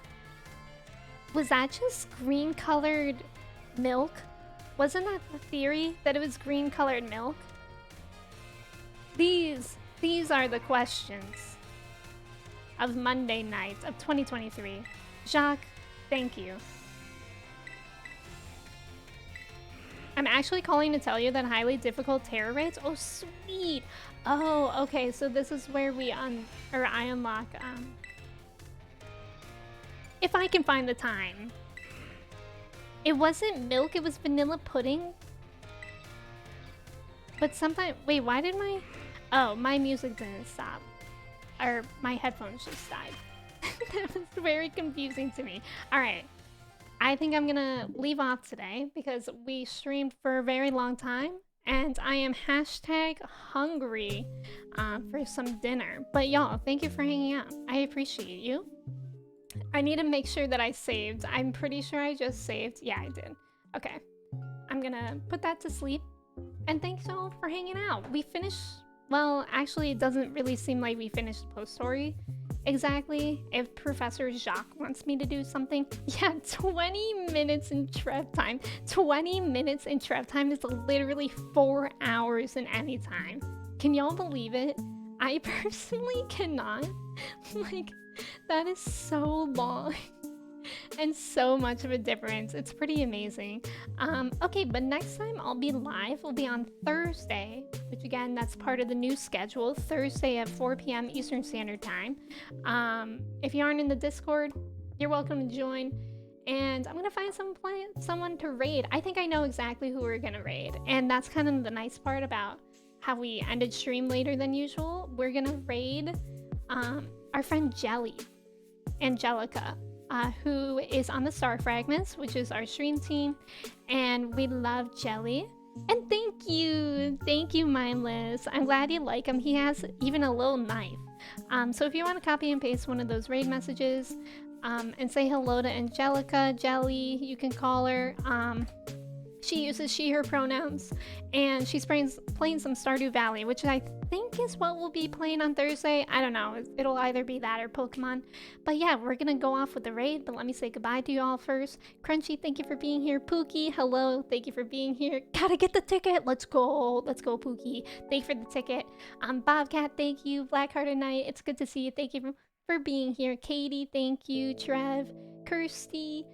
Was that just green colored milk? Wasn't that the theory that it was green colored milk? These are the questions of Monday night of 2023. Jacques, thank you. I'm actually calling to tell you that highly difficult terror rates. Oh, sweet. Oh, okay. So this is where we I unlock. If I can find the time. It wasn't milk. It was vanilla pudding. But sometimes, wait. Why did my? Oh, my music didn't stop, or my headphones just died. That was very confusing to me. All right. I think I'm gonna leave off today because we streamed for a very long time and I am #hungry for some dinner. But y'all, thank you for hanging out. I appreciate you. I need to make sure that I saved. I'm pretty sure I just saved. Yeah, I did. Okay. I'm gonna put that to sleep. And thanks y'all for hanging out. We finished, well, actually it doesn't really seem like we finished the post story. Exactly. If Professor Jacques wants me to do something. Yeah, 20 minutes in Trev time. 20 minutes in Trev time is literally 4 hours in any time. Can y'all believe it? I personally cannot. Like, that is so long. And so much of a difference. It's pretty amazing. Okay, but next time I'll be live. Will be on Thursday, which again, that's part of the new schedule. Thursday at 4 p.m. Eastern Standard Time. If you aren't in the Discord, you're welcome to join. And I'm gonna find someone to raid. I think I know exactly who we're gonna raid. And that's kind of the nice part about how we ended stream later than usual. We're gonna raid our friend Angelica. Who is on the Star Fragments, which is our stream team, and we love Jelly. And thank you, Mindless. I'm glad you like him. He has even a little knife. So if you want to copy and paste one of those raid messages, and say hello to Angelica, Jelly, you can call her. She uses she, her pronouns, and she's playing some Stardew Valley, which I think is what we'll be playing on Thursday. I don't know. It'll either be that or Pokemon. But yeah, we're gonna go off with the raid, but let me say goodbye to you all first. Crunchy, thank you for being here. Pookie, hello. Thank you for being here. Gotta get the ticket. Let's go. Let's go, Pookie. Thank you for the ticket. Bobcat, thank you. Blackhearted Knight, it's good to see you. Thank you for being here. Katie, thank you. Trev, Kirsty.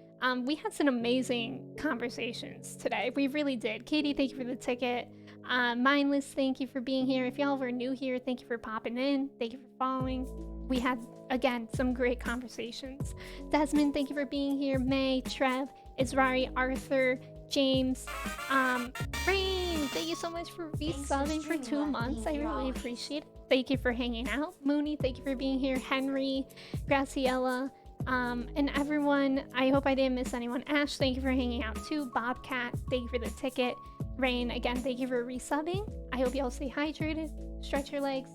We had some amazing conversations today. We really did. Katie, thank you for the ticket. Mindless, thank you for being here. If y'all were new here, thank you for popping in. Thank you for following. We had, again, some great conversations. Desmond, thank you for being here. May, Trev, Israri, Arthur, James, Rain, thank you so much for resubbing for 2 months. I really appreciate it. Thank you for hanging out. Mooney, thank you for being here. Henry, Graciela, and everyone, I hope I didn't miss anyone. Ash, thank you for hanging out too. Bobcat, thank you for the ticket. Rain, again, thank you for resubbing. I hope y'all stay hydrated, stretch your legs.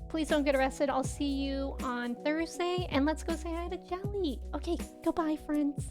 Please don't get arrested. I'll see you on Thursday, and let's go say hi to Jelly. Okay, goodbye, friends.